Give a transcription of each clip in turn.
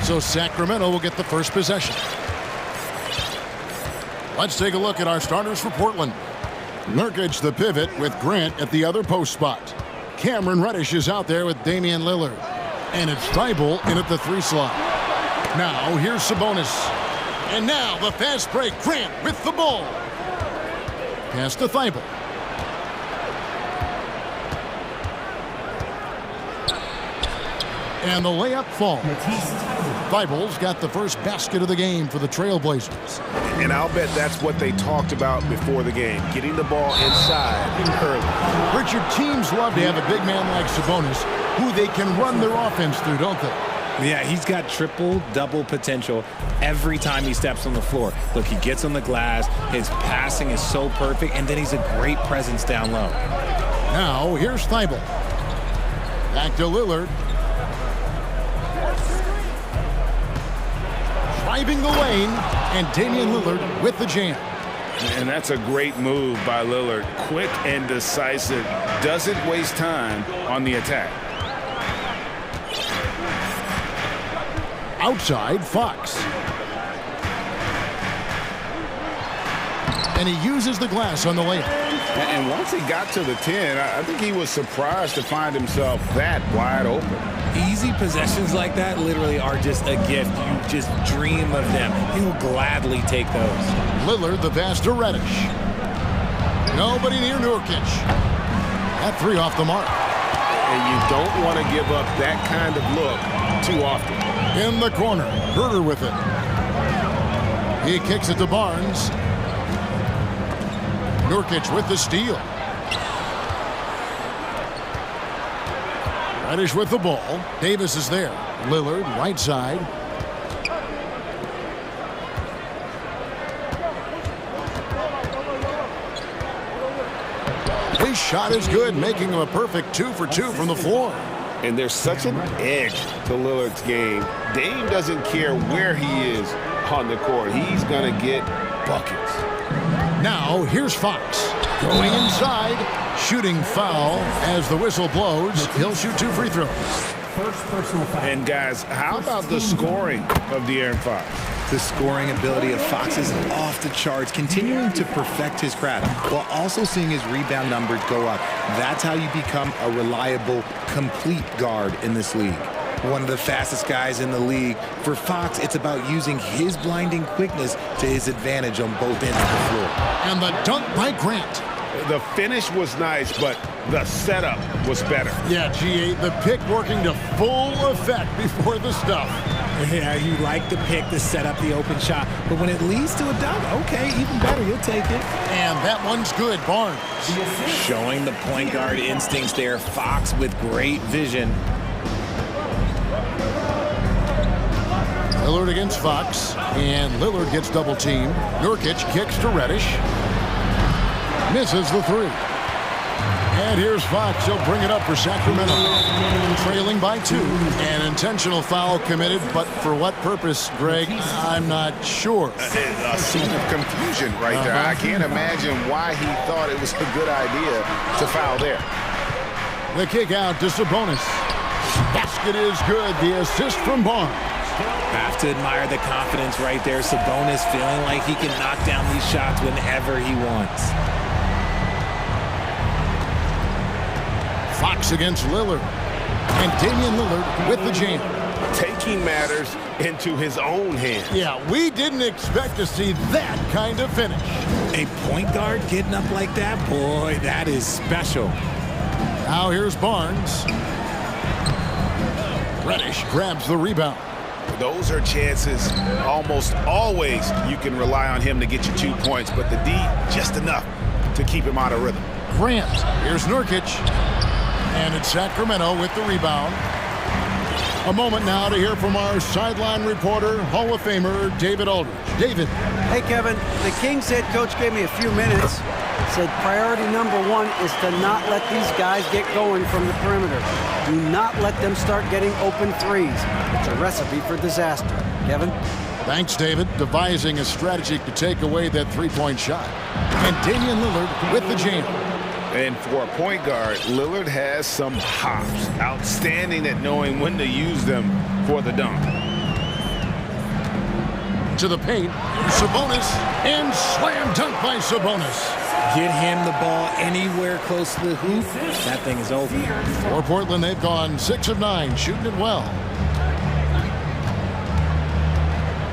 So Sacramento will get the first possession. Let's take a look at our starters for Portland. Nurkic the pivot with Grant at the other post spot. Cameron Reddish is out there with Damian Lillard. And it's Thibault in at the 3 slot. Now here's Sabonis. And now the fast break. Grant with the ball. Pass to Thibault. And the layup falls. Thibault's got the first basket of the game for the Trailblazers. And I'll bet that's what they talked about before the game, getting the ball inside early. Richard, teams love to have a big man like Sabonis who they can run their offense through, don't they? Yeah, he's got triple-double potential every time he steps on the floor. Look, he gets on the glass, his passing is so perfect, and then he's a great presence down low. Now, here's Thibault. Back to Lillard. Driving the lane, and Damian Lillard with the jam. And that's a great move by Lillard. Quick and decisive. Doesn't waste time on the attack. Outside, Fox. And he uses the glass on the layup. And once he got to the 10, I think he was surprised to find himself that wide open. Easy possessions like that literally are just a gift. You just dream of them. He'll gladly take those. Lillard, the pass to Reddish. Nobody near Nurkic. That 3 off the mark. And you don't want to give up that kind of look too often. In the corner, Herter with it. He kicks it to Barnes. Nurkic with the steal. Reddish with the ball. Davis is there. Lillard, right side. His shot is good, making him a perfect 2 for 2 from the floor. And there's such an edge to Lillard's game. Dame doesn't care where he is on the court. He's going to get buckets. Now, here's Fox. Going inside. Shooting foul as the whistle blows. He'll shoot 2 free throws. First personal foul. And guys, how about the scoring of De'Aaron Fox? The scoring ability of Fox is off the charts, continuing to perfect his craft while also seeing his rebound numbers go up. That's how you become a reliable, complete guard in this league. One of the fastest guys in the league. For Fox, it's about using his blinding quickness to his advantage on both ends of the floor. And the dunk by Grant. The finish was nice, but the setup was better. Yeah, G8, the pick working to full effect before the stuff. Yeah, you like the pick to set up the open shot, but when it leads to a dunk, okay, even better, you'll take it. And that one's good, Barnes. Showing the point guard instincts there. Fox with great vision. Lillard against Fox, and Lillard gets double teamed. Nurkic kicks to Reddish. Misses the 3. And here's Fox. He'll bring it up for Sacramento. Trailing by 2. An intentional foul committed, but for what purpose, Greg? I'm not sure. A scene of confusion right there. I can't imagine why he thought it was a good idea to foul there. The kick out to Sabonis. Basket is good. The assist from Barnes. Have to admire the confidence right there. Sabonis feeling like he can knock down these shots whenever he wants. Fox against Lillard. And Damian Lillard with the jam. Taking matters into his own hands. Yeah, we didn't expect to see that kind of finish. A point guard getting up like that? Boy, that is special. Now here's Barnes. Reddish grabs the rebound. Those are chances almost always you can rely on him to get you 2 points, but the D, just enough to keep him out of rhythm. Grant, here's Nurkic. And it's Sacramento with the rebound. A moment now to hear from our sideline reporter, Hall of Famer David Aldridge. David. Hey, Kevin. The Kings head coach gave me a few minutes. Said priority number 1 is to not let these guys get going from the perimeter. Do not let them start getting open threes. It's a recipe for disaster. Kevin? Thanks, David. Devising a strategy to take away that three-point shot. And Damian Lillard with the jam. And for a point guard, Lillard has some hops. Outstanding at knowing when to use them for the dunk. to the paint. Sabonis, and slam dunk by Sabonis. Get him the ball anywhere close to the hoop, that thing is over. For Portland, they've gone 6 of 9, shooting it well.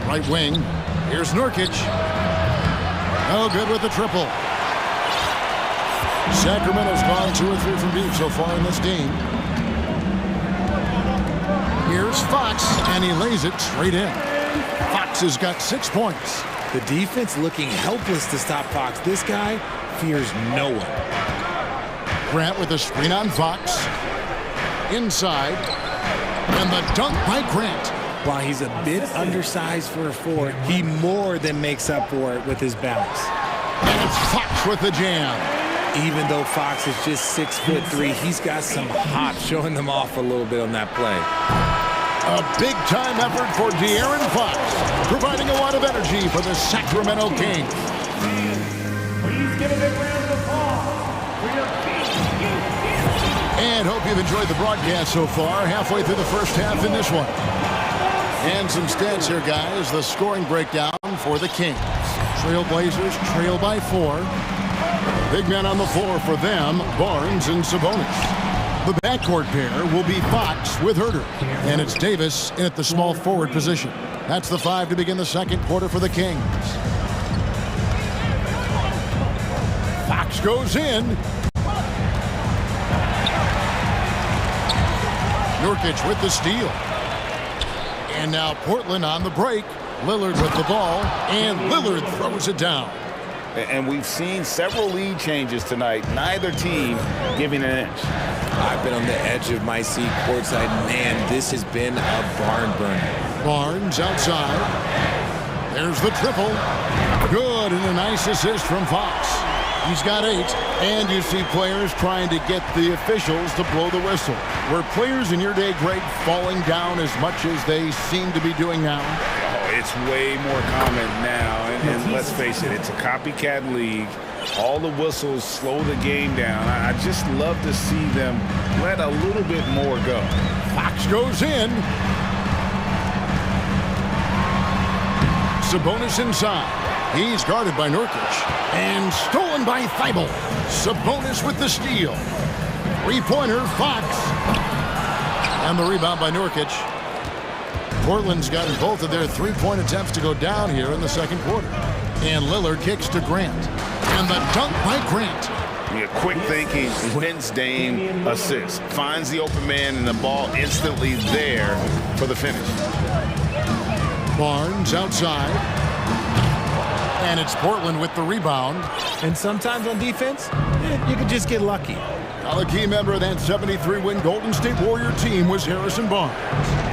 Right wing, here's Nurkic. No good with the triple. Sacramento's gone 2 or 3 from deep so far in this game. Here's Fox, and he lays it straight in. Fox has got 6 points. The defense looking helpless to stop Fox. This guy fears no one. Grant with a screen on Fox. Inside. And the dunk by Grant. While he's a bit undersized for a 4, he more than makes up for it with his bounce. And it's Fox with the jam. Even though Fox is just 6'3", he's got some hop, showing them off a little bit on that play. A big-time effort for De'Aaron Fox, providing a lot of energy for the Sacramento Kings. Please give a big round of applause for your And hope you've enjoyed the broadcast so far, halfway through the first half in this one. And some stats here, guys. The scoring breakdown for the Kings. Trailblazers trail by 4. Big men on the floor for them, Barnes and Sabonis. The backcourt pair will be Fox with Herter. And it's Davis in at the small forward position. That's the 5 to begin the second quarter for the Kings. Fox goes in. Nurkic with the steal. And now Portland on the break. Lillard with the ball, and Lillard throws it down. And we've seen several lead changes tonight, neither team giving an inch. I've been on the edge of my seat courtside. Man, this has been a barn burner. Barnes outside. There's the triple. Good, and a nice assist from Fox. He's got 8, and you see players trying to get the officials to blow the whistle. Were players in your day, Greg, falling down as much as they seem to be doing now? Oh, it's way more common now, and let's face it, it's a copycat league. All the whistles slow the game down. I just love to see them let a little bit more go. Fox goes in. Sabonis inside. He's guarded by Nurkic. And stolen by Thibault. Sabonis with the steal. 3-pointer, Fox. And the rebound by Nurkic. Portland's gotten both of their 3-point attempts to go down here in the second quarter. And Lillard kicks to Grant. And the dunk by Grant. Yeah, quick thinking wins Dame assist. Finds the open man and the ball instantly there for the finish. Barnes outside. And it's Portland with the rebound. And sometimes on defense, you can just get lucky. Now a key member of that 73-win Golden State Warrior team was Harrison Barnes.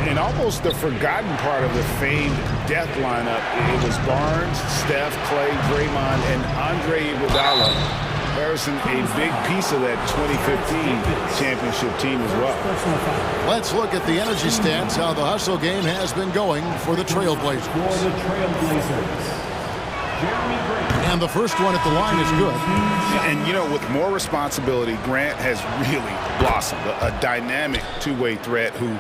And almost the forgotten part of the famed death lineup, it was Barnes, Steph, Clay, Draymond, and Andre Iguodala. Harrison, a big piece of that 2015 championship team as well. Let's look at the energy stats, how the hustle game has been going for the Trailblazers. For the Trailblazers. And the first one at the line is good. And, you know, with more responsibility, Grant has really blossomed. A dynamic two-way threat who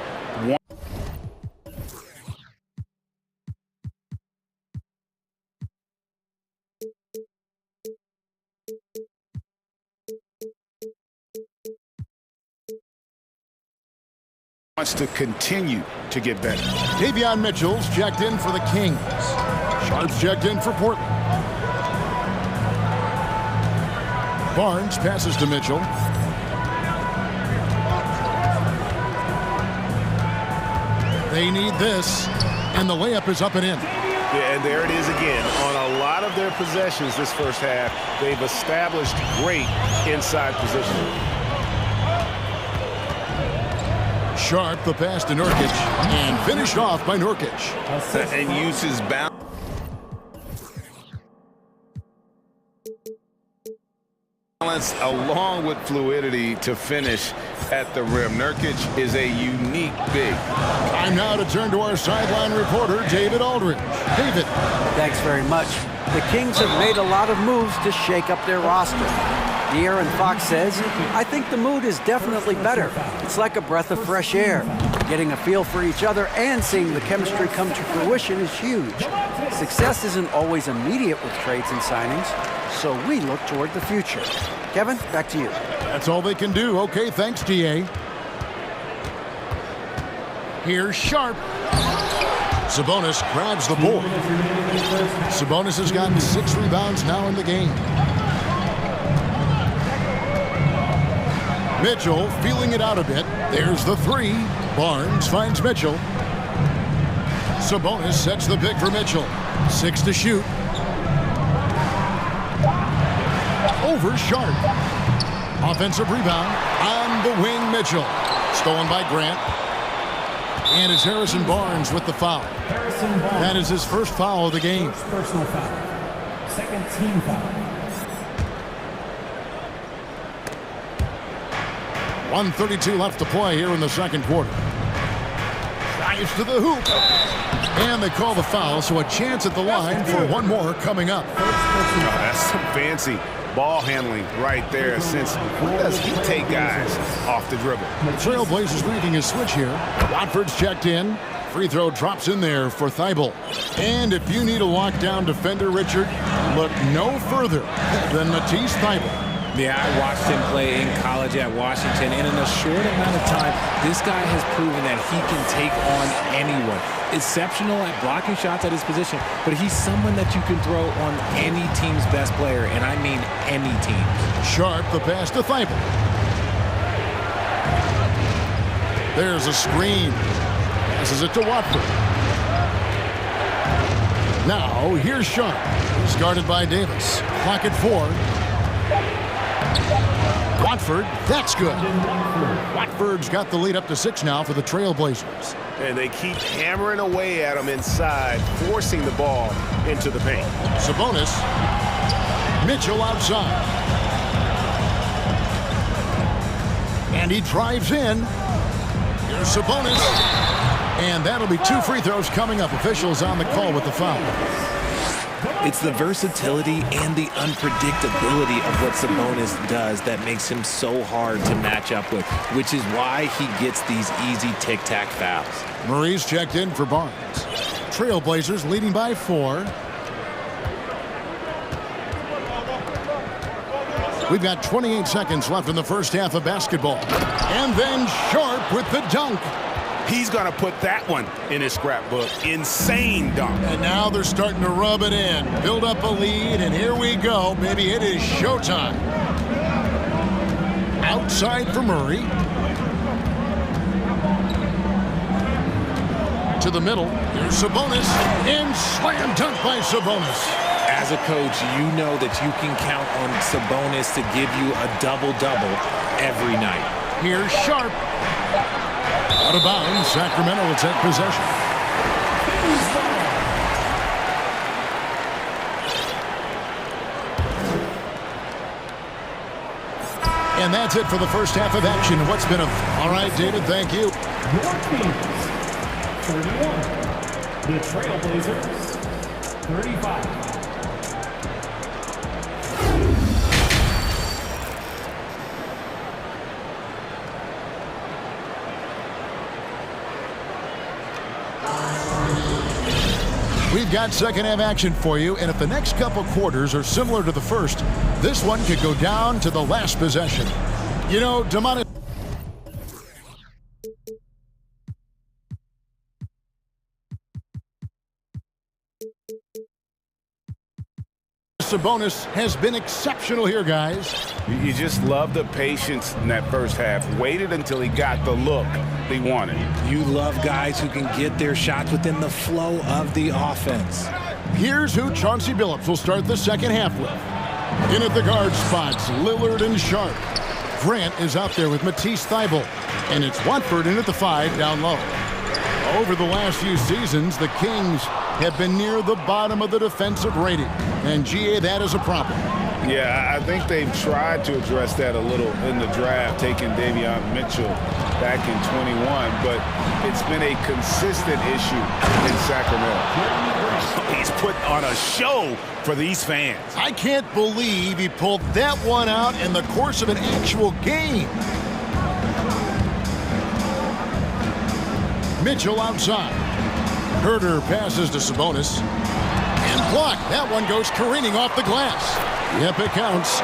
wants to continue to get better. Davion Mitchell's checked in for the Kings. Sharp's checked in for Portland. Barnes passes to Mitchell. They need this, and the layup is up and in. Yeah, and there it is again. On a lot of their possessions this first half, they've established great inside position. Sharp, the pass to Nurkic, and finished off by Nurkic. And uses balance. Along with fluidity to finish at the rim. Nurkic is a unique big. Time now to turn to our sideline reporter, David Aldridge. David. Thanks very much. The Kings have made a lot of moves to shake up their roster. De'Aaron Fox says, I think the mood is definitely better. It's like a breath of fresh air. Getting a feel for each other and seeing the chemistry come to fruition is huge. Success isn't always immediate with trades and signings, so we look toward the future. Kevin, back to you. That's all they can do. Okay, thanks, DA. Here's Sharp. Sabonis grabs the board. Sabonis has gotten 6 rebounds now in the game. Mitchell feeling it out a bit. There's the 3. Barnes finds Mitchell. Sabonis sets the pick for Mitchell. 6 to shoot. Over Sharp. Offensive rebound on the wing, Mitchell. Stolen by Grant. And it's Harrison Barnes with the foul. That is his first foul of the game. First personal foul. Second team foul. 1:32 left to play here in the second quarter. Drives to the hoop. And they call the foul, so a chance at the line for one more coming up. Oh, that's some fancy ball handling right there, since when does he take guys off the dribble? Trailblazers making a switch here. Watford's checked in. Free throw drops in there for Thibault. And if you need a lockdown defender, Richard, look no further than Matisse Thibault. Yeah, I watched him play in college at Washington, and in a short amount of time, this guy has proven that he can take on anyone. Exceptional at blocking shots at his position, but he's someone that you can throw on any team's best player, and I mean any team. Sharp, the pass to Thibault. There's a screen. Passes it to Watford. Now, here's Sharp. He's guarded by Davis. Clock at 4. Watford, that's good. Watford's got the lead up to 6 now for the Trailblazers. And they keep hammering away at him inside, forcing the ball into the paint. Sabonis. Mitchell outside. And he drives in. Here's Sabonis. And that'll be 2 free throws coming up. Officials on the call with the foul. It's the versatility and the unpredictability of what Sabonis does that makes him so hard to match up with, which is why he gets these easy tic-tac fouls. Murray's checked in for Barnes. Trailblazers leading by 4. We've got 28 seconds left in the first half of basketball. And then Sharp with the dunk. He's going to put that one in his scrapbook. Insane dunk. And now they're starting to rub it in. Build up a lead, and here we go. Maybe it is showtime. Outside for Murray. To the middle. Here's Sabonis. And slam dunk by Sabonis. As a coach, you know that you can count on Sabonis to give you a double-double every night. Here's Sharp. Out of bounds, Sacramento will take possession. And that's it for the first half of action. What's been all right, David, thank you. Your teams, 31. The Trailblazers, 35. We've got second half action for you, and if the next couple quarters are similar to the first, this one could go down to the last possession. You know, Domantas Sabonis has been exceptional here, guys. You just love the patience in that first half. Waited until he got the look they wanted. You love guys who can get their shots within the flow of the offense. Here's who Chauncey Billups will start the second half with. In at the guard spots, Lillard and Sharp. Grant is out there with Matisse Thibault. And it's Watford in at the 5 down low. Over the last few seasons, the Kings have been near the bottom of the defensive rating. And, GA, that is a problem. Yeah, I think they've tried to address that a little in the draft, taking Davion Mitchell back in 21, but it's been a consistent issue in Sacramento. He's put on a show for these fans. I can't believe he pulled that one out in the course of an actual game. Mitchell outside. Herter passes to Sabonis. And blocked. That one goes careening off the glass. Yep, it counts.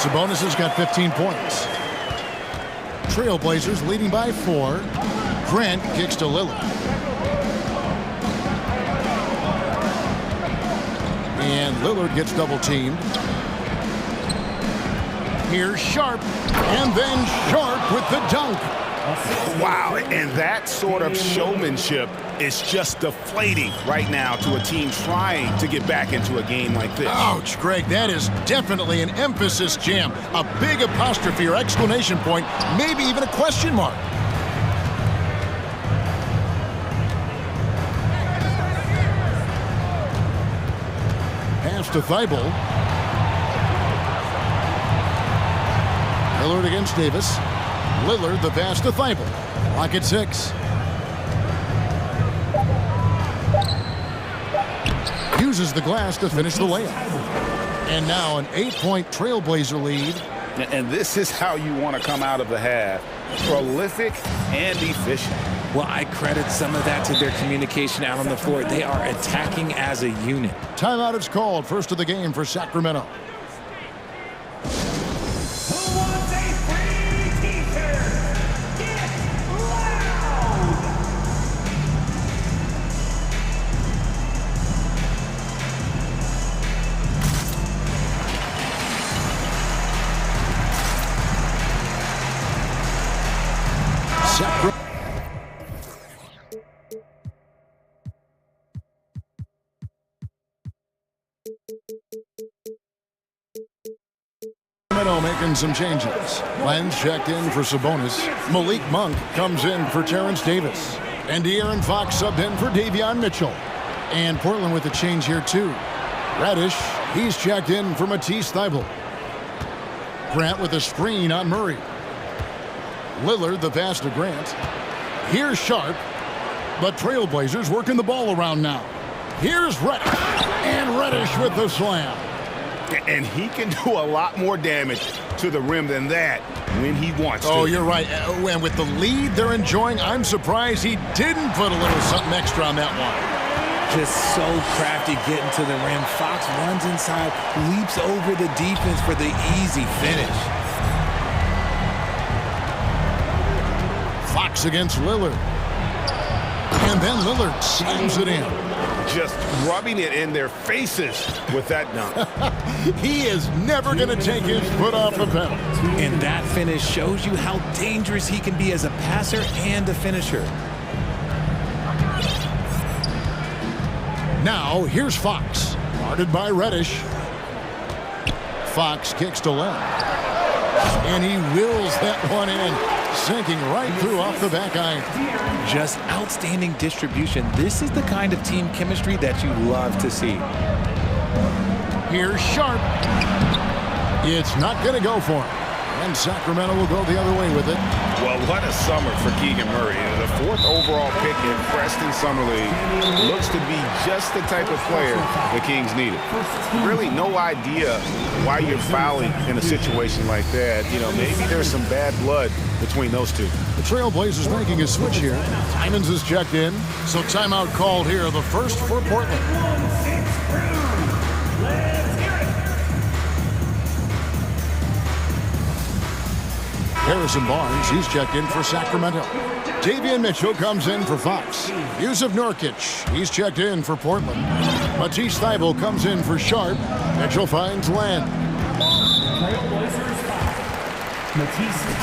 Sabonis has got 15 points. Trailblazers leading by 4. Grant kicks to Lillard. And Lillard gets double-teamed. Here's Sharp, and then Sharp with the dunk. Wow, and that sort of showmanship is just deflating right now to a team trying to get back into a game like this. Ouch, Greg, that is definitely an emphasis jam. A big apostrophe or exclamation point, maybe even a question mark. Pass to Thibault. Lillard against Davis. Lillard, the pass to Thibault. Lock at 6. Uses the glass to finish the layup. And now an 8-point Trailblazer lead. And this is how you want to come out of the half. Prolific and efficient. Well, I credit some of that to their communication out on the floor. They are attacking as a unit. Timeout is called. First of the game for Sacramento. Making some changes. Lenz checked in for Sabonis. Malik Monk comes in for Terrence Davis. And De'Aaron Fox subbed in for Davion Mitchell. And Portland with a change here too. Reddish, he's checked in for Matisse Thybulle. Grant with a screen on Murray. Lillard the pass to Grant. Here's Sharp. But Trailblazers working the ball around now. Here's Reddish. And Reddish with the slam. And he can do a lot more damage to the rim than that when he wants to. Oh, you're right. And with the lead they're enjoying, I'm surprised he didn't put a little something extra on that one. Just so crafty getting to the rim. Fox runs inside, leaps over the defense for the easy finish. Fox against Lillard. And then Lillard slams it in. Just rubbing it in their faces with that dunk. He is never going to take his foot off the pedal. And that finish shows you how dangerous he can be as a passer and a finisher. Now, here's Fox. Guarded by Reddish. Fox kicks to Len. And he wills that one in. Sinking right through off the back iron. Just outstanding distribution. This is the kind of team chemistry that you love to see. Here's Sharp. It's not going to go for him. And Sacramento will go the other way with it. Well, what a summer for Keegan Murray. The 4th overall pick in Preston Summer League looks to be just the type of player the Kings needed. Really no idea why you're fouling in a situation like that. You know, maybe there's some bad blood between those two. The Trailblazers making a switch here. Simons is checked in. So timeout called here, the first for Portland. Harrison Barnes, he's checked in for Sacramento. Davion Mitchell comes in for Fox. Yusuf Nurkic, he's checked in for Portland. Matisse Thybulle comes in for Sharp. Mitchell finds Len. The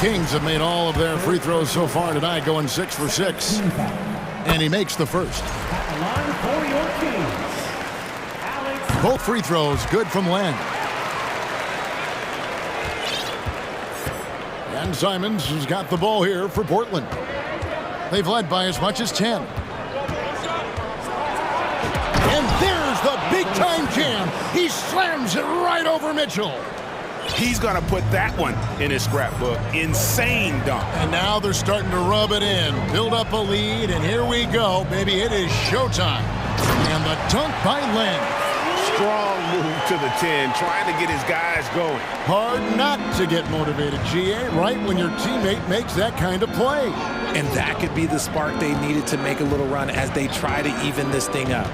Kings have made all of their free throws so far tonight, going 6 for 6. And he makes the first. Both free throws good from Len. And Simons has got the ball here for Portland. They've led by as much as 10. And there's the big-time jam. He slams it right over Mitchell. He's going to put that one in his scrapbook. Insane dunk. And now they're starting to rub it in, build up a lead, and here we go, baby. It is showtime. And the dunk by Len. Strong move to the 10, trying to get his guys going. Hard not to get motivated, GA, right when your teammate makes that kind of play. And that could be the spark they needed to make a little run as they try to even this thing up.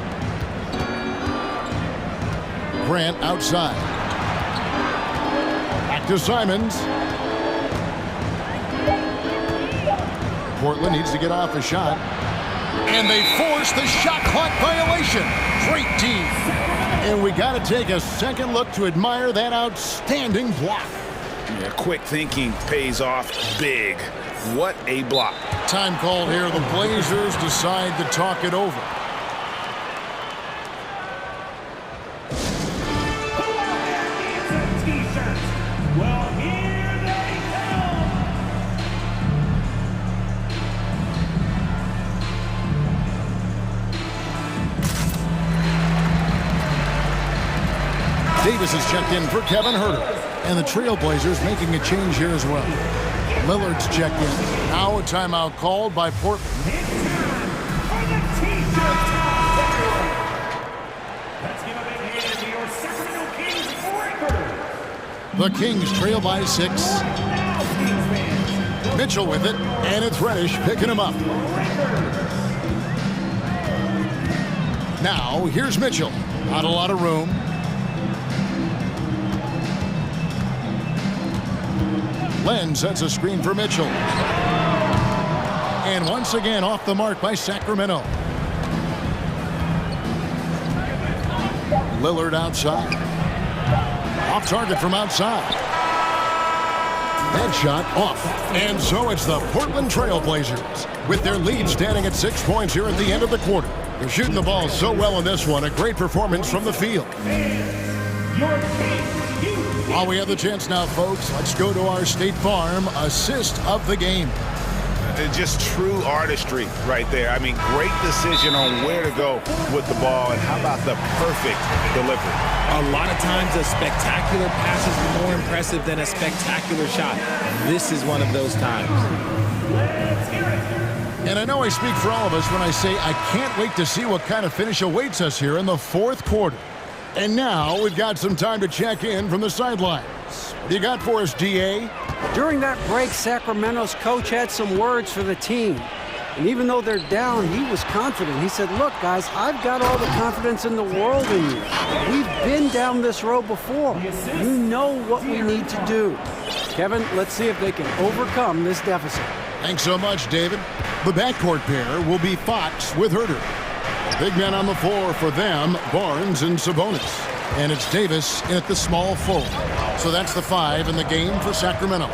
Grant outside. Back to Simons. Portland needs to get off a shot. And they force the shot clock violation. Great team. And we got to take a second look to admire that outstanding block. Yeah, quick thinking pays off big. What a block. Time called here. The Blazers decide to talk it over. Well, here they come. Davis is checked in for Kevin Huerter. And the Trailblazers making a change here as well. Lillard's checked in. Now a timeout called by Portland. It's time for the T-shirt time. Let's give a big hand to your Sacramento Kings breakers. The Kings trail by 6. Now, Kings fans. Mitchell with it, and it's Reddish picking him up. Now, here's Mitchell. Not a lot of room. Len sets a screen for Mitchell. And once again, off the mark by Sacramento. Lillard outside. Off target from outside. That shot off. And so it's the Portland Trailblazers with their lead standing at 6 points here at the end of the quarter. They're shooting the ball so well in this one. A great performance from the field. Your Kings. While we have the chance now, folks, let's go to our State Farm assist of the game. Just true artistry right there. I mean, great decision on where to go with the ball, and how about the perfect delivery? A lot of times a spectacular pass is more impressive than a spectacular shot. This is one of those times. Let's hear it. And I know I speak for all of us when I say I can't wait to see what kind of finish awaits us here in the fourth quarter. And now we've got some time to check in from the sidelines. What do you got for us, DA? During that break, Sacramento's coach had some words for the team. And even though they're down, he was confident. He said, look, guys, I've got all the confidence in the world in you. We've been down this road before. You know what we need to do. Kevin, let's see if they can overcome this deficit. Thanks so much, David. The backcourt pair will be Fox with Huerter. Big men on the floor for them, Barnes and Sabonis. And it's Davis in at the small forward. So that's the 5 in the game for Sacramento.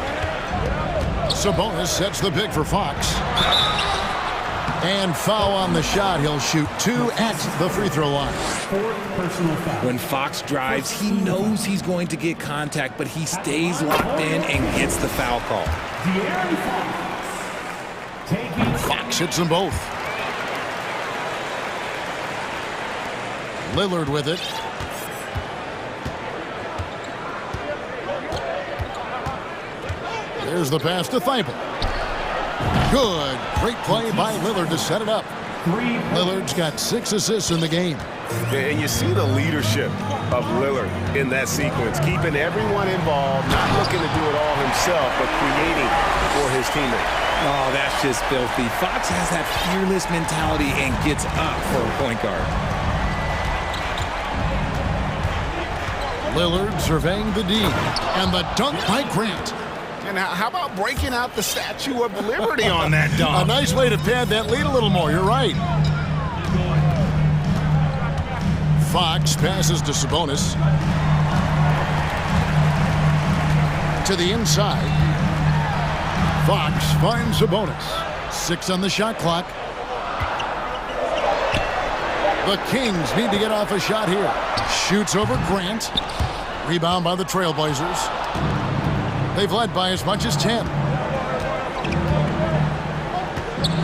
Sabonis sets the pick for Fox. And foul on the shot. He'll shoot 2 at the free throw line. When Fox drives, he knows he's going to get contact, but he stays locked in and gets the foul call. Fox hits them both. Lillard with it. There's the pass to Thibault. Good. Great play by Lillard to set it up. Lillard's got 6 assists in the game. And you see the leadership of Lillard in that sequence, keeping everyone involved, not looking to do it all himself, but creating for his teammates. Oh, that's just filthy. Fox has that fearless mentality and gets up for a point guard. Lillard surveying the D. And the dunk by Grant. And how about breaking out the Statue of Liberty on that A dunk? nice way to pad that lead a little more. You're right. Fox passes to Sabonis. To the inside. Fox finds Sabonis. 6 on the shot clock. The Kings need to get off a shot here. Shoots over Grant. Rebound by the Trailblazers. They've led by as much as 10.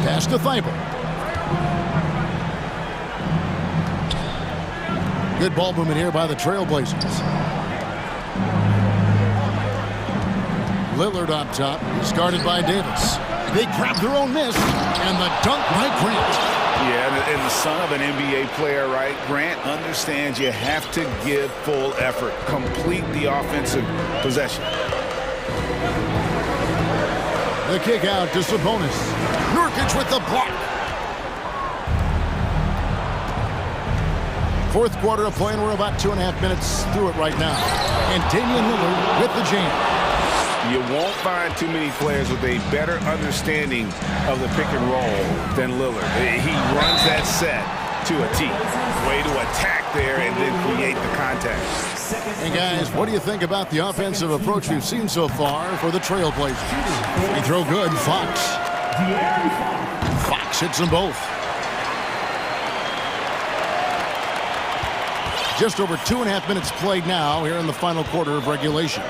Pass to Thibault. Good ball movement here by the Trailblazers. Lillard on top. He's guarded by Davis. They grab their own miss. And the dunk by Grant. Yeah, and the son of an NBA player, right? Grant understands you have to give full effort. Complete the offensive possession. The kick out to Sabonis. Nurkic with the block. Fourth quarter of play, and we're about 2.5 minutes through it right now. And Damian Lillard with the jam. You won't find too many players with a better understanding of the pick and roll than Lillard. He runs that set to a T. Way to attack there and then create the contact. And guys, what do you think about the offensive approach we've seen so far for the Trailblazers? They throw good. Fox hits them both. Just over 2.5 minutes played now here in the final quarter of regulation.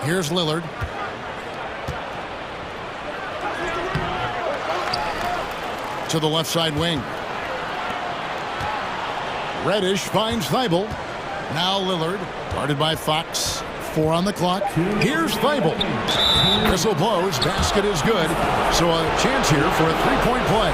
Here's Lillard. To the left side wing. Reddish finds Thibault. Now Lillard, guarded by Fox. 4 on the clock. Here's Thibault. Whistle blows. Basket is good. So a chance here for a three-point play.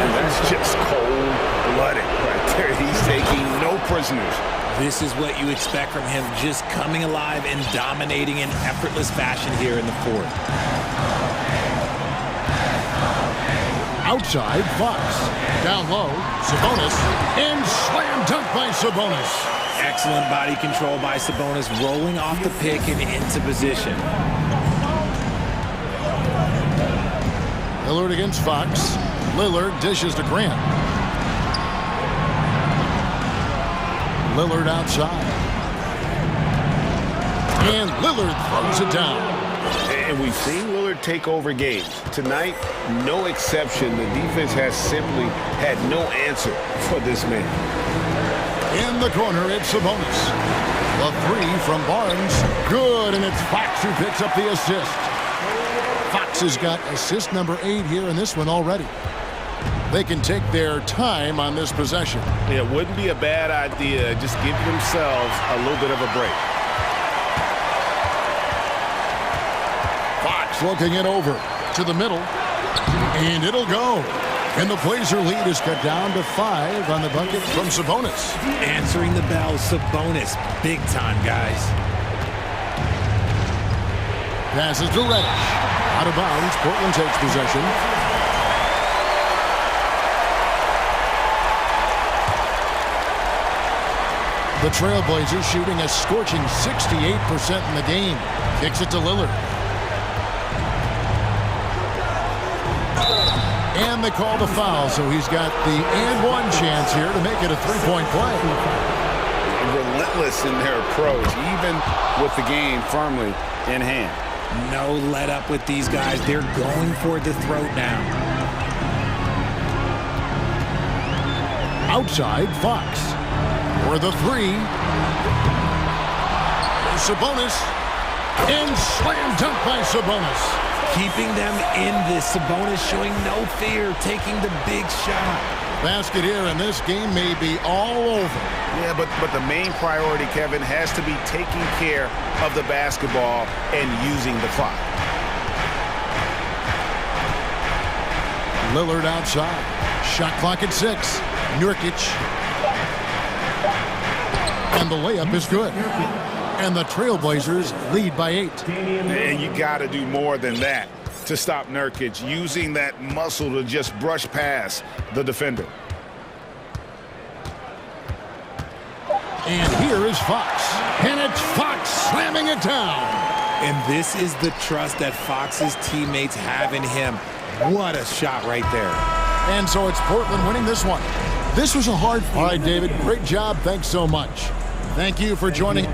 And that's just cold-blooded right there. He's taking no prisoners. This is what you expect from him, just coming alive and dominating in effortless fashion here in the fourth. Outside, Fox. Down low, Sabonis. And slam dunk by Sabonis. Excellent body control by Sabonis, rolling off the pick and into position. Lillard against Fox. Lillard dishes to Grant. Lillard outside. And Lillard throws it down. And we've seen Lillard take over games. Tonight, no exception. The defense has simply had no answer for this man. In the corner, it's Sabonis. The three from Barnes. Good, and it's Fox who picks up the assist. Fox has got assist number 8 here in this one already. They can take their time on this possession. It wouldn't be a bad idea. Just give themselves a little bit of a break. Fox looking it over to the middle. And it'll go. And the Blazer lead is cut down to 5 on the bucket from Sabonis. Answering the bell, Sabonis. Big time, guys. Passes to Reddish. Out of bounds. Portland takes possession. The Trailblazers shooting a scorching 68% in the game. Kicks it to Lillard. And they call the foul, so he's got the and one chance here to make it a three-point play. Relentless in their approach, even with the game firmly in hand. No let up with these guys. They're going for the throat now. Outside, Fox. For the three. Sabonis. And slam dunk by Sabonis. Keeping them in this. Sabonis showing no fear, taking the big shot. Basket here, and this game may be all over. Yeah, but the main priority, Kevin, has to be taking care of the basketball and using the clock. Lillard outside. Shot clock at 6. Nurkic. And the layup is good. And the Trailblazers lead by 8. And you got to do more than that to stop Nurkic, using that muscle to just brush past the defender. And here is Fox. And it's Fox slamming it down. And this is the trust that Fox's teammates have in him. What a shot right there. And so it's Portland winning this one. This was a hard fight. All right, David, great job. Thanks so much. Thank you for joining.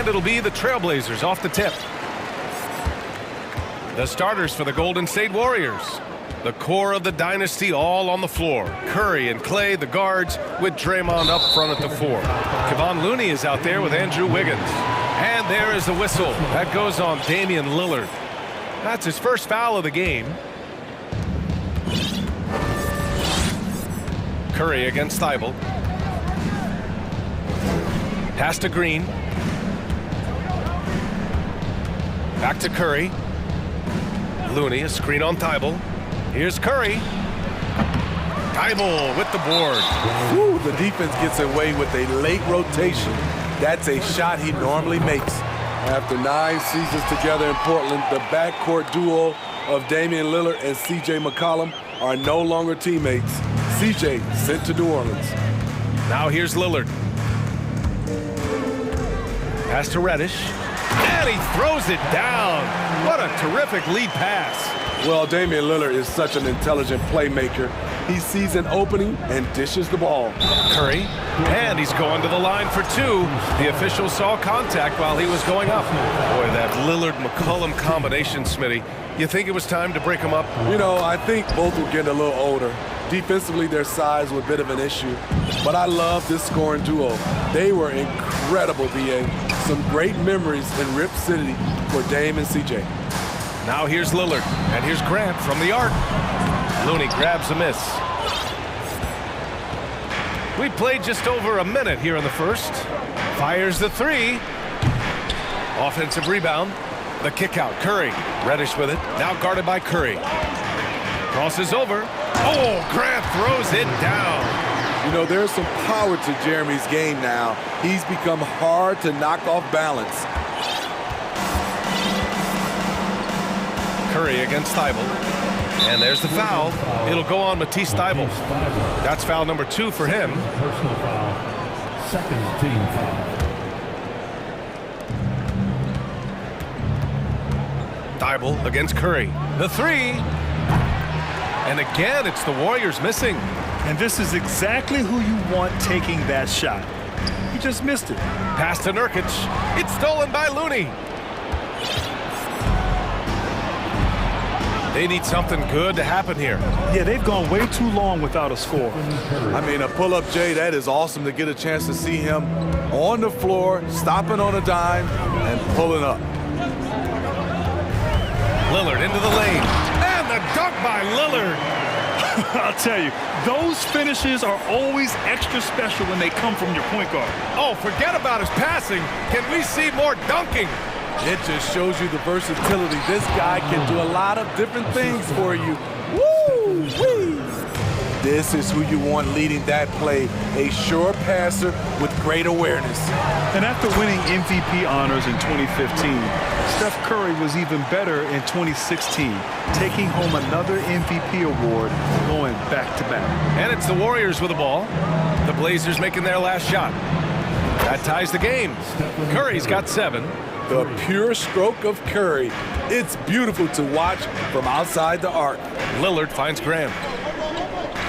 And it'll be the Trailblazers off the tip. The starters for the Golden State Warriors. The core of the dynasty all on the floor. Curry and Clay, the guards, with Draymond up front at the 4. Kevon Looney is out there with Andrew Wiggins. And there is the whistle. That goes on Damian Lillard. That's his first foul of the game. Curry against Thibault. Pass to Green. Back to Curry. Looney, a screen on Thibault. Here's Curry. Thibault with the board. Ooh, the defense gets away with a late rotation. That's a shot he normally makes. After 9 seasons together in Portland, the backcourt duo of Damian Lillard and C.J. McCollum are no longer teammates. C.J. sent to New Orleans. Now here's Lillard. Pass to Reddish. And he throws it down. What a terrific lead pass. Well, Damian Lillard is such an intelligent playmaker. He sees an opening and dishes the ball. Curry, and he's going to the line for 2. The official saw contact while he was going up. Boy, that Lillard-McCollum combination, Smitty. You think it was time to break them up? You know, I think both were getting a little older. Defensively, their size was a bit of an issue. But I love this scoring duo. They were incredible, B.A. Some great memories in Rip City for Dame and C.J. Now here's Lillard, and here's Grant from the arc. Looney grabs a miss. We played just over a minute here in the first. Fires the 3. Offensive rebound. The kick out. Curry. Reddish with it. Now guarded by Curry. Crosses over. Oh, Grant throws it down. You know, there's some power to Jeremy's game now. He's become hard to knock off balance. Curry against Thibault. And there's the foul. It'll go on Matisse Thibault. That's foul number 2 for him. Personal foul. Second team foul. Thibault against Curry. The 3. And again, it's the Warriors missing. And this is exactly who you want taking that shot. He just missed it. Pass to Nurkic. It's stolen by Looney. They need something good to happen here. Yeah, they've gone way too long without a score. I mean, a pull-up, Jay, that is awesome to get a chance to see him on the floor, stopping on a dime, and pulling up. Lillard into the lane. And the dunk by Lillard. I'll tell you, those finishes are always extra special when they come from your point guard. Oh, forget about his passing. Can we see more dunking? It just shows you the versatility. This guy can do a lot of different things for you. Woo-wee! This is who you want leading that play, a sure passer with great awareness. And after winning MVP honors in 2015, Steph Curry was even better in 2016, taking home another MVP award, going back-to-back. And it's the Warriors with the ball. The Blazers making their last shot. That ties the game. Curry's got 7. The pure stroke of Curry. It's beautiful to watch from outside the arc. Lillard finds Grant.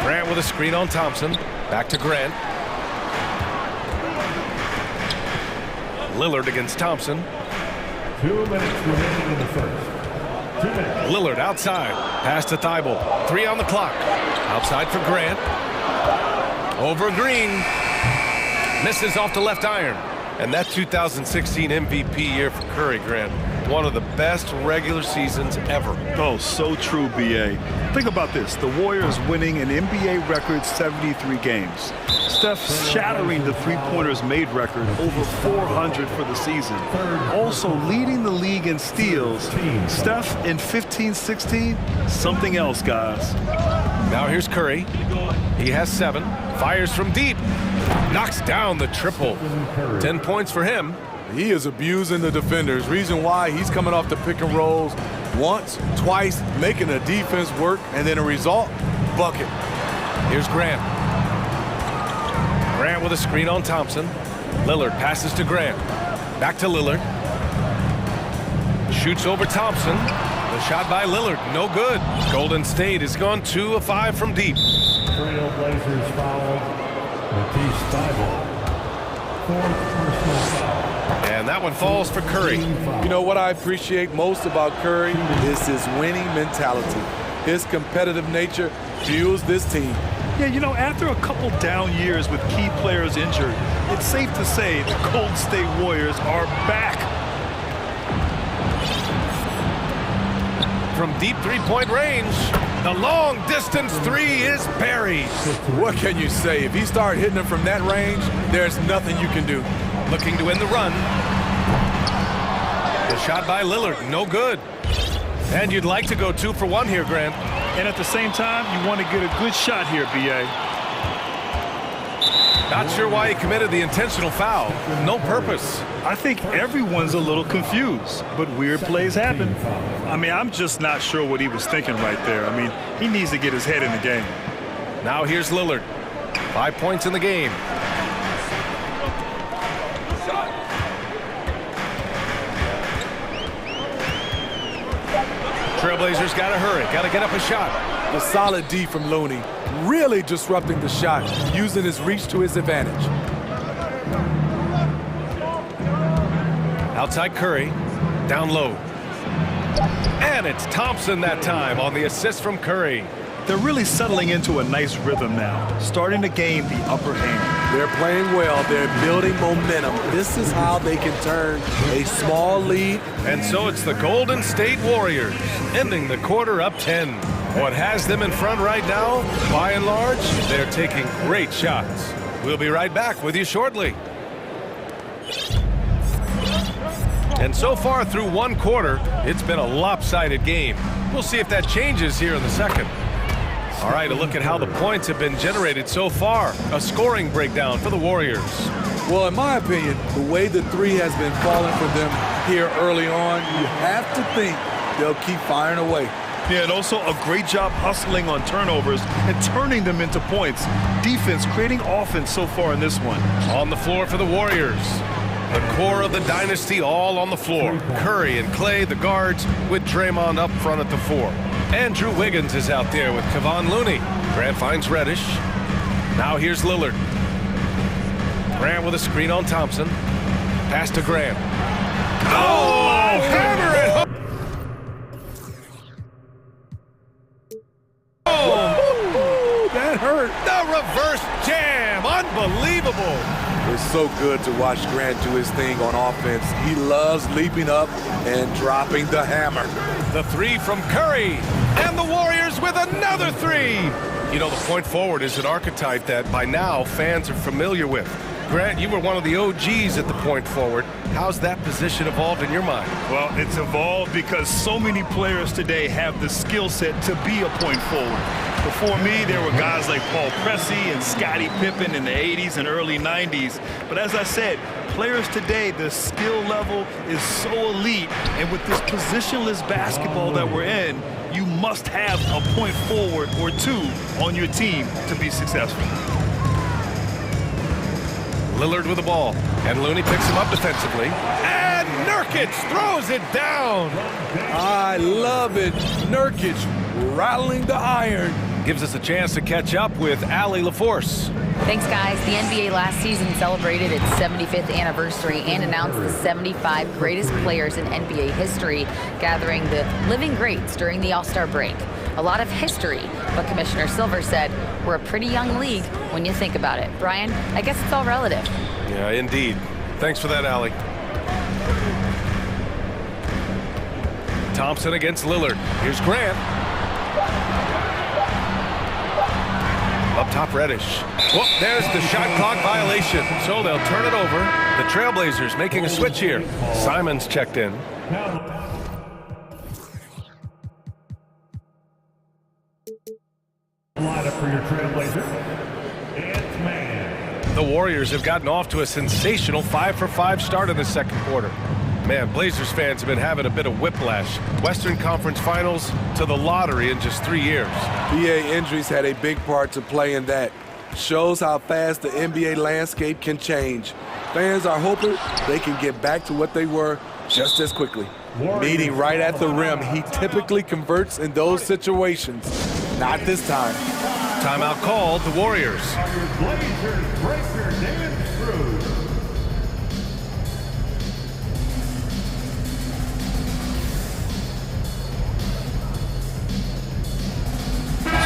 Grant with a screen on Thompson. Back to Grant. Lillard against Thompson. 2 minutes remaining in the first. 2 minutes. Lillard outside. Pass to Thibault. 3 on the clock. Outside for Grant. Over Green. Misses off the left iron. And that 2016 MVP year for Curry, Grant. One of the best regular seasons ever. Oh, so true, B.A. Think about this. The Warriors winning an NBA record 73 games. Steph shattering the three-pointers made record, over 400 for the season. Also leading the league in steals. Steph in 15-16, something else, guys. Now here's Curry. He has 7. Fires from deep. Knocks down the triple. 10 points for him. He is abusing the defenders. Reason why he's coming off the pick and rolls once, twice, making the defense work, and then a result, bucket. Here's Grant. Grant with a screen on Thompson. Lillard passes to Grant. Back to Lillard. Shoots over Thompson. The shot by Lillard, no good. Golden State has gone 2 of 5 from deep. Trailblazers foul. Matisse Thibault. 4th personal foul. And that one falls for Curry. You know what I appreciate most about Curry is his winning mentality. His competitive nature fuels this team. Yeah, you know, after a couple down years with key players injured, it's safe to say the Golden State Warriors are back. From deep three-point range, the long-distance three is buried. What can you say? If he starts hitting them from that range, there's nothing you can do. Looking to win the run. The shot by Lillard, no good. And you'd like to go 2 for 1 here, Grant. And at the same time, you want to get a good shot here, B.A. Not sure why he committed the intentional foul. No purpose. I think everyone's a little confused, but weird plays happen. I mean, I'm just not sure what he was thinking right there. I mean, he needs to get his head in the game. Now here's Lillard. 5 points in the game. Trailblazers got to hurry, got to get up a shot. A solid D from Looney, really disrupting the shot, using his reach to his advantage. Outside Curry, down low. And it's Thompson that time on the assist from Curry. They're really settling into a nice rhythm now, starting to gain the upper hand. They're playing well. They're building momentum. This is how they can turn a small lead. And so it's the Golden State Warriors, ending the quarter up 10. What has them in front right now, by and large, they're taking great shots. We'll be right back with you shortly. And so far through one quarter, it's been a lopsided game. We'll see if that changes here in the second. All right, a look at how the points have been generated so far. A scoring breakdown for the Warriors. Well, in my opinion, the way the three has been falling for them here early on, you have to think they'll keep firing away. Yeah, and also a great job hustling on turnovers and turning them into points. Defense creating offense so far in this one. On the floor for the Warriors. The core of the dynasty all on the floor. Curry and Clay, the guards, with Draymond up front at the 4. Andrew Wiggins is out there with Kevon Looney. Grant finds Reddish. Now here's Lillard. Grant with a screen on Thompson. Pass to Grant. Oh, hammer it home. Oh, that hurt. The reverse jam. Unbelievable. It's so good to watch Grant do his thing on offense. He loves leaping up and dropping the hammer. The 3 from Curry. And the Warriors with another 3. You know, the point forward is an archetype that by now fans are familiar with. Grant, you were one of the OGs at the point forward. How's that position evolved in your mind? Well, it's evolved because so many players today have the skill set to be a point forward. Before me, there were guys like Paul Pressey and Scottie Pippen in the 80s and early 90s. But as I said, players today, the skill level is so elite. And with this positionless basketball that we're in, you must have a point forward or 2 on your team to be successful. Lillard with the ball, and Looney picks him up defensively. And Nurkic throws it down. I love it. Nurkic rattling the iron. Gives us a chance to catch up with Allie LaForce. Thanks, guys. The NBA last season celebrated its 75th anniversary and announced the 75 greatest players in NBA history, gathering the living greats during the All-Star break. A lot of history, but Commissioner Silver said we're a pretty young league when you think about it. Brian, I guess it's all relative. Yeah, indeed. Thanks for that, Allie. Thompson against Lillard. Here's Grant. Up top, Reddish. Whoop, there's the shot clock violation. So they'll turn it over. The Trailblazers making a switch here. Simon's checked in. Lineup for your Trailblazer. It's man. The Warriors have gotten off to a sensational 5-for-5 start in the second quarter. Man, Blazers fans have been having a bit of whiplash. Western Conference Finals to the lottery in just 3 years. BA injuries had a big part to play in that. Shows how fast the NBA landscape can change. Fans are hoping they can get back to what they were just as quickly. Meeting right at the rim, he typically converts in those situations. Not this time. Timeout called, the Warriors. Blazers breaker Dan Struz.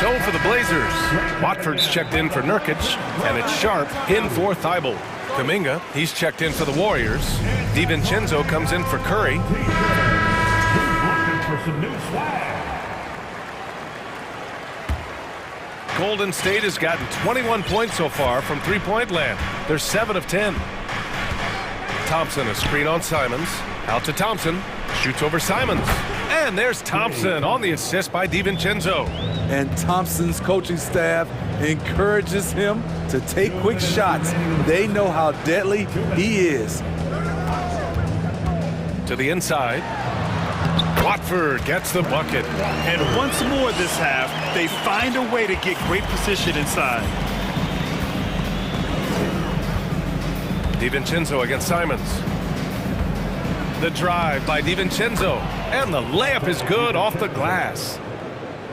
So for the Blazers, Watford's checked in for Nurkic, and it's Sharp in for Thibault. Kuminga, he's checked in for the Warriors. DiVincenzo comes in for Curry. For some new swag. Golden State has gotten 21 points so far from three-point land. They're 7 of 10. Thompson, a screen on Simons. Out to Thompson. Shoots over Simons. And there's Thompson on the assist by DiVincenzo. And Thompson's coaching staff encourages him to take quick shots. They know how deadly he is. To the inside. Watford gets the bucket. And once more this half, they find a way to get great position inside. DiVincenzo against Simons. The drive by DiVincenzo. And the layup is good off the glass.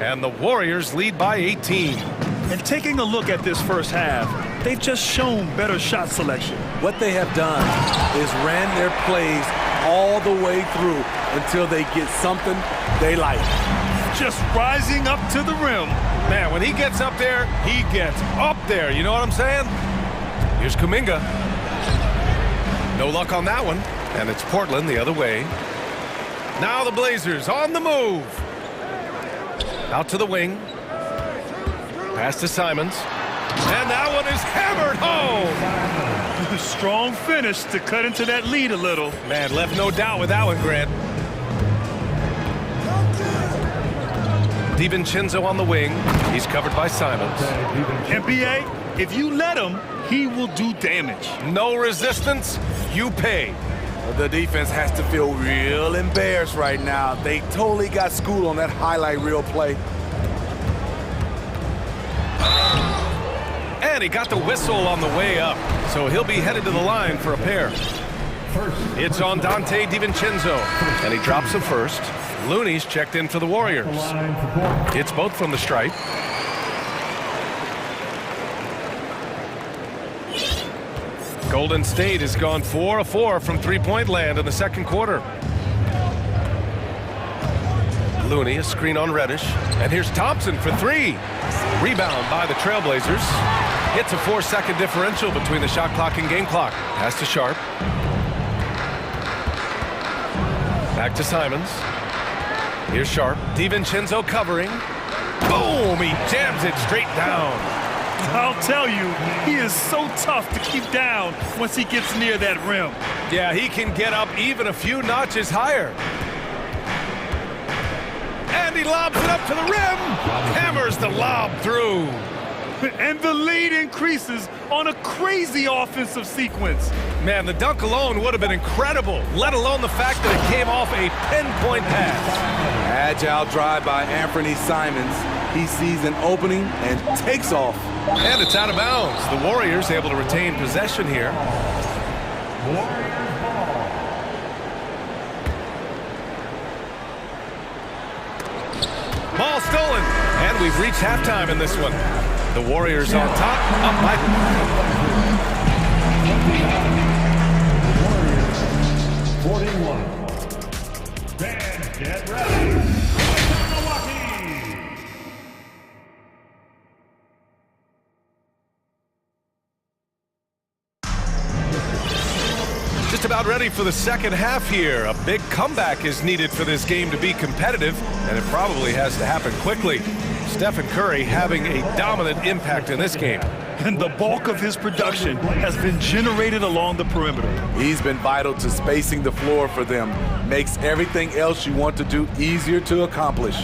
And the Warriors lead by 18. And taking a look at this first half, they've just shown better shot selection. What they have done is ran their plays all the way through until they get something they like. Just rising up to the rim. Man, when he gets up there, he gets up there. You know what I'm saying? Here's Kuminga. No luck on that one. And it's Portland the other way. Now the Blazers on the move. Out to the wing. Pass to Simons. And that one is hammered home. Strong finish to cut into that lead a little. Man, left no doubt with that one, Grant. DiVincenzo on the wing. He's covered by Simons. NBA, if you let him, he will do damage. No resistance, you pay. The defense has to feel real embarrassed right now. They totally got schooled on that highlight reel play. And he got the whistle on the way up, so he'll be headed to the line for a pair. It's on Dante DiVincenzo, and he drops the first. Looney's checked in for the Warriors. It's both from the stripe. Golden State has gone 4 of 4 from three-point land in the second quarter. Looney, a screen on Reddish, and here's Thompson for three. Rebound by the Trailblazers. It's a 4-second differential between the shot clock and game clock. Pass to Sharp. Back to Simons. Here's Sharp. DiVincenzo covering. Boom! He jams it straight down. I'll tell you, he is so tough to keep down once he gets near that rim. Yeah, he can get up even a few notches higher. And he lobs it up to the rim. Hammers the lob through. And the lead increases on a crazy offensive sequence. Man, the dunk alone would have been incredible, let alone the fact that it came off a pinpoint pass. Agile drive by Anthony Simons. He sees an opening and takes off. And it's out of bounds. The Warriors able to retain possession here. Ball stolen. And we've reached halftime in this one. The Warriors on top, up by... Warriors 41. Fans, get ready. Milwaukee. Just about ready for the second half here. A big comeback is needed for this game to be competitive, and it probably has to happen quickly. Stephen Curry having a dominant impact in this game. And the bulk of his production has been generated along the perimeter. He's been vital to spacing the floor for them. Makes everything else you want to do easier to accomplish.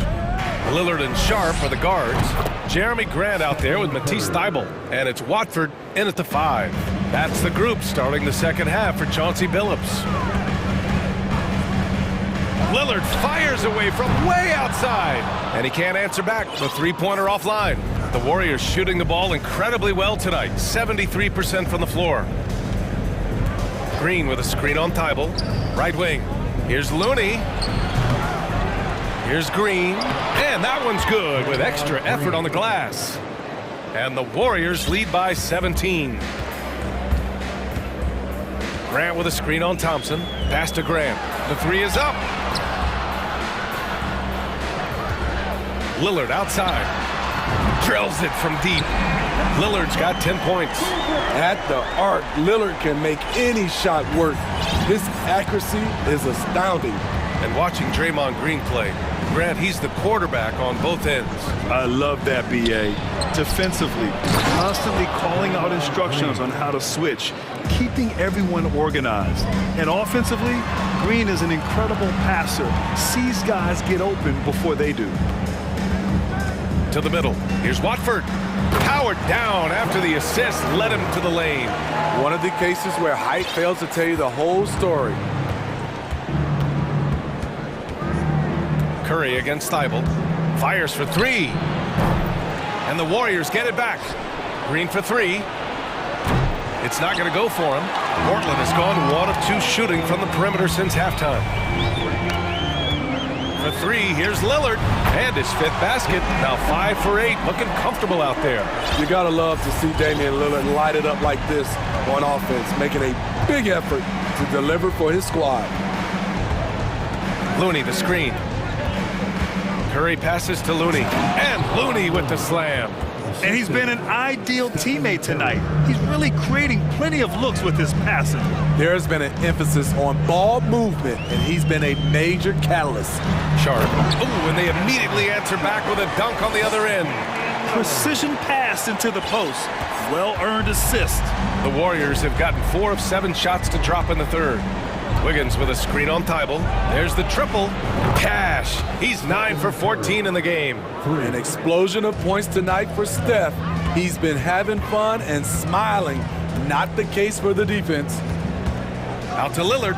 Lillard and Sharp are the guards. Jeremy Grant out there with Matisse Thybulle. And it's Watford in at the 5. That's the group starting the second half for Chauncey Billups. Lillard fires away from way outside. And he can't answer back. The three-pointer offline. The Warriors shooting the ball incredibly well tonight. 73% from the floor. Green with a screen on Thybulle. Right wing. Here's Looney. Here's Green. And that one's good with extra effort on the glass. And the Warriors lead by 17. Grant with a screen on Thompson. Pass to Grant. The three is up. Lillard outside. Drills it from deep. Lillard's got 10 points. At the arc, Lillard can make any shot work. His accuracy is astounding. And watching Draymond Green play, Grant, he's the quarterback on both ends. I love that, B.A. Defensively, constantly calling out instructions on how to switch, keeping everyone organized. And offensively, Green is an incredible passer, sees guys get open before they do. To the middle. Here's Watford. Powered down after the assist led him to the lane. One of the cases where height fails to tell you the whole story. Curry against Thibault. Fires for three. And the Warriors get it back. Green for three. It's not going to go for him. Portland has gone 1 of 2 shooting from the perimeter since halftime. For three, here's Lillard. And his 5th basket. Now 5 for 8. Looking comfortable out there. You gotta love to see Damian Lillard light it up like this on offense, making a big effort to deliver for his squad. Looney the screen. Curry passes to Looney. And Looney with the slam. And he's been an ideal teammate tonight. He's really creating plenty of looks with his passing. There's been an emphasis on ball movement, and he's been a major catalyst. Sharp. Ooh, and they immediately answer back with a dunk on the other end. Precision pass into the post. Well-earned assist. The Warriors have gotten 4 of 7 shots to drop in the third. Wiggins with a screen on Thibault. There's the triple. Cash. He's 9 for 14 in the game. An explosion of points tonight for Steph. He's been having fun and smiling. Not the case for the defense. Out to Lillard.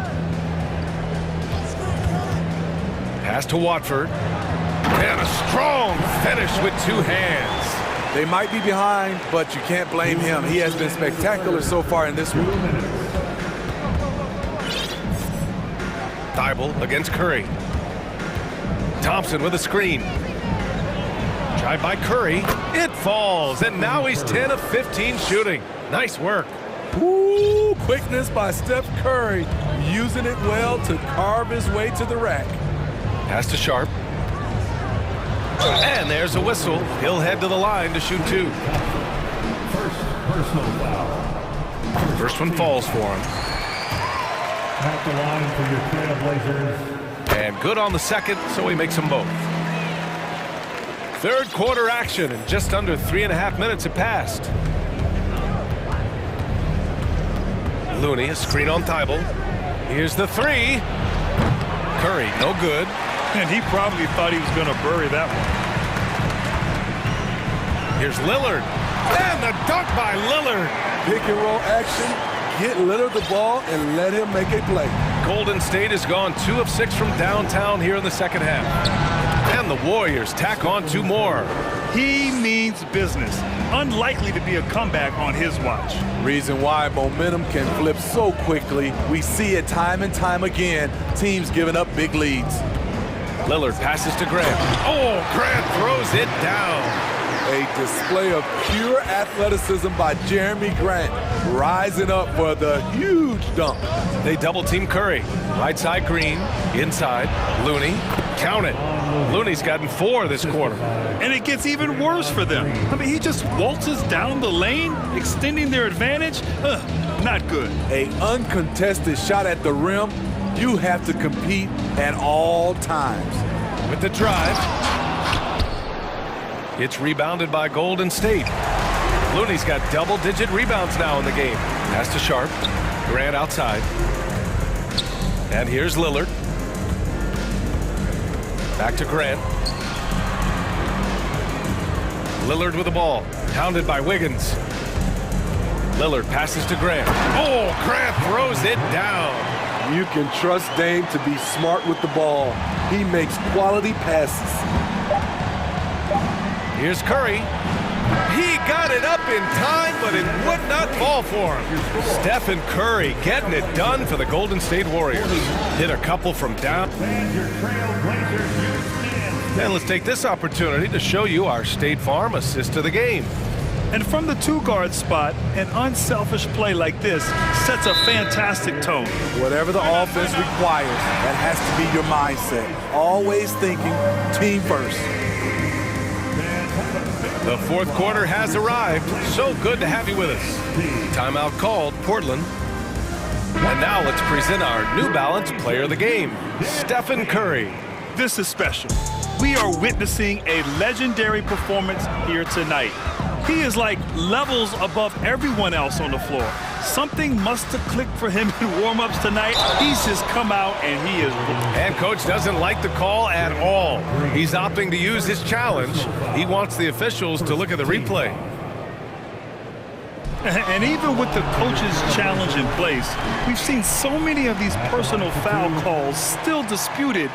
Pass to Watford. And a strong finish with 2 hands. They might be behind, but you can't blame him. He has been spectacular so far in this one. Thibault against Curry. Thompson with a screen. Drive by Curry. It falls, and now he's 10 of 15 shooting. Nice work. Ooh, quickness by Steph Curry, using it well to carve his way to the rack. Pass to Sharp. And there's a whistle. He'll head to the line to shoot 2. Personal foul. First one falls for him. At the line for your Trailblazers. And good on the second, so he makes them both. Third quarter action, and just under 3.5 minutes have passed. Looney, a screen on Thibault. Here's the 3. Curry, no good. And he probably thought he was going to bury that one. Here's Lillard. And the dunk by Lillard. Pick and roll action. Get Lillard the ball and let him make a play. Golden State has gone 2 of 6 from downtown here in the second half. And the Warriors tack on 2 more. He means business. Unlikely to be a comeback on his watch. Reason why momentum can flip so quickly. We see it time and time again. Teams giving up big leads. Lillard passes to Grant. Oh, Grant throws it down. A display of pure athleticism by Jeremy Grant, rising up for the huge dunk. They double-team Curry. Right side Green, inside Looney. Count it. Looney's gotten 4 this quarter. And it gets even worse for them. I mean, he just waltzes down the lane, extending their advantage. Not good. A uncontested shot at the rim. You have to compete at all times. With the drive. It's rebounded by Golden State. Looney's got double-digit rebounds now in the game. Pass to Sharp. Grant outside. And here's Lillard. Back to Grant. Lillard with the ball. Pounded by Wiggins. Lillard passes to Grant. Oh, Grant throws it down. You can trust Dame to be smart with the ball. He makes quality passes. Here's Curry. He got it up in time, but it would not fall for him. Stephen Curry getting it done for the Golden State Warriors. Hit a couple from down. And let's take this opportunity to show you our State Farm assist of the game. And from the 2-guard spot, an unselfish play like this sets a fantastic tone. Whatever the offense requires, that has to be your mindset. Always thinking team first. The The fourth quarter has arrived. So good to have you with us. Timeout called, Portland. And now let's present our New Balance Player of the Game, Stephen Curry. This is special. We are witnessing a legendary performance here tonight. He is like levels above everyone else on the floor. Something must have clicked for him in warm-ups tonight. He's just come out and he is... And coach doesn't like the call at all. He's opting to use his challenge. He wants the officials to look at the replay. And even with the coach's challenge in place, we've seen so many of these personal foul calls still disputed.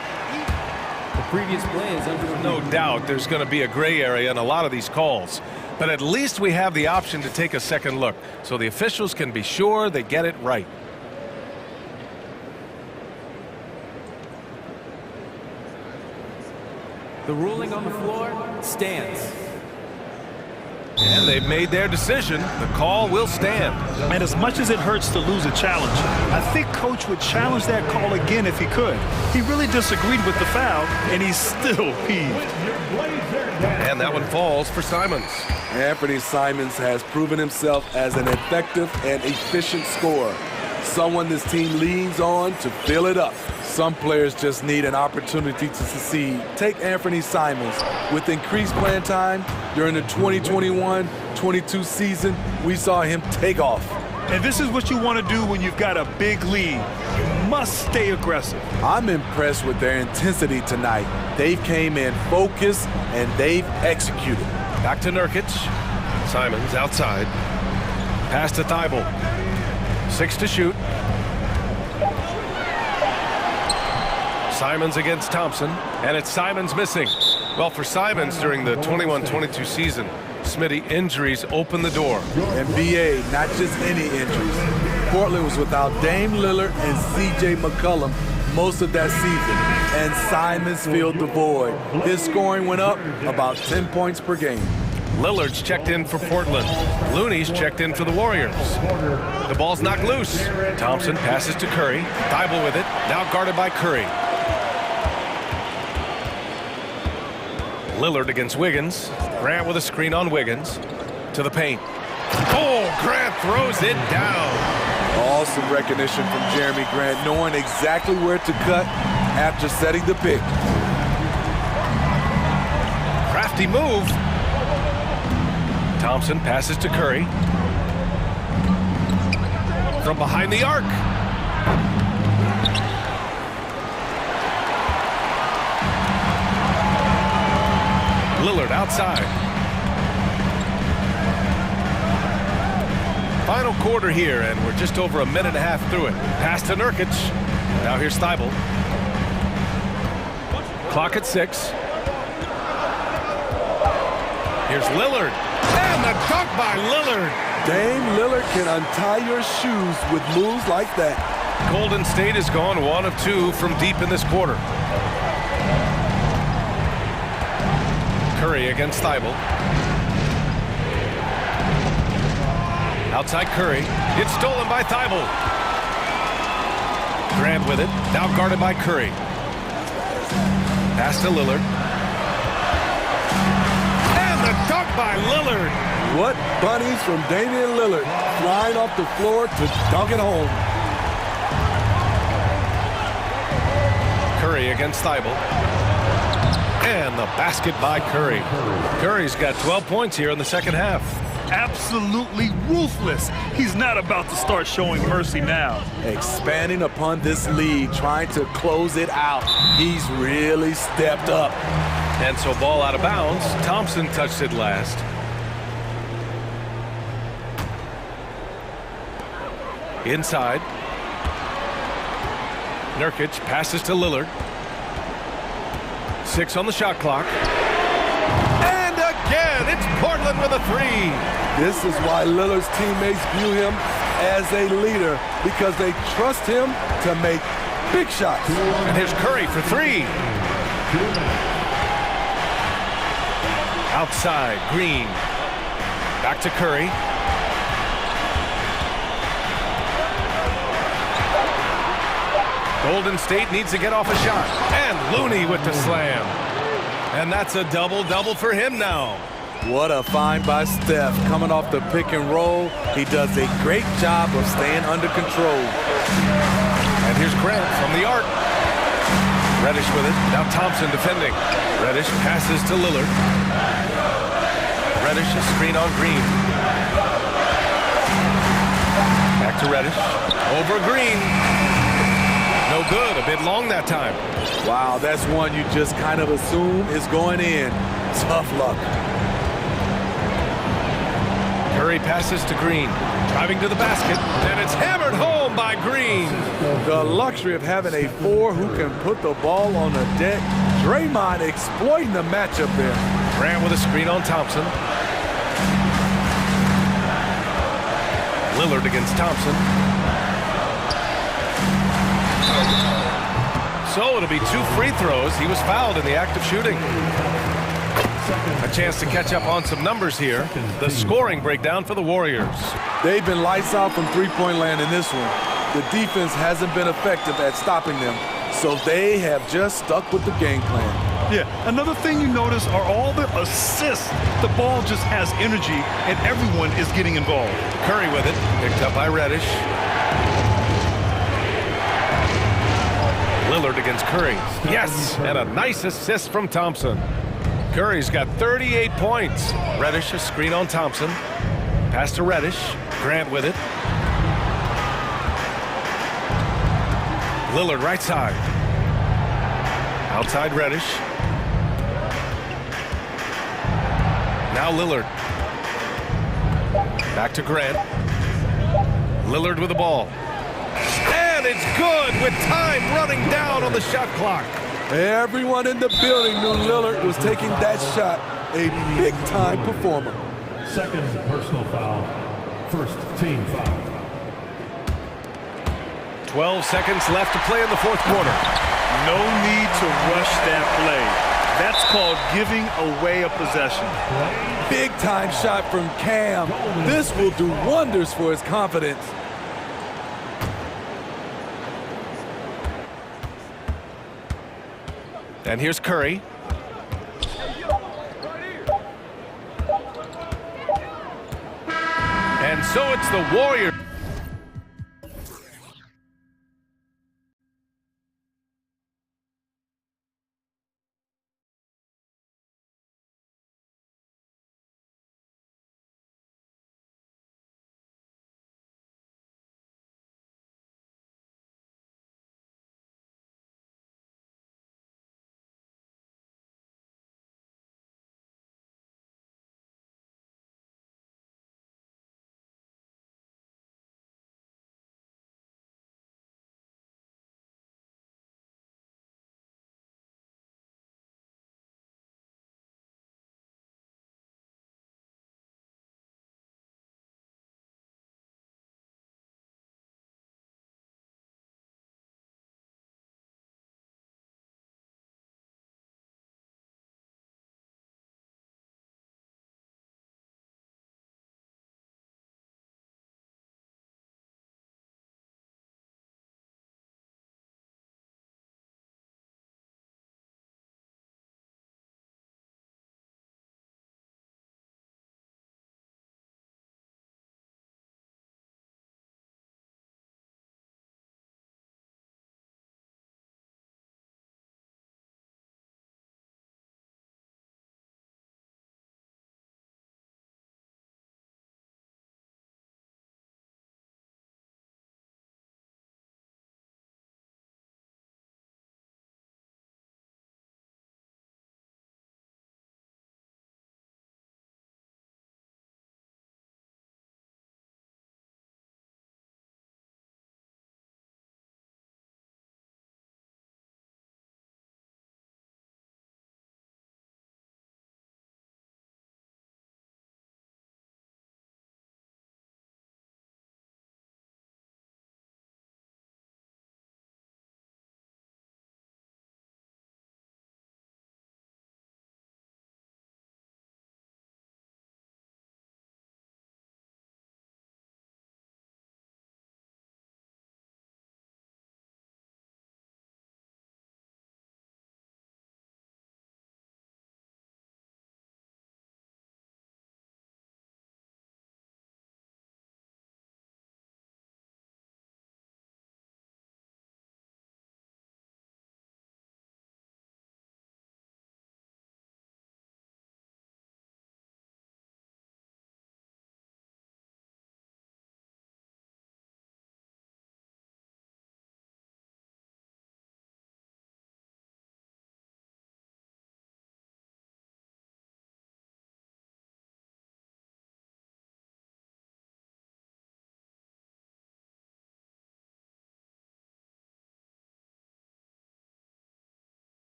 The previous play is under... No doubt there's going to be a gray area in a lot of these calls. But at least we have the option to take a second look, so the officials can be sure they get it right. The ruling on the floor stands. And they've made their decision. The call will stand. And as much as it hurts to lose a challenge, I think Coach would challenge that call again if he could. He really disagreed with the foul, and he's still peeved. And that one falls for Simons. Anthony Simons has proven himself as an effective and efficient scorer. Someone this team leans on to fill it up. Some players just need an opportunity to succeed. Take Anthony Simons. With increased playing time during the 2021-22 season, we saw him take off. And this is what you want to do when you've got a big lead. You must stay aggressive. I'm impressed with their intensity tonight. They came in focused and they've executed. Back to Nurkic. Simons outside. Pass to Thibault. 6 to shoot. Simons against Thompson, and it's Simons missing. Well, for Simons during the 21-22 season, Smitty, injuries open the door. NBA, not just any injuries. Portland was without Dame Lillard and C.J. McCollum most of that season, and Simons filled the void. His scoring went up about 10 points per game. Lillard's checked in for Portland. Looney's checked in for the Warriors. The ball's knocked loose. Thompson passes to Curry. Thibault with it, now guarded by Curry. Lillard against Wiggins. Grant with a screen on Wiggins. To the paint. Oh, Grant throws it down. Awesome recognition from Jeremy Grant, knowing exactly where to cut after setting the pick. Crafty move. Thompson passes to Curry. From behind the arc. Lillard outside. Final quarter here, and we're just over a minute and a half through it. Pass to Nurkic. Now here's Thibault. Clock at 6. Here's Lillard. And the dunk by Lillard. Dame Lillard can untie your shoes with moves like that. Golden State has gone 1 of 2 from deep in this quarter. Curry against Thibault. Outside Curry. It's stolen by Thibault. Grant with it. Now guarded by Curry. Pass to Lillard. And the dunk by Lillard. What bunnies from Damian Lillard, flying off the floor to dunk it home. Curry against Thibault. And the basket by Curry. Curry's got 12 points here in the second half. Absolutely ruthless. He's not about to start showing mercy now. Expanding upon this lead, trying to close it out. He's really stepped up. And so ball out of bounds. Thompson touched it last. Inside. Nurkic passes to Lillard. 6 on the shot clock. And again, it's Portland with a 3. This is why Lillard's teammates view him as a leader, because they trust him to make big shots. And here's Curry for 3. Outside, Green. Back to Curry. Golden State needs to get off a shot. And Looney with the slam. And that's a double-double for him now. What a find by Steph. Coming off the pick and roll, he does a great job of staying under control. And here's Grant from the arc. Reddish with it. Now Thompson defending. Reddish passes to Lillard. Reddish, a screen on Green. Back to Reddish. Over Green. No good. A bit long that time. Wow, that's one you just kind of assume is going in. Tough luck. Curry passes to Green. Driving to the basket. And it's hammered home by Green. The luxury of having a four who can put the ball on the deck. Draymond exploiting the matchup there. Grant with a screen on Thompson. Lillard against Thompson. So it'll be 2 free throws. He was fouled in the act of shooting. A chance to catch up on some numbers here. The scoring breakdown for the Warriors. They've been lights out from three-point land in this one. The defense hasn't been effective at stopping them, so they have just stuck with the game plan. Yeah, another thing you notice are all the assists. The ball just has energy, and everyone is getting involved. Curry with it, picked up by Reddish. Lillard against Curry. Yes, and a nice assist from Thompson. Curry's got 38 points. Reddish, a screen on Thompson. Pass to Reddish. Grant with it. Lillard right side. Outside Reddish. Now Lillard. Back to Grant. Lillard with the ball. And it's good with time running down on the shot clock. Everyone in the building knew Lillard was taking that shot. A big-time performer. Second personal foul. First team foul. 12 seconds left to play in the fourth quarter. No need to rush that play. That's called giving away a possession. Big-time shot from Cam. This will do wonders for his confidence. And here's Curry. And so it's the Warriors.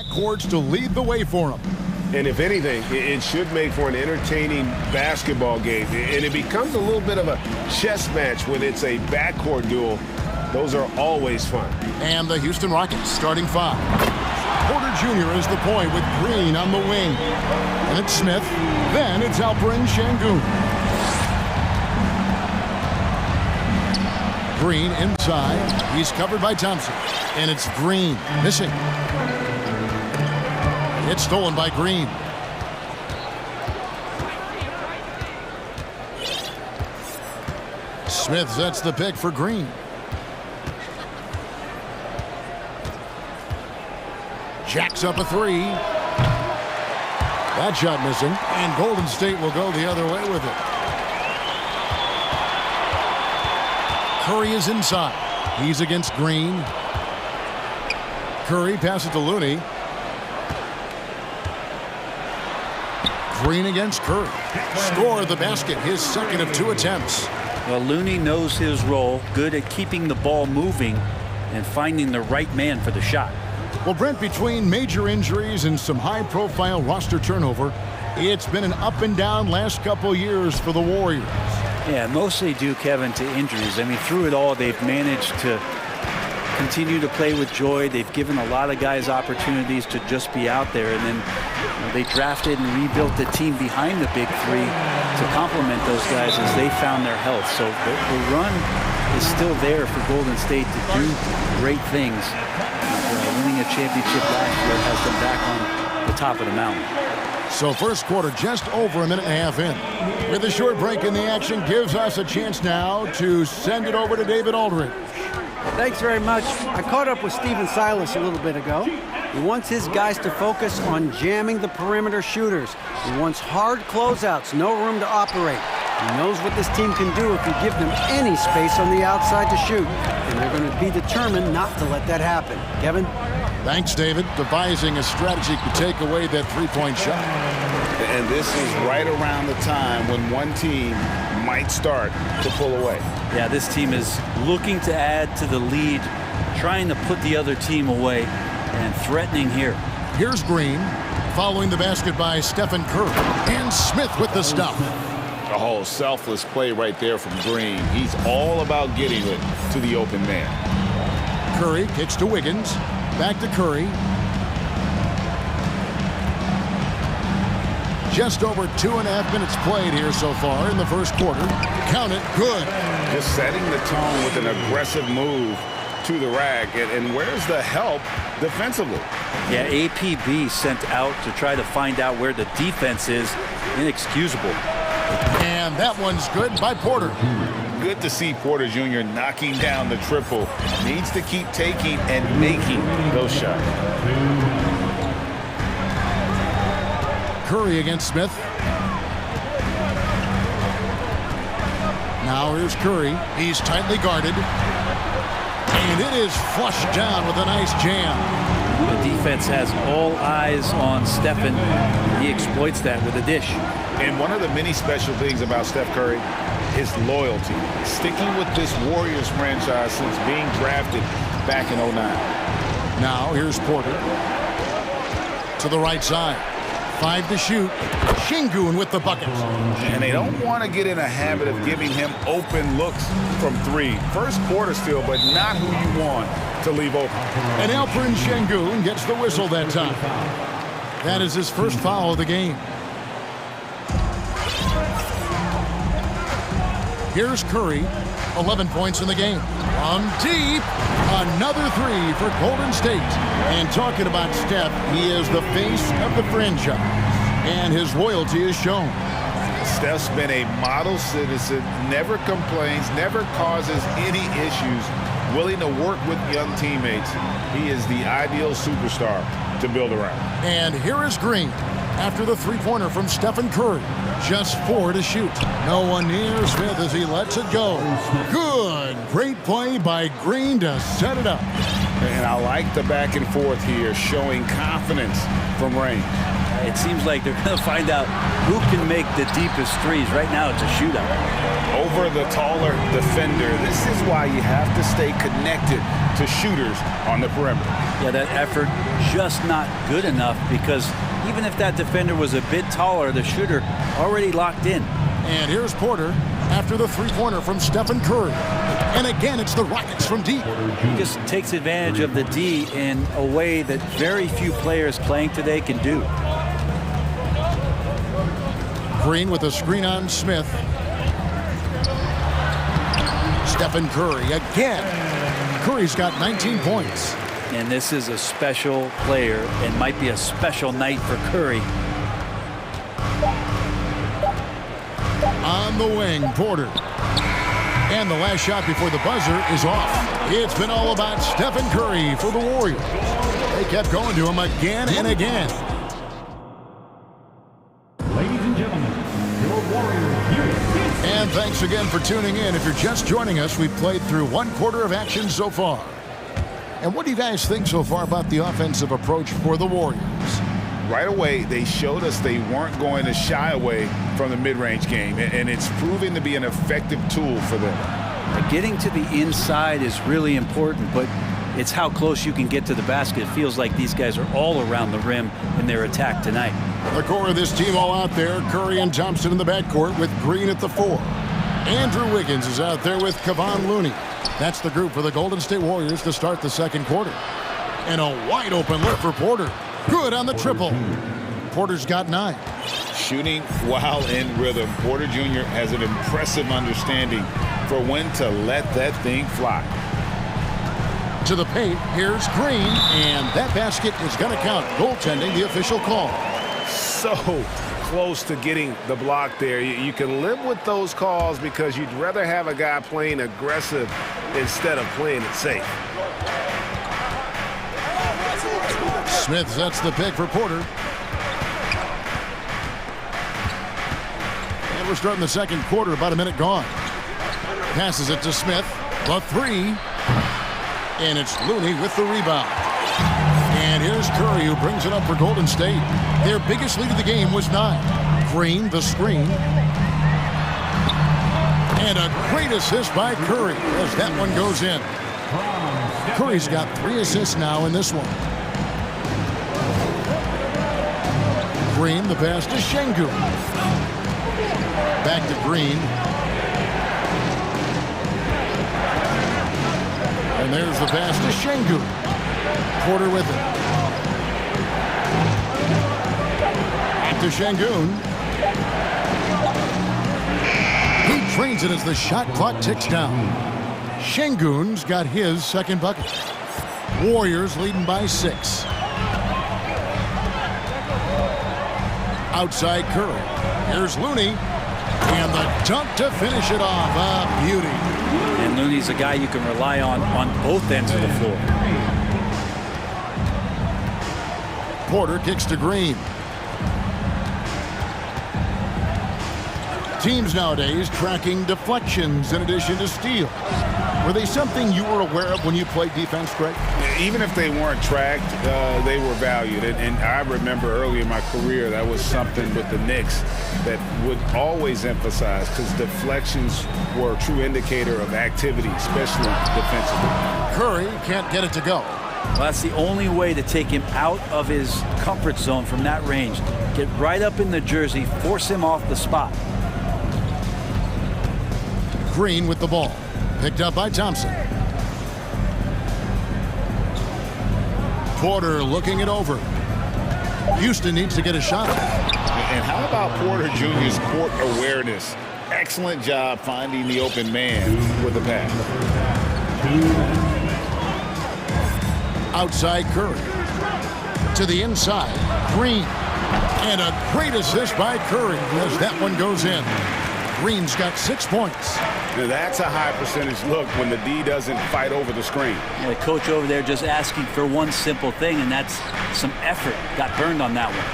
Courts to lead the way for him. And if anything, it should make for an entertaining basketball game. And it becomes a little bit of a chess match when it's a backcourt duel. Those are always fun. And the Houston Rockets starting 5. Porter Jr. is the point with Green on the wing. And it's Smith. Then it's Alperen Şengün. Green inside. He's covered by Thompson. And it's Green missing. It's stolen by Green. Smith sets the pick for Green. Jacks up a 3. That shot missing. And Golden State will go the other way with it. Curry is inside. He's against Green. Curry passes to Looney. Green against Curry. Score the basket, his second of 2 attempts. Well, Looney knows his role, good at keeping the ball moving and finding the right man for the shot. Well, Brent, between major injuries and some high-profile roster turnover, it's been an up-and-down last couple years for the Warriors. Yeah, mostly due, Kevin, to injuries. I mean, through it all, they've managed to continue to play with joy. They've given a lot of guys opportunities to just be out there, and then they drafted and rebuilt the team behind the big 3 to complement those guys as they found their health. So the run is still there for Golden State to do great things. Winning a championship last year has them back on the top of the mountain. So first quarter just over a minute and a half in. With a short break in the action gives us a chance now to send it over to David Aldridge. Thanks very much. I caught up with Stephen Silas a little bit ago. He wants his guys to focus on jamming the perimeter shooters. He wants hard closeouts, no room to operate. He knows what this team can do if you give them any space on the outside to shoot. And they're going to be determined not to let that happen. Kevin? Thanks, David. Devising a strategy to take away that three-point shot. And this is right around the time when one team might start to pull away. Yeah, this team is looking to add to the lead, trying to put the other team away, and threatening here. Here's Green, following the basket by Stephen Curry. And Smith with the stop. A whole selfless play right there from Green. He's all about getting it to the open man. Curry kicks to Wiggins. Back to Curry. Just over 2.5 minutes played here so far in the first quarter. Count it, good. Just setting the tone with an aggressive move to the rack. And where's the help defensively? Yeah, APB sent out to try to find out where the defense is. Inexcusable. And that one's good by Porter. Good to see Porter Jr. knocking down the triple. Needs to keep taking and making those shots. Curry against Smith. Now here's Curry. He's tightly guarded. And it is flushed down with a nice jam. The defense has all eyes on Stephen. He exploits that with a dish. And one of the many special things about Steph Curry, his loyalty. Sticking with this Warriors franchise since being drafted back in 09. Now here's Porter. To the right side. 5 to shoot. Şengün with the bucket. And they don't want to get in a habit of giving him open looks from 3. First quarter still, but not who you want to leave open. And Alperen Şengün gets the whistle that time. That is his first foul of the game. Here's Curry, 11 points in the game. From deep, another 3 for Golden State. And talking about Steph, he is the face of the franchise, and his loyalty is shown. Steph's been a model citizen, never complains, never causes any issues, willing to work with young teammates. He is the ideal superstar to build around. And here is Green after the three-pointer from Stephen Curry. Just 4 to shoot. No one near Smith as he lets it go. Good. Great play by Green to set it up. And I like the back and forth here, showing confidence from range. It seems like they're going to find out who can make the deepest threes. Right now, it's a shootout. Over the taller defender. This is why you have to stay connected to shooters on the perimeter. Yeah, that effort just not good enough, because even if that defender was a bit taller, the shooter already locked in. And here's Porter after the three-pointer from Stephen Curry. And again, it's the Rockets from deep. He just takes advantage of the D in a way that very few players playing today can do. Green with a screen on Smith. Stephen Curry again. Curry's got 19 points. And this is a special player and might be a special night for Curry. On the wing, Porter. And the last shot before the buzzer is off. It's been all about Stephen Curry for the Warriors. They kept going to him again and again. Ladies and gentlemen, your Warriors here. And thanks again for tuning in. If you're just joining us, we've played through one quarter of action so far. And what do you guys think so far about the offensive approach for the Warriors? Right away, they showed us they weren't going to shy away from the mid-range game, and it's proving to be an effective tool for them. Getting to the inside is really important, but it's how close you can get to the basket. It feels like these guys are all around the rim in their attack tonight. The core of this team all out there. Curry and Thompson in the backcourt with Green at the 4. Andrew Wiggins is out there with Kevon Looney. That's the group for the Golden State Warriors to start the second quarter. And a wide open look for Porter. Good on the triple. Porter's got 9. Shooting while in rhythm. Porter Jr. has an impressive understanding for when to let that thing fly. To the paint, here's Green, and that basket is going to count. Goaltending, the official call. So close to getting the block there. You can live with those calls because you'd rather have a guy playing aggressive instead of playing it safe. Smith sets the pick for Porter. And we're starting the second quarter, about a minute gone. Passes it to Smith. The 3. And it's Looney with the rebound. And here's Curry, who brings it up for Golden State. Their biggest lead of the game was 9. Green, the screen. And a great assist by Curry as that one goes in. Curry's got 3 assists now in this one. Green, the pass to Şengün. Back to Green. And there's the pass to Şengün. Porter with it. Back to Şengün. He trains it as the shot clock ticks down. Şengün's got his second bucket. Warriors leading by 6. Outside Curry. Here's Looney. And the dunk to finish it off. A beauty. And Looney's a guy you can rely on both ends of the floor. Porter kicks to Green. Teams nowadays tracking deflections in addition to steals. Were they something you were aware of when you played defense, Greg? Even if they weren't tracked, they were valued. And I remember early in my career, that was something with the Knicks that would always emphasize, because deflections were a true indicator of activity, especially defensively. Curry can't get it to go. Well, that's the only way to take him out of his comfort zone from that range. Get right up in the jersey, force him off the spot. Green with the ball. Picked up by Thompson. Porter looking it over. Houston needs to get a shot. And how about Porter Jr.'s court awareness? Excellent job finding the open man with the pass. Outside Curry. To the inside. Green. And a great assist by Curry as that one goes in. Green's got 6 points. Now that's a high percentage look when the D doesn't fight over the screen. Yeah, the coach over there just asking for one simple thing, and that's some effort. Got burned on that one.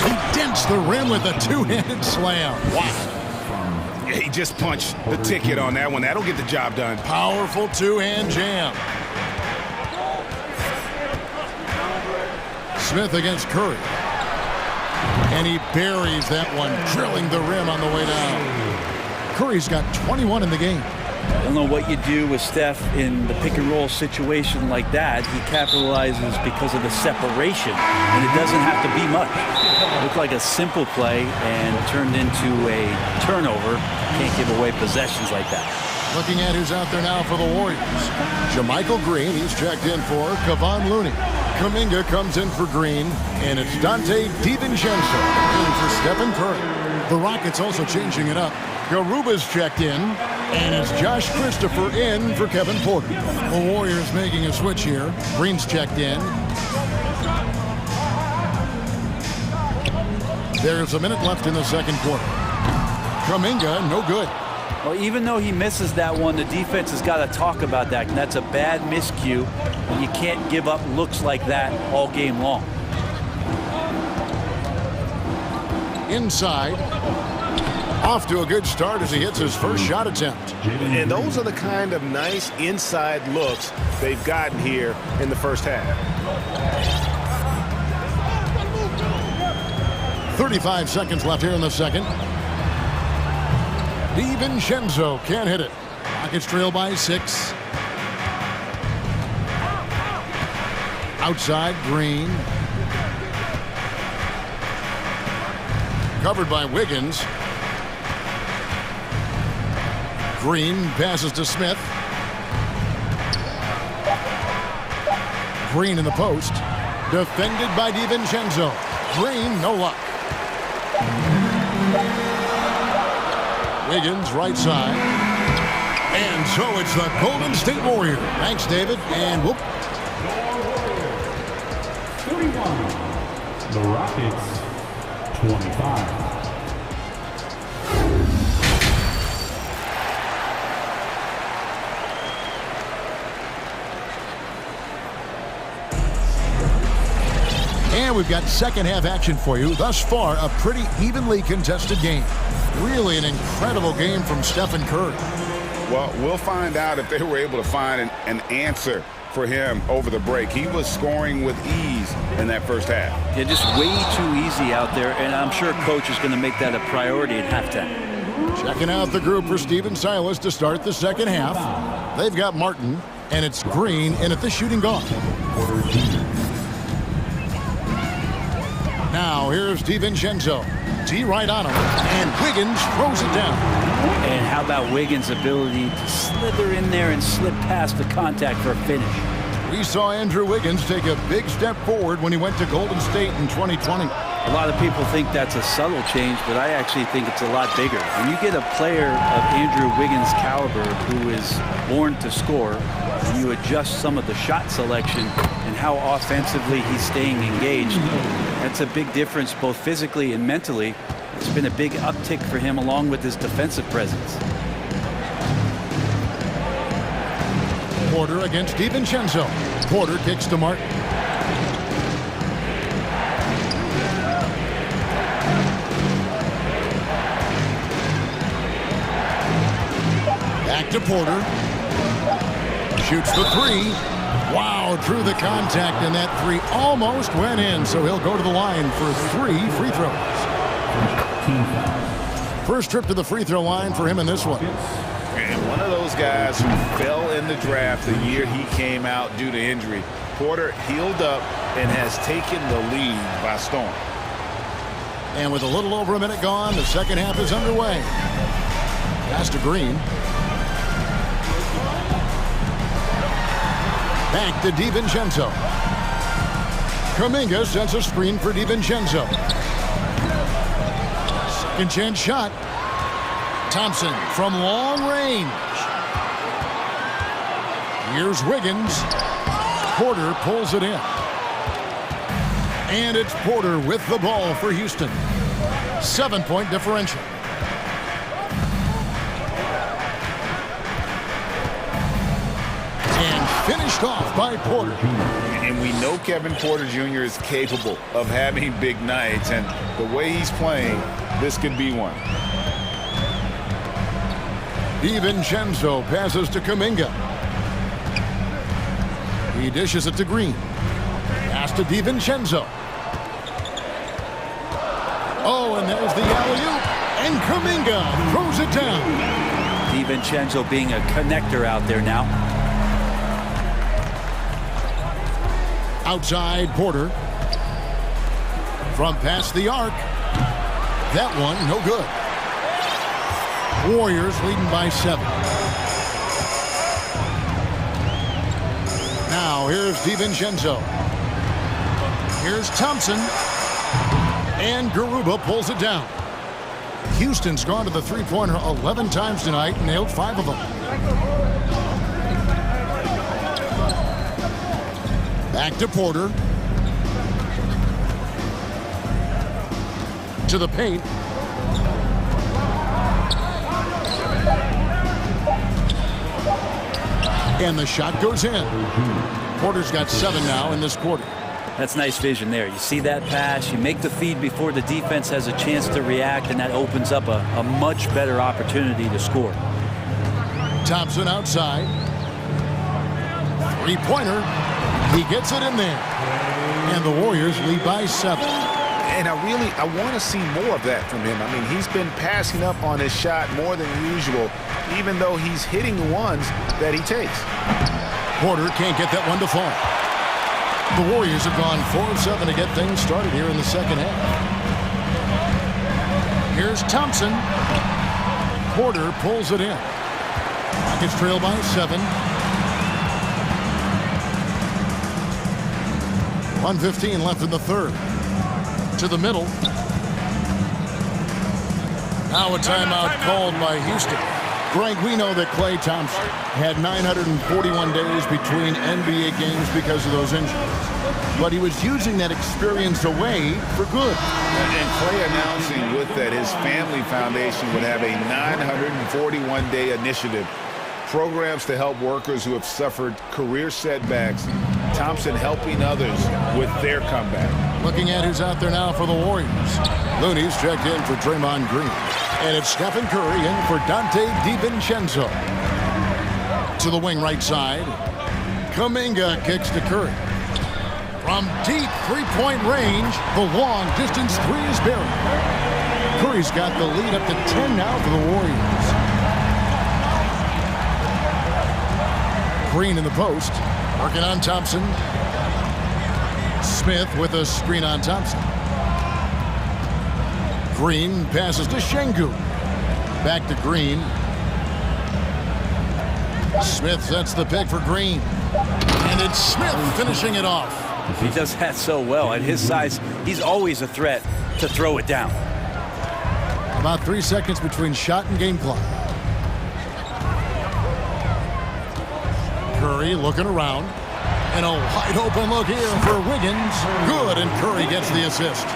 He dents the rim with a 2-handed slam. Wow. He just punched the ticket on that one. That'll get the job done. Powerful 2-hand jam. Smith against Curry. And he buries that one, drilling the rim on the way down. Curry's got 21 in the game. I don't know what you do with Steph in the pick-and-roll situation like that. He capitalizes because of the separation, and it doesn't have to be much. It looked like a simple play and turned into a turnover. Can't give away possessions like that. Looking at who's out there now for the Warriors. JaMychal Green, he's checked in for Kevon Looney. Kuminga comes in for Green, and it's Dante DiVincenzo in for Stephen Curry. The Rockets also changing it up. Garuba's checked in, and it's Josh Christopher in for Kevin Porter. The Warriors making a switch here. Green's checked in. There's a minute left in the second quarter. Kuminga, no good. Well, even though he misses that one, the defense has got to talk about that. And that's a bad miscue, and you can't give up looks like that all game long. Inside. Off to a good start as he hits his first shot attempt. And those are the kind of nice inside looks they've gotten here in the first half. 35 seconds left here in the second. DiVincenzo can't hit it. Rockets trail by 6. Outside, Green. Covered by Wiggins. Green passes to Smith. Green in the post. Defended by DiVincenzo. Green, no luck. Wiggins, right side. And so it's the Golden State Warriors. Thanks, David. And whoop. 31. The Rockets, 25. And we've got second half action for you. Thus far, a pretty evenly contested game. Really an incredible game from Stephen Curry. Well, we'll find out if they were able to find an answer for him over the break. He was scoring with ease in that first half. Yeah, just way too easy out there, and I'm sure coach is going to make that a priority at halftime. Checking out the group for Stephen Silas to start the second half. They've got Martin, and it's Green in at the shooting guard. Now here's DiVincenzo. T right on him, and Wiggins throws it down. And how about Wiggins' ability to slither in there and slip past the contact for a finish? We saw Andrew Wiggins take a big step forward when he went to Golden State in 2020. A lot of people think that's a subtle change, but I actually think it's a lot bigger. When you get a player of Andrew Wiggins' caliber who is born to score, and you adjust some of the shot selection and how offensively he's staying engaged, that's a big difference both physically and mentally. It's been a big uptick for him along with his defensive presence. Porter against DiVincenzo. Porter kicks to Martin. Back to Porter. Shoots the three. Wow, drew the contact, and that three almost went in, so he'll go to the line for 3 free throws. First trip to the free throw line for him in this one. And one of those guys who fell in the draft the year he came out due to injury. Porter healed up and has taken the lead by storm. And with a little over a minute gone, the second half is underway. Pass to Green. Back to DiVincenzo. Kuminga sends a screen for DiVincenzo. Second chance shot. Thompson from long range. Here's Wiggins. Porter pulls it in. And it's Porter with the ball for Houston. 7-point differential. Finished off by Porter. And we know Kevin Porter Jr. is capable of having big nights, and the way he's playing, this could be one. DiVincenzo passes to Kuminga. He dishes it to Green. Pass to DiVincenzo. Oh, and there's the alley-oop. And Kuminga throws it down. DiVincenzo being a connector out there now. Outside Porter. From past the arc. That one, no good. Warriors leading by 7. Now here's DiVincenzo. Here's Thompson. And Garuba pulls it down. Houston's gone to the three-pointer 11 times tonight and nailed 5 of them. Back to Porter. To the paint. And the shot goes in. Porter's got 7 now in this quarter. That's nice vision there. You see that pass, you make the feed before the defense has a chance to react, and that opens up a much better opportunity to score. Thompson outside. Three-pointer. He gets it in there. And the Warriors lead by 7. And I want to see more of that from him. I mean, he's been passing up on his shot more than usual, even though he's hitting the ones that he takes. Porter can't get that one to fall. The Warriors have gone 4 of 7 to get things started here in the second half. Here's Thompson. Porter pulls it in. Rockets trail by 7. 1:15 left in the third. To the middle. Now a timeout called by Houston. Greg, we know that Klay Thompson had 941 days between NBA games because of those injuries. But he was using that experience away for good. And Klay announcing with that his family foundation would have a 941-day initiative. Programs to help workers who have suffered career setbacks. Thompson helping others with their comeback. Looking at who's out there now for the Warriors. Looney's checked in for Draymond Green. And it's Stephen Curry in for Dante DiVincenzo. To the wing right side. Kuminga kicks to Curry. From deep three-point range, the long-distance three is buried. Curry's got the lead up to 10 now for the Warriors. Green in the post. Working on Thompson. Smith with a screen on Thompson. Green passes to Şengün. Back to Green. Smith sets the pick for Green. And it's Smith finishing it off. He does that so well. At his size, he's always a threat to throw it down. About 3 seconds between shot and game clock. Curry looking around. And a wide open look here for Wiggins. Good, and Curry gets the assist.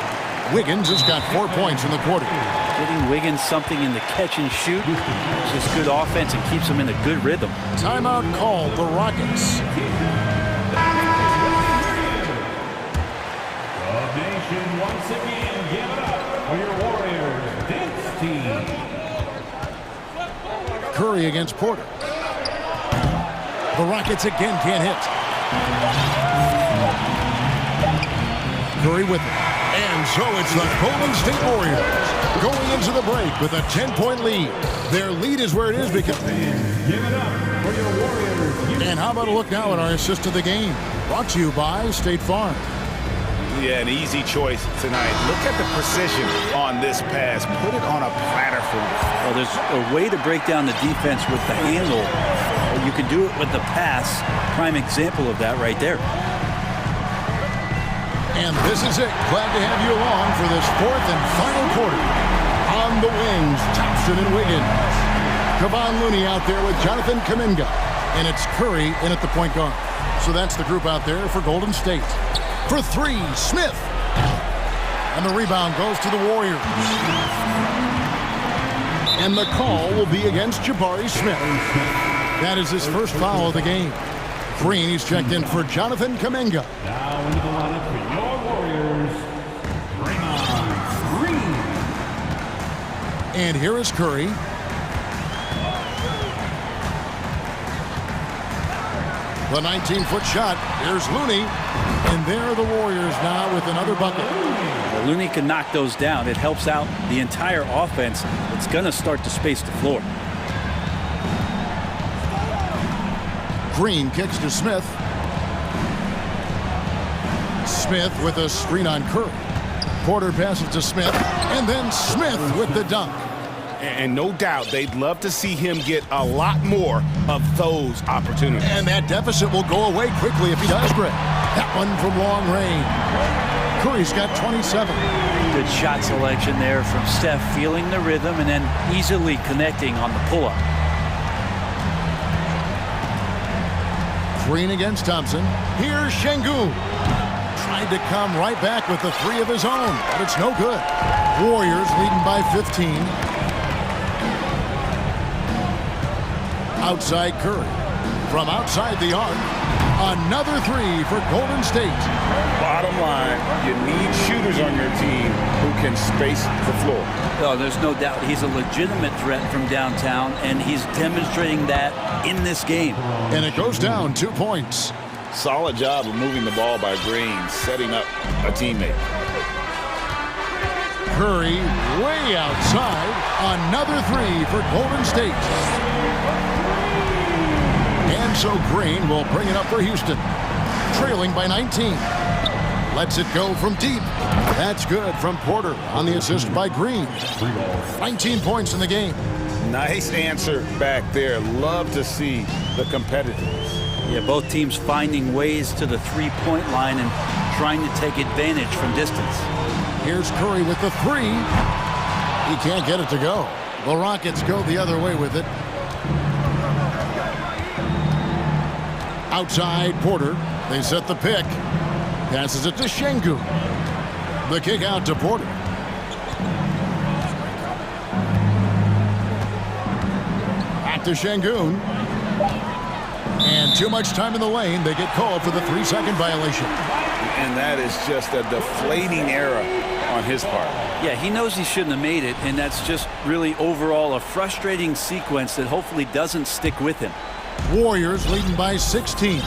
Wiggins has got 4 points in the quarter. Getting Wiggins something in the catch and shoot. It's just good offense and keeps him in a good rhythm. Timeout called the Rockets. The nation once again give it up for your Warriors dance team. Curry against Porter. The Rockets again can't hit. Curry with it. And so it's the Golden State Warriors going into the break with a 10-point lead. Their lead is where it is because... Give it up for your Warriors. And how about a look now at our assist of the game? Brought to you by State Farm. Yeah, an easy choice tonight. Look at the precision on this pass. Put it on a platter for him. Well, there's a way to break down the defense with the handle. You can do it with the pass. Prime example of that right there. And this is it. Glad to have you along for this fourth and final quarter. On the wings, Thompson and Wiggins. Kevon Looney out there with Jonathan Kuminga. And it's Curry in at the point guard. So that's the group out there for Golden State. For three, Smith. And the rebound goes to the Warriors. And the call will be against Jabari Smith. That is his first foul of the game. Green, he's checked in for Jonathan Kuminga. Now into the lineup for your Warriors, Draymond Green. And here is Curry. The 19-foot shot. Here's Looney. And there are the Warriors now with another bucket. Looney can knock those down. It helps out the entire offense. It's going to start to space the floor. Green kicks to Smith. Smith with a screen on Curry. Porter passes to Smith, and then Smith with the dunk. And no doubt they'd love to see him get a lot more of those opportunities. And that deficit will go away quickly if he does, Greg. That one from long range. Curry's got 27. Good shot selection there from Steph, feeling the rhythm and then easily connecting on the pull-up. Green against Thompson. Here's Şengün. Tried to come right back with the three of his own, but it's no good. Warriors leading by 15. Outside Curry. From outside the arc, another three for Golden State. Bottom line, you need shooters on your team who can space the floor. Oh, there's no doubt he's a legitimate threat from downtown, and he's demonstrating that in this game. And it goes down 2 points. Solid job of moving the ball by Green, setting up a teammate. Curry way outside. Another three for Golden State. And so Green will bring it up for Houston. Trailing by 19. Lets it go from deep. That's good from Porter on the assist by Green. 19 points in the game. Nice answer back there. Love to see the competitiveness. Yeah, both teams finding ways to the three-point line and trying to take advantage from distance. Here's Curry with the three. He can't get it to go. The Rockets go the other way with it. Outside Porter. They set the pick. Passes it to Şengün. The kick out to Porter. Back to Şengün. And too much time in the lane. They get called for the 3-second violation. And that is just a deflating error on his part. Yeah, he knows he shouldn't have made it, and that's just really overall a frustrating sequence that hopefully doesn't stick with him. Warriors leading by 16.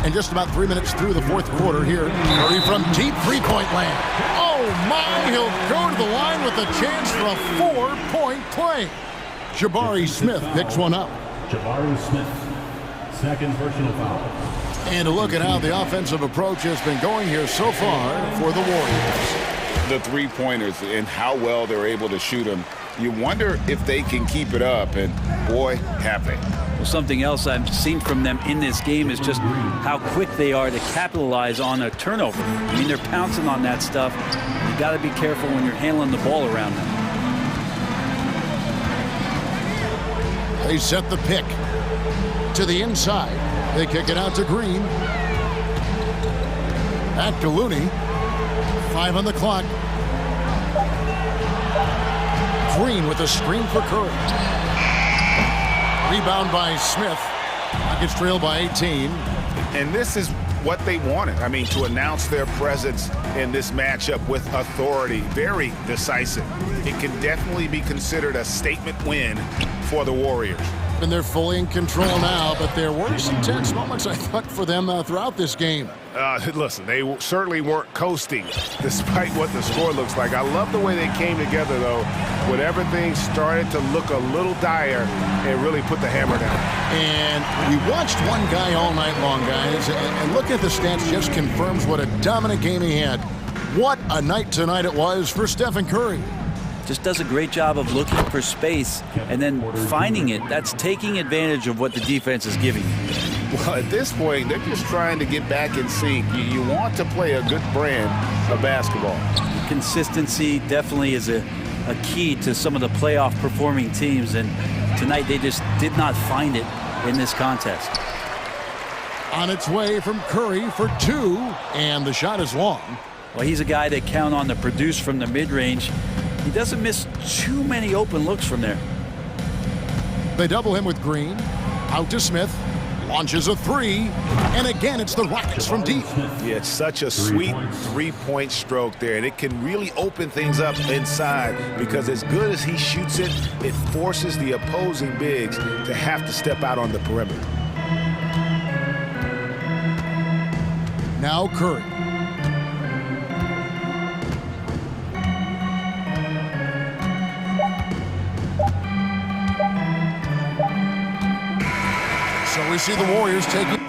And just about 3 minutes through the fourth quarter here. Curry from deep three-point land. Oh, my! He'll go to the line with a chance for a 4-point play. Jabari Smith picks one up. Jabari Smith, second personal foul. And a look at how the offensive approach has been going here so far for the Warriors. The three-pointers and how well they're able to shoot them. You wonder if they can keep it up, and boy, have they. Well, something else I've seen from them in this game is just how quick they are to capitalize on a turnover. I mean, they're pouncing on that stuff. You got to be careful when you're handling the ball around them. They set the pick to the inside. They kick it out to Green. Back to Looney. 5 on the clock. Green with a screen for Curry. Rebound by Smith. Rockets trail by 18. And this is what they wanted. I mean, to announce their presence in this matchup with authority. Very decisive. It can definitely be considered a statement win for the Warriors. And they're fully in control now, but there were some tense moments, I thought, for them throughout this game. Listen, they certainly weren't coasting, despite what the score looks like. I love the way they came together, though, when everything started to look a little dire and really put the hammer down. And we watched one guy all night long, guys, and look at the stats just confirms what a dominant game he had. What a night tonight it was for Stephen Curry. Just does a great job of looking for space and then finding it. That's taking advantage of what the defense is giving you. Well, at this point, they're just trying to get back in sync. You want to play a good brand of basketball. Consistency definitely is a key to some of the playoff performing teams, and tonight they just did not find it in this contest. On its way from Curry for 2, and the shot is long. Well, he's a guy they count on to produce from the mid-range. He doesn't miss too many open looks from there. They double him with Green. Out to Smith. Launches a 3. And again, it's the Rockets from deep. Yeah, it's such a sweet three-point stroke there. And it can really open things up inside because as good as he shoots it, it forces the opposing bigs to have to step out on the perimeter. Now Curry. So we see the Warriors taking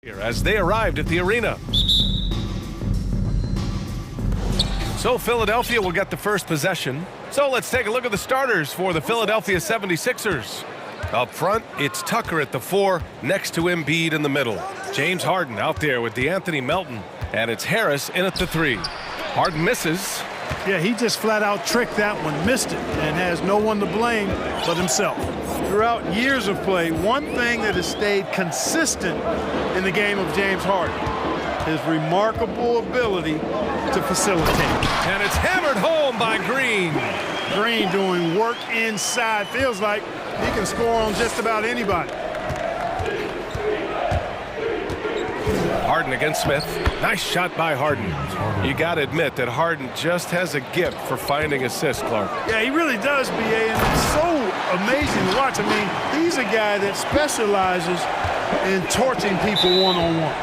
as they arrived at the arena. So Philadelphia will get the first possession. So let's take a look at the starters for the Philadelphia 76ers. Up front, it's Tucker at the 4, next to Embiid in the middle. James Harden out there with DeAnthony Melton, and it's Harris in at the 3. Harden misses. Yeah, he just flat out tricked that one, missed it, and has no one to blame but himself. Throughout years of play, one thing that has stayed consistent in the game of James Harden, his remarkable ability to facilitate. And it's hammered home by Green. Green doing work inside. Feels like he can score on just about anybody. Harden against Smith. Nice shot by Harden. You got to admit that Harden just has a gift for finding assists, Clark. Yeah, he really does, B.A., and it's so amazing to watch. I mean, he's a guy that specializes in torching people one-on-one.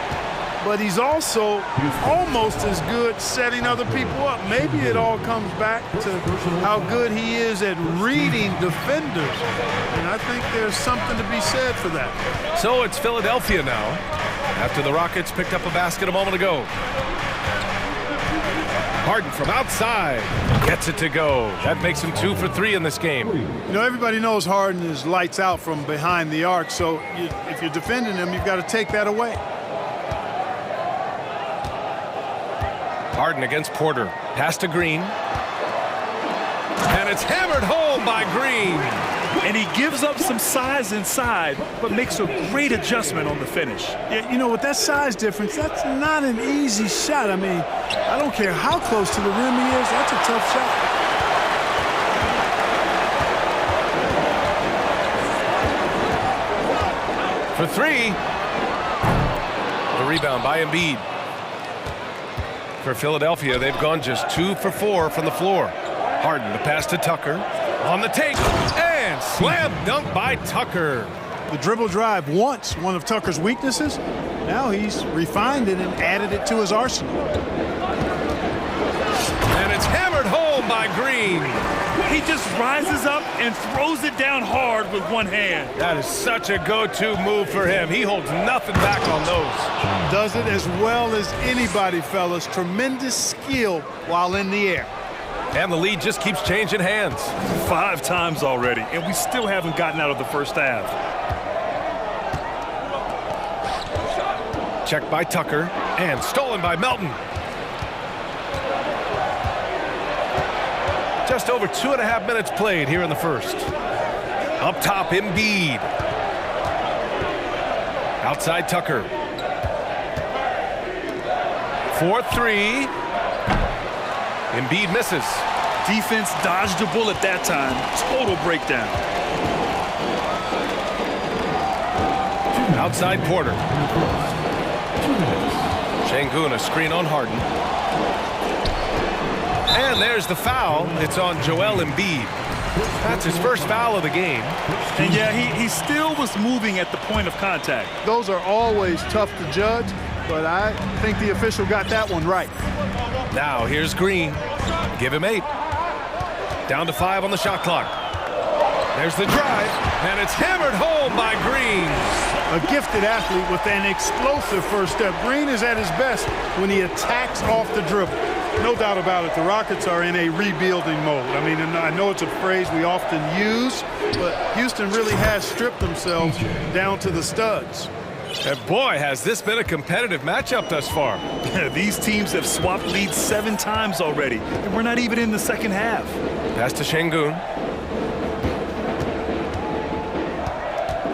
But he's also almost as good setting other people up. Maybe it all comes back to how good he is at reading defenders. And I think there's something to be said for that. So it's Philadelphia now, after the Rockets picked up a basket a moment ago. Harden from outside gets it to go. That makes him 2 for 3 in this game. You know, everybody knows Harden is lights out from behind the arc. So if you're defending him, you've got to take that away. Harden against Porter. Pass to Green. And it's hammered home by Green. And he gives up some size inside, but makes a great adjustment on the finish. Yeah, you know, with that size difference, that's not an easy shot. I mean, I don't care how close to the rim he is. That's a tough shot. For 3. The rebound by Embiid. For Philadelphia, they've gone just 2 for 4 from the floor. Harden, the pass to Tucker. On the take, and slam dunk by Tucker. The dribble drive once, one of Tucker's weaknesses. Now he's refined it and added it to his arsenal. And it's hammered home by Green. He just rises up and throws it down hard with one hand. That is such a go-to move for him. He holds nothing back on those. Does it as well as anybody, fellas. Tremendous skill while in the air. And the lead just keeps changing hands. 5 times already, and we still haven't gotten out of the first half. Checked by Tucker, and stolen by Melton. Just over 2.5 minutes played here in the first. Up top, Embiid. Outside Tucker. 4-3. Embiid misses. Defense dodged a bullet that time. Total breakdown. Outside Porter. Şengün, a screen on Harden. And there's the foul. It's on Joel Embiid. That's his first foul of the game. And yeah, he still was moving at the point of contact. Those are always tough to judge, but I think the official got that one right. Now here's Green. Give him 8. Down to 5 on the shot clock. There's the drive, and it's hammered home by Green. A gifted athlete with an explosive first step. Green is at his best when he attacks off the dribble. No doubt about it, the Rockets are in a rebuilding mode. I mean, I know it's a phrase we often use, but Houston really has stripped themselves down to the studs. And boy, has this been a competitive matchup thus far. These teams have swapped leads 7 times already, and we're not even in the second half. Pass to Şengün.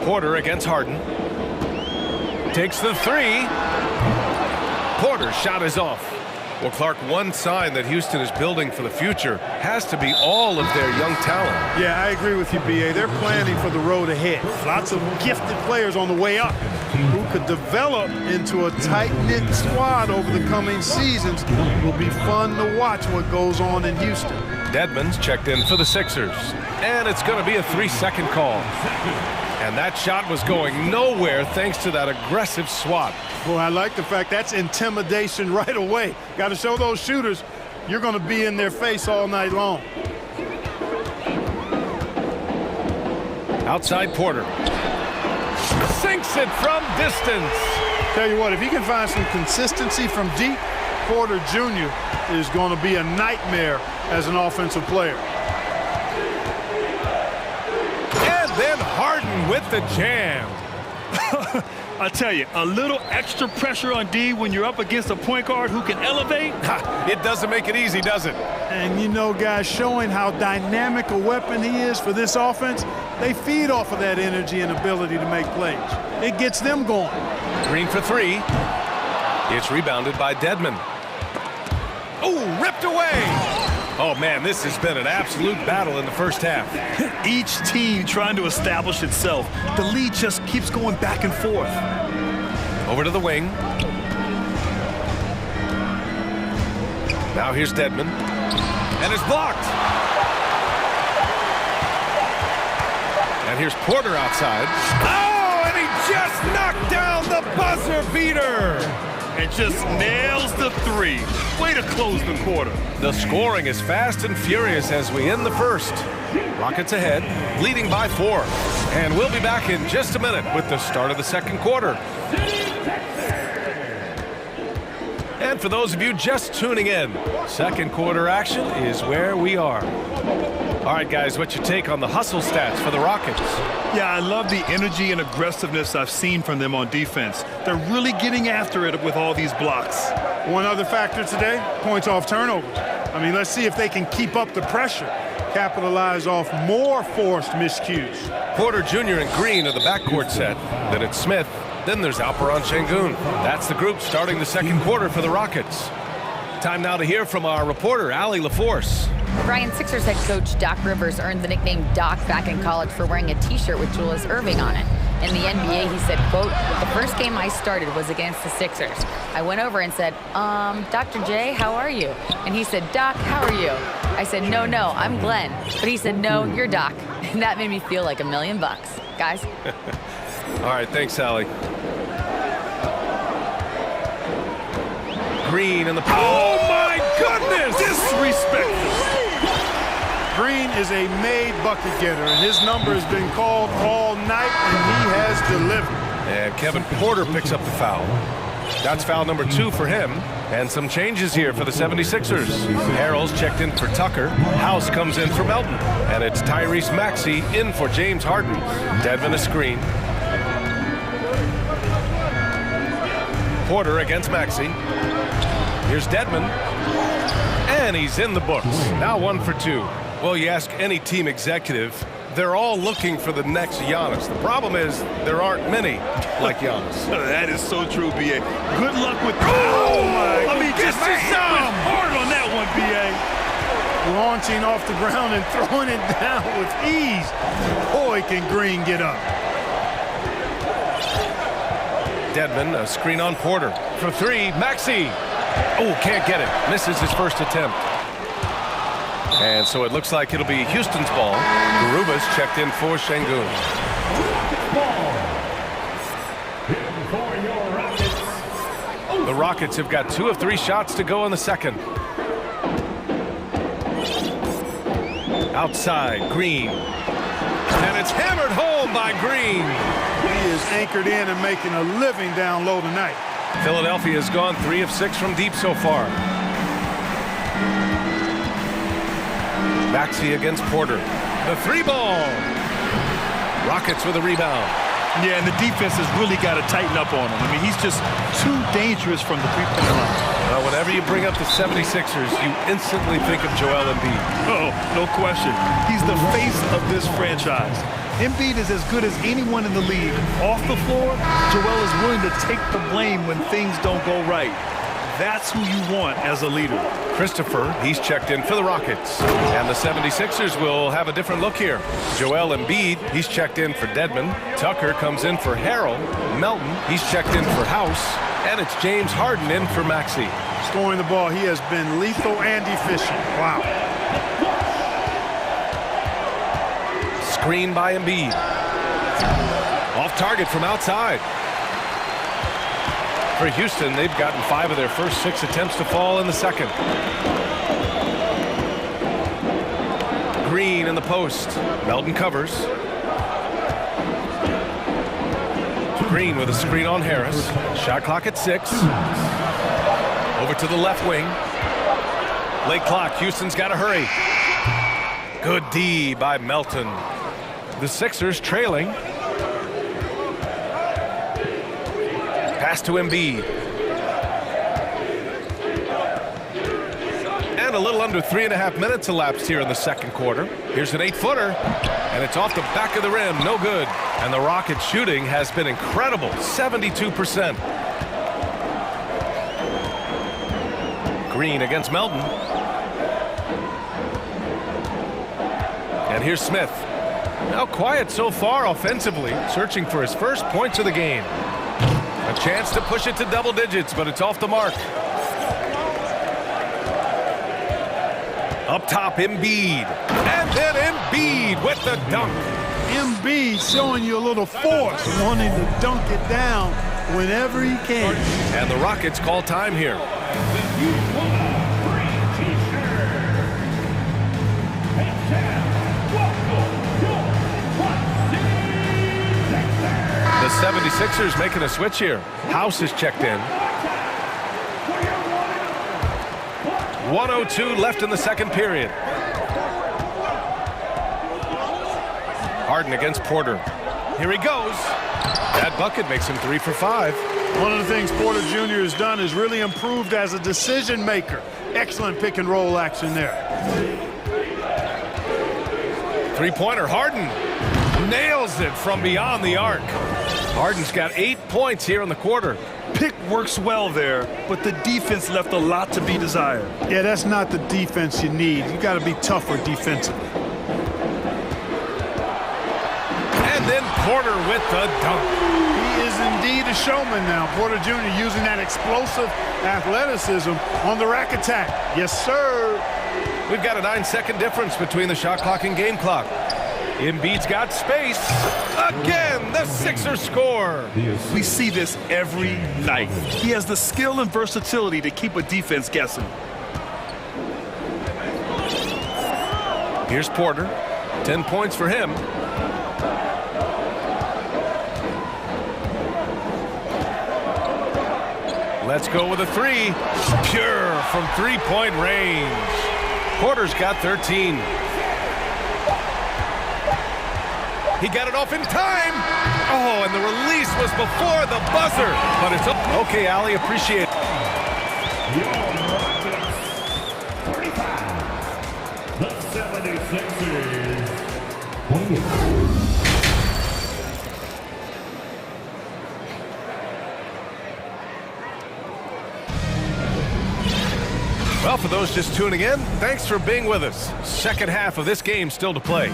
Porter against Harden. Takes the 3. Porter's shot is off. Well, Clark, one sign that Houston is building for the future has to be all of their young talent. Yeah, I agree with you, B.A. They're planning for the road ahead. Lots of gifted players on the way up who could develop into a tight-knit squad over the coming seasons. It will be fun to watch what goes on in Houston. Dedmon's checked in for the Sixers, and it's going to be a 3-second call. And that shot was going nowhere thanks to that aggressive swat. Boy, I like the fact that's intimidation right away. Got to show those shooters you're going to be in their face all night long. Outside Porter. Sinks it from distance. Tell you what, if he can find some consistency from deep, Porter Jr. is going to be a nightmare as an offensive player. And then Harden with the jam. I tell you, a little extra pressure on D when you're up against a point guard who can elevate. It doesn't make it easy, does it? And you know, guys, showing how dynamic a weapon he is for this offense, they feed off of that energy and ability to make plays. It gets them going. Green for three. It's rebounded by Dedmon. Oh, ripped away. Oh, man, this has been an absolute battle in the first half. Each team trying to establish itself. The lead just keeps going back and forth. Over to the wing. Now here's Dedmon. And it's blocked. And here's Porter outside. Oh, and he just knocked down the buzzer beater. And just nails the three. Way to close the quarter. The scoring is fast and furious as we end the first. Rockets ahead, leading by 4. And we'll be back in just a minute with the start of the second quarter. And for those of you just tuning in, second quarter action is where we are. All right, guys, what's your take on the hustle stats for the Rockets? Yeah, I love the energy and aggressiveness I've seen from them on defense. They're really getting after it with all these blocks. One other factor today, points off turnovers. I mean, let's see if they can keep up the pressure, capitalize off more forced miscues. Porter Jr. and Green are the backcourt set. Then it's Smith. Then there's Alperon Şengün. That's the group starting the second quarter for the Rockets. Time now to hear from our reporter, Allie LaForce. Brian, Sixers head coach Doc Rivers earned the nickname Doc back in college for wearing a T-shirt with Julius Erving on it. In the NBA, he said, quote, "The first game I started was against the Sixers. I went over and said, Dr. J, how are you?" And he said, "Doc, how are you?" I said, no, I'm Glenn." But he said, "No, you're Doc." And that made me feel like $1 million. Guys? All right, thanks, Allie. Green in the... Oh, my goodness! Disrespectful. Green is a made bucket getter, and his number has been called all night, and he has delivered. And Kevin Porter picks up the foul. That's foul number 2 for him. And some changes here for the 76ers. Harrell's checked in for Tucker. House comes in for Melton. And it's Tyrese Maxey in for James Harden. Dedmon a screen. Porter against Maxey. Here's Dedmon. And he's in the books. Now 1 for 2. Well, you ask any team executive, they're all looking for the next Giannis. The problem is there aren't many like Giannis. That is so true, B.A. Good luck with... Oh, my... I mean, just hard on that one, B.A. Launching off the ground and throwing it down with ease. Boy, can Green get up. Dedmon, a screen on Porter. For 3, Maxey. Oh, can't get it. Misses his first attempt. And so it looks like it'll be Houston's ball. Garuba's checked in for Şengün. The Rockets have got 2 of 3 shots to go in the second. Outside, Green. And it's hammered home by Green. He is anchored in and making a living down low tonight. Philadelphia has gone 3 of 6 from deep so far. Maxey against Porter. The 3-ball. Rockets with a rebound. Yeah, and the defense has really got to tighten up on him. I mean, he's just too dangerous from the three-point line. Well, whenever you bring up the 76ers, you instantly think of Joel Embiid. Oh, no question. He's the face of this franchise. Embiid is as good as anyone in the league. Off the floor, Joel is willing to take the blame when things don't go right. That's who you want as a leader. Christopher, he's checked in for the Rockets. And the 76ers will have a different look here. Joel Embiid, he's checked in for Dedmon. Tucker comes in for Harrell. Melton, he's checked in for House. And it's James Harden in for Maxey. Scoring the ball, he has been lethal and efficient. Wow. Screen by Embiid. Off target from outside. For Houston, they've gotten 5 of their first 6 attempts to fall in the second. Green in the post. Melton covers. Green with a screen on Harris. Shot clock at 6. Over to the left wing. Late clock. Houston's got to hurry. Good D by Melton. The Sixers trailing. Pass to Embiid. And a little under 3.5 minutes elapsed here in the second quarter. Here's an 8-footer, and it's off the back of the rim. No good. And the Rockets' shooting has been incredible, 72%. Green against Melton. And here's Smith. Now quiet so far offensively, searching for his first points of the game. A chance to push it to double digits, but it's off the mark. Up top, Embiid. And then Embiid with the dunk. Embiid showing you a little force, wanting to dunk it down whenever he can. And the Rockets call time here. The 76ers making a switch here. House is checked in. 1:02 left in the second period. Harden against Porter. Here he goes. That bucket makes him 3 for 5. One of the things Porter Jr. has done is really improved as a decision maker. Excellent pick and roll action there. Three-pointer, Harden nails it from beyond the arc. Harden's got 8 points here in the quarter. Pick works well there, but the defense left a lot to be desired. Yeah, that's not the defense you need. You got to be tougher defensively. And then Porter with the dunk. He is indeed a showman now. Porter Jr. using that explosive athleticism on the rack attack. Yes, sir. We've got a 9-second difference between the shot clock and game clock. Embiid's got space. Again, the Sixers score. We see this every night. He has the skill and versatility to keep a defense guessing. Here's Porter. 10 points for him. Let's go with a 3. Pure from three-point range. Porter's got 13. He got it off in time. Oh, and the release was before the buzzer. But it's up. Okay, Ali, appreciate it. The 76ers. Well, for those just tuning in, thanks for being with us. Second half of this game still to play.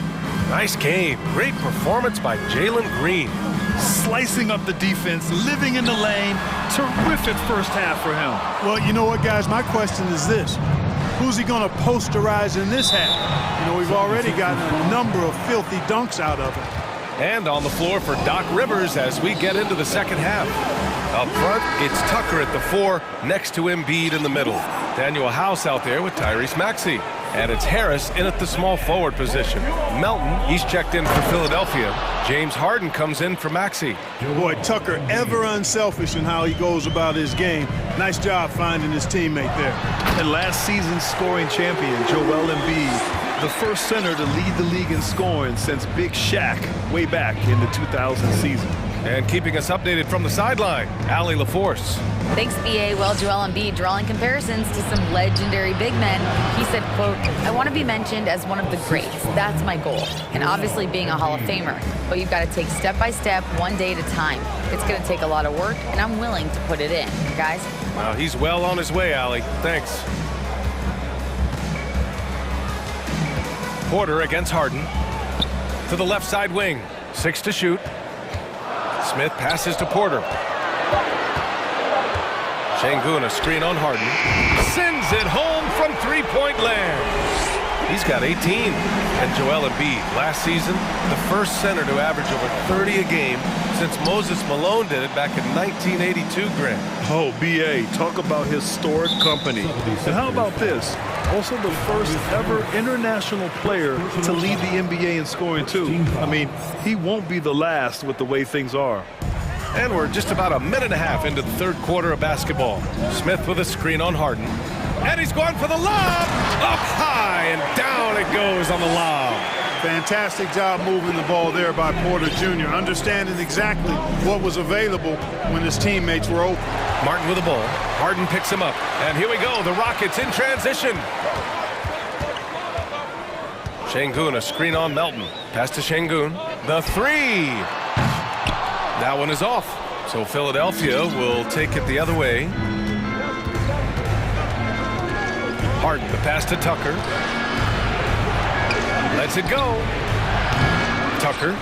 Nice game. Great performance by Jalen Green. Slicing up the defense, living in the lane. Terrific first half for him. Well, you know what, guys? My question is this. Who's he going to posterize in this half? You know, we've already gotten a number of filthy dunks out of him. And on the floor for Doc Rivers as we get into the second half. Up front, it's Tucker at the 4, next to Embiid in the middle. Daniel House out there with Tyrese Maxey. And it's Harris in at the small forward position. Melton, he's checked in for Philadelphia. James Harden comes in for Maxey. Boy, Tucker ever unselfish in how he goes about his game. Nice job finding his teammate there. And last season's scoring champion, Joel Embiid, the first center to lead the league in scoring since Big Shaq way back in the 2000 season. And keeping us updated from the sideline, Allie LaForce. Thanks, BA. Well, Joel Embiid drawing comparisons to some legendary big men. He said, quote, "I want to be mentioned as one of the greats. That's my goal. And obviously being a Hall of Famer. But you've got to take step by step, one day at a time. It's going to take a lot of work, and I'm willing to put it in." Guys? Well, he's well on his way, Allie. Thanks. Porter against Harden. To the left side wing. 6 to shoot. Smith passes to Porter. Şengün, a screen on Harden. Sends it home from three-point land. He's got 18. And Joel Embiid, last season, the first center to average over 30 a game since Moses Malone did it back in 1982, Grant. Oh, BA, talk about historic company. And how about this? Also the first ever international player to lead the NBA in scoring, too. I mean, he won't be the last with the way things are. And we're just about a minute and a half into the third quarter of basketball. Smith with a screen on Harden. And he's going for the lob. Up high and down it goes on the lob. Fantastic job moving the ball there by Porter Jr., understanding exactly what was available when his teammates were open. Martin with the ball. Harden picks him up. And here we go. The Rockets in transition. Şengün, a screen on Melton. Pass to Şengün. The three. That one is off. So Philadelphia will take it the other way. Harden, the pass to Tucker. Lets it go. Tucker.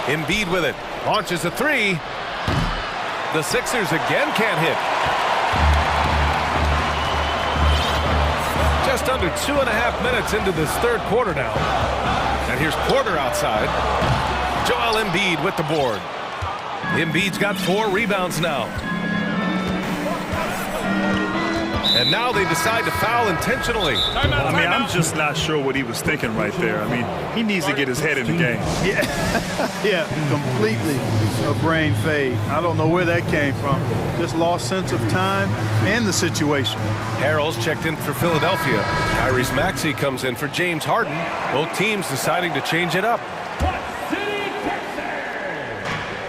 Embiid with it. Launches a three. The Sixers again can't hit. Just under 2.5 minutes into this third quarter now. And here's Porter outside. Joel Embiid with the board. Embiid's got 4 rebounds now. And now they decide to foul intentionally. I mean, I'm just not sure what he was thinking right there. I mean, he needs to get his head in the game. Yeah, completely a brain fade. I don't know where that came from. Just lost sense of time and the situation. Harrell's checked in for Philadelphia. Tyrese Maxey comes in for James Harden. Both teams deciding to change it up.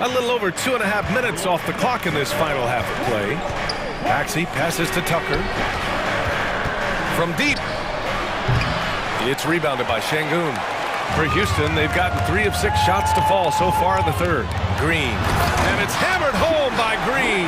A little over 2.5 minutes off the clock in this final half of play. Maxey passes to Tucker. From deep. It's rebounded by Şengün. For Houston, they've gotten 3 of 6 shots to fall so far in the third. Green. And it's hammered home by Green.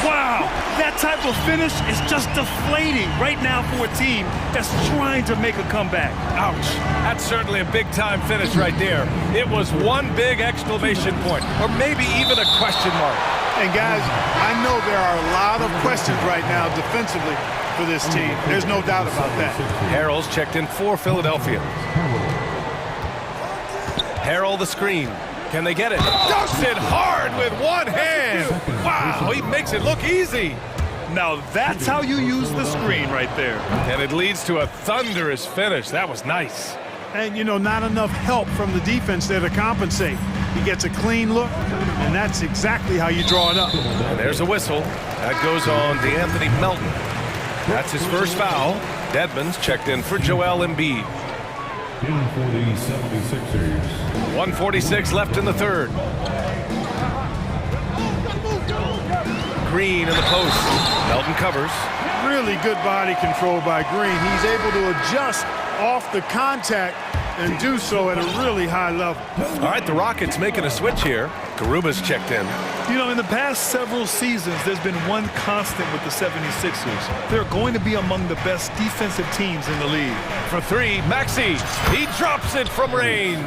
Wow, that type of finish is just deflating right now for a team that's trying to make a comeback. Ouch. That's certainly a big-time finish right there. It was one big exclamation point, or maybe even a question mark. And guys, I know there are a lot of questions right now defensively for this team. There's no doubt about that. Harrell's checked in for Philadelphia. Harrell the screen. Can they get it? Dunks it hard with one hand. Wow, he makes it look easy. Now that's how you use the screen right there. And it leads to a thunderous finish. That was nice. And, you know, not enough help from the defense there to compensate. He gets a clean look, and that's exactly how you draw it up. And there's a whistle. That goes on DeAnthony Melton. That's his first foul. Dedmon's checked in for Joel Embiid. 1:46 left in the third. Green in the post. Melton covers. Really good body control by Green. He's able to adjust off the contact and do so at a really high level. All right, the Rockets making a switch here. Garuba's checked in. You know, in the past several seasons, there's been one constant with the 76ers. They're going to be among the best defensive teams in the league. For 3, Maxey. He drops it from range.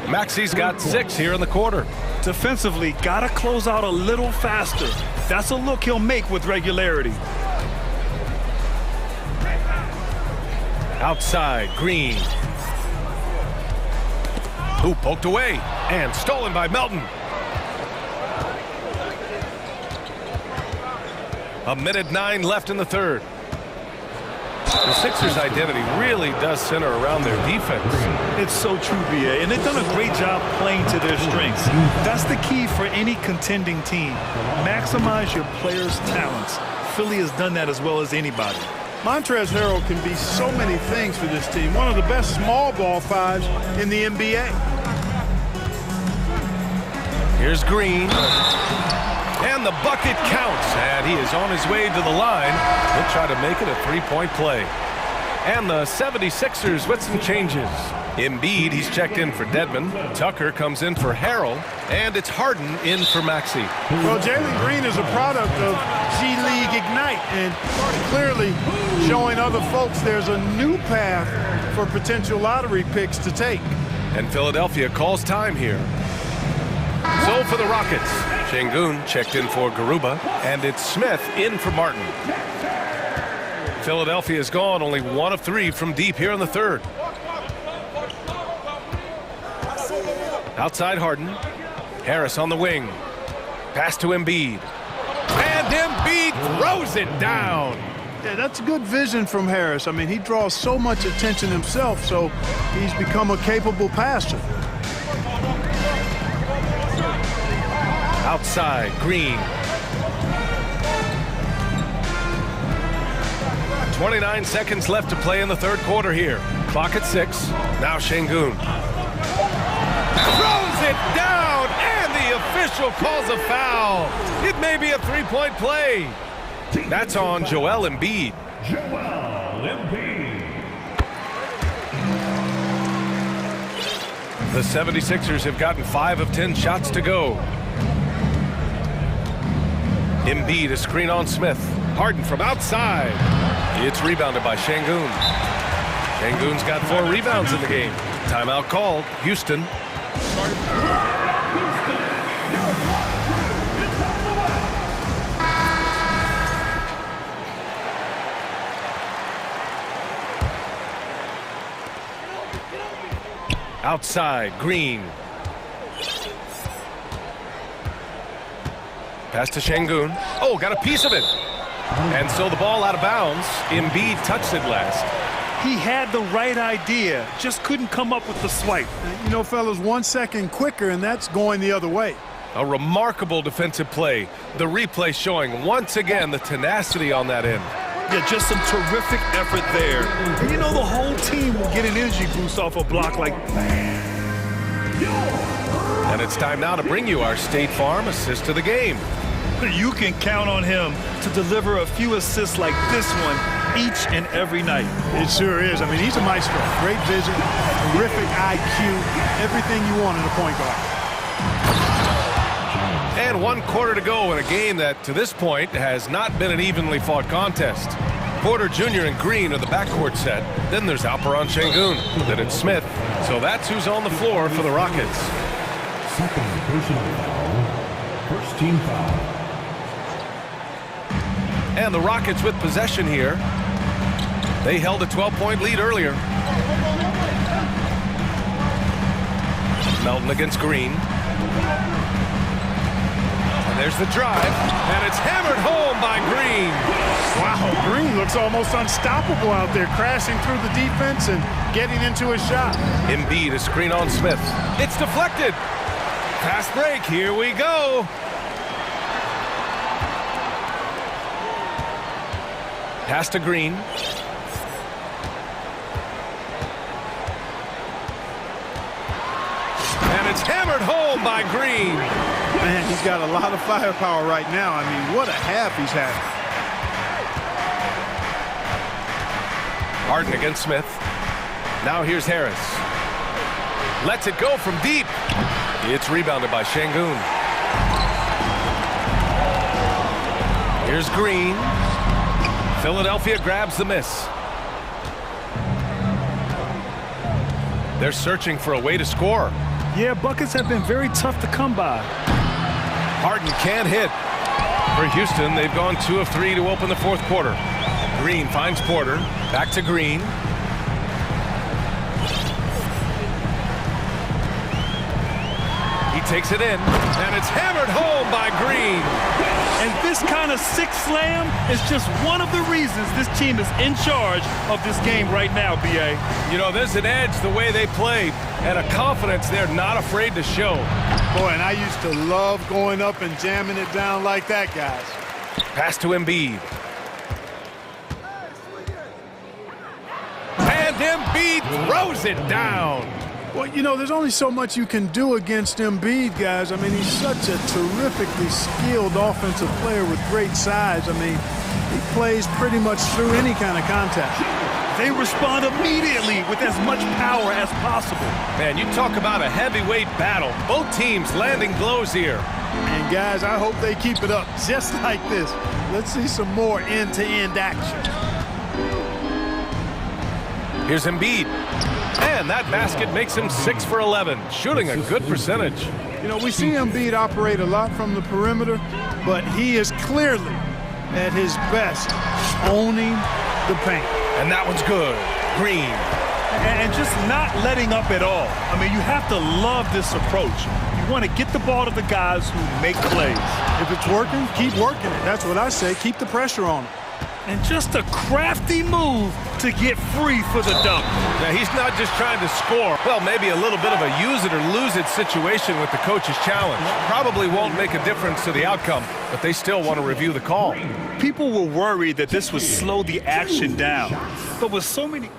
Maxey's got 6 here in the quarter. Defensively, got to close out a little faster. That's a look he'll make with regularity. Outside, Green. Hoop poked away and stolen by Melton. A minute 9 left in the third. The Sixers' identity really does center around their defense. It's so true, BA, and they've done a great job playing to their strengths. That's the key for any contending team. Maximize your players' talents. Philly has done that as well as anybody. Montrezl Harrell can be so many things for this team. One of the best small ball 5s in the NBA. Here's Green. And the bucket counts. And he is on his way to the line. He'll try to make it a 3-point play. And the 76ers with some changes. Embiid, he's checked in for Dedmon. Tucker comes in for Harrell. And it's Harden in for Maxey. Well, Jalen Green is a product of G League Ignite. And clearly showing other folks there's a new path for potential lottery picks to take. And Philadelphia calls time here. So for the Rockets, Şengün checked in for Garuba, and it's Smith in for Martin. Philadelphia is gone, only 1 of 3 from deep here in the third. Outside Harden. Harris on the wing. Pass to Embiid. And Embiid throws it down. Yeah, that's good vision from Harris. I mean, he draws so much attention himself, so he's become a capable passer. Outside, Green. 29 seconds left to play in the third quarter here. Clock at 6. Now Şengün. Throws it down, and the official calls a foul. It may be a three-point play. That's on Joel Embiid. Joel Embiid. The 76ers have gotten 5 of 10 shots to go. Embiid, a screen on Smith. Harden from outside. It's rebounded by Şengün. Şengün's got 4 rebounds in the game. Timeout called. Houston. Outside, Green. Pass to Şengün. Oh, got a piece of it. And so the ball out of bounds. Embiid touched it last. He had the right idea, just couldn't come up with the swipe. You know, fellas, 1 second quicker, and that's going the other way. A remarkable defensive play. The replay showing once again the tenacity on that end. Yeah, just some terrific effort there. And you know, the whole team will get an energy boost off a block like that. And it's time now to bring you our State Farm assist to the game. You can count on him to deliver a few assists like this one each and every night. It sure is. I mean, he's a maestro. Great vision, terrific IQ, everything you want in a point guard. And 1 quarter to go in a game that, to this point, has not been an evenly fought contest. Porter Jr. and Green are the backcourt set. Then there's Alperen Şengün. Then it's Smith. So that's who's on the floor for the Rockets. Second personal foul. First team foul. And the Rockets with possession here. They held a 12-point lead earlier. Melton against Green. And there's the drive. And it's hammered home by Green. Wow, Green looks almost unstoppable out there, crashing through the defense and getting into a shot. Embiid, a screen on Smith. It's deflected. Fast break, here we go. Pass to Green. And it's hammered home by Green. Man, he's got a lot of firepower right now. I mean, what a half he's had. Harden against Smith. Now here's Harris. Lets it go from deep. It's rebounded by Şengün. Here's Green. Philadelphia grabs the miss. They're searching for a way to score. Yeah, buckets have been very tough to come by. Harden can't hit. For Houston, they've gone 2 of 3 to open the fourth quarter. Green finds Porter. Back to Green. He takes it in, and it's hammered home by Green. And this kind of sick slam is just one of the reasons this team is in charge of this game right now, B.A. You know, there's an edge the way they play, and a confidence they're not afraid to show. Boy, and I used to love going up and jamming it down like that, guys. Pass to Embiid. And Embiid throws it down. Well, you know, there's only so much you can do against Embiid, guys. I mean, he's such a terrifically skilled offensive player with great size. I mean, he plays pretty much through any kind of contact. They respond immediately with as much power as possible. Man, you talk about a heavyweight battle. Both teams landing blows here. And, guys, I hope they keep it up just like this. Let's see some more end-to-end action. Here's Embiid. And that basket makes him 6 for 11, shooting a good percentage. You know, we see Embiid operate a lot from the perimeter, but he is clearly at his best owning the paint. And that one's good. Green. And just not letting up at all. I mean, you have to love this approach. You want to get the ball to the guys who make plays. If it's working, keep working it. That's what I say. Keep the pressure on him. And just a crafty move to get free for the dunk. Now, he's not just trying to score. Well, maybe a little bit of a use it or lose it situation with the coach's challenge. Probably won't make a difference to the outcome, but they still want to review the call. People were worried that this would slow the action down. But with so many...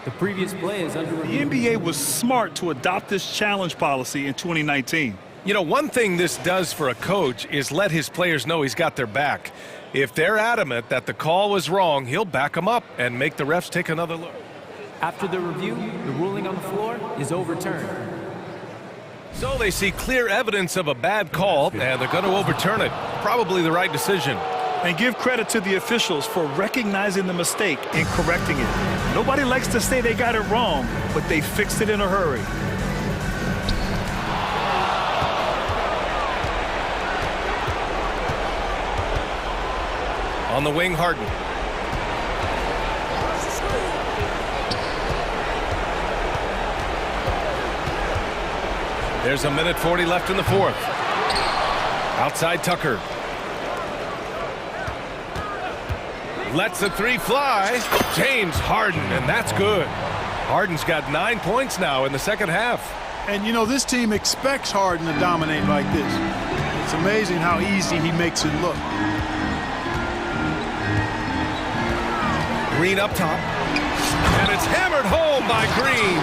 The previous play is under review. The NBA was smart to adopt this challenge policy in 2019. You know, one thing this does for a coach is let his players know he's got their back. If they're adamant that the call was wrong, he'll back them up and make the refs take another look. After the review, the ruling on the floor is overturned. So they see clear evidence of a bad call, and they're going to overturn it. Probably the right decision. And give credit to the officials for recognizing the mistake and correcting it. Nobody likes to say they got it wrong, but they fixed it in a hurry. On the wing, Harden. There's 1:40 left in the fourth. Outside Tucker. Lets the three fly. James Harden, and that's good. Harden's got 9 points now in the second half. And, you know, this team expects Harden to dominate like this. It's amazing how easy he makes it look. Green up top. And it's hammered home by Green.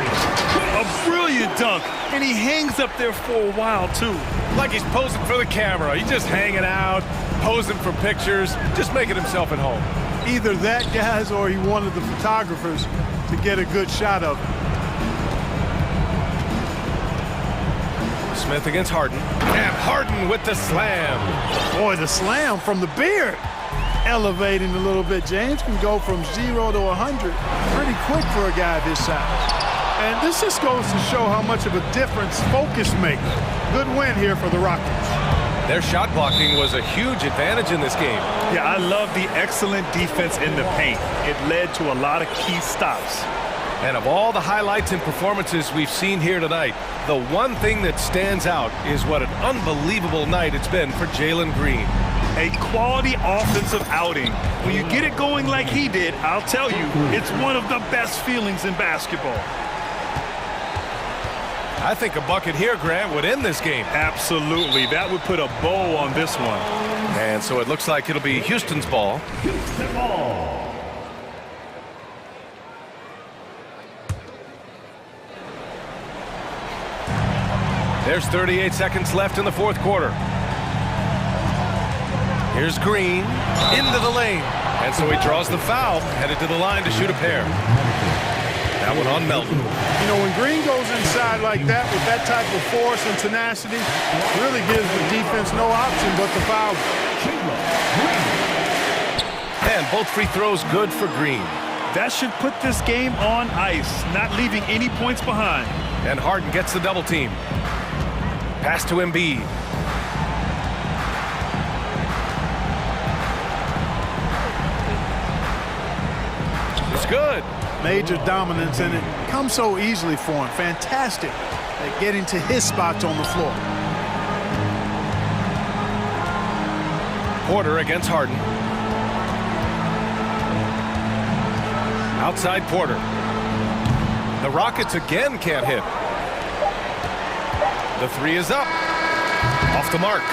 A brilliant dunk, and he hangs up there for a while, too. Like he's posing for the camera. He's just hanging out, posing for pictures, just making himself at home. Either that, guys, or he wanted the photographers to get a good shot of him. Smith against Harden. And Harden with the slam. Boy, the slam from the beard. Elevating a little bit. James can go from 0 to 100 pretty quick for a guy this size. And this just goes to show how much of a difference focus makes. Good win here for the Rockets. Their shot blocking was a huge advantage in this game. Yeah, I love the excellent defense in the paint. It led to a lot of key stops. And of all the highlights and performances we've seen here tonight, the one thing that stands out is what an unbelievable night it's been for Jalen Green. A quality offensive outing. When you get it going like he did, I'll tell you, it's one of the best feelings in basketball. I think a bucket here, Grant, would end this game. Absolutely. That would put a bow on this one. And so it looks like it'll be Houston's ball. Houston ball. There's 38 seconds left in the fourth quarter. Here's Green into the lane. And so he draws the foul, headed to the line to shoot a pair. That one on Melton. You know, when Green goes inside like that with that type of force and tenacity, really gives the defense no option but to foul. And both free throws good for Green. That should put this game on ice, not leaving any points behind. And Harden gets the double team. Pass to Embiid. It's good. Major dominance, and it comes so easily for him. Fantastic at getting to his spots on the floor. Porter against Harden. Outside Porter. The Rockets again can't hit. The three is up. Off the mark.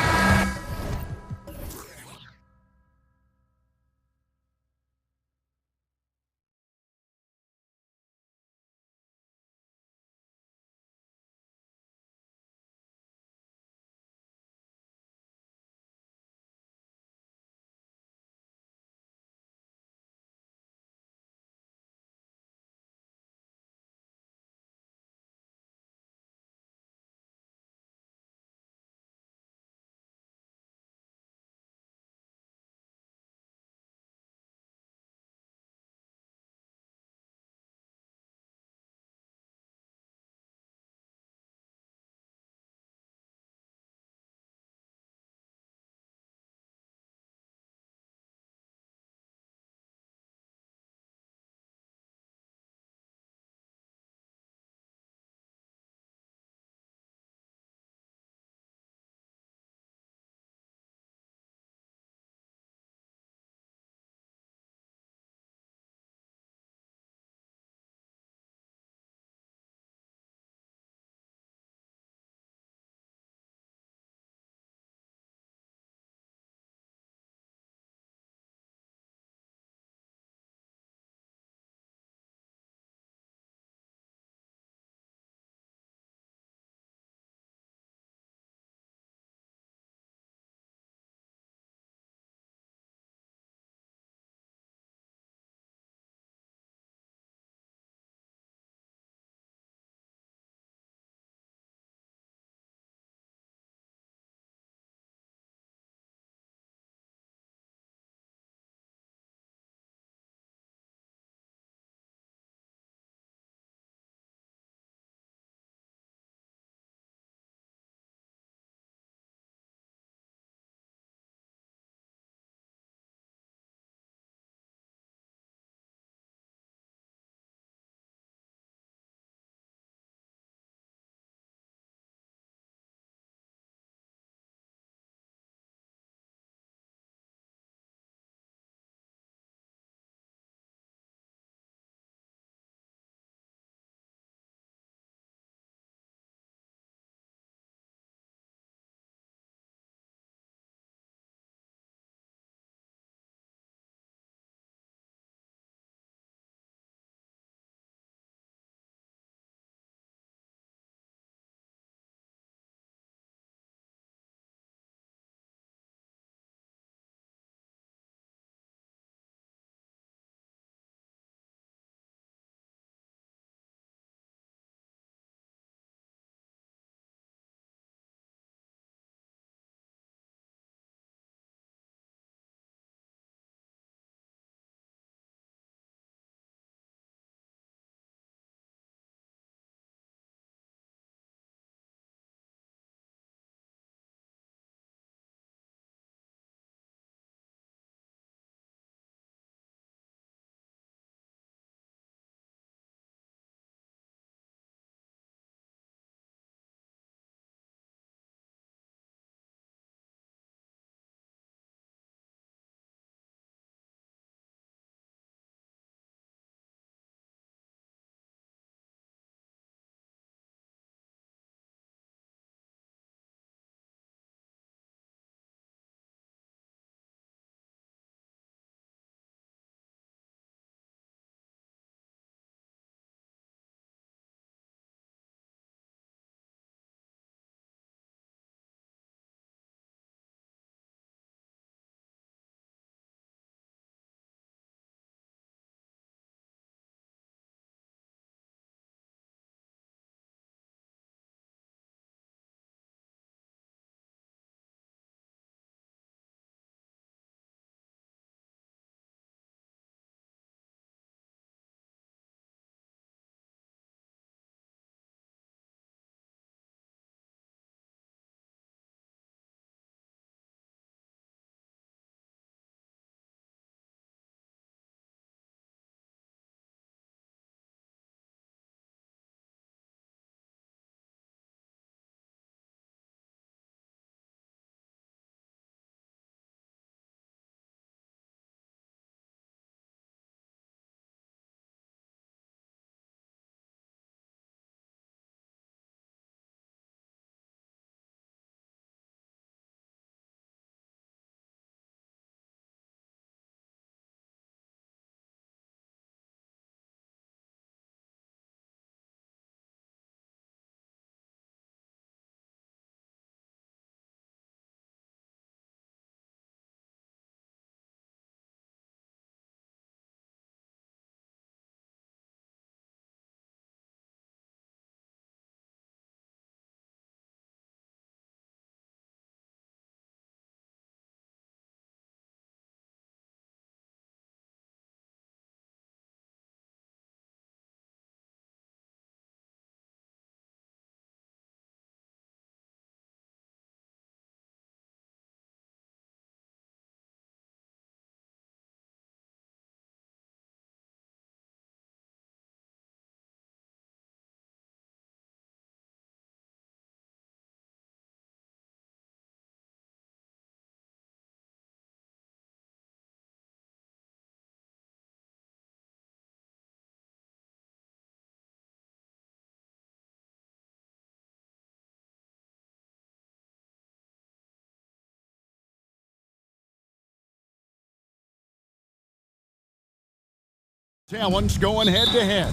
Talents going head-to-head.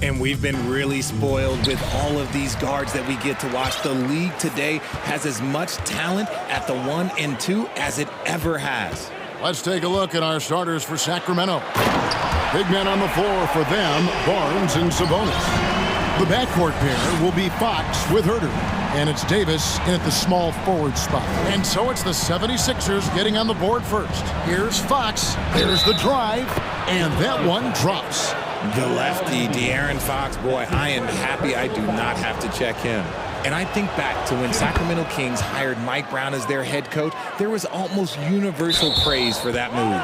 And we've been really spoiled with all of these guards that we get to watch. The league today has as much talent at the 1 and 2 as it ever has. Let's take a look at our starters for Sacramento. Big men on the floor for them, Barnes and Sabonis. The backcourt pair will be Fox with Herter. And it's Davis in at the small forward spot. And so it's the 76ers getting on the board first. Here's Fox. There's the drive. And that one drops. The lefty, De'Aaron Fox, boy, I am happy I do not have to check him. And I think back to when Sacramento Kings hired Mike Brown as their head coach, there was almost universal praise for that move.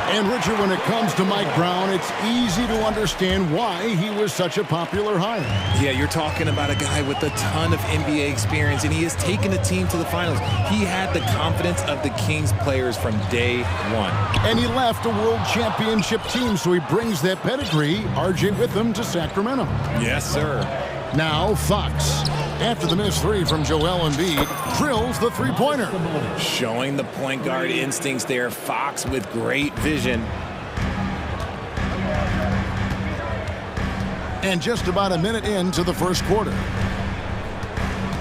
And Richard, when it comes to Mike Brown, it's easy to understand why he was such a popular hire. Yeah, you're talking about a guy with a ton of NBA experience, and he has taken a team to the finals. He had the confidence of the Kings players from day one. And he left a world championship team, so he brings that pedigree, RJ, with him to Sacramento. Yes, sir. Now Fox, after the missed three from Joel Embiid, drills the three-pointer. Showing the point guard instincts there. Fox with great vision. And just about a minute into the first quarter.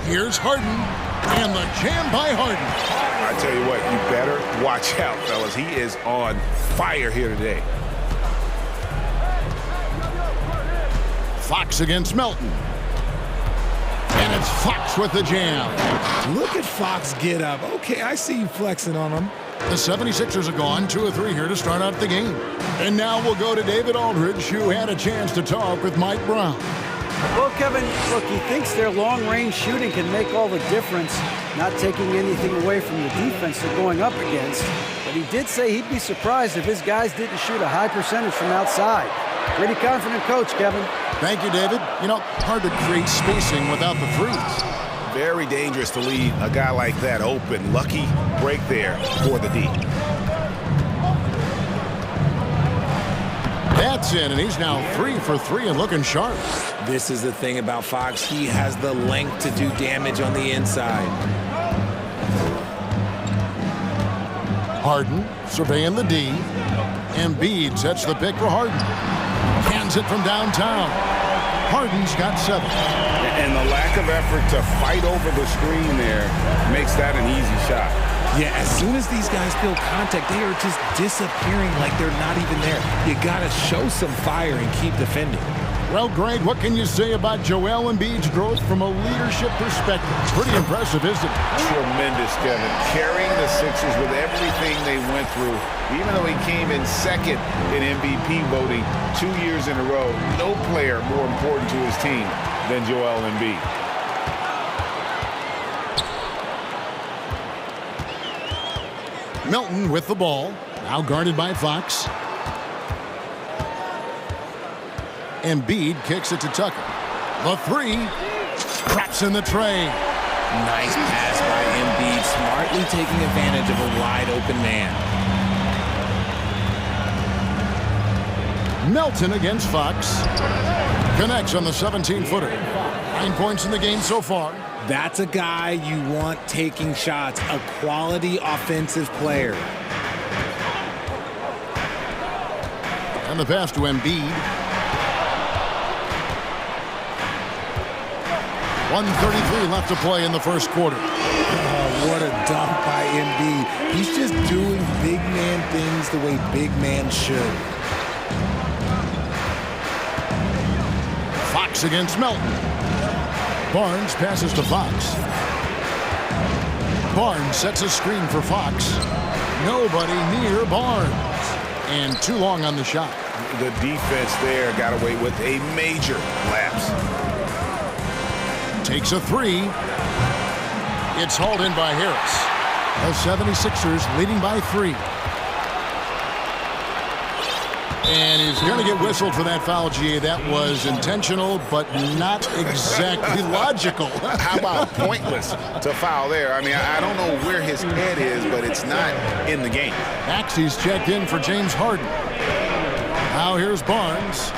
Here's Harden, and the jam by Harden. I tell you what, you better watch out, fellas. He is on fire here today. Fox against Melton. And it's Fox with the jam. Look at Fox get up. Okay, I see you flexing on him. The 76ers are gone, 2 of 3 here to start out the game. And now we'll go to David Aldridge, who had a chance to talk with Mike Brown. Well, Kevin, look, he thinks their long-range shooting can make all the difference, not taking anything away from the defense they're going up against. But he did say he'd be surprised if his guys didn't shoot a high percentage from outside. Pretty confident coach, Kevin. Thank you, David. You know, hard to create spacing without the threes. Very dangerous to leave a guy like that open. Lucky break there for the D. That's in, and he's now 3 for 3 and looking sharp. This is the thing about Fox. He has the length to do damage on the inside. Harden surveying the D. Embiid sets the pick for Harden. Hands it from downtown. Harden's got 7. And the lack of effort to fight over the screen there makes that an easy shot. Yeah, as soon as these guys feel contact, they are just disappearing like they're not even there. You got to show some fire and keep defending. Well, Greg, what can you say about Joel Embiid's growth from a leadership perspective? Pretty impressive, isn't it? Tremendous, Kevin. Carrying the Sixers with everything they went through. Even though he came in second in MVP voting 2 years in a row, no player more important to his team than Joel Embiid. Melton with the ball, now guarded by Fox. Embiid kicks it to Tucker. The 3, traps in the tray. Nice pass by Embiid, smartly taking advantage of a wide open man. Melton against Fox. Connects on the 17-footer. 9 points in the game so far. That's a guy you want taking shots, a quality offensive player. And the pass to Embiid. 1:33 left to play in the first quarter. Oh, what a dunk by Embiid. He's just doing big man things the way big man should. Fox against Melton. Barnes passes to Fox. Barnes sets a screen for Fox. Nobody near Barnes. And too long on the shot. The defense there got away with a major lapse. Takes a 3. It's hauled in by Harris. The 76ers leading by 3. And he's going to get whistled for that foul, GA. That was intentional, but not exactly logical. How about pointless to foul there? I mean, I don't know where his head is, but it's not in the game. Maxey's checked in for James Harden. Now here's Barnes.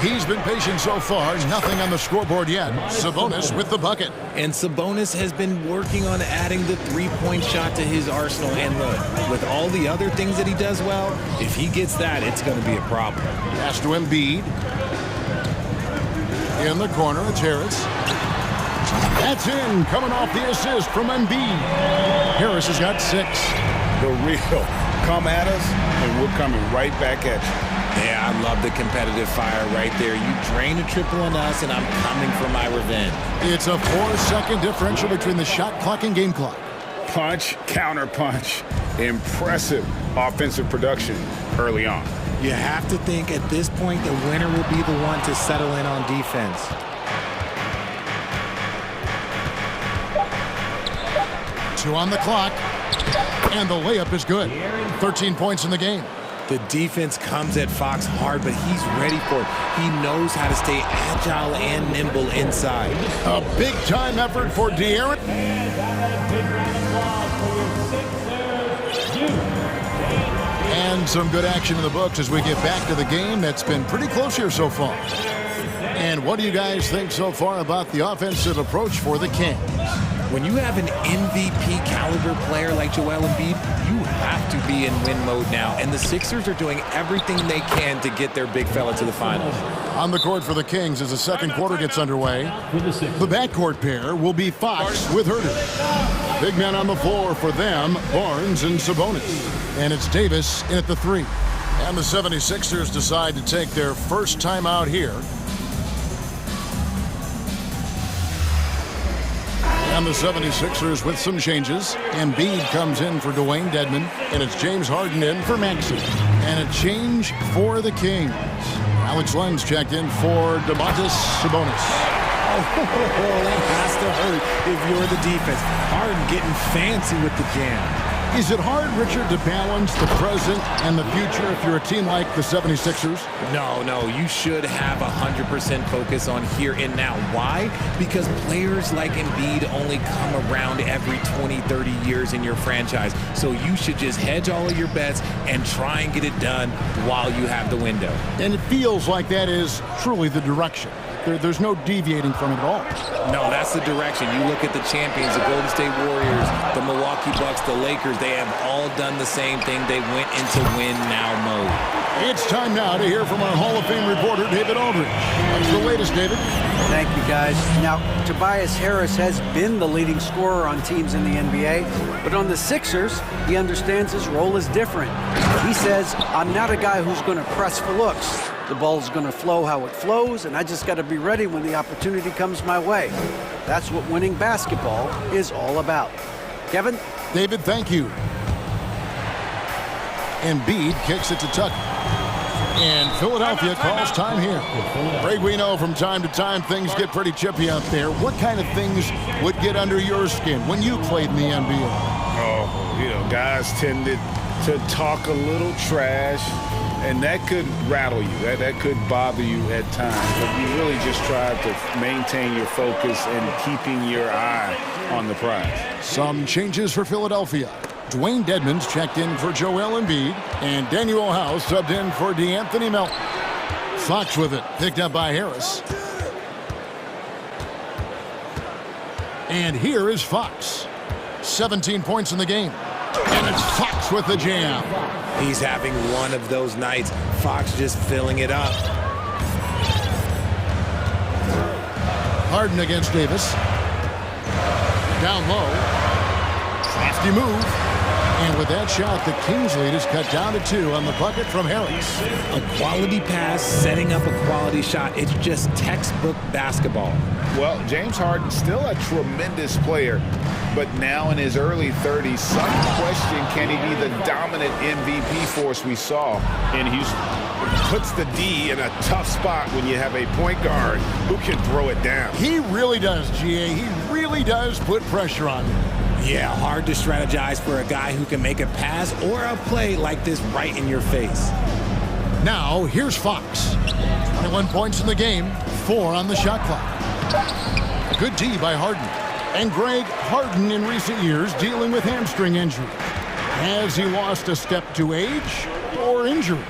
He's been patient so far. Nothing on the scoreboard yet. Sabonis with the bucket. And Sabonis has been working on adding the three-point shot to his arsenal. And look, with all the other things that he does well, if he gets that, it's going to be a problem. Pass to Embiid. In the corner, it's Harris. That's in, coming off the assist from Embiid. Harris has got 6. The real come at us, and we're coming right back at you. Yeah, I love the competitive fire right there. You drain a triple on us, and I'm coming for my revenge. It's a 4-second differential between the shot clock and game clock. Punch, counter punch. Impressive offensive production early on. You have to think at this point the winner will be the one to settle in on defense. Two on the clock, and the layup is good. 13 points in the game. The defense comes at Fox hard, but he's ready for it. He knows how to stay agile and nimble inside. A big-time effort for De'Aaron. And some good action in the books as we get back to the game that's been pretty close here so far. And what do you guys think so far about the offensive approach for the Kings? When you have an MVP caliber player like Joel Embiid, you have to be in win mode now. And the Sixers are doing everything they can to get their big fella to the finals. On the court for the Kings as the second quarter gets underway. The backcourt pair will be Fox with Herter. Big men on the floor for them, Barnes and Sabonis. And it's Davis in at the 3. And the 76ers decide to take their first time out here. And the 76ers with some changes. Embiid comes in for Dwayne Dedmon, and it's James Harden in for Maxey. And a change for the Kings. Alex Lenz checked in for Domantas Sabonis. Oh, that has to hurt if you're the defense. Harden getting fancy with the jam. Is it hard, Richard, to balance the present and the future if you're a team like the 76ers? No, you should have 100% focus on here and now. Why? Because players like Embiid only come around every 20, 30 years in your franchise. So you should just hedge all of your bets and try and get it done while you have the window. And it feels like that is truly the direction. There's no deviating from it at all. No, that's the direction. You look at the champions, the Golden State Warriors, the Milwaukee Bucks, the Lakers, they have all done the same thing. They went into win-now mode. It's time now to hear from our Hall of Fame reporter, David Aldridge. What's the latest, David? Thank you, guys. Now, Tobias Harris has been the leading scorer on teams in the NBA, but on the Sixers, he understands his role is different. He says, I'm not a guy who's going to press for looks. The ball's going to flow how it flows, and I just got to be ready when the opportunity comes my way. That's what winning basketball is all about. Kevin? David, thank you. Embiid kicks it to Tucker. And Philadelphia calls time here. Greg, we know from time to time things get pretty chippy out there. What kind of things would get under your skin when you played in the NBA? Oh, guys tended to talk a little trash. And that could rattle you. That could bother you at times. But you really just try to maintain your focus and keeping your eye on the prize. Some changes for Philadelphia. Dwayne Dedmon's checked in for Joel Embiid. And Daniel House subbed in for DeAnthony Melton. Fox with it. Picked up by Harris. And here is Fox. 17 points in the game. And it's Fox with the jam. He's having one of those nights. Fox just filling it up. Harden against Davis. Down low. Crafty move. And with that shot, the Kings lead is cut down to 2 on the bucket from Harris. A quality pass, setting up a quality shot. It's just textbook basketball. Well, James Harden still a tremendous player, but now in his early 30s, some question, can he be the dominant MVP force we saw in Houston? Puts the D in a tough spot when you have a point guard who can throw it down. He really does, GA. He really does put pressure on him. Yeah, hard to strategize for a guy who can make a pass or a play like this right in your face. Now, here's Fox. 21 points in the game, 4 on the shot clock. Good D by Harden. And Greg, Harden in recent years dealing with hamstring injury. Has he lost a step to age or injury?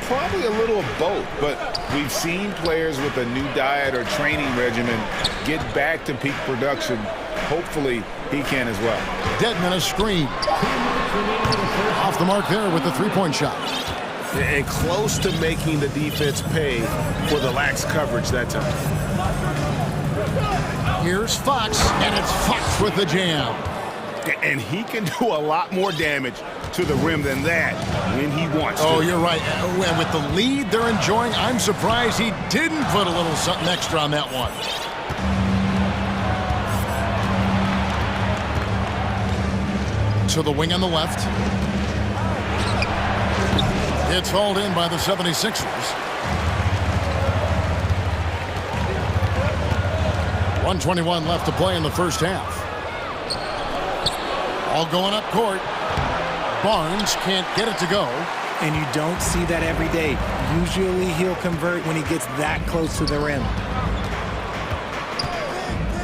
Probably a little of both, but We've seen players with a new diet or training regimen get back to peak production. Hopefully, he can as well. Dedmon a screen. Off the mark there with the three-point shot. And close to making the defense pay for the lax coverage that time. Here's Fox, and it's Fox with the jam. And he can do a lot more damage to the rim than that when he wants to. Oh, you're right. And with the lead they're enjoying, I'm surprised he didn't put a little something extra on that one. To the wing on the left. It's hauled in by the 76ers. 1:21 left to play in the first half. All going up court. Barnes can't get it to go. And you don't see that every day. Usually he'll convert when he gets that close to the rim.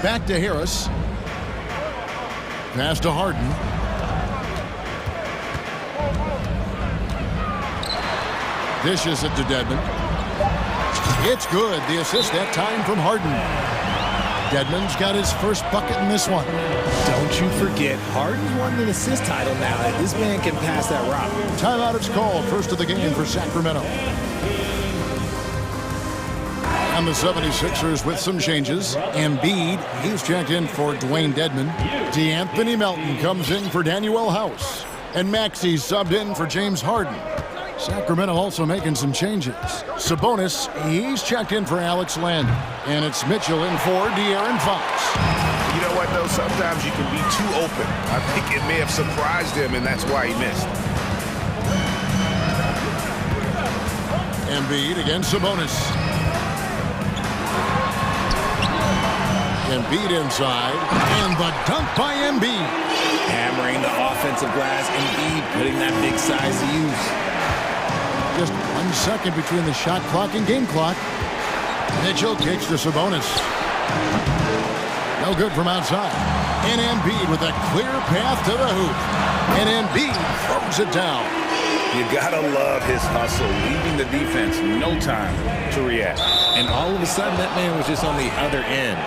Back to Harris. Pass to Harden. Dishes it to Dedmon. It's good. The assist that time from Harden. Dedmon's got his first bucket in this one. Don't you forget, Harden's won the assist title now. This man can pass that rock. Timeout is called. First of the game for Sacramento. And the 76ers with some changes. Embiid, he's checked in for Dwayne Dedmon. DeAnthony Melton comes in for Danuel House. And Maxey subbed in for James Harden. Sacramento also making some changes. Sabonis, he's checked in for Alex Len. And it's Mitchell in for De'Aaron Fox. You know what, though? Sometimes you can be too open. I think it may have surprised him, and that's why he missed. Embiid against Sabonis. Embiid inside. And the dunk by Embiid. Hammering the offensive glass. Embiid putting that big size to use. Just 1 second between the shot clock and game clock. Mitchell kicks to Sabonis. No good from outside. And Embiid with a clear path to the hoop. And Embiid throws it down. You gotta love his hustle, leaving the defense no time to react. And all of a sudden, that man was just on the other end.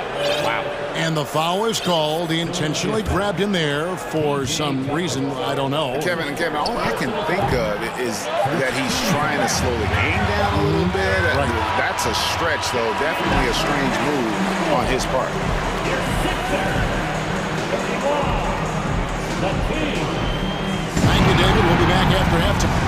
Wow. And the foul is called. He intentionally grabbed him there for some reason. I don't know. Kevin, all I can think of is that he's trying to slow the game down a little bit. Right. That's a stretch, though. Definitely a strange move on his part. Thank you, David. We'll be back after halftime.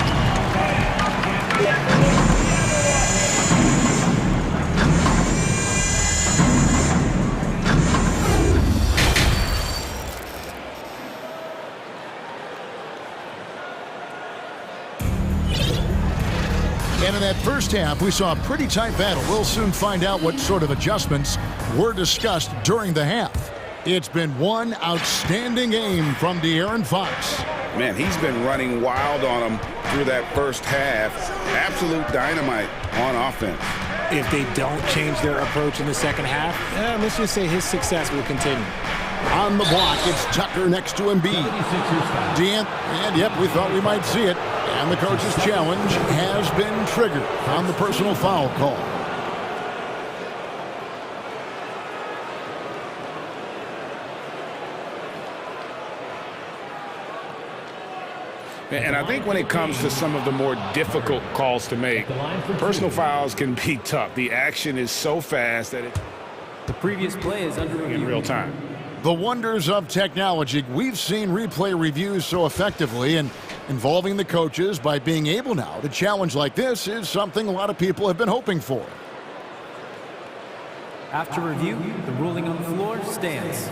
And in that first half, we saw a pretty tight battle. We'll soon find out what sort of adjustments were discussed during the half. It's been one outstanding game from De'Aaron Fox. Man, he's been running wild on him through that first half. Absolute dynamite on offense. If they don't change their approach in the second half, let's just say his success will continue. On the block, it's Tucker next to Embiid. And yep, we thought we might see it. And the coach's challenge has been triggered on the personal foul call. And I think when it comes to some of the more difficult calls to make, personal fouls can be tough. The action is so fast that the previous play is under review in real time. The wonders of technology. We've seen replay reviews so effectively, and involving the coaches by being able now to challenge like this is something a lot of people have been hoping for. After review, the ruling on the floor stands.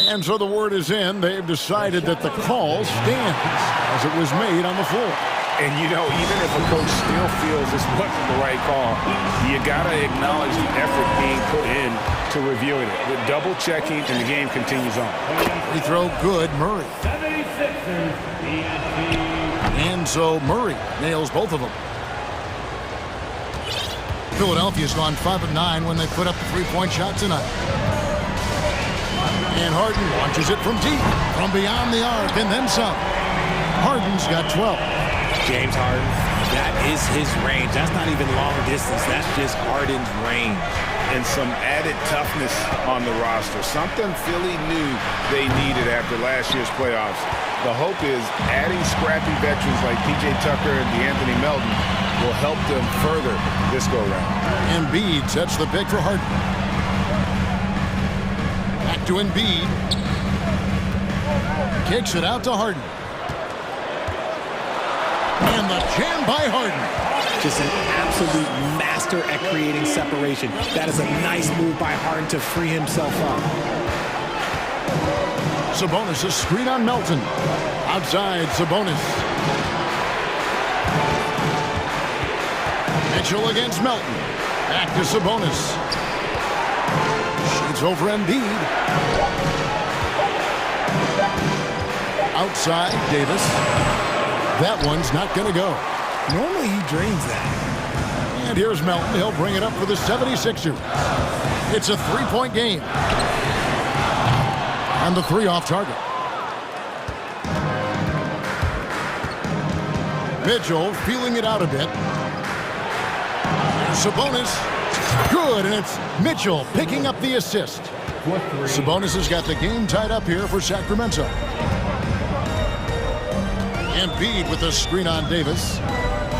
And so the word is in. They've decided that the call stands as it was made on the floor. And, you know, even if a coach still feels this wasn't the right call, you got to acknowledge the effort being put in to reviewing it. With double checking, and the game continues on. Free throw good, Murray. And so Murray nails both of them. Philadelphia's gone 5 of 9 when they put up the three-point shot tonight. And Harden launches it from deep, from beyond the arc, and then some. Harden's got 12. James Harden, That is his range. That's not even long distance. That's just Harden's range. And some added toughness on the roster. Something Philly knew they needed after last year's playoffs. The hope is adding scrappy veterans like P.J. Tucker and DeAnthony Melton will help them further this go-round. Embiid sets the pick for Harden. Back to Embiid. Kicks it out to Harden. And the jam by Harden. Just an absolute master at creating separation. That is a nice move by Harden to free himself up. Sabonis' screen on Melton. Outside, Sabonis. Mitchell against Melton. Back to Sabonis. Shoots over Embiid. Outside, Davis. That one's not going to go. Normally he drains that. And here's Melton. He'll bring it up for the 76ers. It's a three-point game. And the three off target. Mitchell feeling it out a bit. Sabonis. Good, and it's Mitchell picking up the assist. Sabonis has got the game tied up here for Sacramento. Embiid with the screen on Davis.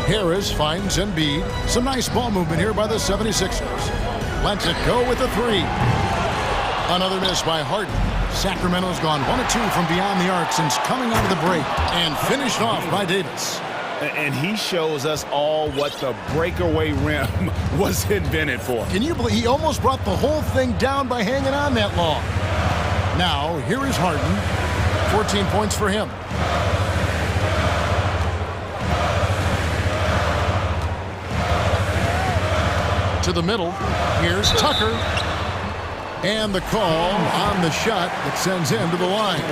Harris finds Embiid. Some nice ball movement here by the 76ers. Lets it go with a three. Another miss by Harden. Sacramento's gone 1 of 2 from beyond the arc since coming out of the break and finished off by Davis. And he shows us all what the breakaway rim was invented for. Can you believe he almost brought the whole thing down by hanging on that long? Now, here is Harden. 14 points for him. To the middle. Here's Tucker. And the call on the shot that sends him to the line.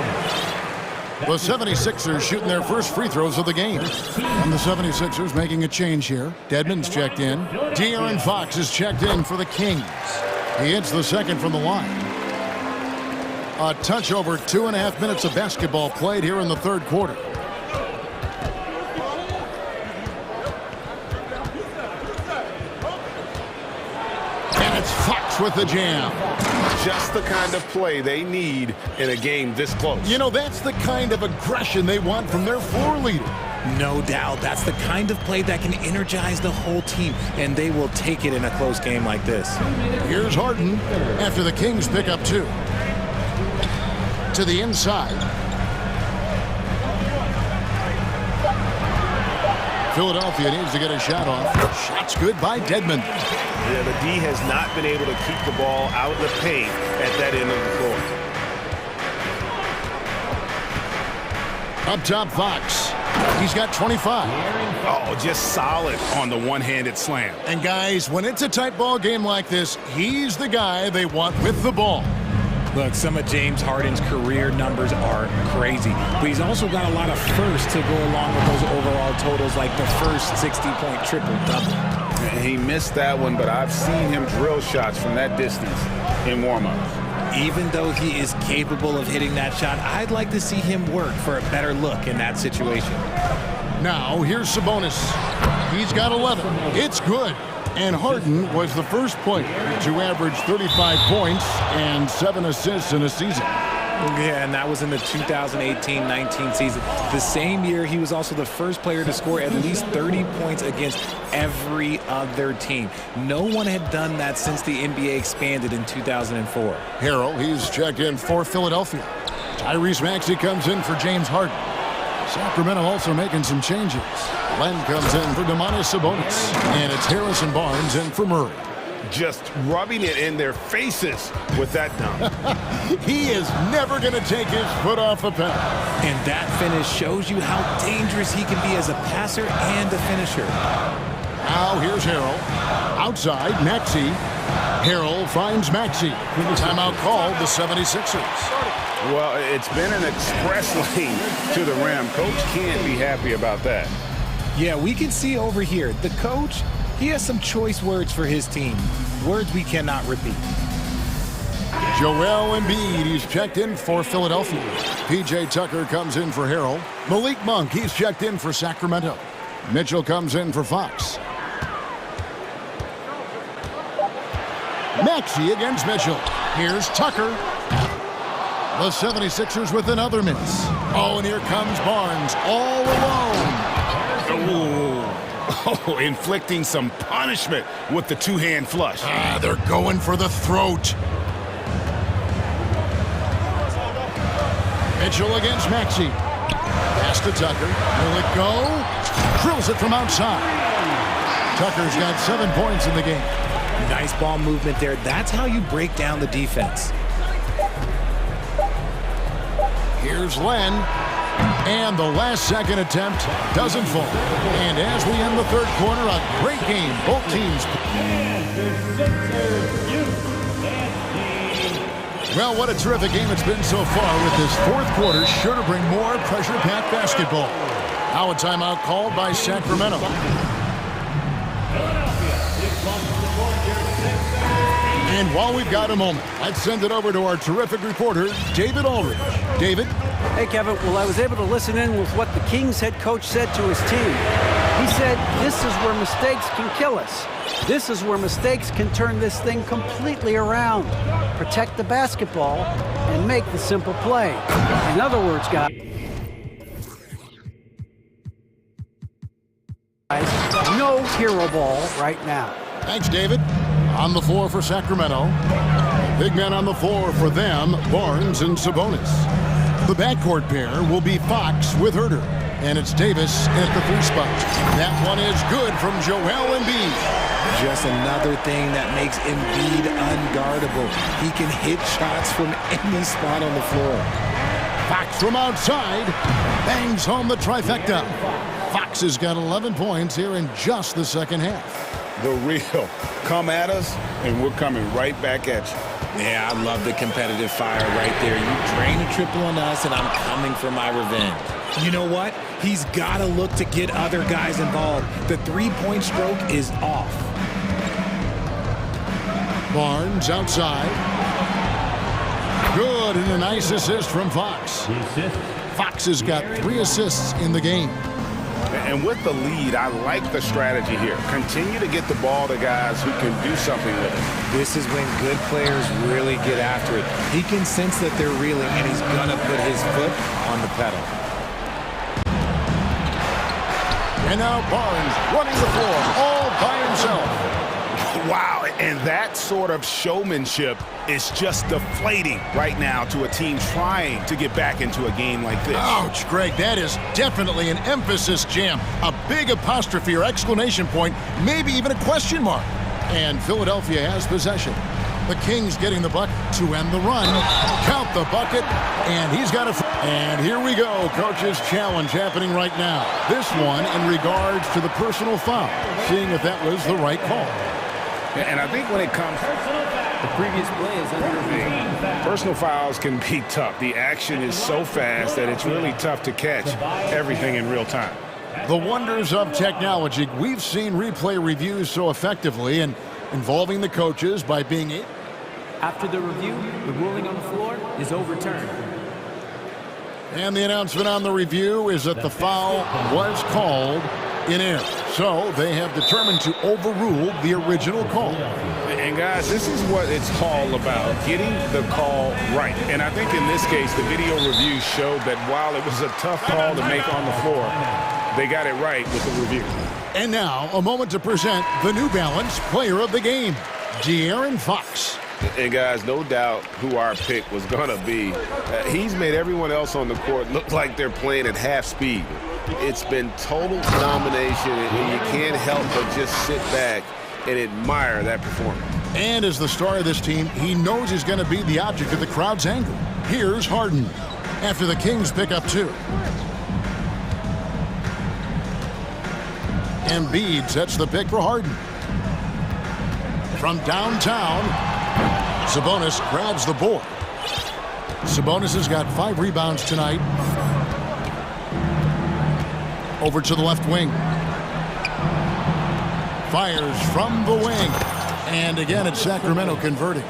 The 76ers shooting their first free throws of the game. And the 76ers making a change here. Dedmon's checked in. De'Aaron Fox is checked in for the Kings. He hits the second from the line. A touch over 2.5 minutes of basketball played here in the third quarter. And it's Fox with the jam. Just the kind of play they need in a game this close. You know, that's the kind of aggression they want from their floor leader. No doubt. That's the kind of play that can energize the whole team, and they will take it in a close game like this. Here's Harden after the Kings pick up 2. To the inside. Philadelphia needs to get a shot off. Shot's good by Dedmon. Yeah, the D has not been able to keep the ball out of the paint at that end of the floor. Up top, Fox. He's got 25. Oh, just solid on the one-handed slam. And guys, when it's a tight ball game like this, he's the guy they want with the ball. Look, some of James Harden's career numbers are crazy, but he's also got a lot of firsts to go along with those overall totals, like the first 60-point triple-double. He missed that one, but I've seen him drill shots from that distance in warm-ups. Even though he is capable of hitting that shot, I'd like to see him work for a better look in that situation. Now, here's Sabonis. He's got 11. It's good. And Harden was the first player to average 35 points and 7 assists in a season. Yeah, and that was in the 2018-19 season. The same year, he was also the first player to score at least 30 points against every other team. No one had done that since the NBA expanded in 2004. Harrell, he's checked in for Philadelphia. Tyrese Maxey comes in for James Harden. Sacramento also making some changes. Len comes in for Domantas Sabonis. And it's Harrison Barnes in for Murray. Just rubbing it in their faces with that dunk. He is never going to take his foot off the pedal. And that finish shows you how dangerous he can be as a passer and a finisher. Now here's Harrell. Outside, Maxey. Harrell finds Maxey. Timeout called the 76ers. Well, it's been an express lane to the rim. Coach can't be happy about that. Yeah, we can see over here, the coach, he has some choice words for his team. Words we cannot repeat. Joel Embiid, he's checked in for Philadelphia. P.J. Tucker comes in for Harrell. Malik Monk, he's checked in for Sacramento. Mitchell comes in for Fox. Maxey against Mitchell. Here's Tucker. The 76ers with another miss. Oh, and here comes Barnes all alone. Oh, inflicting some punishment with the two-hand flush. They're going for the throat. Mitchell against Maxey. Pass to Tucker. Will it go? Drills it from outside. Tucker's got 7 points in the game. Nice ball movement there. That's how you break down the defense. Here's Len. And the last-second attempt doesn't fall. And as we end the third quarter, a great game. Both teams. Well, what a terrific game it's been so far, with this fourth quarter sure to bring more pressure-packed basketball. Now a timeout called by Sacramento. And while we've got a moment, let's send it over to our terrific reporter, David Aldridge. David? Hey, Kevin. Well, I was able to listen in with what the Kings head coach said to his team. He said, this is where mistakes can kill us. This is where mistakes can turn this thing completely around. Protect the basketball and make the simple play. In other words, guys, no hero ball right now. Thanks, David. On the floor for Sacramento. Big men on the floor for them, Barnes and Sabonis. The backcourt pair will be Fox with Herter. And it's Davis at the 3 spot. That one is good from Joel Embiid. Just another thing that makes Embiid unguardable. He can hit shots from any spot on the floor. Fox from outside bangs home the trifecta. Fox has got 11 points here in just the second half. The real. Come at us, and we're coming right back at you. Yeah, I love the competitive fire right there. You drain a triple on us, and I'm coming for my revenge. You know what? He's got to look to get other guys involved. The three-point stroke is off. Barnes outside. Good, and a nice assist from Fox. Fox has got 3 assists in the game. And with the lead, I like the strategy here. Continue to get the ball to guys who can do something with it. This is when good players really get after it. He can sense that they're reeling, and he's going to put his foot on the pedal. And now Barnes running the floor all by himself. Wow, and that sort of showmanship is just deflating right now to a team trying to get back into a game like this. Ouch, Greg, that is definitely an emphasis jam. A big apostrophe or exclamation point, maybe even a question mark. And Philadelphia has possession. The Kings getting the bucket to end the run. Count the bucket, and he's got a... And here we go, coach's challenge happening right now. This one in regards to the personal foul, seeing if that was the right call. And I think when it comes... The previous play is under review. Personal fouls can be tough. The action is so fast that it's really tough to catch everything in real time. The wonders of technology. We've seen replay reviews so effectively and involving the coaches by being... After the review, the ruling on the floor is overturned. And the announcement on the review is that the foul was called in error. So they have determined to overrule the original call. And guys, this is what it's all about, getting the call right. And I think in this case, the video review showed that while it was a tough call to make on the floor, they got it right with the review. And now a moment to present the New Balance Player of the Game, De'Aaron Fox. And guys, no doubt who our pick was going to be. He's made everyone else on the court look like they're playing at half speed. It's been total domination, and you can't help but just sit back and admire that performance. And as the star of this team, he knows he's going to be the object of the crowd's anger. Here's Harden after the Kings pick up 2. Embiid sets the pick for Harden. From downtown, Sabonis grabs the board. Sabonis has got 5 rebounds tonight. Over to the left wing. Fires from the wing. And again, it's Sacramento converting.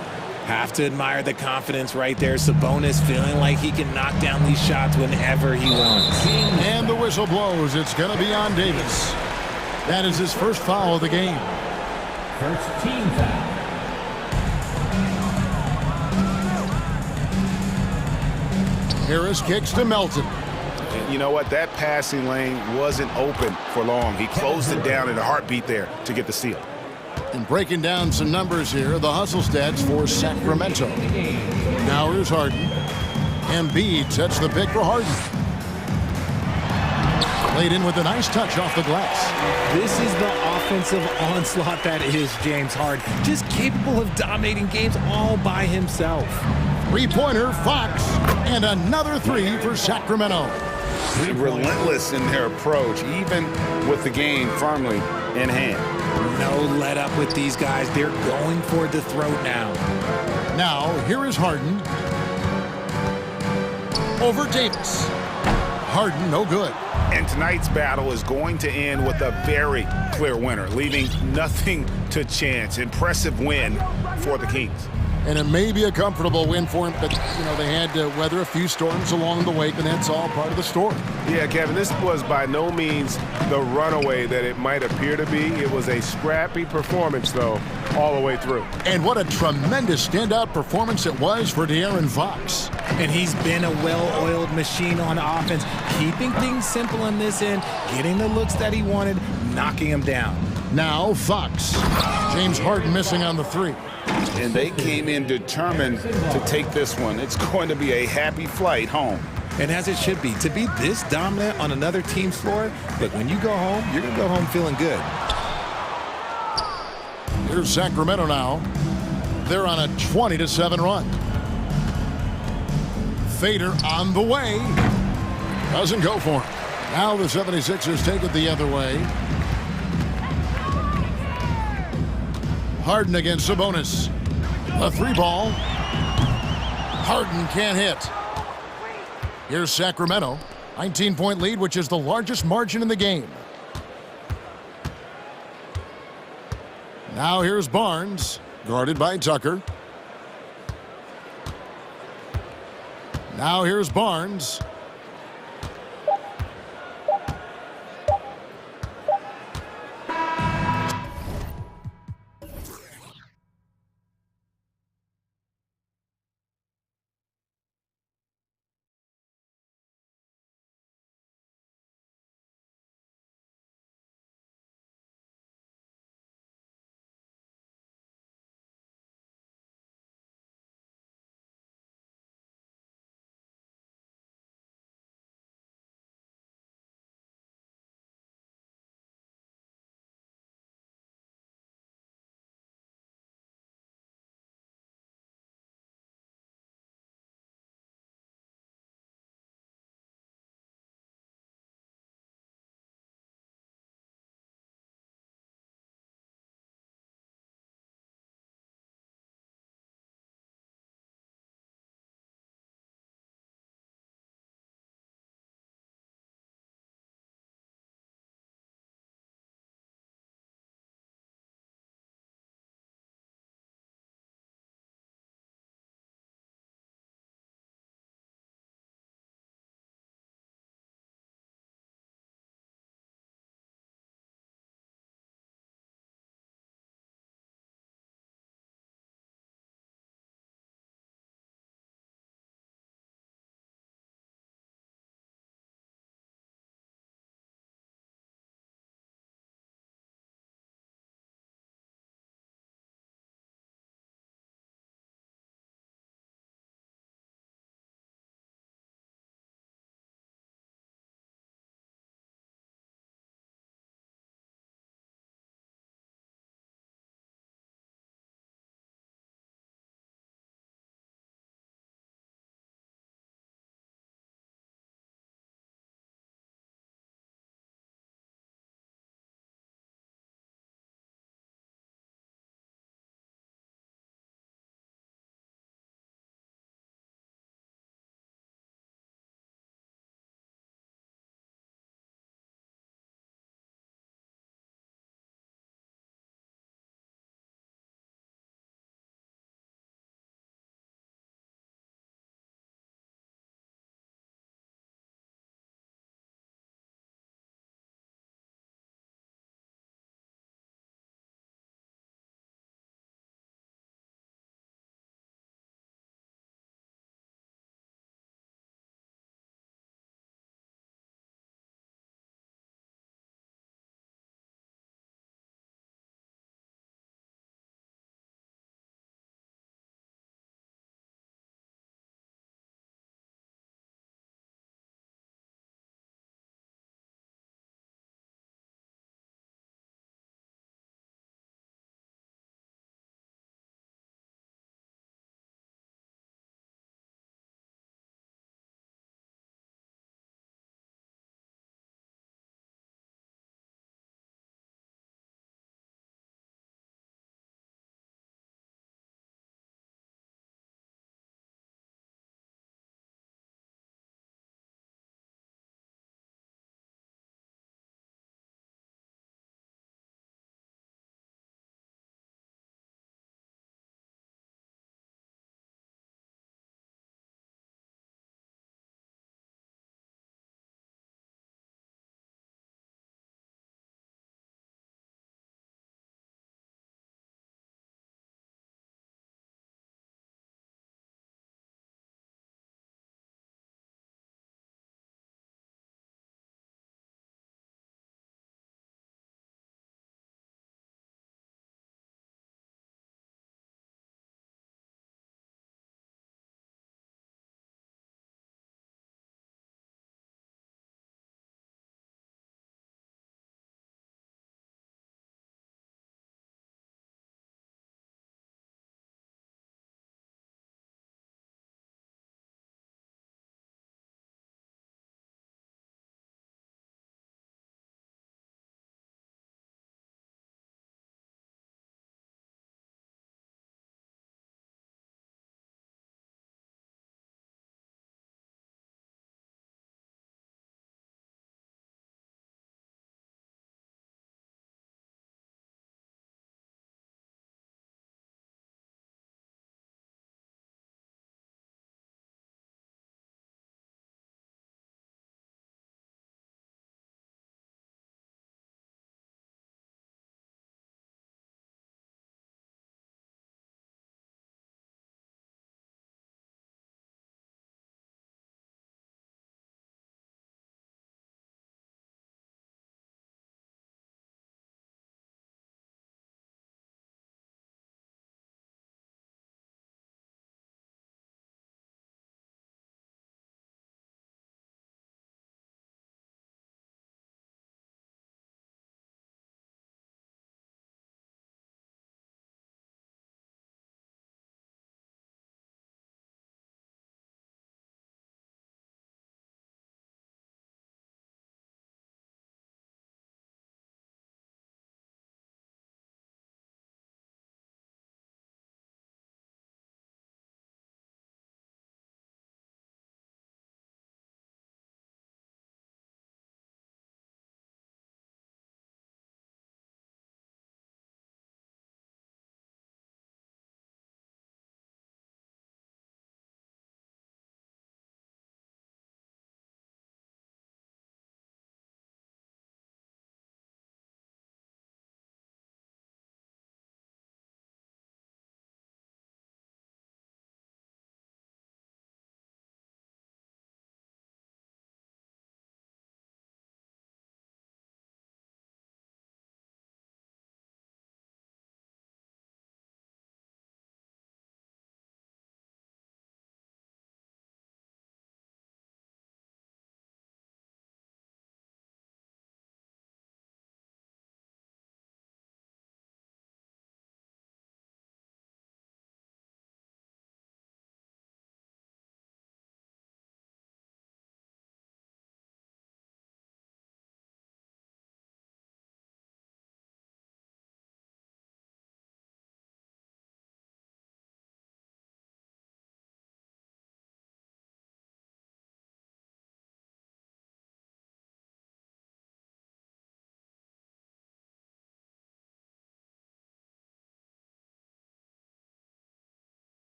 Have to admire the confidence right there. Sabonis feeling like he can knock down these shots whenever he wants. And the whistle blows. It's going to be on Davis. That is his first foul of the game. First team foul. Harris kicks to Melton. And you know what? That passing lane wasn't open for long. He closed it down in a heartbeat there to get the steal. And breaking down some numbers here, the hustle stats for Sacramento. Now here's Harden. Embiid sets the pick for Harden. Played in with a nice touch off the glass. This is the offensive onslaught that is James Harden. Just capable of dominating games all by himself. Three-pointer, Fox, and another three for Sacramento. Relentless in their approach, even with the game firmly in hand. No let up with these guys. They're going for the throat now. Now, here is Harden. Over Davis. Harden, no good. And tonight's battle is going to end with a very clear winner, leaving nothing to chance. Impressive win for the Kings. And it may be a comfortable win for him, but, you know, they had to weather a few storms along the way, and that's all part of the story. Yeah, Kevin, this was by no means the runaway that it might appear to be. It was a scrappy performance, though, all the way through. And what a tremendous standout performance it was for De'Aaron Fox. And he's been a well-oiled machine on offense, keeping things simple on this end, getting the looks that he wanted, knocking him down. Now Fox. James Harden missing on the three. And they came in determined to take this one. It's going to be a happy flight home. And as it should be, to be this dominant on another team's floor, look, when you go home, you're going to go home feeling good. Here's Sacramento now. They're on a 20-7 run. Fader on the way. Doesn't go for him. Now the 76ers take it the other way. Harden against Sabonis. A three ball. Harden can't hit. Here's Sacramento. 19-point lead, which is the largest margin in the game. Now here's Barnes, guarded by Tucker. Now here's Barnes.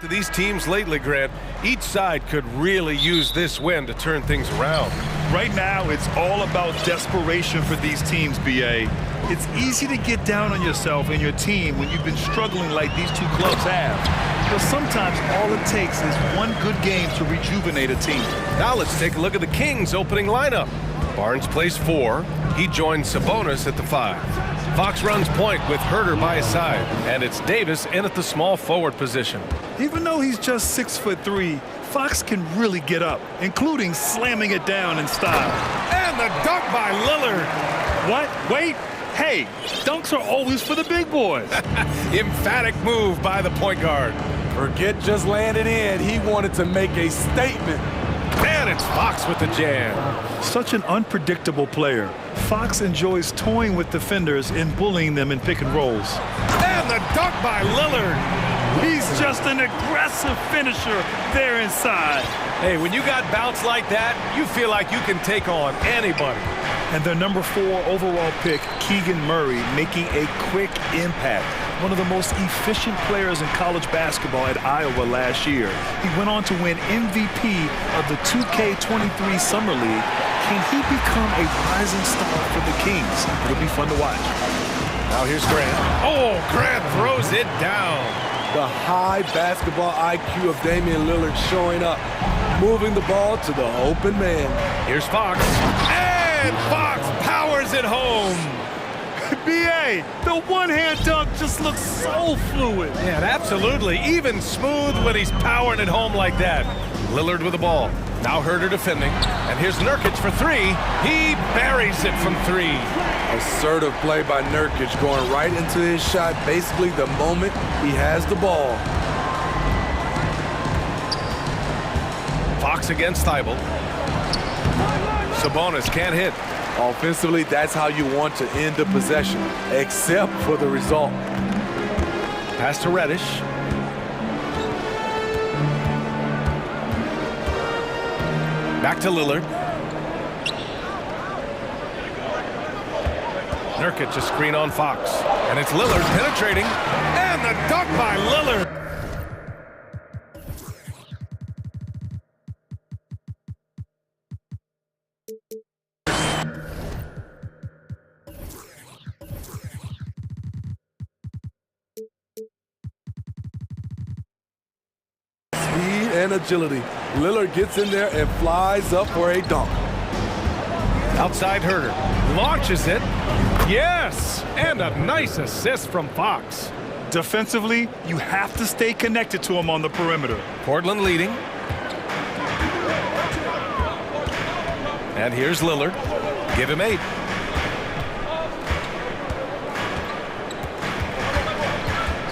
To these teams lately, Grant, each side could really use this win to turn things around. Right now, it's all about desperation for these teams, BA. It's easy to get down on yourself and your team when you've been struggling like these two clubs have. But sometimes all it takes is one good game to rejuvenate a team. Now let's take a look at the Kings' opening lineup. Barnes plays 4. He joins Sabonis at the 5. Fox runs point with Herter by his side, and it's Davis in at the small forward position. Even though he's just 6'3", Fox can really get up, including slamming it down in style. And the dunk by Lillard. What? Wait. Hey, dunks are always for the big boys. Emphatic move by the point guard. Forget just laying it in. He wanted to make a statement. And it's Fox with the jam. Such an unpredictable player. Fox enjoys toying with defenders and bullying them in pick and rolls. And the dunk by Lillard. He's just an aggressive finisher there inside. Hey, when you got bounce like that, you feel like you can take on anybody. And their number 4 overall pick, Keegan Murray, making a quick impact. One of the most efficient players in college basketball at Iowa last year. He went on to win MVP of the 2K23 Summer League. Can he become a rising star for the Kings? It'll be fun to watch. Now here's Grant. Oh, Grant throws it down. The high basketball IQ of Damian Lillard showing up, moving the ball to the open man. Here's Fox. And Fox powers it home. B.A., the one-hand dunk just looks so fluid. Yeah, absolutely. Even smooth when he's powering it home like that. Lillard with the ball. Now Herter defending. And here's Nurkic for 3. He buries it from 3. Assertive play by Nurkic, going right into his shot basically the moment he has the ball. Fox against Thibault. Sabonis can't hit. Offensively, that's how you want to end the possession, except for the result. Pass to Reddish. Back to Lillard. Nurkic a screen on Fox. And it's Lillard penetrating. And the dunk by Lillard. Speed and agility. Lillard gets in there and flies up for a dunk. Outside Herter. Launches it. Yes! And a nice assist from Fox. Defensively, you have to stay connected to him on the perimeter. Portland leading. And here's Lillard. Give him 8.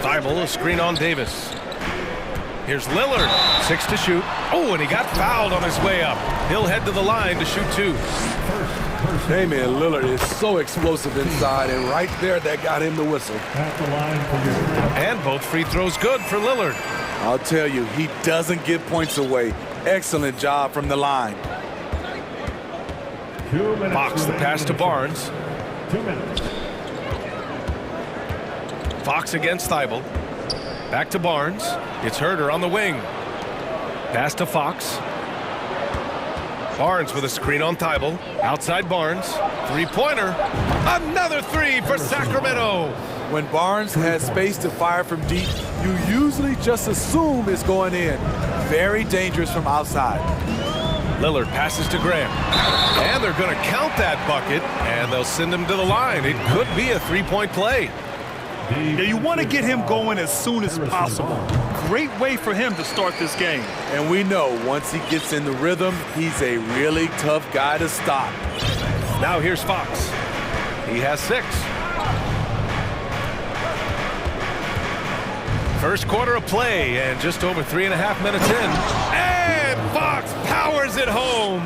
Thibault a screen on Davis. Here's Lillard. 6 to shoot. Oh, and he got fouled on his way up. He'll head to the line to shoot 2. Damian Lillard is so explosive inside, and right there, that got him the whistle. And both free throws good for Lillard. I'll tell you, he doesn't give points away. Excellent job from the line. Fox the pass to Barnes. 2 minutes. Fox against Thibault. Back to Barnes. It's Herter on the wing. Pass to Fox. Barnes with a screen on Thibault. Outside Barnes. 3-pointer. Another 3 for Sacramento. When Barnes has space to fire from deep, you usually just assume it's going in. Very dangerous from outside. Lillard passes to Graham. And they're going to count that bucket, and they'll send him to the line. It could be a 3-point play. Yeah, you want to get him going as soon as possible. Great way for him to start this game. And we know once he gets in the rhythm, he's a really tough guy to stop. Now here's Fox. He has 6. First quarter of play, and just over 3.5 minutes in. And Fox powers it home.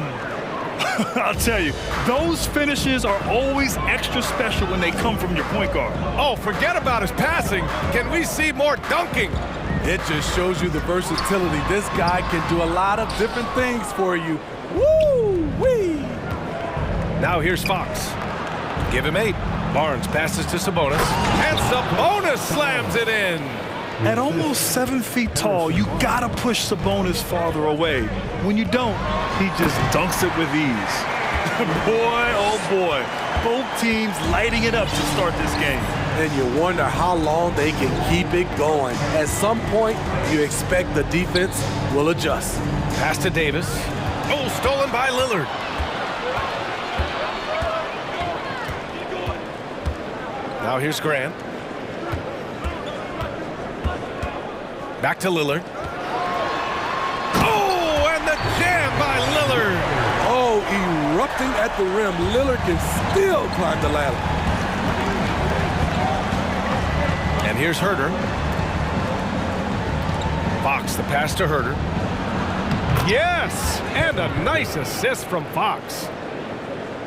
I'll tell you, those finishes are always extra special when they come from your point guard. Oh, forget about his passing. Can we see more dunking? It just shows you the versatility. This guy can do a lot of different things for you. Woo-wee! Now here's Fox. Give him 8. Barnes passes to Sabonis. And Sabonis slams it in. At almost 7 feet tall, you gotta push Sabonis farther away. When you don't, he just dunks it with ease. Boy, oh boy, both teams lighting it up to start this game. And you wonder how long they can keep it going. At some point, you expect the defense will adjust. Pass to Davis. Oh, stolen by Lillard. Now here's Grant. Back to Lillard. Oh, and the jam by Lillard. Oh, erupting at the rim. Lillard can still climb the ladder. And here's Herter. Fox, the pass to Herter. Yes, and a nice assist from Fox.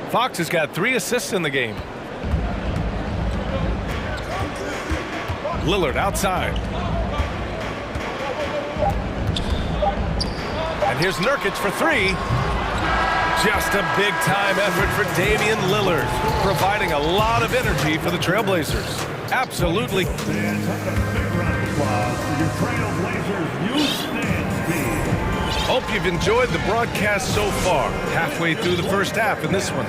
Fox has got 3 assists in the game. Lillard outside. And here's Nurkic for 3. Just a big-time effort for Damian Lillard, providing a lot of energy for the Trailblazers. Absolutely. Hope you've enjoyed the broadcast so far. Halfway through the first half in this one.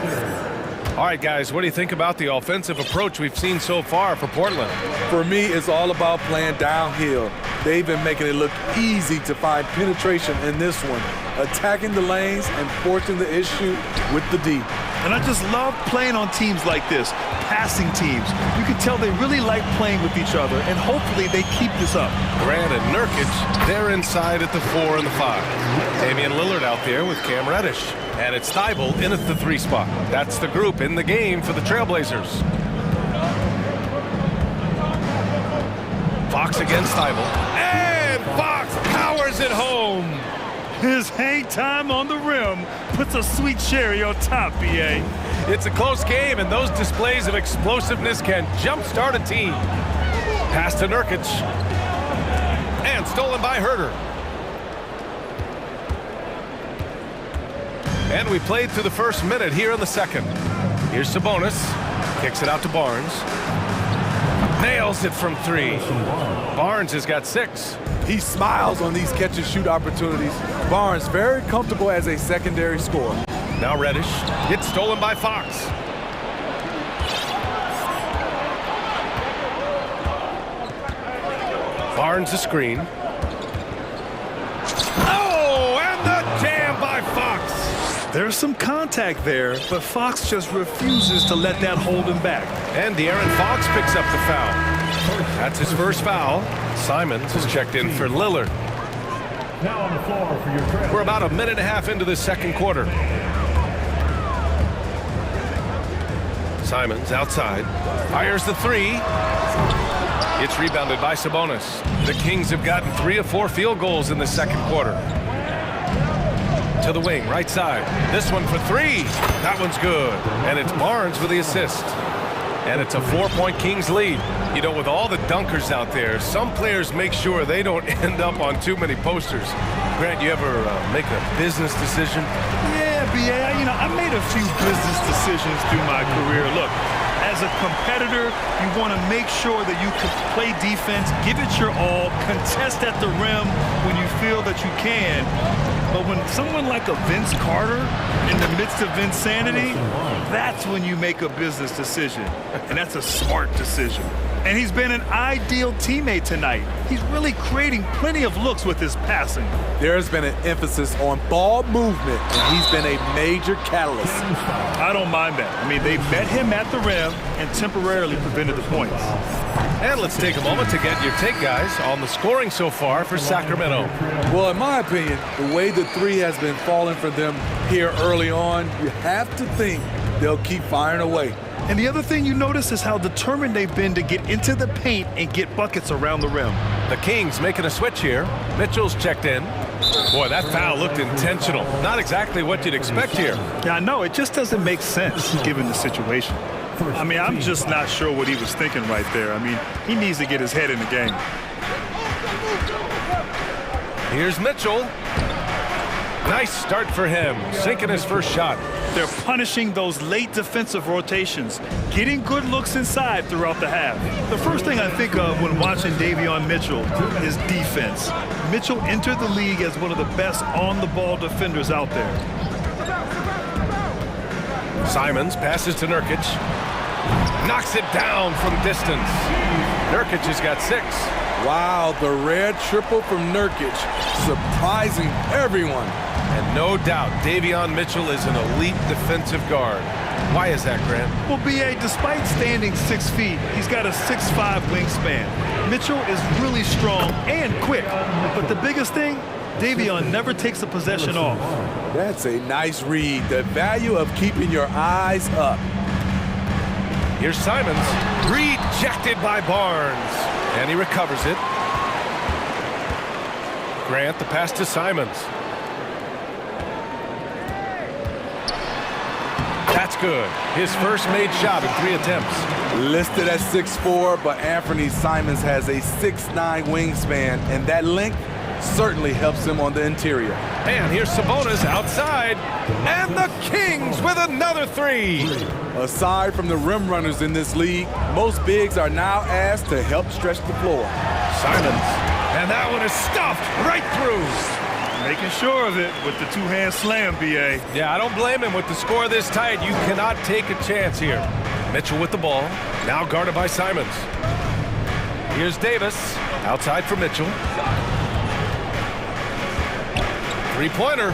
All right, guys, what do you think about the offensive approach we've seen so far for Portland? For me, it's all about playing downhill. They've been making it look easy to find penetration in this one, attacking the lanes and forcing the issue with the D. And I just love playing on teams like this, passing teams. You can tell they really like playing with each other, and hopefully they keep this up. Grant and Nurkic, they're inside at the 4 and the 5. Damian Lillard out there with Cam Reddish. And it's Thibault in at the 3 spot. That's the group in the game for the Trailblazers. Fox against Thibault. And Fox powers it home. His hang time on the rim puts a sweet cherry on top, BA. It's a close game, and those displays of explosiveness can jumpstart a team. Pass to Nurkic. And stolen by Herter. And we played through the first minute here in the second. Here's Sabonis. Kicks it out to Barnes. Nails it from 3. Barnes has got 6. He smiles on these catch-and-shoot opportunities. Barnes very comfortable as a secondary scorer. Now Reddish. It's stolen by Fox. Barnes a screen. Oh, and the jam by Fox. There's some contact there, but Fox just refuses to let that hold him back. And De'Aaron Fox picks up the foul. That's his first foul. Simons has checked in for Lillard. Now on the floor for your trail. We're about a minute and a half into the second quarter. Simons outside. Fires the 3. It's rebounded by Sabonis. The Kings have gotten 3 of 4 field goals in the second quarter. To the wing, right side. This one for 3. That one's good. And it's Barnes with the assist. And it's a 4-point Kings lead. You know, with all the dunkers out there, some players make sure they don't end up on too many posters. Grant, you ever make a business decision? Yeah, BA, you know, I made a few business decisions through my career. Look, as a competitor, you want to make sure that you can play defense, give it your all, contest at the rim when you feel that you can. But when someone like a Vince Carter in the midst of insanity, that's when you make a business decision. And that's a smart decision. And he's been an ideal teammate tonight. He's really creating plenty of looks with his passing. There's been an emphasis on ball movement, and he's been a major catalyst. I don't mind that. I mean, they met him at the rim and temporarily prevented the points. And let's take a moment to get your take, guys, on the scoring so far for Sacramento. Well, in my opinion, the way the 3 has been falling for them here early on, you have to think they'll keep firing away. And the other thing you notice is how determined they've been to get into the paint and get buckets around the rim. The Kings making a switch here. Mitchell's checked in. Boy, that foul looked intentional. Not exactly what you'd expect here. Yeah, I know. It just doesn't make sense given the situation. I mean, I'm just not sure what he was thinking right there. I mean, he needs to get his head in the game. Here's Mitchell. Nice start for him, sinking his first shot. They're punishing those late defensive rotations, getting good looks inside throughout the half. The first thing I think of when watching Davion Mitchell is defense. Mitchell entered the league as one of the best on-the-ball defenders out there. Simons passes to Nurkic. Knocks it down from distance. Nurkic has got 6. Wow, the red triple from Nurkic, surprising everyone. And no doubt, Davion Mitchell is an elite defensive guard. Why is that, Grant? Well, B.A., despite standing 6 feet, he's got a 6'5" wingspan. Mitchell is really strong and quick. But the biggest thing, Davion never takes a possession off. That's a nice read. The value of keeping your eyes up. Here's Simons. Rejected by Barnes. And he recovers it. Grant, the pass to Simons. That's good. His first made shot in 3 attempts. Listed at 6'4", but Anthony Simons has a 6'9" wingspan, and that length certainly helps him on the interior. And here's Sabonis outside, and the Kings with another 3. Aside from the rim runners in this league, most bigs are now asked to help stretch the floor. Simons, and that one is stuffed right through. Making sure of it with the two-hand slam, B.A. Yeah, I don't blame him. With the score this tight, you cannot take a chance here. Mitchell with the ball, now guarded by Simons. Here's Davis, outside for Mitchell. Three-pointer.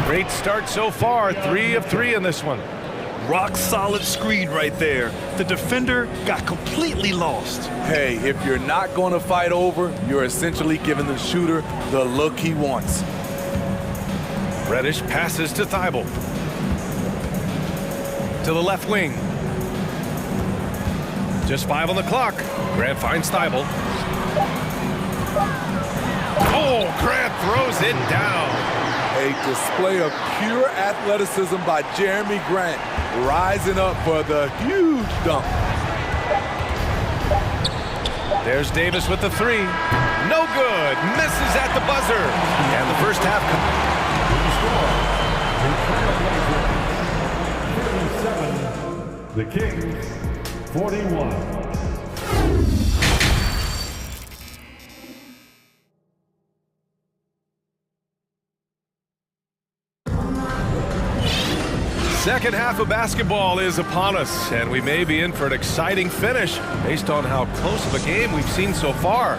Great start so far, 3 of 3 in this one. Rock solid screen right there. The defender got completely lost. Hey, if you're not going to fight over, you're essentially giving the shooter the look he wants. Reddish passes to Thibault. To the left wing. Just 5 on the clock. Grant finds Thibault. Oh, Grant throws it down. A display of pure athleticism by Jeremy Grant, rising up for the huge dunk. There's Davis with the 3. No good. Misses at the buzzer. And the first half. 37, the Kings, 41. Second half of basketball is upon us, and we may be in for an exciting finish based on how close of a game we've seen so far.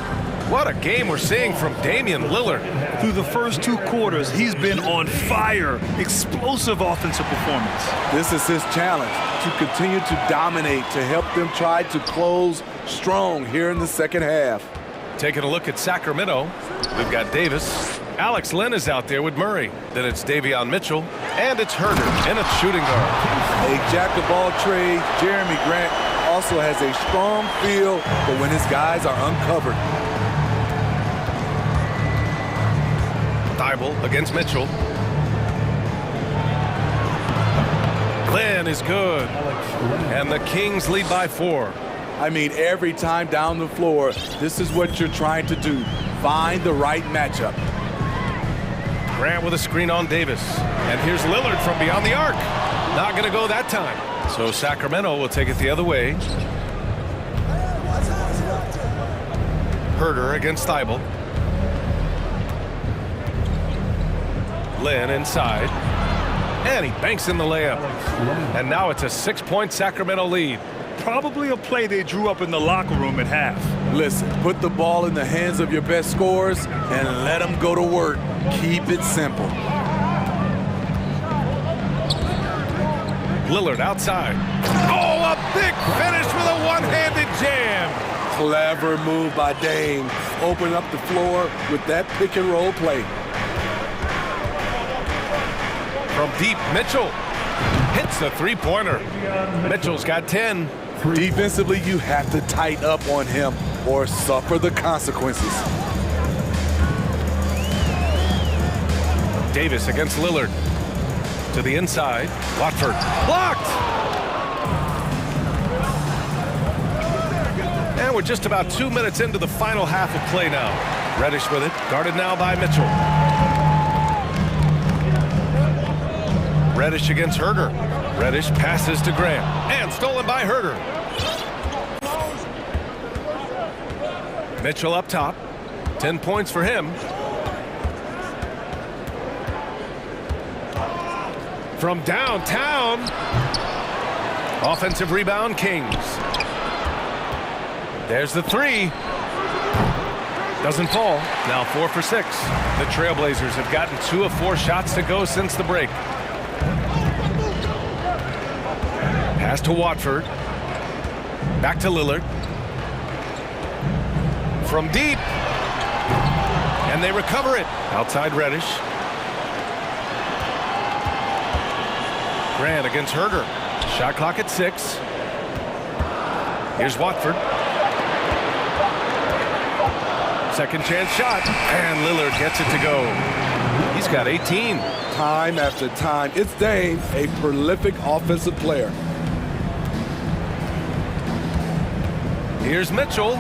What a game we're seeing from Damian Lillard. Through the first 2 quarters, he's been on fire. Explosive offensive performance. This is his challenge, to continue to dominate, to help them try to close strong here in the second half. Taking a look at Sacramento, we've got Davis. Alex Len is out there with Murray. Then it's Davion Mitchell, and it's Herder in a shooting guard. A jack-of-all trades, Jeremy Grant also has a strong feel for when his guys are uncovered. Thibault against Mitchell. Len is good. And the Kings lead by 4. I mean, every time down the floor, this is what you're trying to do. Find the right matchup. Grant with a screen on Davis. And here's Lillard from beyond the arc. Not going to go that time. So Sacramento will take it the other way. Herder against Thibault. Len inside. And he banks in the layup. And now it's a 6-point Sacramento lead. Probably a play they drew up in the locker room at half. Listen, put the ball in the hands of your best scorers and let them go to work. Keep it simple. Lillard outside. Oh, a big finish with a one-handed jam. Clever move by Dame. Open up the floor with that pick and roll play. From deep, Mitchell hits the 3-pointer. Mitchell's got 10. Defensively, you have to tighten up on him or suffer the consequences. Davis against Lillard. To the inside. Watford. Blocked! And we're just about 2 minutes into the final half of play now. Reddish with it. Guarded now by Mitchell. Reddish against Herder. Reddish passes to Grant. And stolen by Herder. Mitchell up top. 10 points for him. From downtown. Offensive rebound, Kings. There's the three. Doesn't fall. Now 4 for 6. The Trailblazers have gotten 2 of 4 shots to go since the break. Pass to Watford. Back to Lillard. From deep. And they recover it. Outside Reddish. Grant against Herder. Shot clock at 6. Here's Watford. Second chance shot. And Lillard gets it to go. He's got 18. Time after time. It's Dame, a prolific offensive player. Here's Mitchell.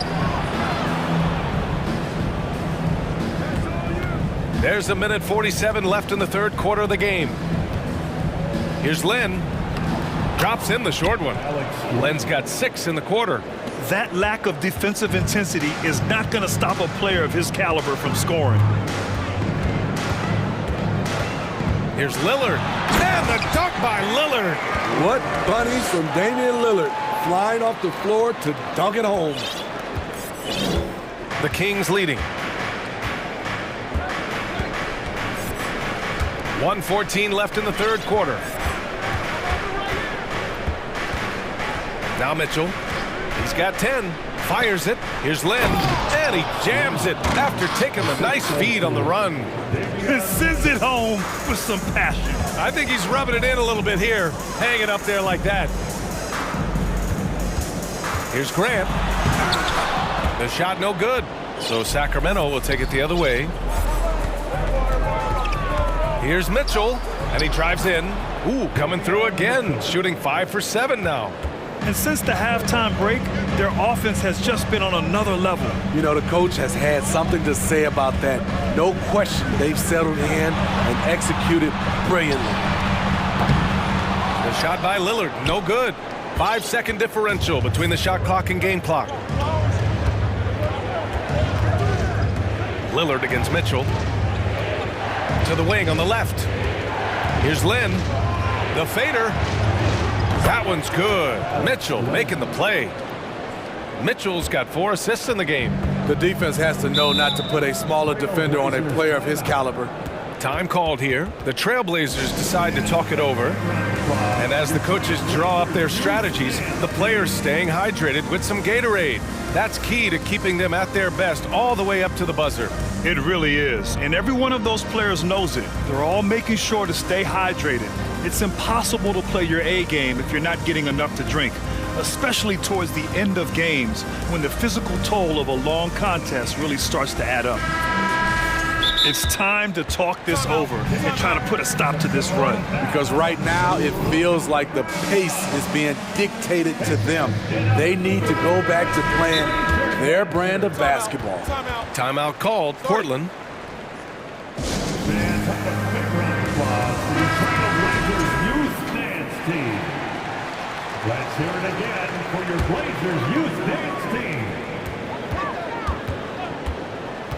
There's a minute 47 left in the third quarter of the game. Here's Lynn. Drops in the short one. Lynn's got 6 in the quarter. That lack of defensive intensity is not going to stop a player of his caliber from scoring. Here's Lillard. And the dunk by Lillard. What bunnies from Damian Lillard, flying off the floor to dunk it home. The Kings leading. 1:14 left in the third quarter. Now Mitchell. He's got 10. Fires it. Here's Lynn. And he jams it after taking the nice feed on the run. He sends it home with some passion. I think he's rubbing it in a little bit here. Hanging up there like that. Here's Grant. The shot no good. So Sacramento will take it the other way. Here's Mitchell. And he drives in. Ooh, coming through again. Shooting 5 for 7 now. And since the halftime break, their offense has just been on another level. You know, the coach has had something to say about that. No question, they've settled in and executed brilliantly. The shot by Lillard, no good. 5-second differential between the shot clock and game clock. Lillard against Mitchell. To the wing on the left. Here's Lynn. The fader. That one's good. Mitchell making the play. Mitchell's got 4 assists in the game. The defense has to know not to put a smaller defender on a player of his caliber. Time called here. The Trailblazers decide to talk it over. And as the coaches draw up their strategies, the players staying hydrated with some Gatorade. That's key to keeping them at their best all the way up to the buzzer. It really is. And every one of those players knows it. They're all making sure to stay hydrated. It's impossible to play your A game if you're not getting enough to drink, especially towards the end of games when the physical toll of a long contest really starts to add up. It's time to talk this over and try to put a stop to this run. Because right now it feels like the pace is being dictated to them. They need to go back to playing their brand of basketball. Timeout called, Portland. Let's hear it again for your Blazers Youth Dance Team.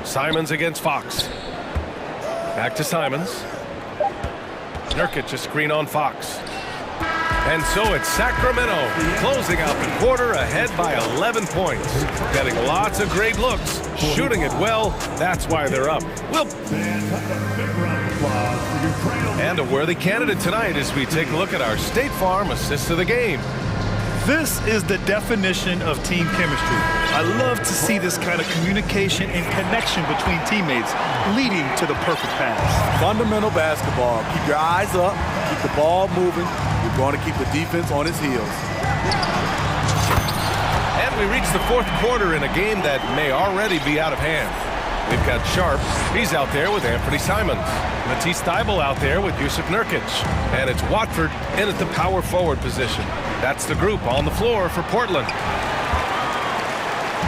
Simons against Fox. Back to Simons. Nurkic a screen on Fox. And so it's Sacramento closing out the quarter ahead by 11 points. Getting lots of great looks, shooting it well. That's why they're up. And a worthy candidate tonight as we take a look at our State Farm assist of the game. This is the definition of team chemistry. I love to see this kind of communication and connection between teammates leading to the perfect pass. Fundamental basketball. Keep your eyes up, keep the ball moving. You're going to keep the defense on its heels. And we reach the fourth quarter in a game that may already be out of hand. We've got Sharp. He's out there with Anthony Simons. Matisse Thybulle out there with Yusuf Nurkic. And it's Watford in at the power forward position. That's the group on the floor for Portland.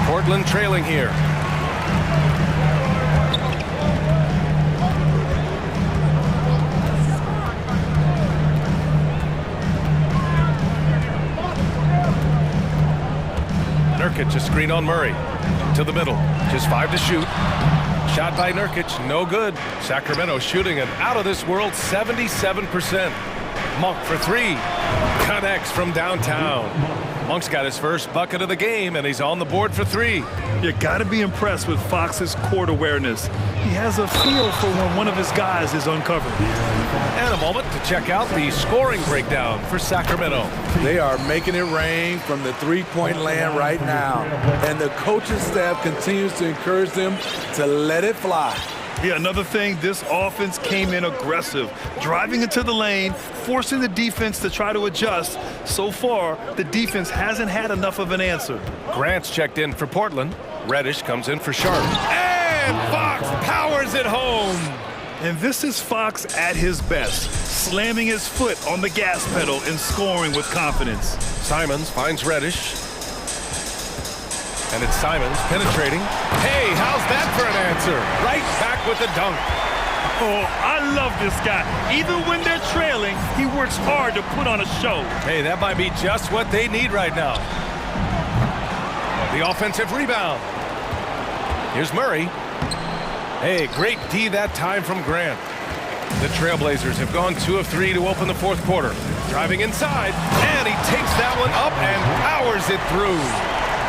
Portland trailing here. Nurkic, a screen on Murray. To the middle, just 5 to shoot. Shot by Nurkic, no good. Sacramento shooting an out-of-this-world 77%. Monk for 3. Connects from downtown. Monk's got his first bucket of the game, and he's on the board for 3. You got to be impressed with Fox's court awareness. He has a feel for when one of his guys is uncovered. And a moment to check out the scoring breakdown for Sacramento. They are making it rain from the three-point land right now. And the coaching staff continues to encourage them to let it fly. Yeah, another thing, this offense came in aggressive, driving into the lane, forcing the defense to try to adjust. So far, the defense hasn't had enough of an answer. Grant's checked in for Portland. Reddish comes in for Sharp. And Fox powers it home. And this is Fox at his best, slamming his foot on the gas pedal and scoring with confidence. Simons finds Reddish. And it's Simons penetrating. Hey, how's that for an answer? Right back with the dunk. Oh, I love this guy. Even when they're trailing, he works hard to put on a show. Hey, that might be just what they need right now. The offensive rebound. Here's Murray. Hey, great D that time from Grant. The Trailblazers have gone 2 of 3 to open the fourth quarter. Driving inside, and he takes that one up and powers it through.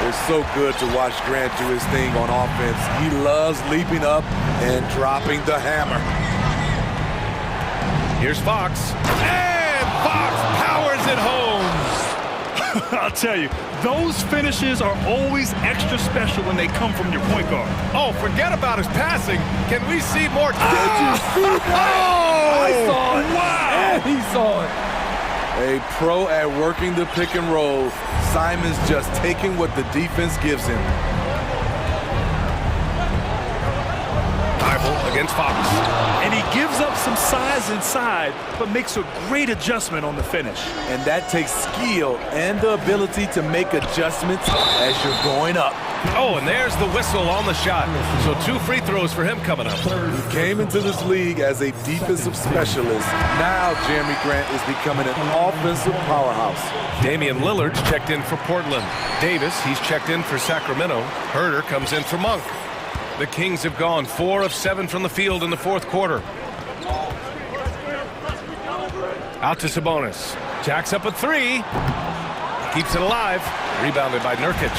It's so good to watch Grant do his thing on offense. He loves leaping up and dropping the hammer. Here's Fox. And Fox powers it home. I'll tell you, those finishes are always extra special when they come from your point guard. Oh, forget about his passing. Can we see more? Did you see that? I saw it. Wow. And he saw it. A pro at working the pick and roll. Simons just taking what the defense gives him. Bible against Fox. And he gives up some size inside, but makes a great adjustment on the finish. And that takes skill and the ability to make adjustments as you're going up. Oh, and there's the whistle on the shot. So 2 free throws for him coming up. He came into this league as a defensive specialist. Now Jeremy Grant is becoming an offensive powerhouse. Damian Lillard's checked in for Portland. Davis, he's checked in for Sacramento. Herder comes in for Monk. The Kings have gone 4 of 7 from the field in the fourth quarter. Out to Sabonis. Jacks up a 3. Keeps it alive. Rebounded by Nurkic.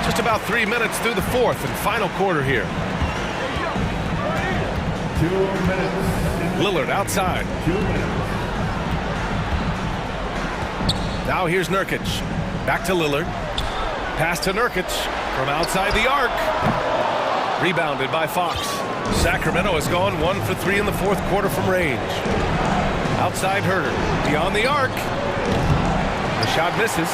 Just about 3 minutes through the fourth and final quarter here. 2 minutes. Lillard outside. 2 minutes. Now here's Nurkic. Back to Lillard. Pass to Nurkic from outside the arc. Rebounded by Fox. Sacramento has gone 1 for 3 in the fourth quarter from range. Outside Herder. Beyond the arc. The shot misses.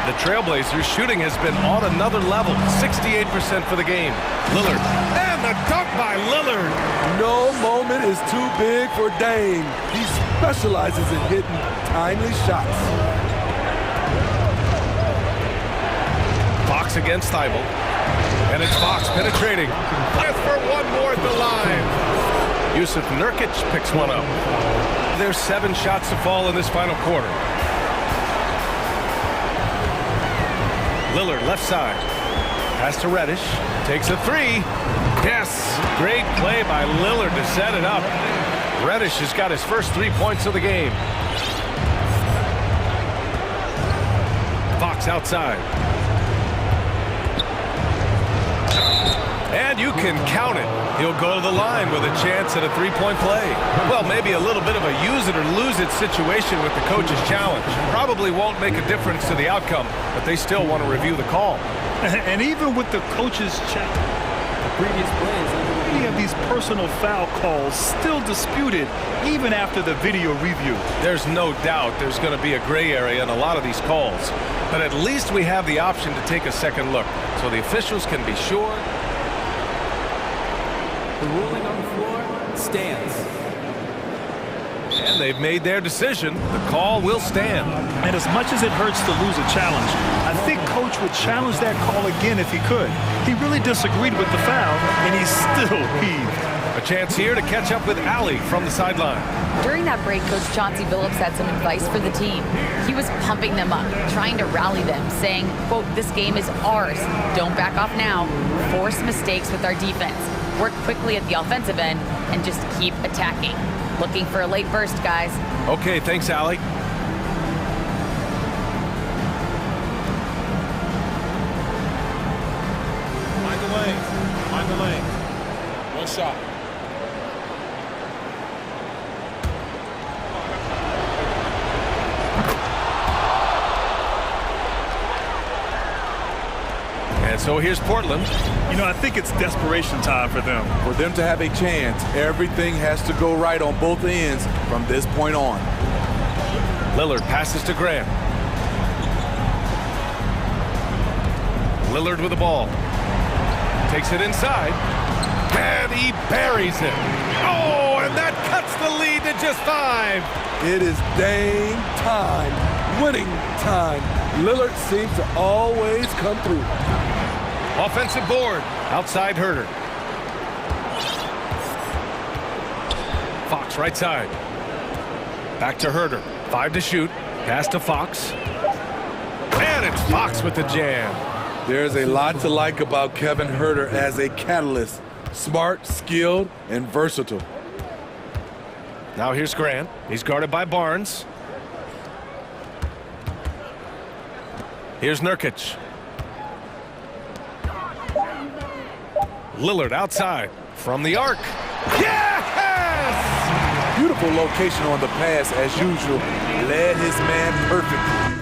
The Trailblazers' shooting has been on another level. 68% for the game. Lillard. And the dunk by Lillard. No moment is too big for Dame. He specializes in hitting timely shots. Fox against Thibault. And it's Fox penetrating. Left for one more at the line. Yusuf Nurkic picks one up. There's 7 shots to fall in this final quarter. Lillard left side. Pass to Reddish. Takes a 3. Yes. Great play by Lillard to set it up. Reddish has got his first 3 points of the game. Fox outside. And you can count it. He'll go to the line with a chance at a 3-point play. Well, maybe a little bit of a use it or lose it situation with the coach's challenge. Probably won't make a difference to the outcome, but they still want to review the call. And even with the coach's challenge, The previous plays. many of these personal foul calls still disputed even after the video review. There's no doubt there's going to be a gray area in a lot of these calls. But at least we have the option to take a second look, so the officials can be sure. The ruling on the floor stands. And they've made their decision. The call will stand. And as much as it hurts to lose a challenge, I think Coach would challenge that call again if he could. He really disagreed with the foul, and he still heaved. A chance here to catch up with Allie from the sideline. During that break, Coach Chauncey Billups had some advice for the team. He was pumping them up, trying to rally them, saying, quote, "This game is ours. Don't back off now. Force mistakes with our defense. Work quickly at the offensive end and just keep attacking." Looking for a late burst, guys. Okay, thanks, Allie. Find the lane. Find the lane. One shot. And so here's Portland. You know, I think it's desperation time for them. For them to have a chance, everything has to go right on both ends from this point on. Lillard passes to Graham. Lillard with the ball. Takes it inside. And he buries it. Oh, and that cuts the lead to just 5. It is dang time, winning time. Lillard seems to always come through. Offensive board. Outside Herter. Fox right side. Back to Herter. 5 to shoot. Pass to Fox. And it's Fox with the jam. There's a lot to like about Kevin Herter as a catalyst. Smart, skilled, and versatile. Now here's Grant. He's guarded by Barnes. Here's Nurkic. Lillard outside from the arc. Yes! Beautiful location on the pass as usual. Led his man perfectly.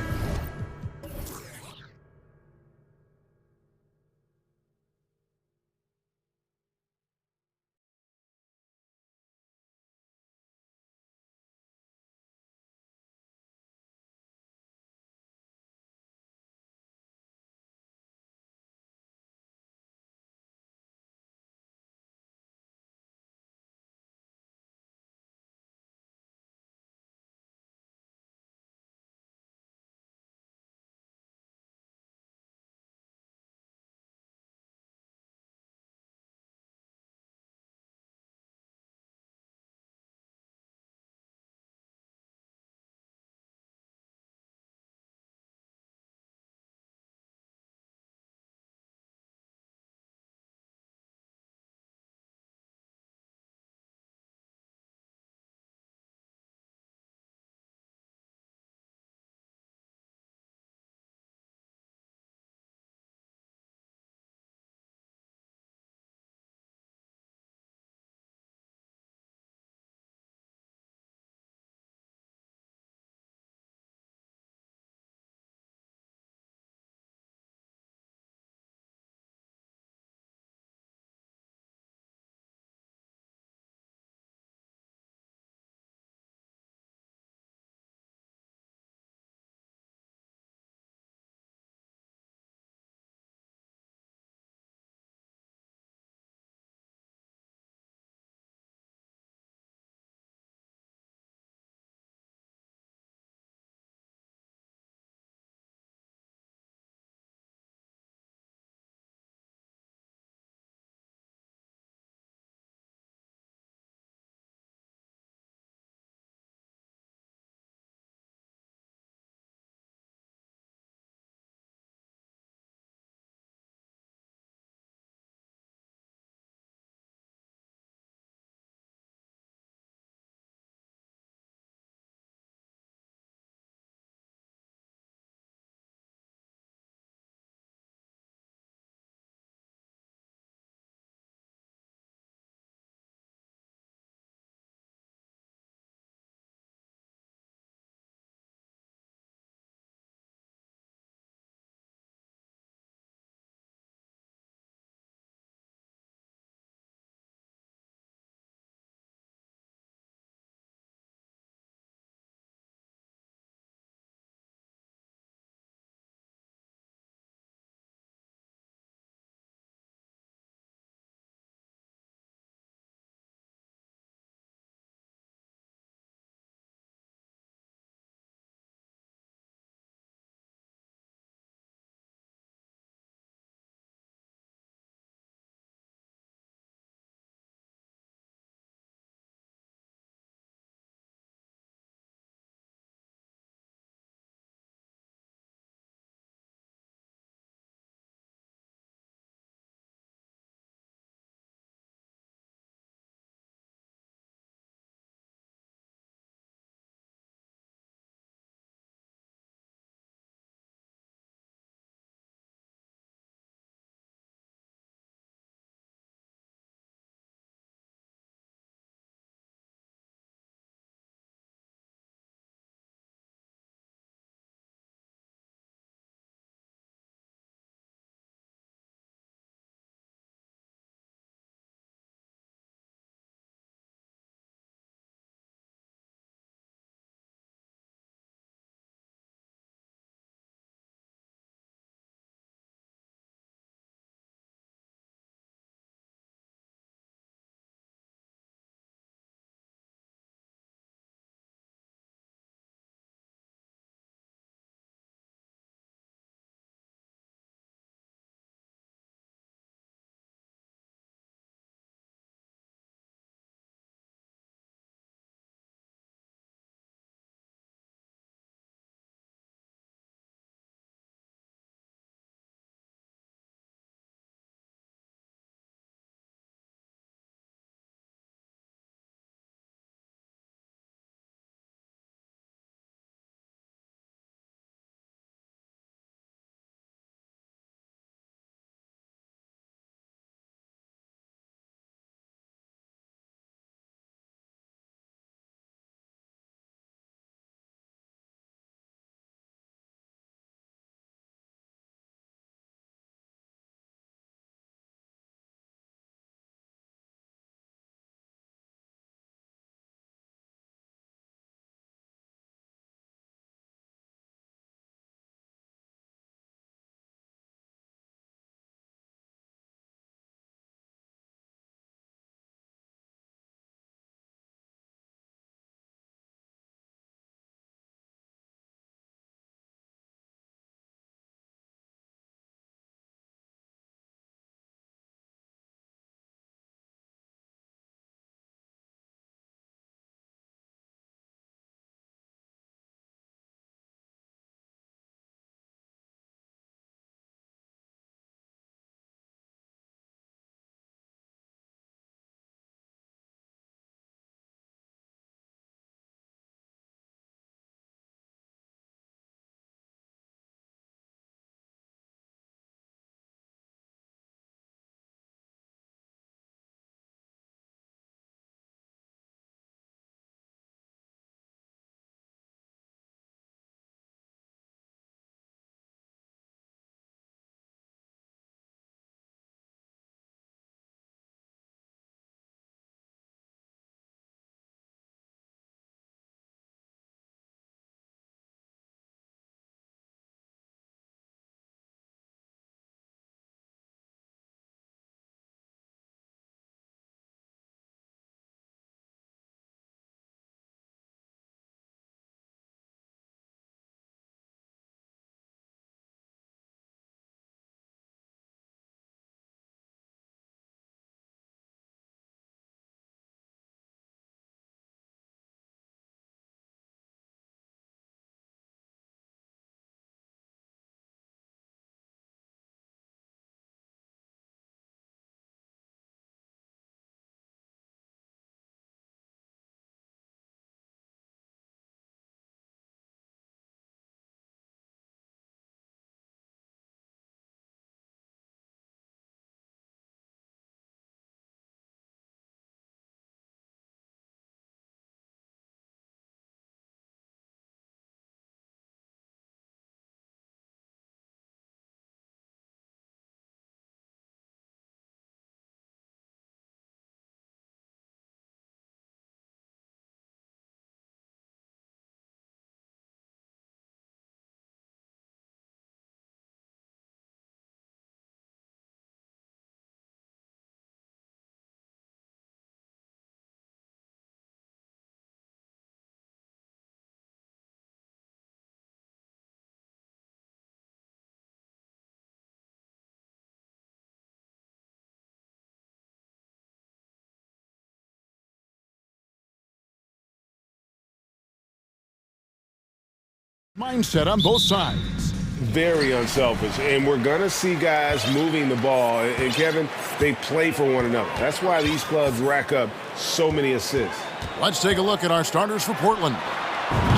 Mindset on both sides. Very unselfish, and we're going to see guys moving the ball. And, Kevin, they play for one another. That's why these clubs rack up so many assists. Let's take a look at our starters for Portland.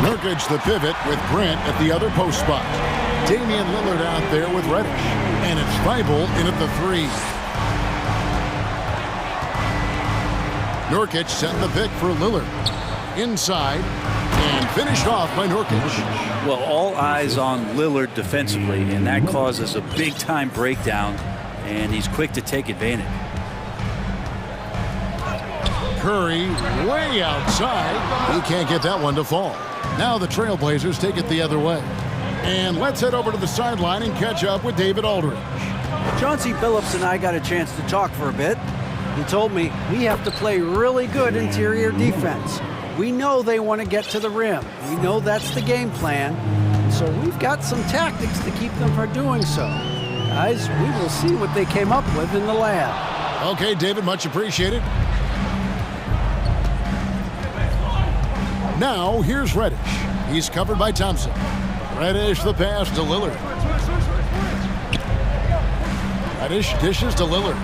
Nurkic the pivot with Grant at the other post spot. Damian Lillard out there with Reddish. And it's Thibault in at the 3. Nurkic setting the pick for Lillard. Inside, and finished off by Nurkic. Well, all eyes on Lillard defensively, and that causes a big-time breakdown, and he's quick to take advantage. Curry way outside. He can't get that one to fall. Now the Trailblazers take it the other way. And let's head over to the sideline and catch up with David Aldridge. Chauncey Billups and I got a chance to talk for a bit. He told me we have to play really good interior defense. We know they want to get to the rim. We know that's the game plan. So we've got some tactics to keep them from doing so. Guys, we will see what they came up with in the lab. Okay, David, much appreciated. Now, here's Reddish. He's covered by Thompson. Reddish the pass to Lillard. Reddish dishes to Lillard.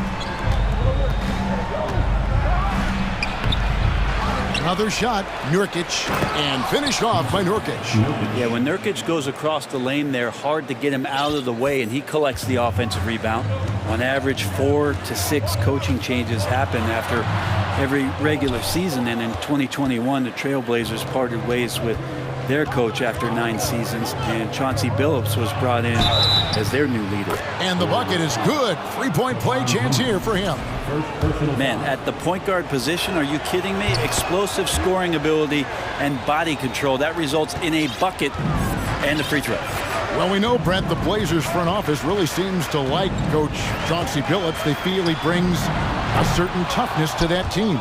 Another shot, Nurkic, and finished off by Nurkic. Yeah, when Nurkic goes across the lane there, hard to get him out of the way, and he collects the offensive rebound. On average, 4 to 6 coaching changes happen after every regular season, and in 2021, the Trailblazers parted ways with their coach after 9 seasons, and Chauncey Billups was brought in as their new leader. And the bucket is good. 3-point play chance here for him. Man, at the point guard position, are you kidding me? Explosive scoring ability and body control. That results in a bucket and a free throw. Well, we know, Brent, the Blazers front office really seems to like Coach Chauncey Billups. They feel he brings a certain toughness to that team.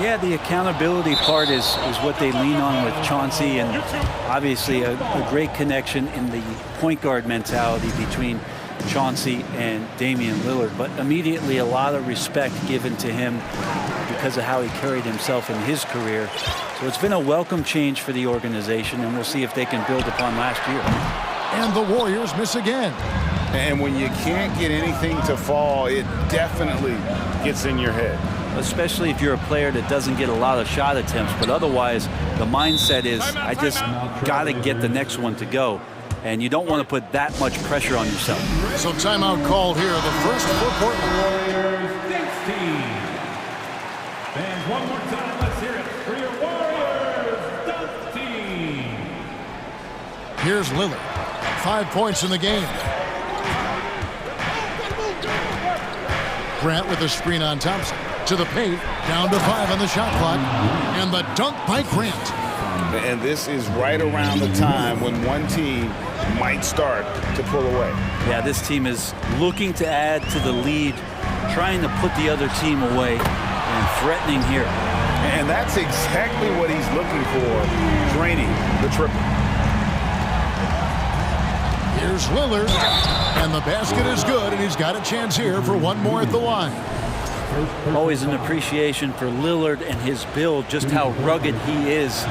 Yeah, the accountability part is what they lean on with Chauncey, and obviously a great connection in the point guard mentality between Chauncey and Damian Lillard, but immediately a lot of respect given to him because of how he carried himself in his career. So it's been a welcome change for the organization, and we'll see if they can build upon last year. And the Warriors miss again. And when you can't get anything to fall, it definitely gets in your head. Especially if you're a player that doesn't get a lot of shot attempts, but otherwise the mindset is, I just got to get the next one to go. And you don't want to put that much pressure on yourself. So timeout called here, the first for Portland. Warriors Dance Team. Fans, one more time, let's hear it for your Warriors Dance Team. Here's Lillard. 5 points in the game. Grant with a screen on Thompson. To the paint, down to 5 on the shot clock. And the dunk by Grant. And this is right around the time when one team might start to pull away. Yeah, this team is looking to add to the lead, trying to put the other team away, and threatening here. And that's exactly what he's looking for, draining the triple. Here's Lillard, and the basket is good, and he's got a chance here for one more at the line. Always an appreciation for Lillard and his build, just how rugged he is,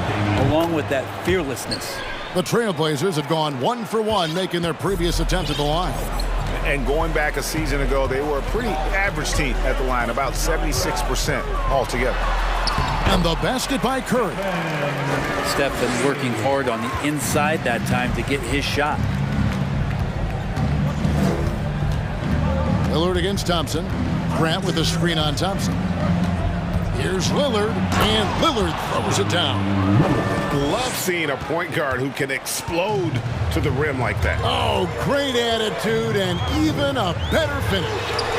along with that fearlessness. The Trailblazers have gone 1 for 1, making their previous attempt at the line. And going back a season ago, they were a pretty average team at the line, about 76% altogether. And the basket by Curry. Stephen working hard on the inside that time to get his shot. Lillard against Thompson. Grant with a screen on Thompson. Here's Lillard, and Lillard throws it down. Love seeing a point guard who can explode to the rim like that. Oh, great attitude and even a better finish.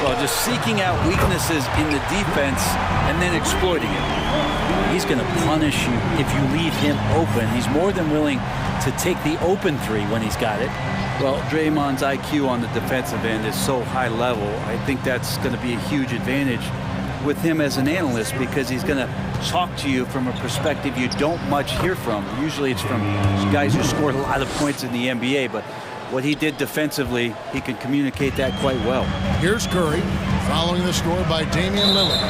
Well, just seeking out weaknesses in the defense and then exploiting it. He's going to punish you if you leave him open. He's more than willing to take the open three when he's got it. Well, Draymond's IQ on the defensive end is so high level. I think that's going to be a huge advantage with him as an analyst, because he's going to talk to you from a perspective you don't much hear from. Usually it's from guys who scored a lot of points in the NBA, but what he did defensively, he can communicate that quite well. Here's Curry, following the score by Damian Lillard.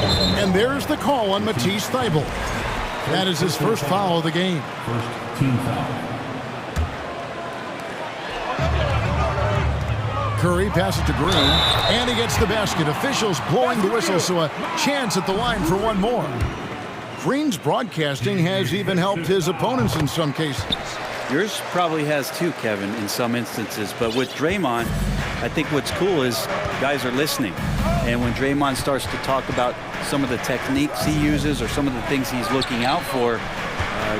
And there's the call on Matisse Thybulle. That is his first foul of the game. First team foul. Curry passes to Green, and he gets the basket. Officials blowing the whistle, so a chance at the line for one more. Green's broadcasting has even helped his opponents in some cases. Yours probably has too, Kevin, in some instances. But with Draymond, I think what's cool is guys are listening. And when Draymond starts to talk about some of the techniques he uses or some of the things he's looking out for,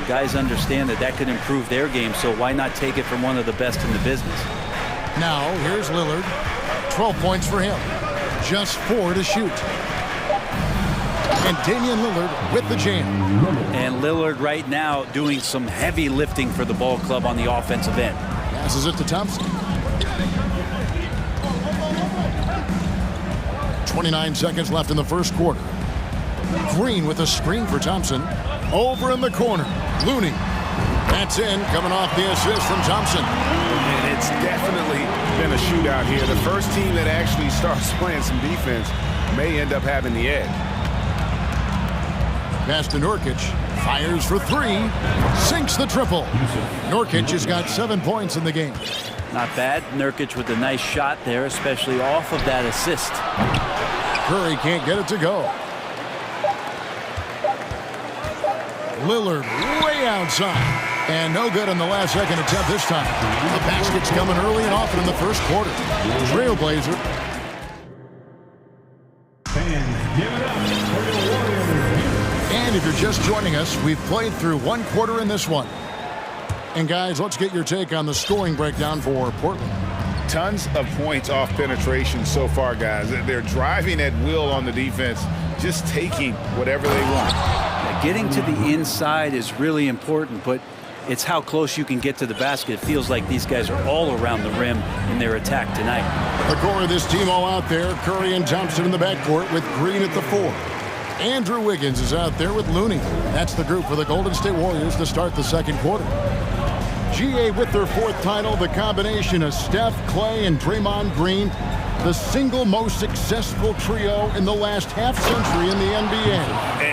guys understand that that could improve their game. So why not take it from one of the best in the business? Now, here's Lillard. 12 points for him. Just 4 to shoot. And Damian Lillard with the jam. And Lillard right now doing some heavy lifting for the ball club on the offensive end. Passes it to Thompson. 29 seconds left in the first quarter. Green with a screen for Thompson. Over in the corner. Looney. That's in, coming off the assist from Thompson. And it's definitely been a shootout here. The first team that actually starts playing some defense may end up having the edge. Pass to Nurkic. Fires for 3. Sinks the triple. Nurkic has got 7 points in the game. Not bad. Nurkic with a nice shot there, especially off of that assist. Curry can't get it to go. Lillard way outside. And no good on the last second attempt this time. The basket's coming early and often in the first quarter. Trailblazer. And if you're just joining us, we've played through one quarter in this one. And guys, let's get your take on the scoring breakdown for Portland. Tons of points off penetration so far, guys. They're driving at will on the defense, just taking whatever they want. Getting to the inside is really important, but it's how close you can get to the basket. It feels like these guys are all around the rim in their attack tonight. The core of this team all out there. Curry and Thompson in the backcourt with Green at the 4. Andrew Wiggins is out there with Looney. That's the group for the Golden State Warriors to start the second quarter. GA with their 4th title, the combination of Steph, Clay, and Draymond Green, the single most successful trio in the last half-century in the NBA.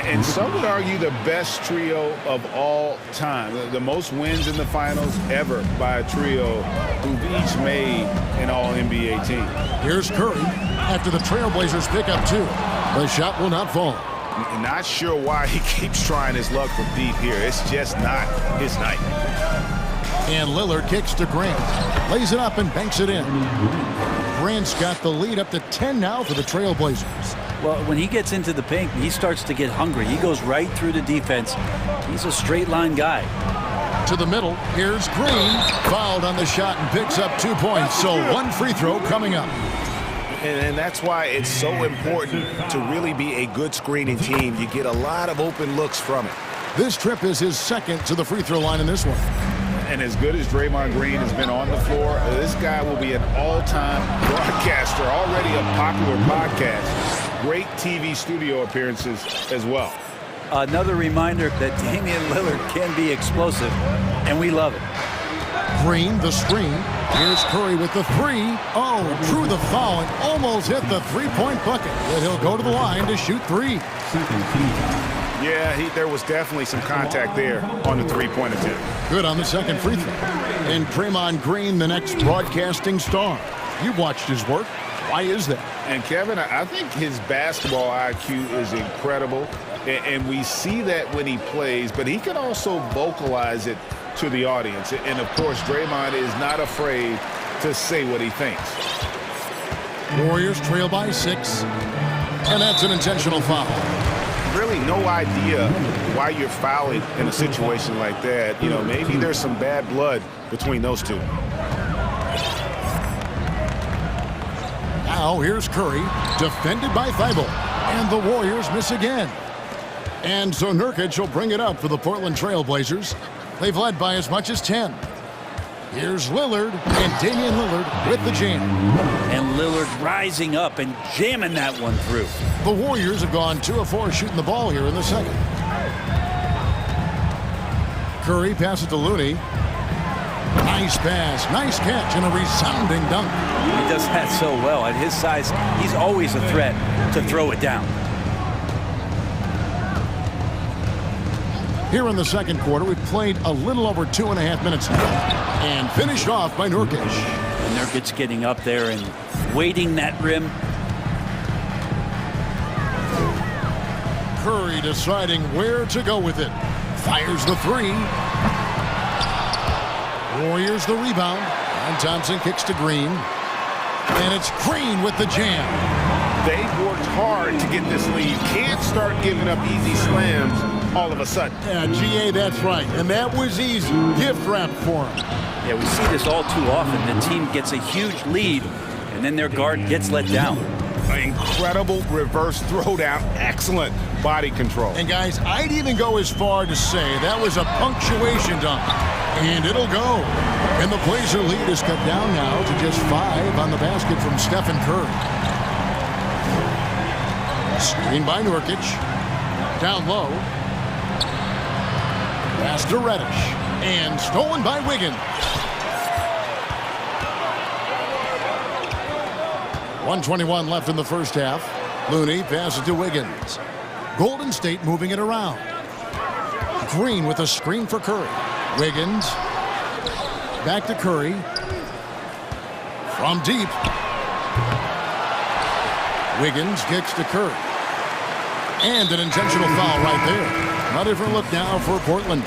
And some would argue the best trio of all time. The most wins in the finals ever by a trio who've each made an all-NBA team. Here's Curry after the Trailblazers pick up 2. The shot will not fall. Not sure why he keeps trying his luck from deep here. It's just not his night. And Lillard kicks to Grant. Lays it up and banks it in. Grant's got the lead up to 10 now for the Trailblazers. Well, when he gets into the paint, he starts to get hungry. He goes right through the defense. He's a straight line guy. To the middle, here's Green. Fouled on the shot and picks up 2 points. So 1 free throw coming up. And that's why it's so important to really be a good screening team. You get a lot of open looks from it. This trip is his second to the free throw line in this one. And as good as Draymond Green has been on the floor, this guy will be an all-time broadcaster, already a popular podcast. Great TV studio appearances as well. Another reminder that Damian Lillard can be explosive, and we love it. Green, the screen. Here's Curry with the 3. Oh, drew the foul and almost hit the three-point bucket. But he'll go to the line to shoot 3. Yeah, there was definitely some contact there on the three-point attempt. Good on the second free throw. And Draymond Green, the next broadcasting star. You've watched his work. Why is that? And Kevin, I think his basketball IQ is incredible. And we see that when he plays, but he can also vocalize it to the audience. And of course, Draymond is not afraid to say what he thinks. Warriors trail by 6. And that's an intentional foul. Really no idea why you're fouling in a situation like that. You know, maybe there's some bad blood between those two. Now here's Curry, defended by Thibault. And the Warriors miss again. And so Nurkic will bring it up for the Portland Trailblazers. They've led by as much as 10. Here's Lillard, and Damian Lillard with the jam. And Lillard rising up and jamming that one through. The Warriors have gone 2 of 4 shooting the ball here in the second. Curry passes to Looney. Nice pass, nice catch, and a resounding dunk. He does that so well. At his size, he's always a threat to throw it down. Here in the second quarter, we've played a little over 2.5 minutes now. And finished off by Nurkic. Nurkic getting up there and waiting that rim. Curry deciding where to go with it. Fires the three. Warriors the rebound. And Thompson kicks to Green. And it's Green with the jam. They've worked hard to get this lead. Can't start giving up easy slams all of a sudden. Yeah, GA, that's right. And that was easy. Gift wrap for him. Yeah, we see this all too often. The team gets a huge lead, and then their guard gets let down. Incredible reverse throwdown. Excellent body control. And guys, I'd even go as far to say that was a punctuation dunk. And it'll go. And the Blazer lead is cut down now to just 5 on the basket from Stephen Curry. Screen by Nurkic. Down low. Pass to Reddish. And stolen by Wiggins. 1:21 left in the first half. Looney passes to Wiggins. Golden State moving it around. Green with a screen for Curry. Wiggins. Back to Curry. From deep. Wiggins kicks to Curry. And an intentional foul right there. A different look now for Portland.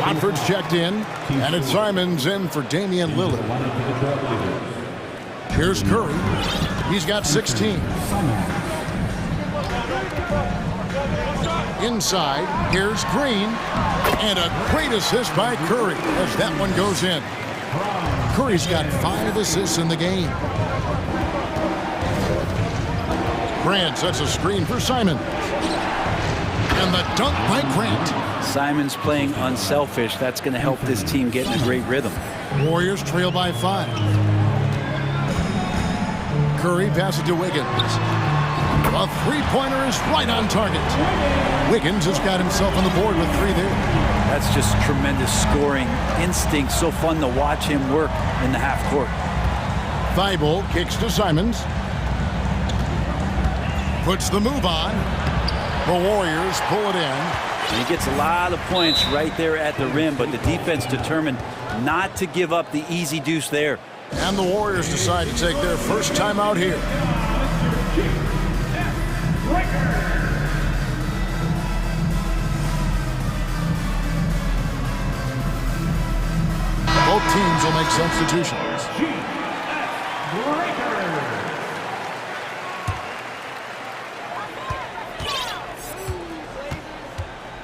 Watford's checked in. And it's Simons in for Damian Lillard. Here's Curry. He's got 16. Inside, here's Green. And a great assist by Curry as that one goes in. Curry's got 5 assists in the game. Grant sets a screen for Simon. And the dunk by Grant. Simon's playing unselfish. That's going to help this team get in a great rhythm. Warriors trail by 5. Curry passes to Wiggins. A three-pointer is right on target. Wiggins has got himself on the board with 3 there. That's just tremendous scoring instinct. So fun to watch him work in the half court. Thibault kicks to Simons. Puts the move on. The Warriors pull it in. And he gets a lot of points right there at the rim, but the defense determined not to give up the easy deuce there. And the Warriors decide to take their first time out here. Both teams will make substitutions.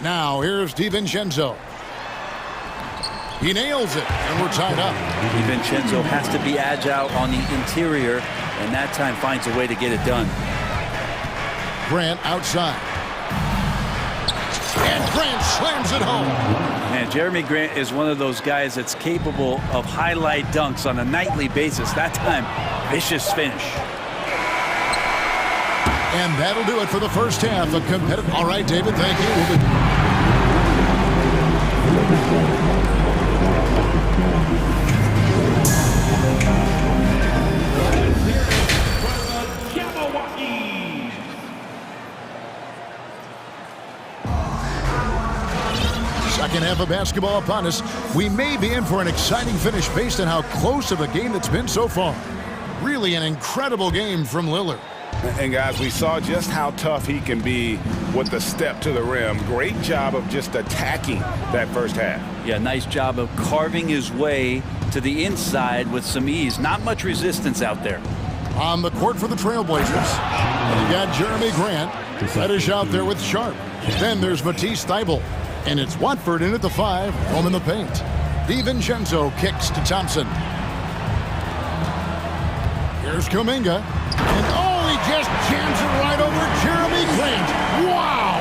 Now here's DiVincenzo. He nails it, and we're tied up. DiVincenzo has to be agile on the interior, and that time finds a way to get it done. Grant outside. And Grant slams it home. Man, Jeremy Grant is one of those guys that's capable of highlight dunks on a nightly basis. That time, vicious finish. And that'll do it for the first half of competitive. All right, David, thank you. Second half of basketball upon us. We may be in for an exciting finish based on how close of a game it's been so far. Really an incredible game from Lillard. And guys, we saw just how tough he can be with the step to the rim. Great job of just attacking that first half. Yeah, nice job of carving his way to the inside with some ease. Not much resistance out there. On the court for the Trailblazers, you got Jeremy Grant. Reddish out there with Sharp. Then there's Matisse Thybulle. And it's Watford in at the 5, home in the paint. DiVincenzo kicks to Thompson. Here's Kuminga. And he just jams it right over Jeremy Grant. Wow!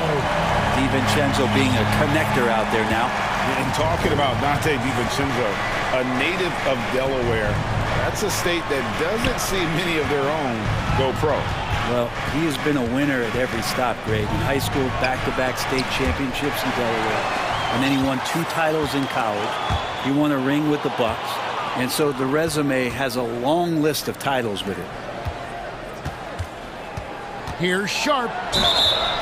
DiVincenzo being a connector out there now. And talking about Dante DiVincenzo, a native of Delaware, that's a state that doesn't see many of their own go pro. Well, he has been a winner at every stop, Greg. In high school, back-to-back state championships in Delaware. And then he won 2 titles in college. He won a ring with the Bucks. And so the resume has a long list of titles with it. Here's Sharp.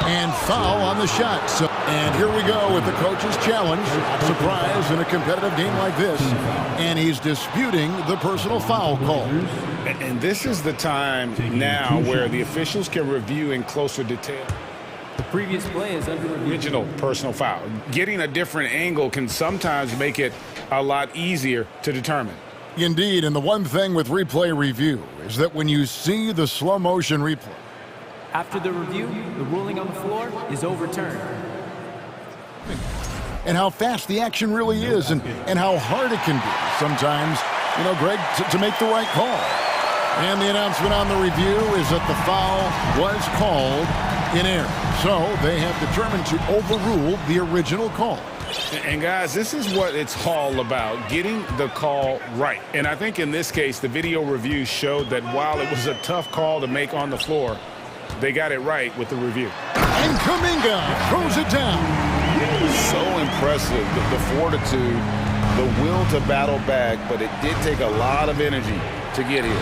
And foul on the shot. And here we go with the coach's challenge. Surprise in a competitive game like this. And he's disputing the personal foul call. And this is the time now where the officials can review in closer detail. The previous play is under review. Original personal foul. Getting a different angle can sometimes make it a lot easier to determine. Indeed, and the one thing with replay review is that when you see the slow motion replay, After the review, the ruling on the floor is overturned. and how fast the action really is and how hard it can be sometimes, Greg, to make the right call. And the announcement on the review is that the foul was called in error. So they have determined to overrule the original call. And guys, this is what it's all about, getting the call right. And I think in this case, the video review showed that while it was a tough call to make on the floor, they got it right with the review. And Kuminga throws it down. So impressive, the fortitude, the will to battle back, but it did take a lot of energy to get here.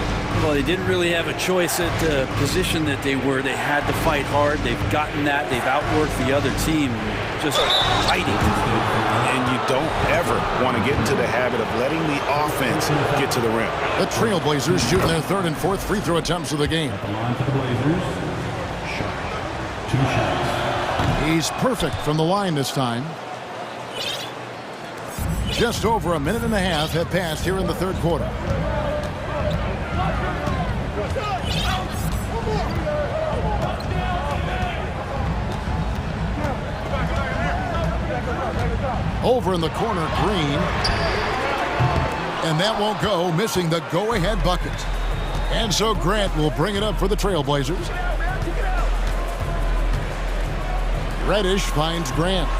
Well, they didn't really have a choice at the position that they were. They had to fight hard. They've gotten that. They've outworked the other team, just fighting. And you don't ever want to get into the habit of letting the offense get to the rim. The Trailblazers shooting their third and fourth free throw attempts of the game. He's perfect from the line this time. Just over a minute and a half have passed here in the third quarter. Over in the corner, Green. And that won't go, missing the go-ahead bucket. And so Grant will bring it up for the Trailblazers. Reddish finds Grant.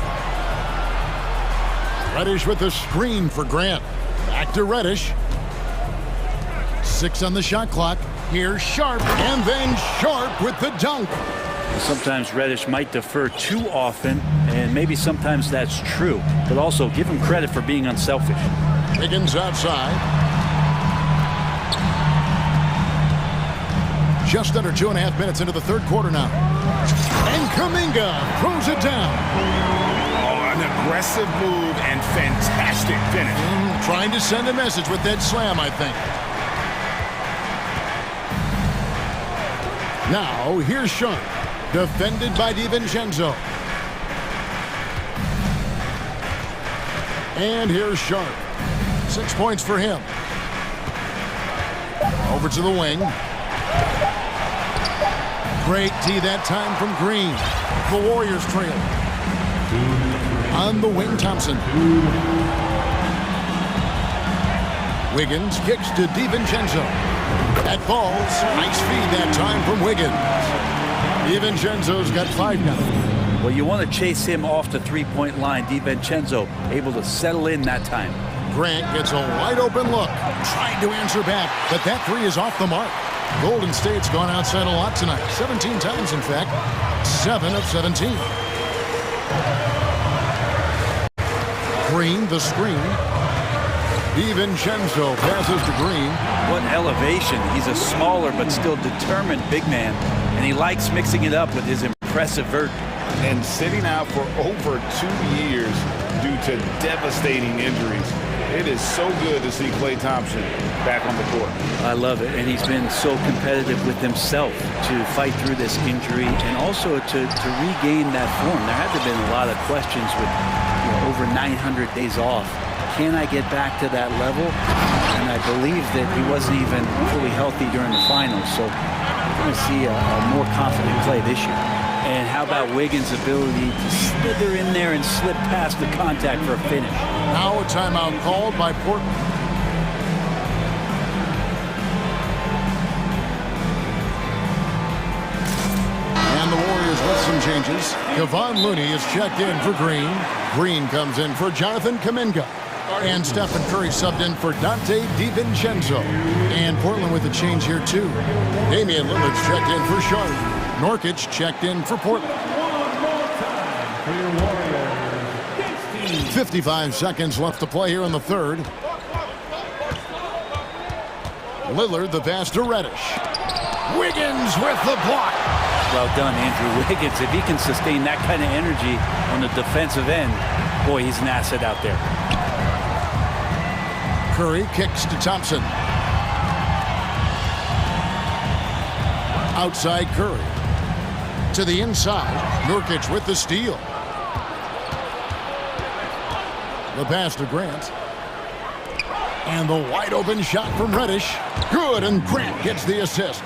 Reddish with the screen for Grant. Back to Reddish. 6 on the shot clock. Here's Sharp, and then Sharp with the dunk. Sometimes Reddish might defer too often, and maybe sometimes that's true. But also give him credit for being unselfish. Higgins outside. Just under 2.5 minutes into the third quarter now. And Kuminga throws it down. Oh, an aggressive move and fantastic finish. Trying to send a message with that slam, I think. Now, here's Sharp. Defended by DiVincenzo. And here's Sharp. 6 points for him. Over to the wing. Great D that time from Green. The Warriors trail. On the wing, Thompson. Wiggins kicks to DiVincenzo. That falls. Nice feed that time from Wiggins. DiVincenzo's got 5 now. Well, you want to chase him off the three-point line. DiVincenzo able to settle in that time. Grant gets a wide open look. Trying to answer back, but that three is off the mark. Golden State's gone outside a lot tonight. 17 times, in fact. 7 of 17. Green, the screen. DiVincenzo passes to Green. What elevation. He's a smaller but still determined big man. And he likes mixing it up with his impressive vert. And sitting out for over 2 years due to devastating injuries. It is so good to see Klay Thompson back on the court. I love it. And he's been so competitive with himself to fight through this injury and also to regain that form. There had to have been a lot of questions with over 900 days off. Can I get back to that level? And I believe that he wasn't even fully healthy during the finals. So we're going to see a more confident Klay this year. And how about Wiggins' ability to slither in there and slip past the contact for a finish? Now a timeout called by Portland. And the Warriors with some changes. Kevon Looney is checked in for Green. Green comes in for Jonathan Kuminga. And Stephen Curry subbed in for Dante DiVincenzo. And Portland with a change here too. Damian Lillard's checked in for Sharp. Norkic checked in for Portland. 55 seconds left to play here in the third. Lillard the pass to Reddish. Wiggins with the block. Well done, Andrew Wiggins. If he can sustain that kind of energy on the defensive end, boy, he's an asset out there. Curry kicks to Thompson. Outside Curry. To the inside. Nurkic with the steal. The pass to Grant. And the wide open shot from Reddish. Good, and Grant gets the assist.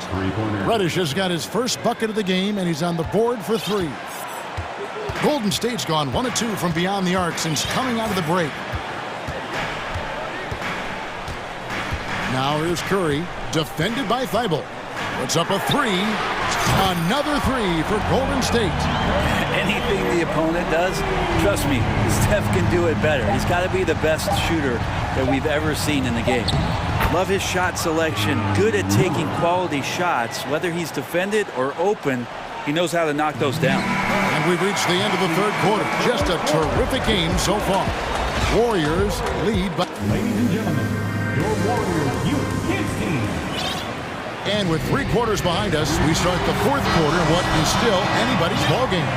Reddish has got his first bucket of the game, and he's on the board for 3. Golden State's gone 1 of 2 from beyond the arc since coming out of the break. Now here's Curry, defended by Thibault. Puts up a 3. Another 3 for Golden State. Anything the opponent does, trust me, Steph can do it better. He's got to be the best shooter that we've ever seen in the game. Love his shot selection. Good at taking quality shots. Whether he's defended or open, he knows how to knock those down. And we've reached the end of the third quarter. Just a terrific game so far. Warriors lead by... Ladies and gentlemen, your Warriors Youth Kids team. And with 3 quarters behind us, we start the fourth quarter in what is still anybody's ballgame.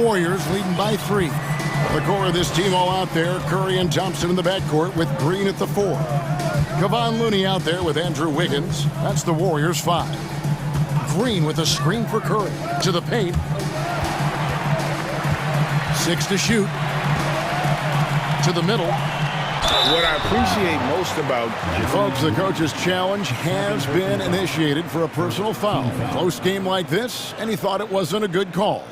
Warriors leading by 3. The core of this team all out there. Curry and Thompson in the backcourt with Green at the 4. Kevon Looney out there with Andrew Wiggins. That's the Warriors' 5. Green with a screen for Curry. To the paint. 6 to shoot. To the middle. What I appreciate most about... Folks, the coach's challenge has been initiated for a personal foul. Close game like this, and he thought it wasn't a good call.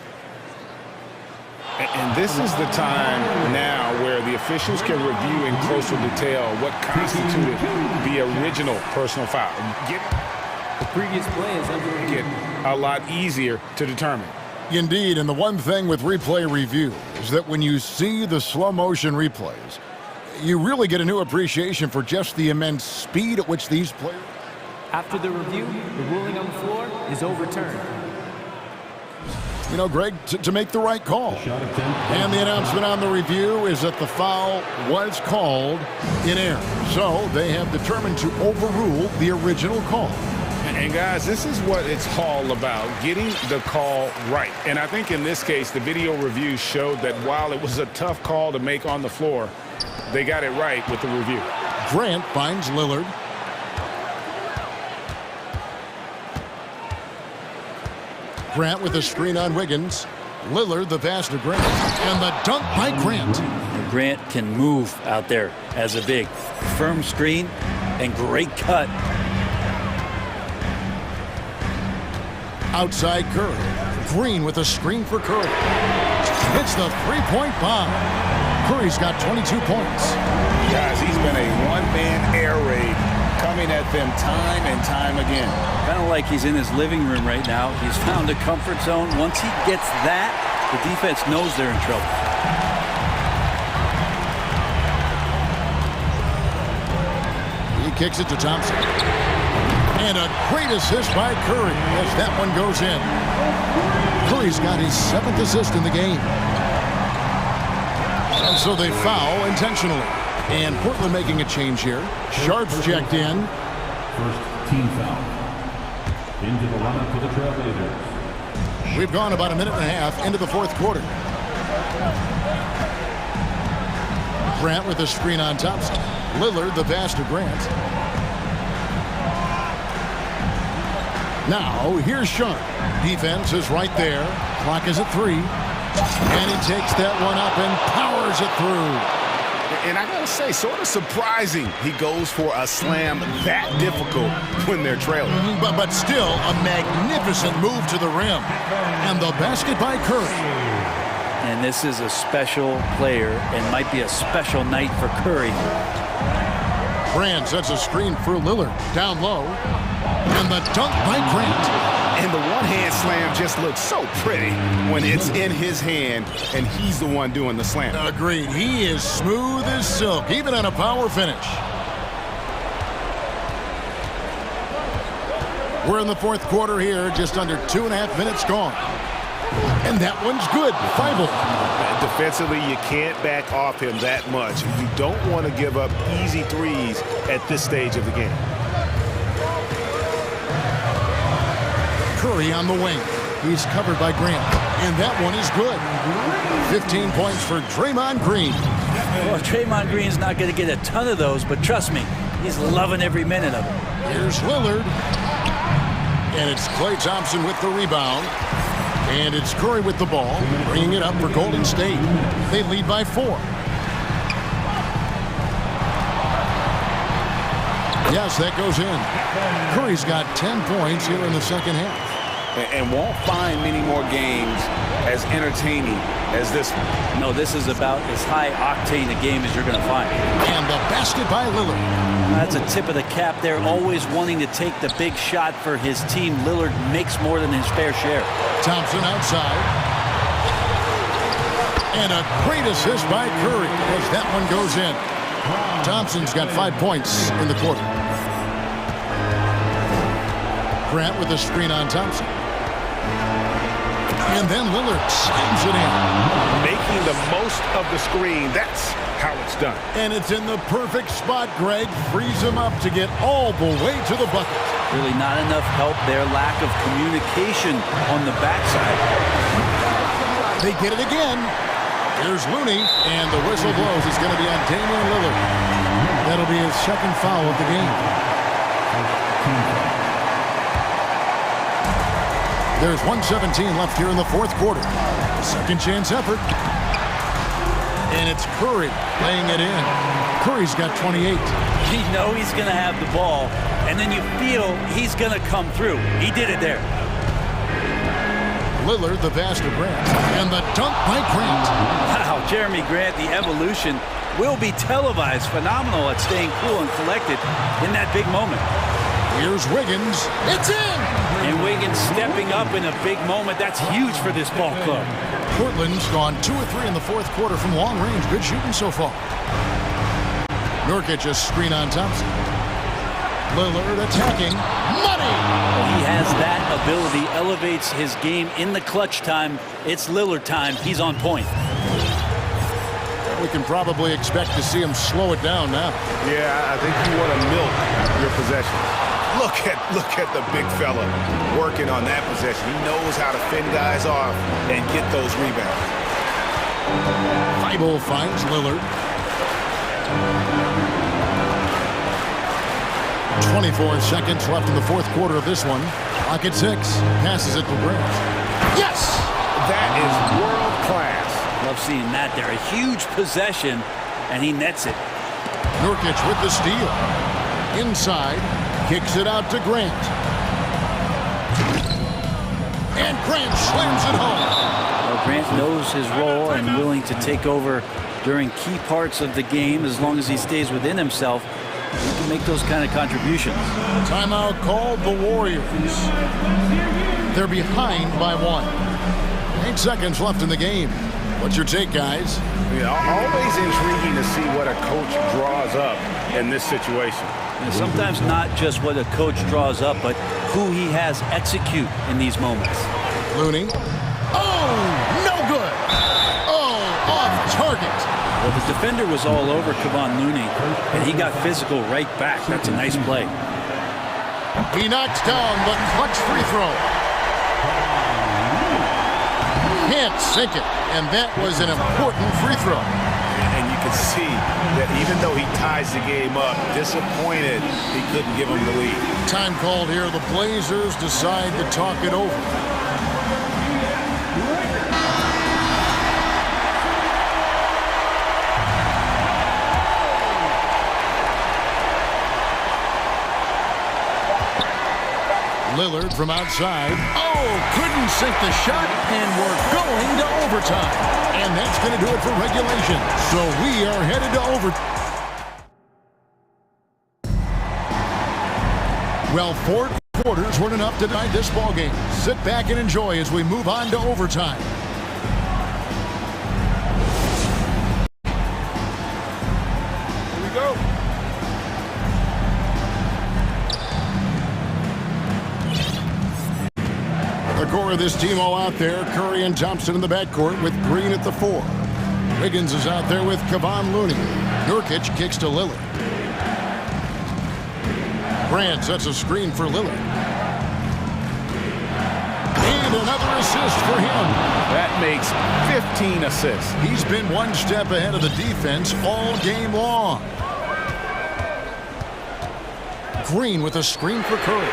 And this is the time now where the officials can review in closer detail what constituted the original personal foul. The previous play is under Get a lot easier to determine. Indeed, and the one thing with replay review is that when you see the slow motion replays, you really get a new appreciation for just the immense speed at which these players... After the review, the ruling on the floor is overturned. You know, Greg, to make the right call. And the announcement on the review is that the foul was called in error. So they have determined to overrule the original call. And guys, this is what it's all about, getting the call right. And I think in this case, the video review showed that while it was a tough call to make on the floor, they got it right with the review. Grant finds Lillard. Grant with a screen on Wiggins. Lillard, the pass to Grant. And the dunk by Grant. Grant can move out there as a big. Firm screen and great cut. Outside Curry. Green with a screen for Curry. Hits the three-point bomb. Curry's got 22 points. Guys, he's been a one-man air raid coming at them time and time again. Kind of like he's in his living room right now. He's found a comfort zone. Once he gets that, the defense knows they're in trouble. He kicks it to Thompson. And a great assist by Curry as that one goes in. Curry's got his 7th assist in the game. And so they foul intentionally. And Portland making a change here. Sharp's checked in. First team foul. Into the lineup for the Trailblazers. We've gone about a minute and a half into the fourth quarter. Grant with a screen on Thompson. Lillard, the pass to Grant. Now, here's Sharp. Defense is right there. Clock is at 3. And he takes that one up and powers it through. And I gotta say, sort of surprising he goes for a slam that difficult when they're trailing. But still, a magnificent move to the rim. And the basket by Curry. And this is a special player and might be a special night for Curry. Grant sets a screen for Lillard. Down low. And the dunk by Grant. And the one-hand slam just looks so pretty when it's in his hand and he's the one doing the slam. Agreed. He is smooth as silk, even on a power finish. We're in the fourth quarter here, just under 2.5 minutes gone. And that one's good. Thibault. Defensively, you can't back off him that much. You don't want to give up easy threes at this stage of the game. Curry on the wing. He's covered by Grant, and that one is good. 15 points for Draymond Green. Well, Draymond Green's not going to get a ton of those, but trust me, he's loving every minute of it. Here's Lillard. And it's Klay Thompson with the rebound. And it's Curry with the ball, bringing it up for Golden State. They lead by 4. Yes, that goes in. Curry's got 10 points here in the second half. And won't find many more games as entertaining as this one. No, this is about as high-octane a game as you're going to find. And the basket by Lillard. That's a tip of the cap there, always wanting to take the big shot for his team. Lillard makes more than his fair share. Thompson outside. And a great assist by Curry as that one goes in. Thompson's got 5 points in the quarter. Grant with the screen on Thompson. And then Lillard slams it in. Making the most of the screen. That's how it's done. And it's in the perfect spot, Greg. Frees him up to get all the way to the bucket. Really not enough help there. Lack of communication on the backside. They get it again. Here's Looney, and the whistle blows. It's going to be on Damian Lillard. That'll be his second foul of the game. There's 1:17 left here in the fourth quarter. Second chance effort. And it's Curry laying it in. Curry's got 28. You know he's going to have the ball, and then you feel he's going to come through. He did it there. Lillard, the pass to Grant, and the dunk by Grant. Wow, Jeremy Grant, the evolution will be televised. Phenomenal at staying cool and collected in that big moment. Here's Wiggins. It's in! And Wiggins stepping up in a big moment. That's huge for this ball club. Portland's gone 2 of 3 in the fourth quarter from long range. Good shooting so far. Nurkic a screen on Thompson. Lillard attacking. Money! He has that ability, elevates his game in the clutch time. It's Lillard time. He's on point. We can probably expect to see him slow it down now. Yeah, I think you want to milk your possession. Look at the big fella working on that possession. He knows how to fend guys off and get those rebounds. Thibault finds Lillard. 24 seconds left in the fourth quarter of this one. Clock at 6. Passes it to Grant. Yes! That is world class. Love seeing that there. A huge possession, and he nets it. Nurkic with the steal. Inside. Kicks it out to Grant. And Grant slams it home. Well, Grant knows his role and willing to take over during key parts of the game. As long as he stays within himself, he can make those kind of contributions. Timeout called the Warriors. They're behind by 1. 8 seconds left in the game. What's your take, guys? Yeah, always intriguing to see what a coach draws up in this situation. And sometimes not just what a coach draws up, but who he has execute in these moments. Looney. Oh, no good. Oh, off target. Well, the defender was all over Kevon Looney, and he got physical right back. That's a nice play. He knocks down the clutch free throw. Can't sink it, and that was an important free throw. And you can see that even though he ties the game up, disappointed he couldn't give him the lead. Time called here. The Blazers decide to talk it over. Lillard from outside. Oh, couldn't sink the shot, and we're going to overtime. And that's going to do it for regulation. So we are headed to overtime. Well, 4 quarters weren't enough to tie this ball game. Sit back and enjoy as we move on to overtime. Here we go. The core of this team all out there. Curry and Thompson in the backcourt with Green at the 4. Wiggins is out there with Kevon Looney. Nurkic kicks to Lillard. Grant sets a screen for Lillard. And another assist for him. That makes 15 assists. He's been one step ahead of the defense all game long. Green with a screen for Curry.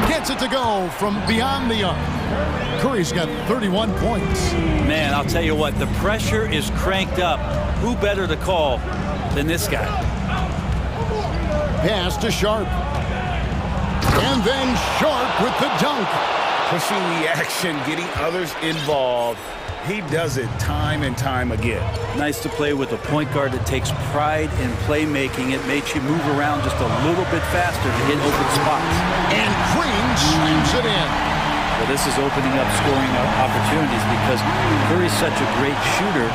Gets it to go from beyond the arc. Curry's got 31 points. Man, I'll tell you what, the pressure is cranked up. Who better to call than this guy? Pass to Sharp. And then Sharp with the dunk. Pushing the action, getting others involved. He does it time and time again. Nice to play with a point guard that takes pride in playmaking. It makes you move around just a little bit faster to hit open spots. And Green slams it in. Well, this is opening up scoring opportunities because Curry's such a great shooter.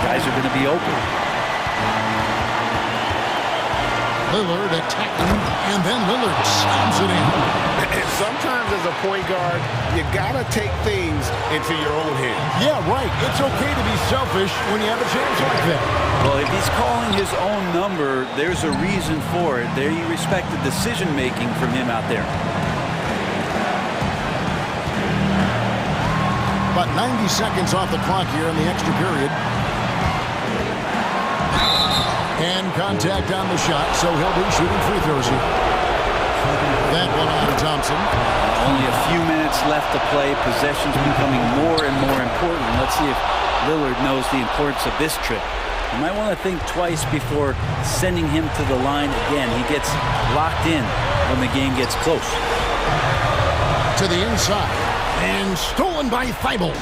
Guys are going to be open. Lillard attacking, and then Lillard slams it in. And sometimes as a point guard, you gotta take things into your own hands. Yeah, right. It's okay to be selfish when you have a chance like that. Well, if he's calling his own number, there's a reason for it. There you respect the decision-making from him out there. About 90 seconds off the clock here in the extra period. And contact on the shot, so he'll be shooting free throws here. That one out of Thompson. Only a few minutes left to play. Possessions becoming more and more important. Let's see if Lillard knows the importance of this trip. You might want to think twice before sending him to the line again. He gets locked in when the game gets close. To the inside. And stolen by Thibault.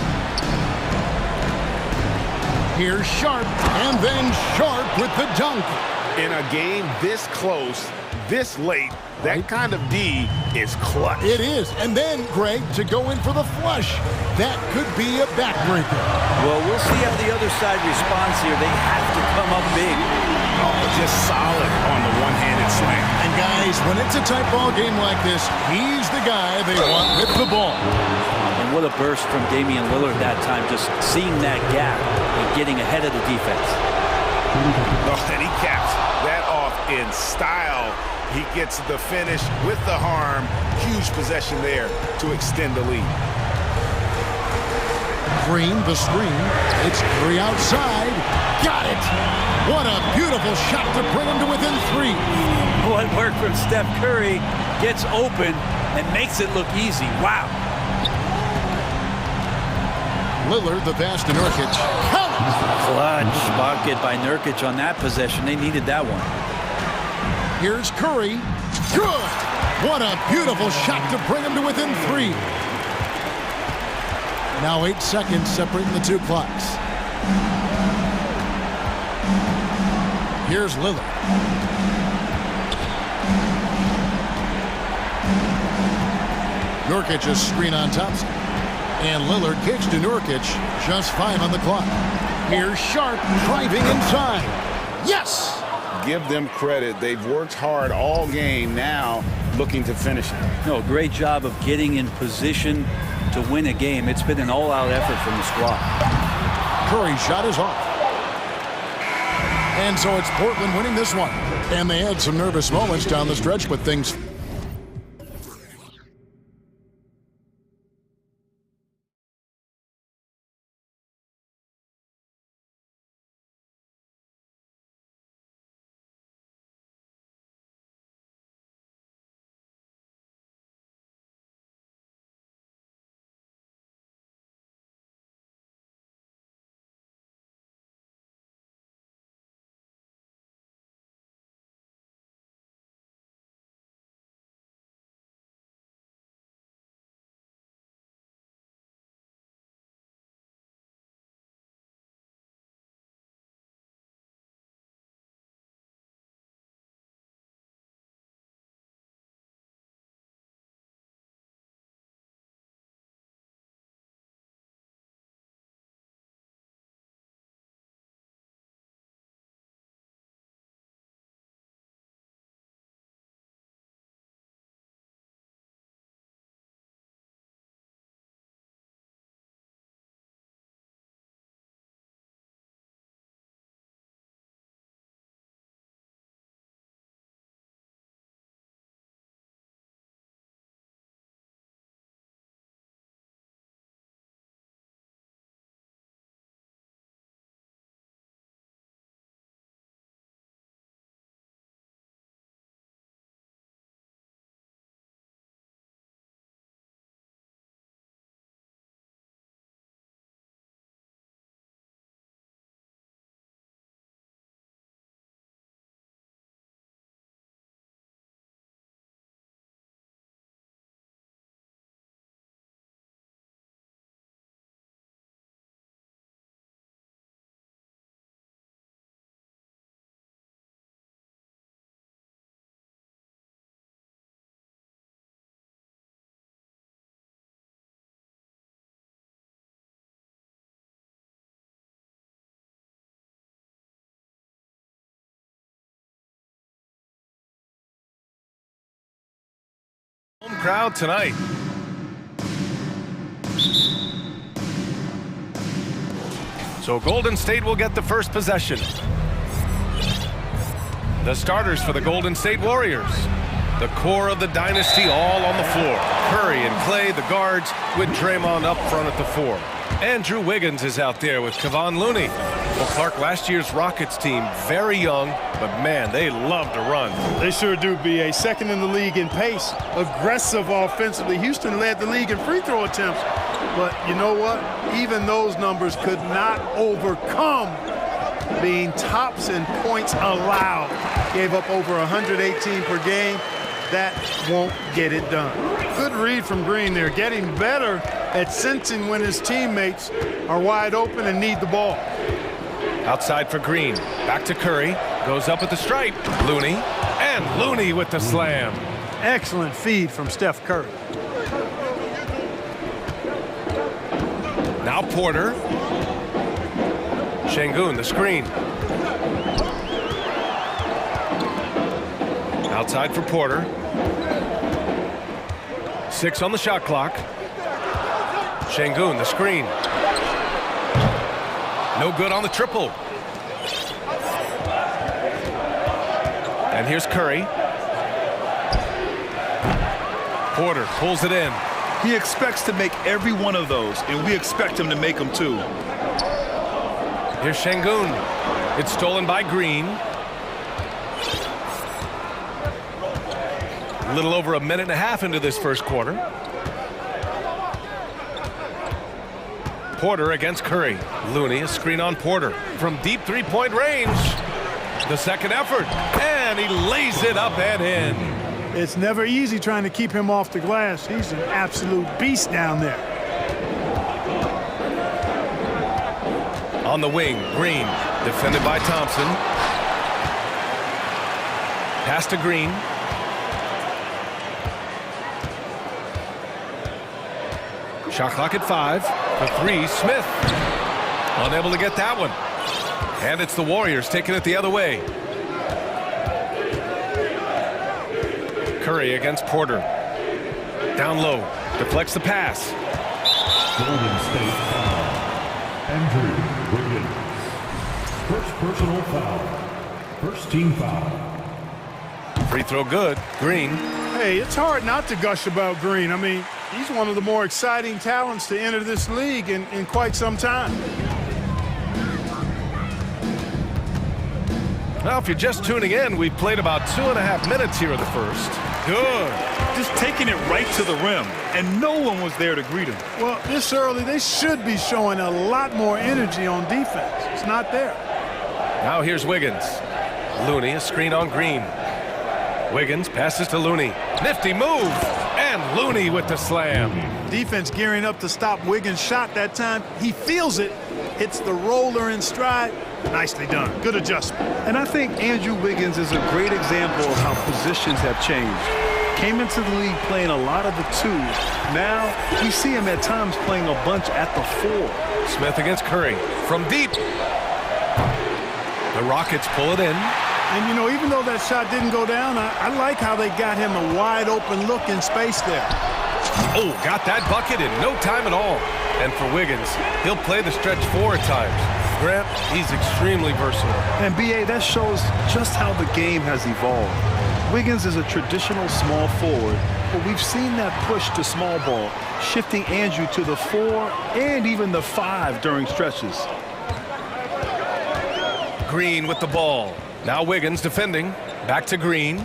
Here's Sharp, and then Sharp with the dunk. In a game this close, this late, that kind of D is clutch. It is. And then, Greg, to go in for the flush. That could be a backbreaker. Well, we'll see how the other side responds here. They have to come up big. Oh, just solid on the one-handed slam. And guys, when it's a tight ball game like this, he's the guy they want with the ball. And what a burst from Damian Lillard that time, just seeing that gap and getting ahead of the defense. Oh, and he caps that off in style. He gets the finish with the harm. Huge possession there to extend the lead. Green, the screen. It's Curry outside. Got it. What a beautiful shot to bring him to within 3. What work from Steph Curry. Gets open and makes it look easy. Wow. Lillard, the pass to Nurkic. Clutch bucket by Nurkic on that possession. They needed that one. Here's Curry. Good. What a beautiful shot to bring him to within 3. Now 8 seconds separating the two clocks. Here's Lillard. Nurkic's screen on Thompson. And Lillard kicks to Nurkic. Just 5 on the clock. Here's Sharp driving inside. Yes! Give them credit. They've worked hard all game, now looking to finish it. No, great job of getting in position to win a game. It's been an all-out effort from the squad. Curry's shot is off. And so it's Portland winning this one. And they had some nervous moments down the stretch, but things Home crowd tonight. So Golden State will get the first possession. The starters for the Golden State Warriors. The core of the dynasty all on the floor. Curry and Clay, the guards, with Draymond up front at the 4. Andrew Wiggins is out there with Kevon Looney. Well, Clark, last year's Rockets team, very young, but man, they love to run. They sure do, B.A. Second in the league in pace. Aggressive offensively. Houston led the league in free throw attempts. But you know what? Even those numbers could not overcome being tops in points allowed. Gave up over 118 per game. That won't get it done. Good read from Green there. Getting better at sensing when his teammates are wide open and need the ball. Outside for Green. Back to Curry. Goes up at the stripe. Looney. And Looney with the slam. Excellent feed from Steph Curry. Now Porter. Şengün, the screen. Outside for Porter. 6 on the shot clock. Şengün, the screen. No good on the triple. And here's Curry. Porter pulls it in. He expects to make every one of those, and we expect him to make them too. Here's Şengün. It's stolen by Green. A little over a minute and a half into this first quarter. Porter against Curry. Looney, a screen on Porter. From deep three-point range. The second effort. And he lays it up and in. It's never easy trying to keep him off the glass. He's an absolute beast down there. On the wing, Green. Defended by Thompson. Pass to Green. Shot clock at 5. For 3, Smith. Unable to get that one. And it's the Warriors taking it the other way. Curry against Porter. Down low. Deflects the pass. Golden State foul. Andrew Wiggins. First personal foul. First team foul. Free throw good. Green. Hey, it's hard not to gush about Green. I mean, he's one of the more exciting talents to enter this league in quite some time. Well, if you're just tuning in, we've played about 2.5 minutes here in the first. Good. Just taking it right to the rim, and no one was there to greet him. Well, this early, they should be showing a lot more energy on defense. It's not there. Now here's Wiggins. Looney, a screen on Green. Wiggins passes to Looney. Nifty move. And Looney with the slam. Defense gearing up to stop Wiggins' shot that time. He feels it. Hits the roller in stride. Nicely done. Good adjustment. And I think Andrew Wiggins is a great example of how positions have changed. Came into the league playing a lot of the 2. Now, we see him at times playing a bunch at the 4. Smith against Curry. From deep. The Rockets pull it in. And, you know, even though that shot didn't go down, I like how they got him a wide open look in space there. Oh, got that bucket in no time at all. And for Wiggins, he'll play the stretch 4 at times. Grant, he's extremely versatile. And, B.A., that shows just how the game has evolved. Wiggins is a traditional small forward, but we've seen that push to small ball, shifting Andrew to the 4 and even the 5 during stretches. Green with the ball. Now Wiggins defending. Back to Green.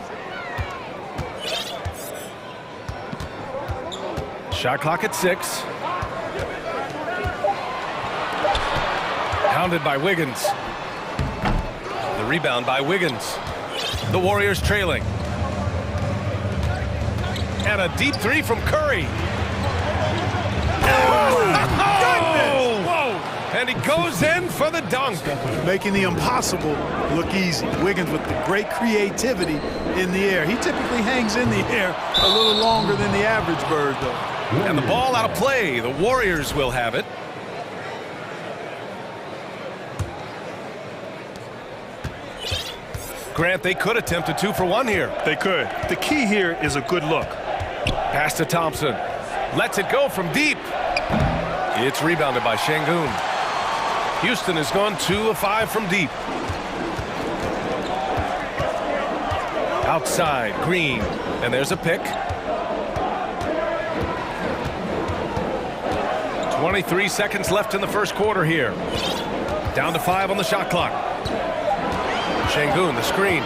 Shot clock at 6. Pounded by Wiggins. The rebound by Wiggins. The Warriors trailing. And a deep 3 from Curry. Whoa! And he goes in for the dunk. Making the impossible look easy. Wiggins with the great creativity in the air. He typically hangs in the air a little longer than the average bird, though. And the ball out of play. The Warriors will have it. Grant, they could attempt a 2-for-1 here. They could. The key here is a good look. Pass to Thompson. Lets it go from deep. It's rebounded by Şengün. Houston has gone 2 of 5 from deep. Outside, Green. And there's a pick. 23 seconds left in the first quarter here. Down to 5 on the shot clock. Şengün, the screen.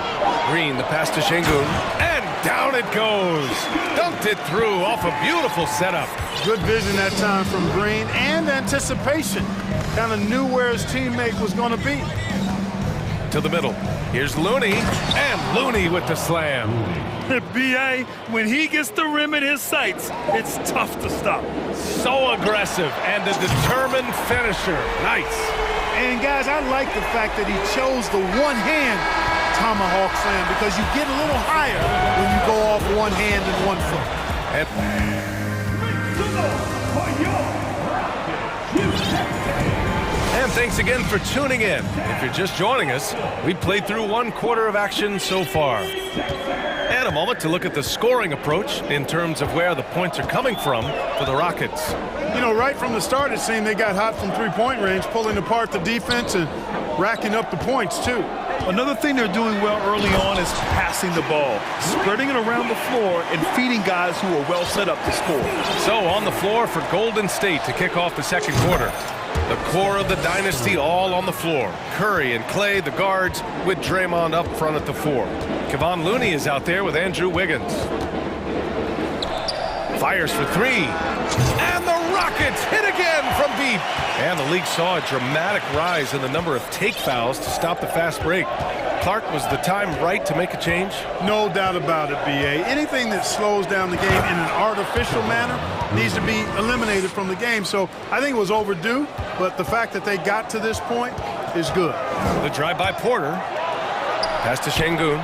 Green, the pass to Şengün. And down it goes. Dunked it through off a beautiful setup. Good vision that time from Green and anticipation. Kind of knew where his teammate was going to be. To the middle. Here's Looney. And Looney with the slam. B.A., when he gets the rim in his sights, it's tough to stop. So aggressive and a determined finisher. Nice. And guys, I like the fact that he chose the one-hand tomahawk slam because you get a little higher when you go off one hand and 1 foot. And thanks again for tuning in. If you're just joining us, we've played through 1 quarter of action so far. And a moment to look at the scoring approach in terms of where the points are coming from for the Rockets. You know, right from the start, it seemed they got hot from three-point range, pulling apart the defense and racking up the points, too. Another thing they're doing well early on is passing the ball, spreading it around the floor and feeding guys who are well set up to score. So on the floor for Golden State to kick off the second quarter. The core of the dynasty all on the floor. Curry and Clay, the guards, with Draymond up front at the 4. Kevon Looney is out there with Andrew Wiggins. Fires for 3. And the Rockets hit again from deep. And the league saw a dramatic rise in the number of take fouls to stop the fast break. Clark, was the time right to make a change? No doubt about it, B.A. Anything that slows down the game in an artificial manner needs to be eliminated from the game. So I think it was overdue, but the fact that they got to this point is good. The drive by Porter. Pass to Şengün.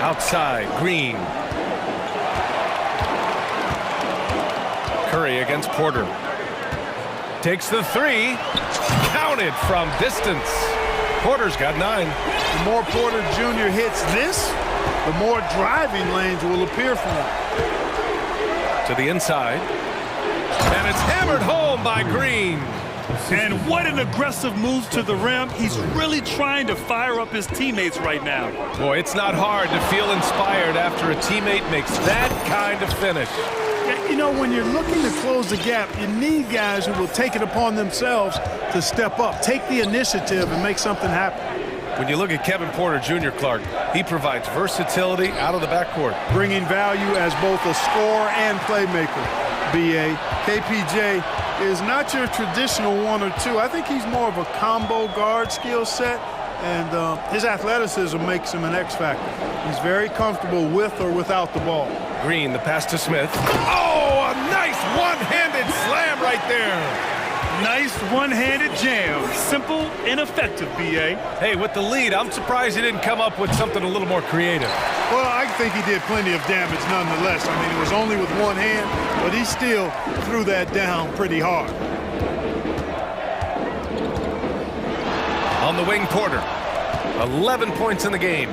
Outside, Green. Curry against Porter. Takes the 3. Counted from distance. Porter's got 9. The more Porter Jr. hits this, the more driving lanes will appear for him. To the inside. And it's hammered home by Green. And what an aggressive move to the rim. He's really trying to fire up his teammates right now. Boy, it's not hard to feel inspired after a teammate makes that kind of finish. You know, when you're looking to close the gap, you need guys who will take it upon themselves to step up, take the initiative, and make something happen. When you look at Kevin Porter Jr., Clark, he provides versatility out of the backcourt. Bringing value as both a scorer and playmaker, B.A. KPJ is not your traditional 1 or 2. I think he's more of a combo guard skill set, and his athleticism makes him an X factor. He's very comfortable with or without the ball. Green, the pass to Smith. Oh, a nice one-handed slam right there. Nice one-handed jam. Simple and effective, B.A. Hey, with the lead, I'm surprised he didn't come up with something a little more creative. Well, I think he did plenty of damage nonetheless. I mean, it was only with one hand, but he still threw that down pretty hard. On the wing, Porter. 11 points in the game.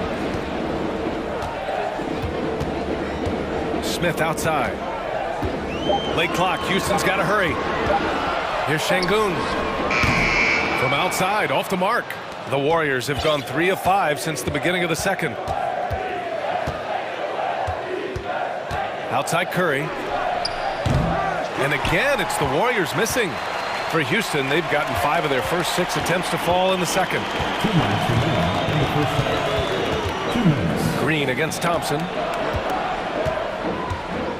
Smith outside. Late clock. Houston's got to hurry. Here's Şengün. From outside, off the mark. The Warriors have gone 3 of 5 since the beginning of the second. Outside Curry. And again, it's the Warriors missing. For Houston, they've gotten 5 of their first 6 attempts to fall in the second. Green against Thompson.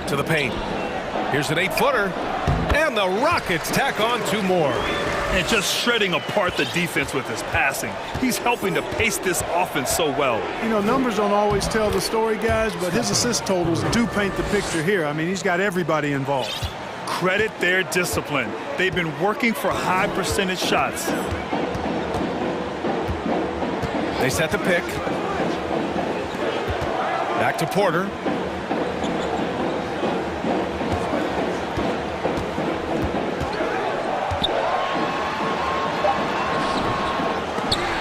To the paint. Here's an 8-footer. And the Rockets tack on 2 more. And just shredding apart the defense with his passing. He's helping to pace this offense so well. You know, numbers don't always tell the story, guys, but his assist totals do paint the picture here. I mean, he's got everybody involved. Credit their discipline. They've been working for high percentage shots. They set the pick. Back to Porter.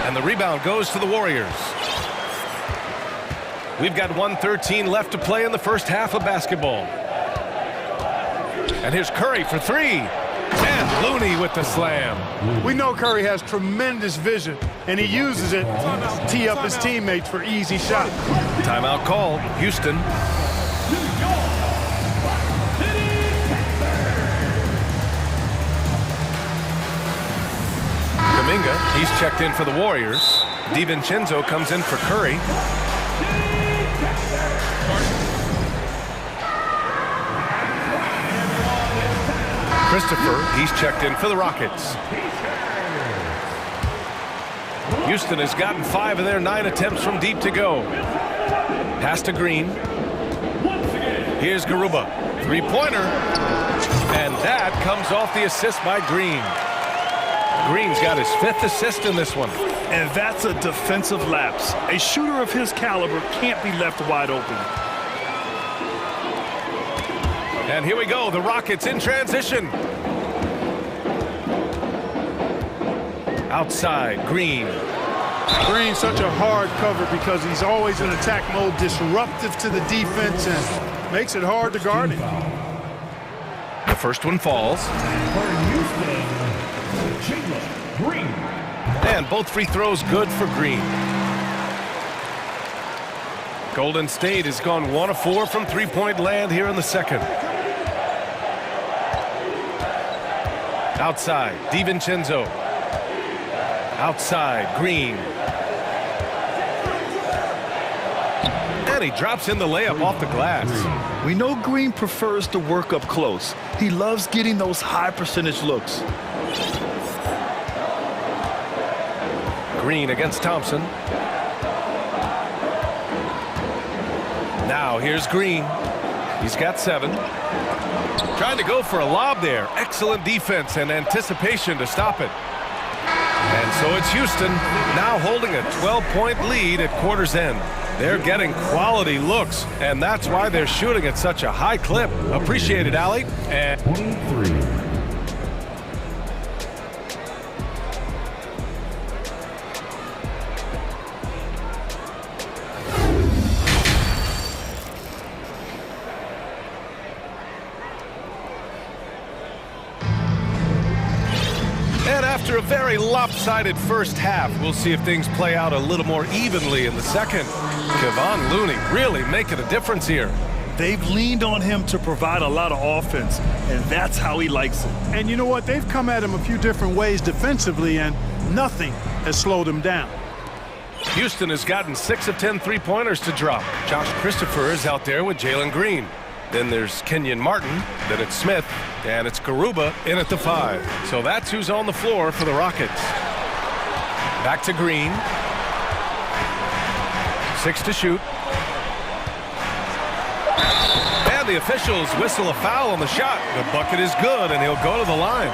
And the rebound goes to the Warriors. We've got 1:13 left to play in the first half of basketball. And here's Curry for three. And Looney with the slam. We know Curry has tremendous vision, and he uses it to tee up his teammates for easy shots. Timeout called. Houston. Kuminga, he's checked in for the Warriors. DiVincenzo comes in for Curry. Christopher, he's checked in for the Rockets. Houston has gotten 5 of their 9 attempts from deep to go. Pass to Green. Here's Garuba. Three-pointer. And that comes off the assist by Green. Green's got his 5th assist in this one. And that's a defensive lapse. A shooter of his caliber can't be left wide open. And here we go, the Rockets in transition. Outside, Green. Green's such a hard cover because he's always in attack mode, disruptive to the defense, and makes it hard to guard him. The first one falls. And both free throws good for Green. Golden State has gone 1 of 4 from three-point land here in the second. Outside, DiVincenzo. Outside, Green. And he drops in the layup off the glass. We know Green prefers to work up close. He loves getting those high percentage looks. Green against Thompson. Now here's Green. He's got 7. Trying to go for a lob there. Excellent defense and anticipation to stop it. And so it's Houston now holding a 12-point lead at quarter's end. They're getting quality looks, and that's why they're shooting at such a high clip. Appreciate it, Allie. And 23. After a very lopsided first half, we'll see if things play out a little more evenly in the second. Kevon Looney really making a difference here. They've leaned on him to provide a lot of offense, and that's how he likes it. And you know what? They've come at him a few different ways defensively, and nothing has slowed him down. Houston has gotten 6 of 10 three-pointers to drop. Josh Christopher is out there with Jalen Green. Then there's Kenyon Martin, then it's Smith, and it's Garuba in at the 5. So that's who's on the floor for the Rockets. Back to Green. 6 to shoot. And the officials whistle a foul on the shot. The bucket is good, and he'll go to the line.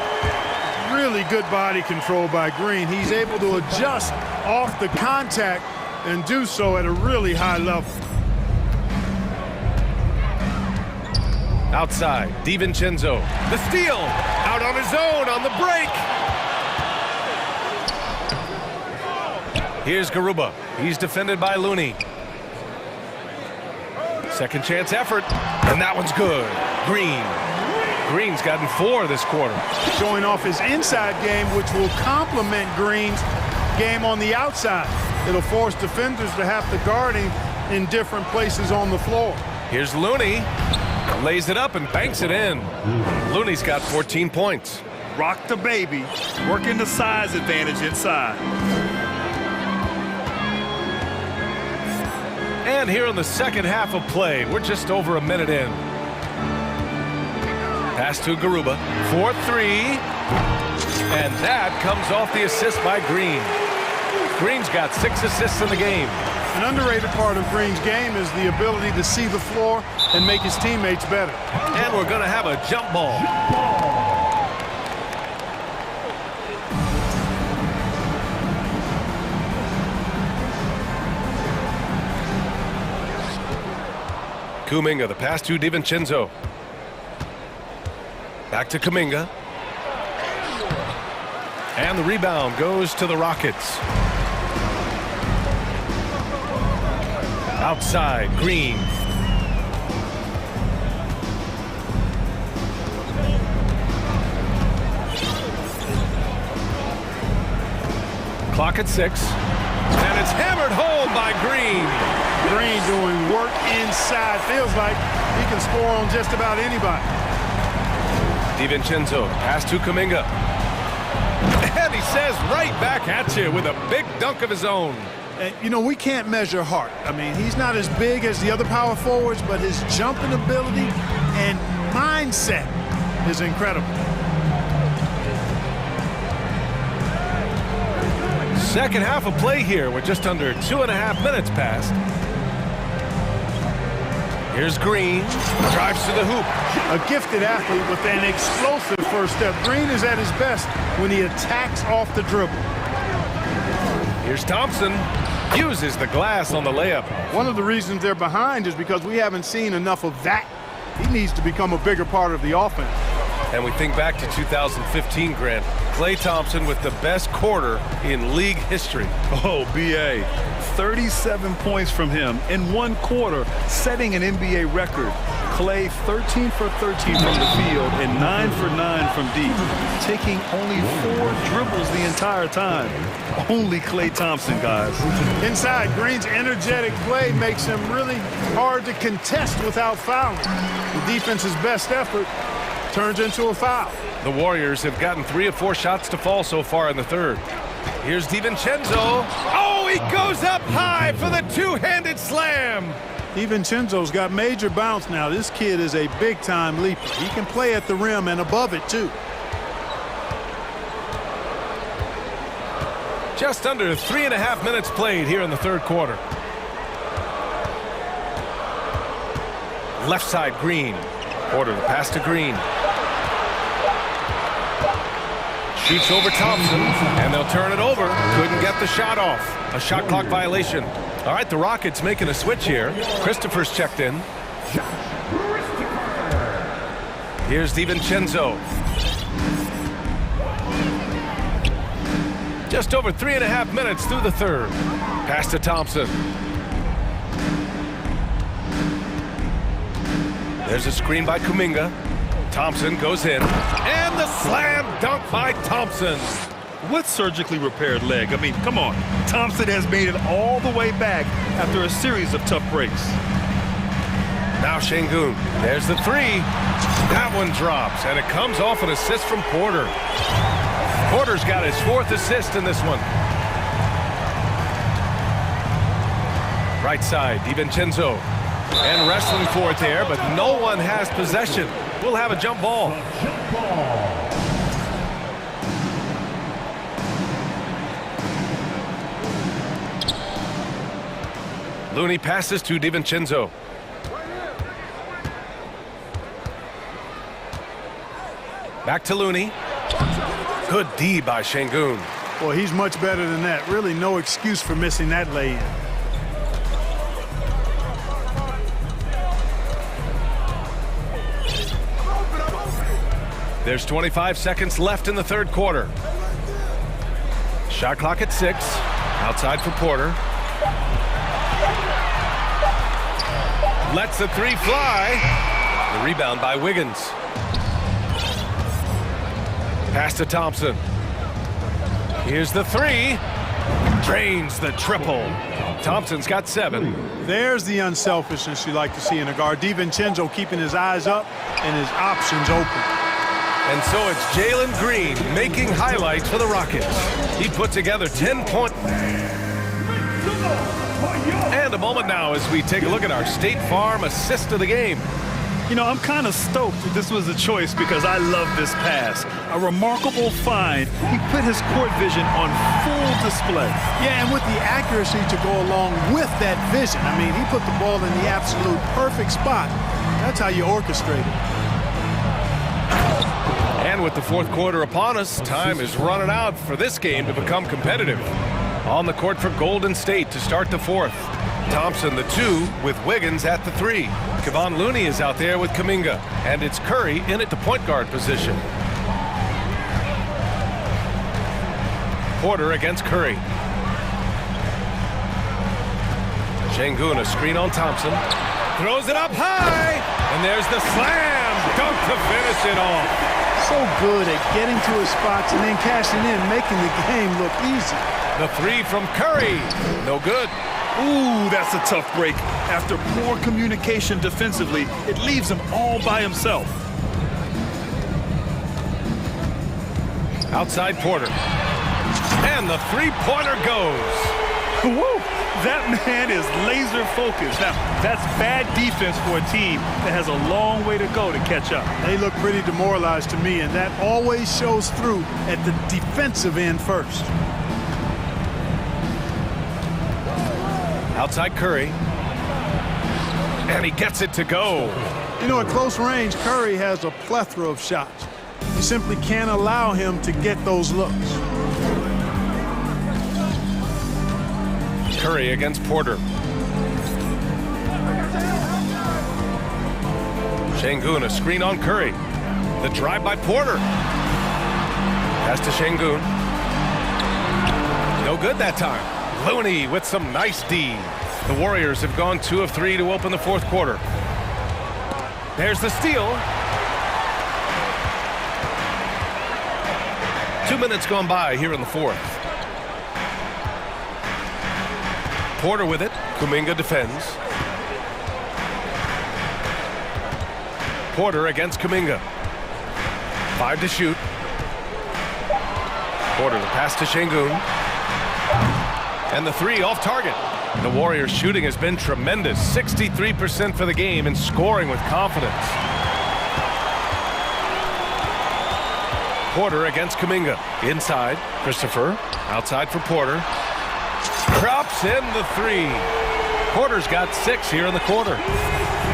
Really good body control by Green. He's able to adjust off the contact and do so at a really high level. Outside, DiVincenzo. The steal, out on his own on the break. Here's Garuba. He's defended by Looney. Second chance effort, and that one's good. Green. Green's gotten 4 this quarter. Showing off his inside game, which will complement Green's game on the outside. It'll force defenders to have to guard him in different places on the floor. Here's Looney. Lays it up and banks it in. Looney's got 14 points. Rock the baby, working the size advantage inside. And here in the second half of play, we're just over a minute in. Pass to Garuba for 3. And that comes off the assist by Green. Green's got 6 assists in the game. An underrated part of Green's game is the ability to see the floor and make his teammates better. And we're going to have a jump ball. Kuminga, the pass to DiVincenzo. Back to Kuminga. And the rebound goes to the Rockets. Outside, Green. Clock at 6. And it's hammered home by Green. Green doing work inside. Feels like he can score on just about anybody. DiVincenzo, pass to Kuminga. And he says right back at you with a big dunk of his own. And, you know, we can't measure heart. I mean, he's not as big as the other power forwards, but his jumping ability and mindset is incredible. Second half of play here with just under 2.5 minutes passed. Here's Green, drives to the hoop. A gifted athlete with an explosive first step. Green is at his best when he attacks off the dribble. Here's Thompson, uses the glass on the layup. One of the reasons they're behind is because we haven't seen enough of that. He needs to become a bigger part of the offense. And we think back to 2015, Grant. Klay Thompson with the best quarter in league history. Oh, B.A. 37 points from him in one quarter, setting an NBA record. Klay 13 for 13 from the field and 9 for 9 from deep, taking only 4 dribbles the entire time. Only Klay Thompson, guys. Inside, Green's energetic play makes him really hard to contest without fouling. The defense's best effort turns into a foul. The Warriors have gotten 3 of 4 shots to fall so far in the third. Here's DiVincenzo. Oh, he goes up high for the two-handed slam. DiVincenzo's got major bounce now. This kid is a big-time leaper. He can play at the rim and above it, too. Just under 3.5 minutes played here in the third quarter. Left side, Green. Porter, the pass to Green. Shoots over Thompson, and they'll turn it over. Couldn't get the shot off. A shot clock violation. All right, the Rockets making a switch here. Christopher's checked in. Here's DiVincenzo. Just over 3.5 minutes through the third. Pass to Thompson. There's a screen by Kuminga. Thompson goes in. And the slam dunk by Thompson. What surgically repaired leg? I mean, come on. Thompson has made it all the way back after a series of tough breaks. Now Şengün. There's the three. That one drops, and it comes off an assist from Porter. Porter's got his 4th assist in this one. Right side, DiVincenzo. And wrestling for it there, but no one has possession. We'll have a jump ball. Looney passes to DiVincenzo. Back to Looney. Good D by Şengün. Well, he's much better than that. Really no excuse for missing that lay-in. There's 25 seconds left in the third quarter. Shot clock at 6. Outside for Porter. Lets the three fly. The rebound by Wiggins. Pass to Thompson. Here's the three. Drains the triple. Thompson's got 7. There's the unselfishness you like to see in a guard. DiVincenzo keeping his eyes up and his options open. And so it's Jalen Green making highlights for the Rockets. He put together 10 points. And a moment now as we take a look at our State Farm assist of the game. You know, I'm kind of stoked that this was a choice because I love this pass. A remarkable find. He put his court vision on full display. Yeah, and with the accuracy to go along with that vision. I mean, he put the ball in the absolute perfect spot. That's how you orchestrate it. And with the fourth quarter upon us, time is running out for this game to become competitive. On the court for Golden State to start the fourth. Thompson the 2 with Wiggins at the 3. Kevon Looney is out there with Kuminga, and it's Curry in at the point guard position. Porter against Curry. Şengün, a screen on Thompson. Throws it up high, and there's the slam dunk to finish it off. So good at getting to his spots and then cashing in, making the game look easy. The three from Curry, no good. Ooh, that's a tough break. After poor communication defensively, it leaves him all by himself. Outside Porter. And the three-pointer goes. Woo! That man is laser focused. Now, that's bad defense for a team that has a long way to go to catch up. They look pretty demoralized to me, and that always shows through at the defensive end first. Outside Curry. And he gets it to go. You know, at close range, Curry has a plethora of shots. You simply can't allow him to get those looks. Curry against Porter. Şengün, a screen on Curry. The drive by Porter. Pass to Şengün. No good that time. Looney with some nice D. The Warriors have gone 2 of 3 to open the fourth quarter. There's the steal. 2 minutes gone by here in the fourth. Porter with it. Kuminga defends. Porter against Kuminga. 5 to shoot. Porter, the pass to Şengün. And the three off target. The Warriors' shooting has been tremendous. 63% for the game and scoring with confidence. Porter against Kuminga. Inside, Christopher. Outside for Porter. Drops in the three. Porter's got 6 here in the quarter.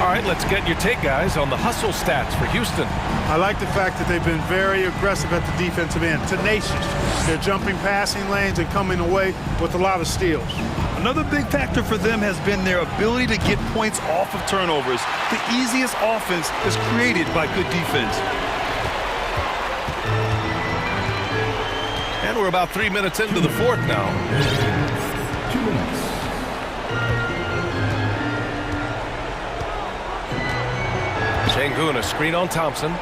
All right, let's get your take, guys, on the hustle stats for Houston. I like the fact that they've been very aggressive at the defensive end, tenacious. They're jumping passing lanes and coming away with a lot of steals. Another big factor for them has been their ability to get points off of turnovers. The easiest offense is created by good defense. And we're about 3 minutes into the fourth now. 2 minutes. Şengün, a screen on Thompson.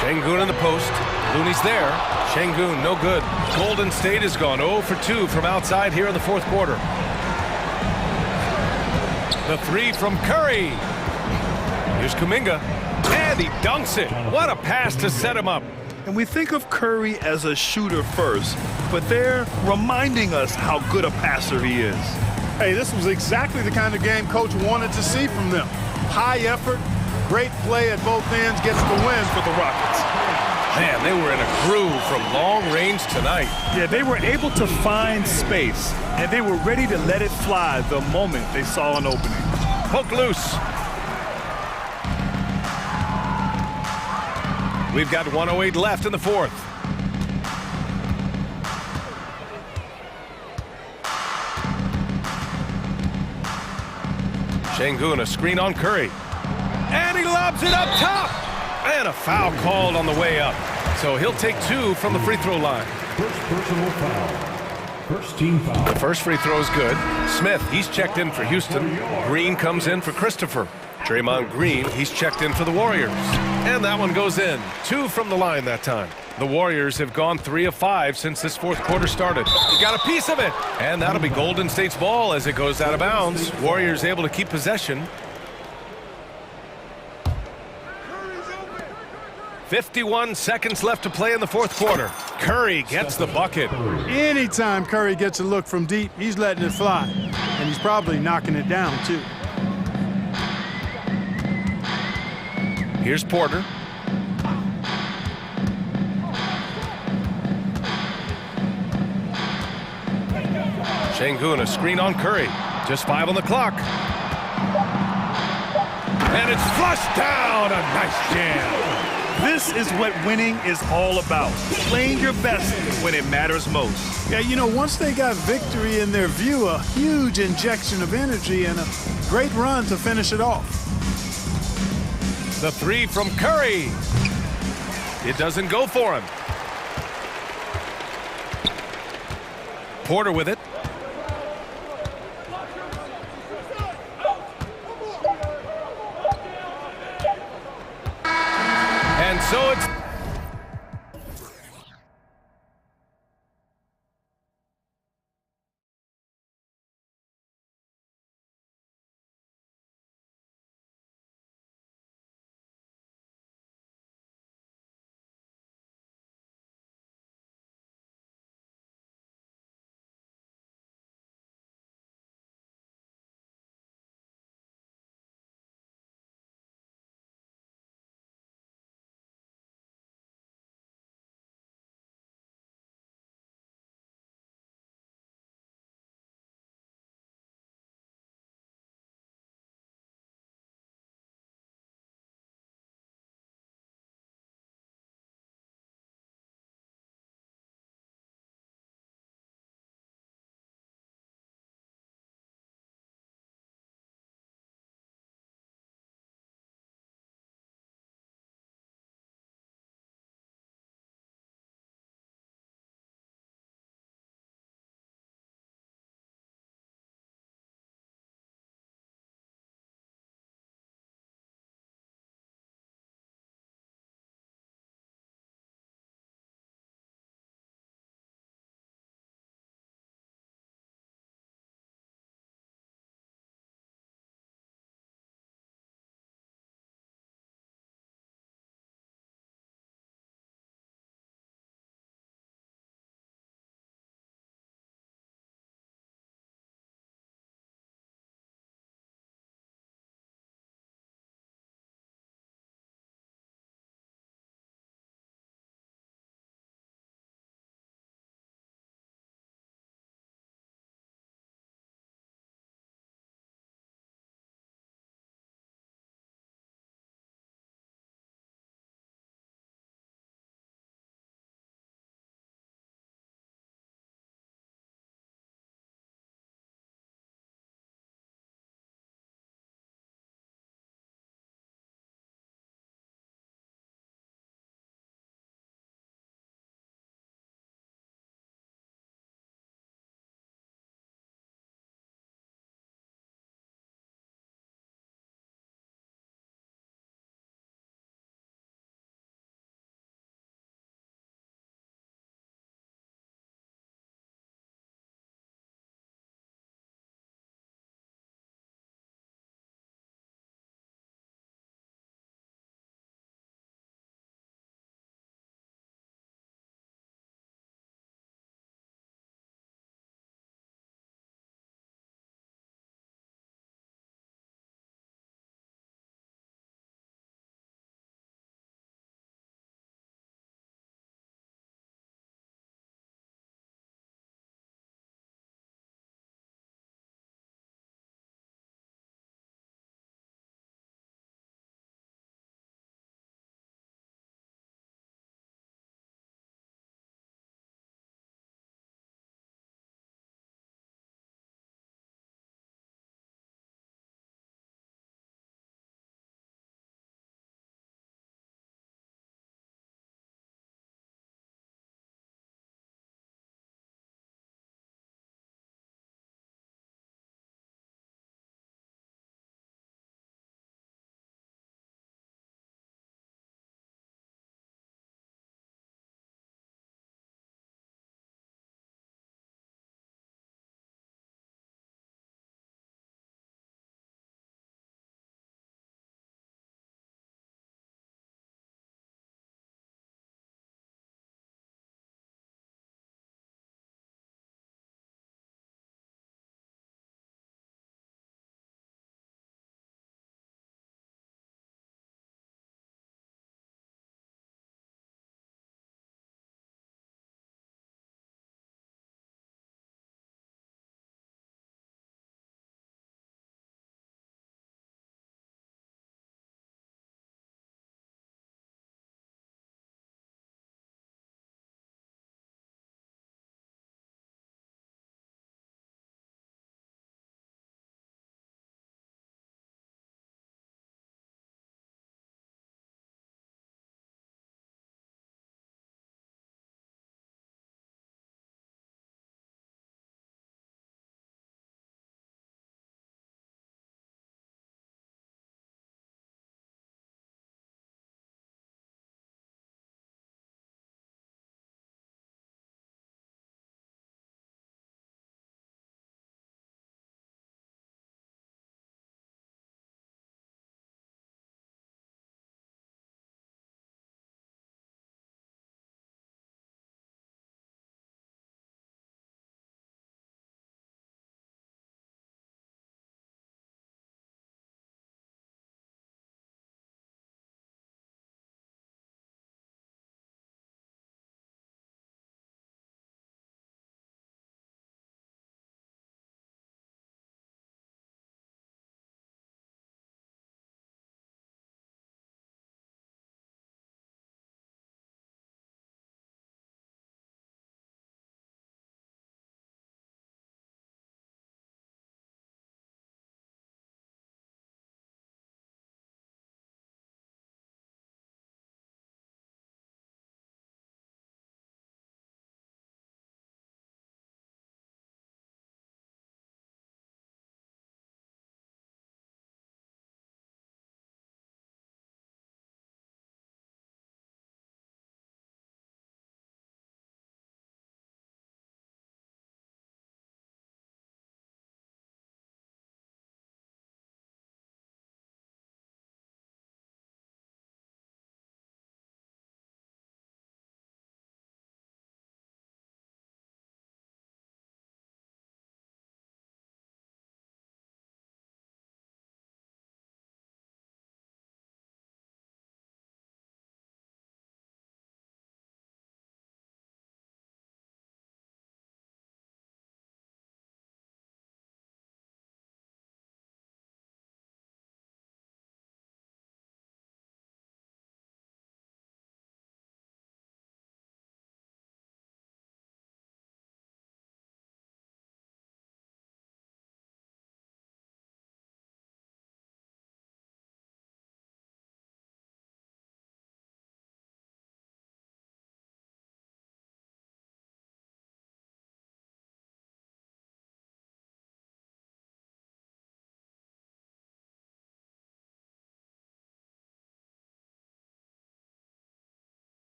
Şengün in the post. Looney's there. Şengün, no good. Golden State has gone 0 for 2 from outside here in the fourth quarter. The three from Curry. Here's Kuminga. And he dunks it. What a pass to set him up. And we think of Curry as a shooter first, but they're reminding us how good a passer he is. Hey, this was exactly the kind of game Coach wanted to see from them. High effort, great play at both ends, gets the win for the Rockets. Man, they were in a groove from long range tonight. Yeah, they were able to find space, and they were ready to let it fly the moment they saw an opening. Poke loose. We've got 1:08 left in the fourth. Şengün, a screen on Curry. And he lobs it up top. And a foul called on the way up. So he'll take 2 from the free throw line. First personal foul. First team foul. The first free throw is good. Smith, he's checked in for Houston. Green comes in for Christopher. Draymond Green, he's checked in for the Warriors. And that one goes in. 2 from the line that time. The Warriors have gone 3 of 5 since this fourth quarter started. He got a piece of it. And that'll be Golden State's ball as it goes out of bounds. Warriors able to keep possession. 51 seconds left to play in the fourth quarter. Curry gets the bucket. Anytime Curry gets a look from deep, he's letting it fly. And he's probably knocking it down, too. Here's Porter. Şengün, a screen on Curry. Just 5 on the clock. And it's flushed down. A nice jam. This is what winning is all about. Playing your best when it matters most. Yeah, you know, once they got victory in their view, a huge injection of energy and a great run to finish it off. The three from Curry. It doesn't go for him. Porter with it.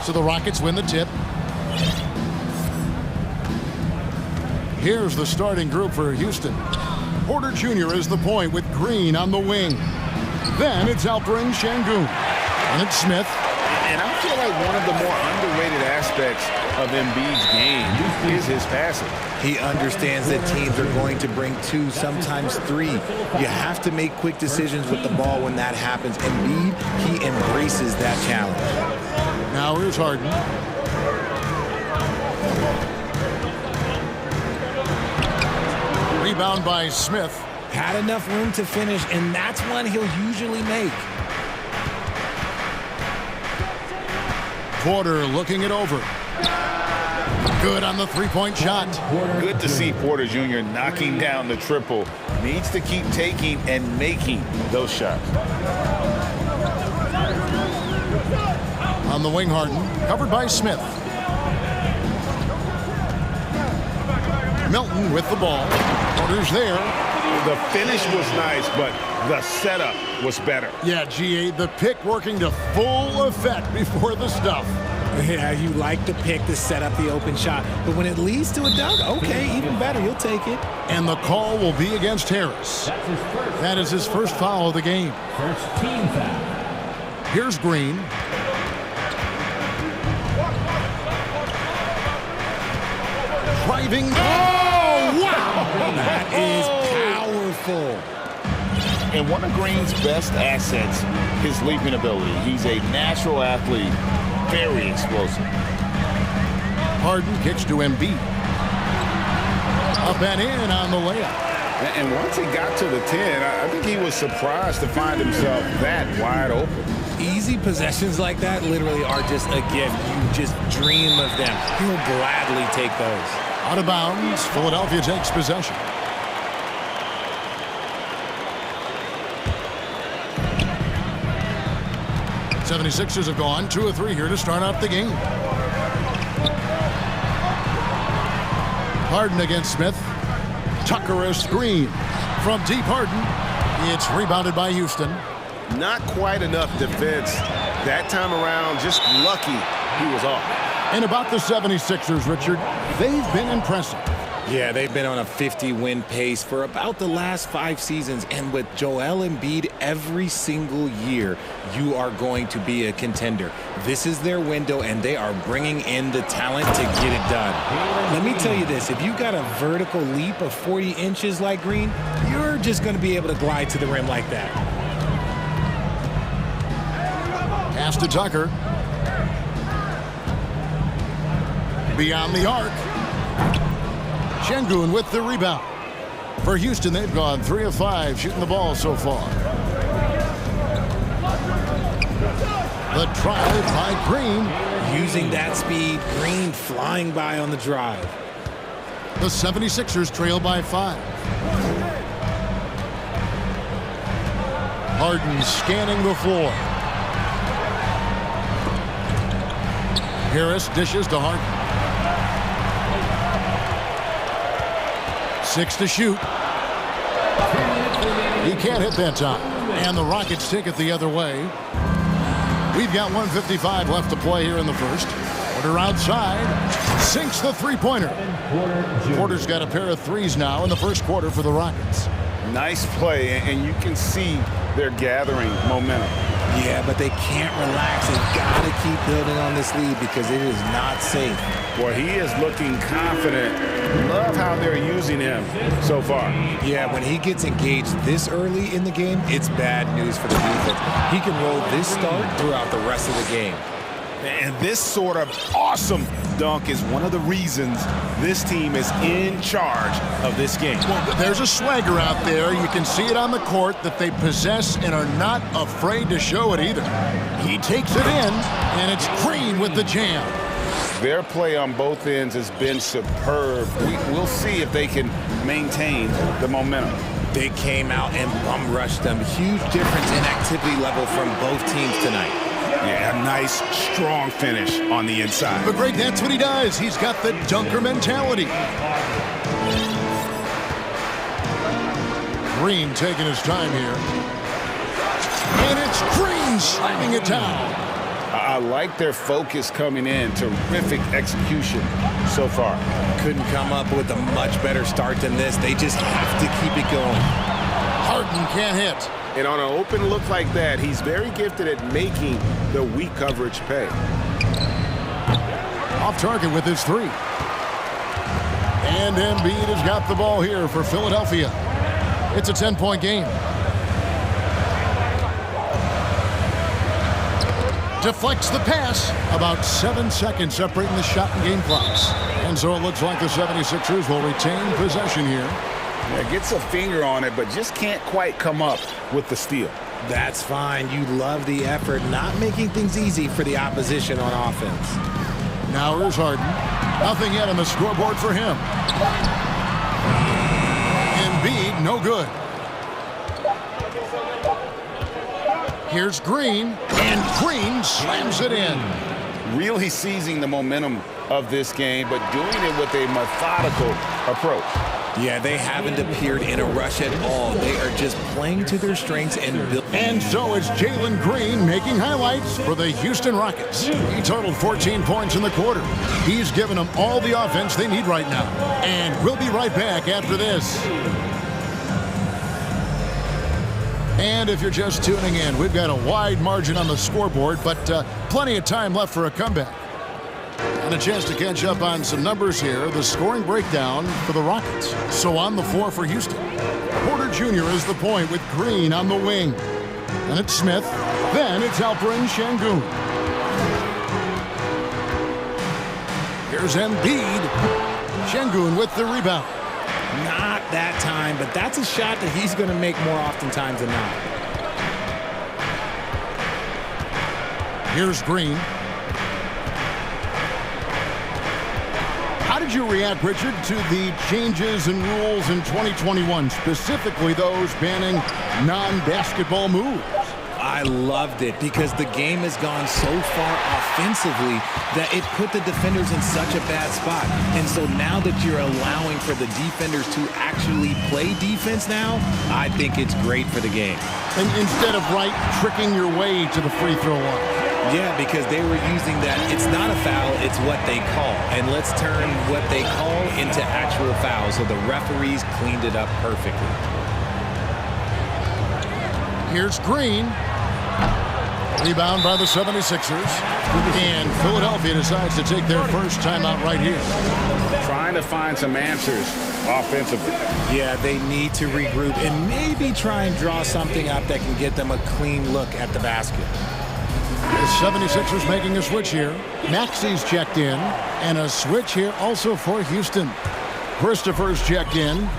So the Rockets win the tip. Here's the starting group for Houston. Porter Jr. is the point with Green on the wing. Then it's Alperen Şengün. And it's Smith. And I feel like one of the more underrated aspects of Embiid's game is his passing. He understands that teams are going to bring 2, sometimes 3. You have to make quick decisions with the ball when that happens. Embiid, he embraces that challenge. Now here's Harden. Rebound by Smith. Had enough room to finish, and that's one he'll usually make. Porter looking it over. Good on the three-point shot. Good to see Porter Jr. knocking down the triple. Needs to keep taking and making those shots. On the wing, Harden, covered by Smith. Milton with the ball. Porter's there. The finish was nice, but the setup was better. Yeah, GA, the pick working to full effect before the stuff. Yeah, you like the pick to set up the open shot, but when it leads to a dunk, okay, even better, you'll take it. And the call will be against Harris. That is his first foul of the game. First team foul. Here's Green. Driving. Oh, wow! That is powerful. And one of Green's best assets, his leaping ability. He's a natural athlete, very explosive. Harden kicks to Embiid. Up and in on the layup. And once he got to the 10, I think he was surprised to find himself that wide open. Easy possessions like that literally are just a gift. You just dream of them. He'll gladly take those. Out of bounds, Philadelphia takes possession. '76ers have gone 2 of 3 here to start out the game. Harden against Smith. Tucker a screen from deep. Harden. It's rebounded by Houston. Not quite enough defense that time around. Just lucky he was off. And about the 76ers, Richard, they've been impressive. Yeah, they've been on a 50-win pace for about the last 5 seasons, and with Joel Embiid every single year, you are going to be a contender. This is their window, and they are bringing in the talent to get it done. Let me tell you this, if you got a vertical leap of 40 inches like Green, you're just going to be able to glide to the rim like that. Pass to Tucker. Beyond the arc. Şengün with the rebound. For Houston, they've gone 3 of 5 shooting the ball so far. The drive by Green. Using that speed, Green flying by on the drive. The 76ers trail by 5. Harden scanning the floor. Harris dishes to Harden. 6 to shoot. He can't hit that time. And the Rockets take it the other way. We've got 1:55 left to play here in the first. Porter outside. Sinks the three-pointer. Porter's got a pair of threes now in the first quarter for the Rockets. Nice play, and you can see they're gathering momentum. Yeah, but they can't relax. They've got to keep building on this lead because it is not safe. Boy, he is looking confident. Love how they're using him so far. Yeah, when he gets engaged this early in the game, it's bad news for the defense. He can roll this start throughout the rest of the game. And this sort of awesome dunk is one of the reasons this team is in charge of this game. Well, there's a swagger out there. You can see it on the court that they possess and are not afraid to show it either. He takes it in, and it's Green with the jam. Their play on both ends has been superb. We'll see if they can maintain the momentum. They came out and bum rushed them. Huge difference in activity level from both teams tonight. Yeah, a nice, strong finish on the inside. But Greg, that's what he does. He's got the dunker mentality. Green taking his time here. And it's Green slamming it down. I like their focus coming in. Terrific execution so far. Couldn't come up with a much better start than this. They just have to keep it going. Harden can't hit. And on an open look like that, he's very gifted at making the weak coverage pay. Off target with his three. And Embiid has got the ball here for Philadelphia. It's a 10-point game. Deflects the pass. About 7 seconds separating the shot and game clocks. And so it looks like the 76ers will retain possession here. Yeah, gets a finger on it, but just can't quite come up with the steal. That's fine. You love the effort, not making things easy for the opposition on offense. Now here's Harden. Nothing yet on the scoreboard for him. Embiid, no good. Here's Green, and Green slams it in. Really seizing the momentum of this game, but doing it with a methodical approach. Yeah, they haven't appeared in a rush at all. They are just playing to their strengths and building. And so it's Jalen Green making highlights for the Houston Rockets. He totaled 14 points in the quarter. He's given them all the offense they need right now. And we'll be right back after this. And if you're just tuning in, we've got a wide margin on the scoreboard, but plenty of time left for a comeback. And a chance to catch up on some numbers here. The scoring breakdown for the Rockets. So on the floor for Houston. Porter Jr. is the point with Green on the wing. And it's Smith. Then it's Alperen Şengün. Here's Embiid. Şengün with the rebound. Not that time, but that's a shot that he's going to make more oftentimes than not. Here's Green. How did you react, Richard, to the changes in rules in 2021, specifically those banning non-basketball moves? I loved it because the game has gone so far offensively that it put the defenders in such a bad spot. And so now that you're allowing for the defenders to actually play defense now, I think it's great for the game. And instead of tricking your way to the free throw line. Yeah, because they were using that it's not a foul, it's what they call. And let's turn what they call into actual fouls. So the referees cleaned it up perfectly. Here's Green. Rebound by the 76ers. And Philadelphia decides to take their first timeout right here. Trying to find some answers offensively. Yeah, they need to regroup and maybe try and draw something up that can get them a clean look at the basket. The 76ers making a switch here. Maxi's checked in. And a switch here also for Houston. Christopher's checked in.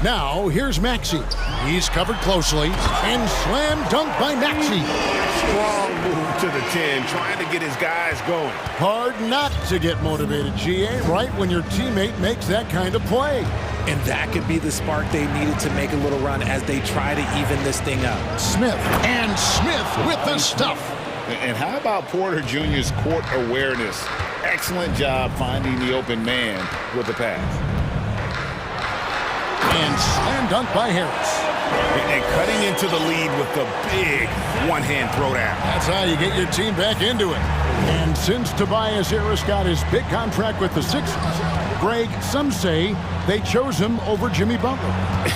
Now, here's Maxi. He's covered closely. And slam dunk by Maxi. Strong move to the 10, trying to get his guys going. Hard not to get motivated, GA, right when your teammate makes that kind of play. And that could be the spark they needed to make a little run as they try to even this thing up. Smith. And Smith with the stuff. And how about Porter Jr.'s court awareness? Excellent job finding the open man with the pass. And slam dunk by Harris. And cutting into the lead with the big one-hand throwdown. That's how you get your team back into it. And since Tobias Harris got his big contract with the Sixers, Greg, some say they chose him over Jimmy Butler.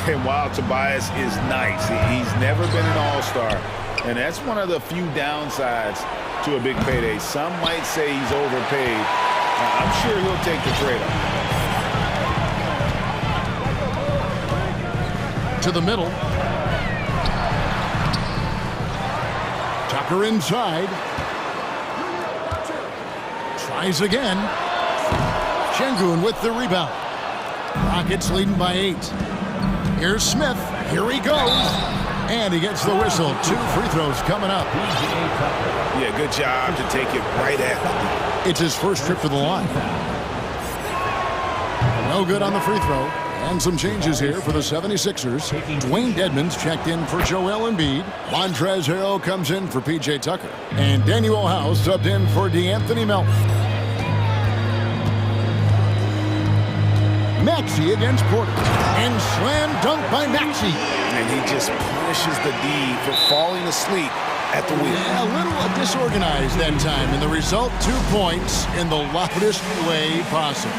And while Tobias is nice, he's never been an all-star. And that's one of the few downsides to a big payday. Some might say he's overpaid. I'm sure he'll take the trade-off. To the middle. Tucker inside. Tries again. Şengün with the rebound. Rockets leading by 8. Here's Smith. Here he goes. And he gets the whistle. 2 free throws coming up. Yeah, good job to take it right at him. It's his first trip to the line. No good on the free throw. And some changes here for the 76ers. Dwayne Dedmon's checked in for Joel Embiid. Montrezl Harrell comes in for P.J. Tucker. And Daniel House subbed in for DeAnthony Melton. Maxi against Porter. And slam dunk by Maxi. And he just punishes the D for falling asleep at the wheel. A little disorganized that time, and the result, 2 points in the loudest way possible.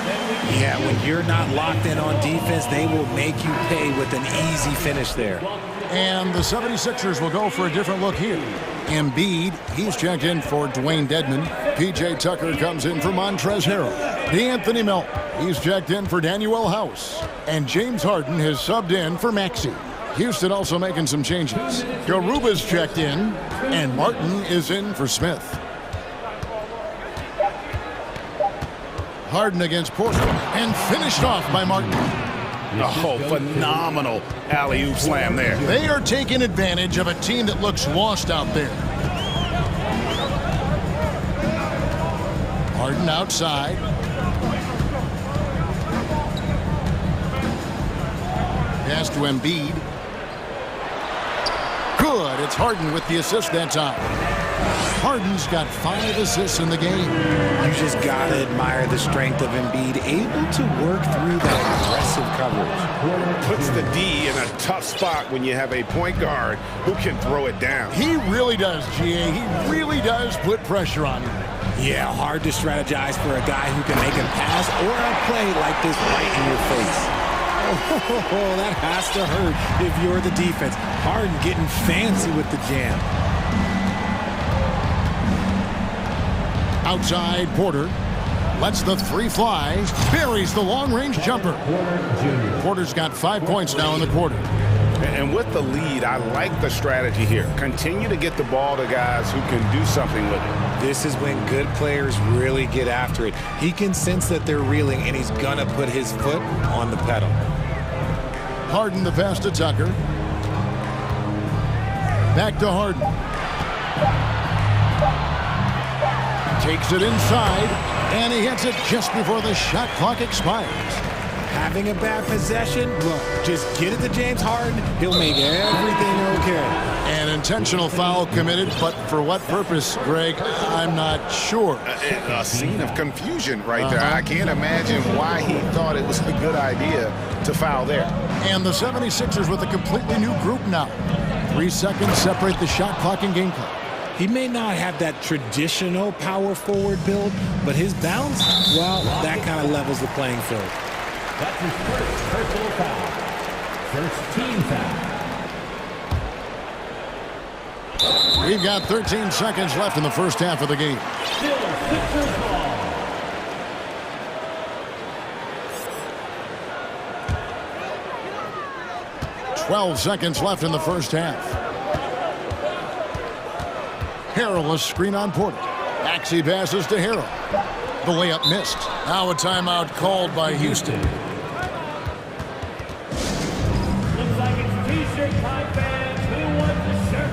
Yeah, when you're not locked in on defense, they will make you pay with an easy finish there. And the 76ers will go for a different look here. Embiid, he's checked in for Dwayne Dedmon. P.J. Tucker comes in for Montrezl Harrell. DeAnthony Melton, he's checked in for Danuel House. And James Harden has subbed in for Maxey. Houston also making some changes. Garuba's checked in, and Martin is in for Smith. Harden against Porter, and finished off by Martin. Oh, phenomenal alley-oop slam there. They are taking advantage of a team that looks lost out there. Harden outside. Pass to Embiid. Good. It's Harden with the assist that time. Harden's got 5 assists in the game. You just got to admire the strength of Embiid, able to work through that aggressive coverage. Puts the D in a tough spot when you have a point guard who can throw it down. He really does, GA. He really does put pressure on him. Yeah, hard to strategize for a guy who can make a pass or a play like this right in your face. Oh, that has to hurt if you're the defense. Harden getting fancy with the jam. Outside, Porter lets the 3 fly, buries the long-range jumper. Porter's got 5 points now in the quarter. And with the lead, I like the strategy here. Continue to get the ball to guys who can do something with it. This is when good players really get after it. He can sense that they're reeling, and he's going to put his foot on the pedal. Harden the pass to Tucker. Back to Harden. Takes it inside, and he hits it just before the shot clock expires. Having a bad possession, look, just get it to James Harden. He'll make everything okay. An intentional foul committed, but for what purpose, Greg, I'm not sure. A scene of confusion right there. I can't imagine why he thought it was a good idea to foul there. And the 76ers with a completely new group now. 3 seconds separate the shot clock and game clock. He may not have that traditional power forward build, but his bounce, well, that kind of levels the playing field. That's his first personal foul. First team foul. We've got 13 seconds left in the first half of the game. Still Sixers ball. 12 seconds left in the first half. Harrell, a screen on Porter. Maxey passes to Harrell. The layup missed. Now a timeout called by Houston. Looks like it's T-shirt time, fans. Who wants the shirt?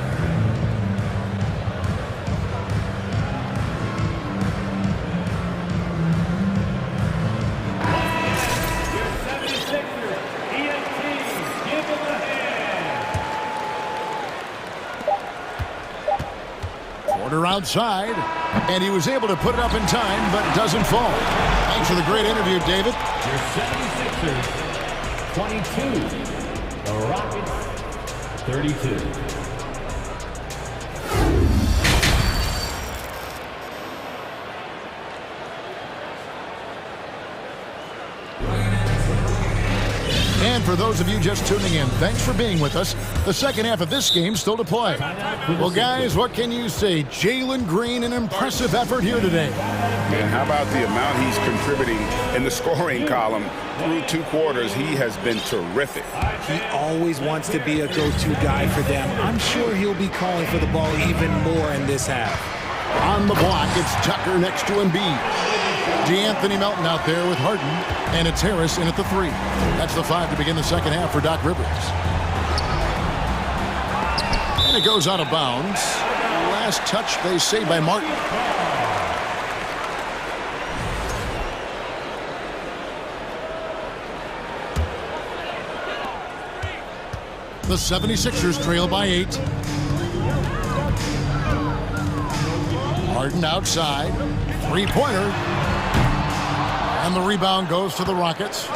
Your 76ers, ENT, give them a hand. Porter outside, and he was able to put it up in time, but doesn't fall. Thanks for the great interview, David. Your 76ers, 22. The Rockets, 32. And for those of you just tuning in, thanks for being with us. The second half of this game still to play. Well, guys, what can you say? Jalen Green, an impressive effort here today. And how about the amount he's contributing in the scoring column through 2 quarters? He has been terrific. He always wants to be a go-to guy for them. I'm sure he'll be calling for the ball even more in this half. On the block, it's Tucker next to Embiid. DeAnthony Melton out there with Harden, and it's Harris in at the 3. That's the 5 to begin the second half for Doc Rivers. And it goes out of bounds. Last touch, they say, by Martin. The 76ers trail by 8. Harden outside. 3-pointer. And the rebound goes to the Rockets.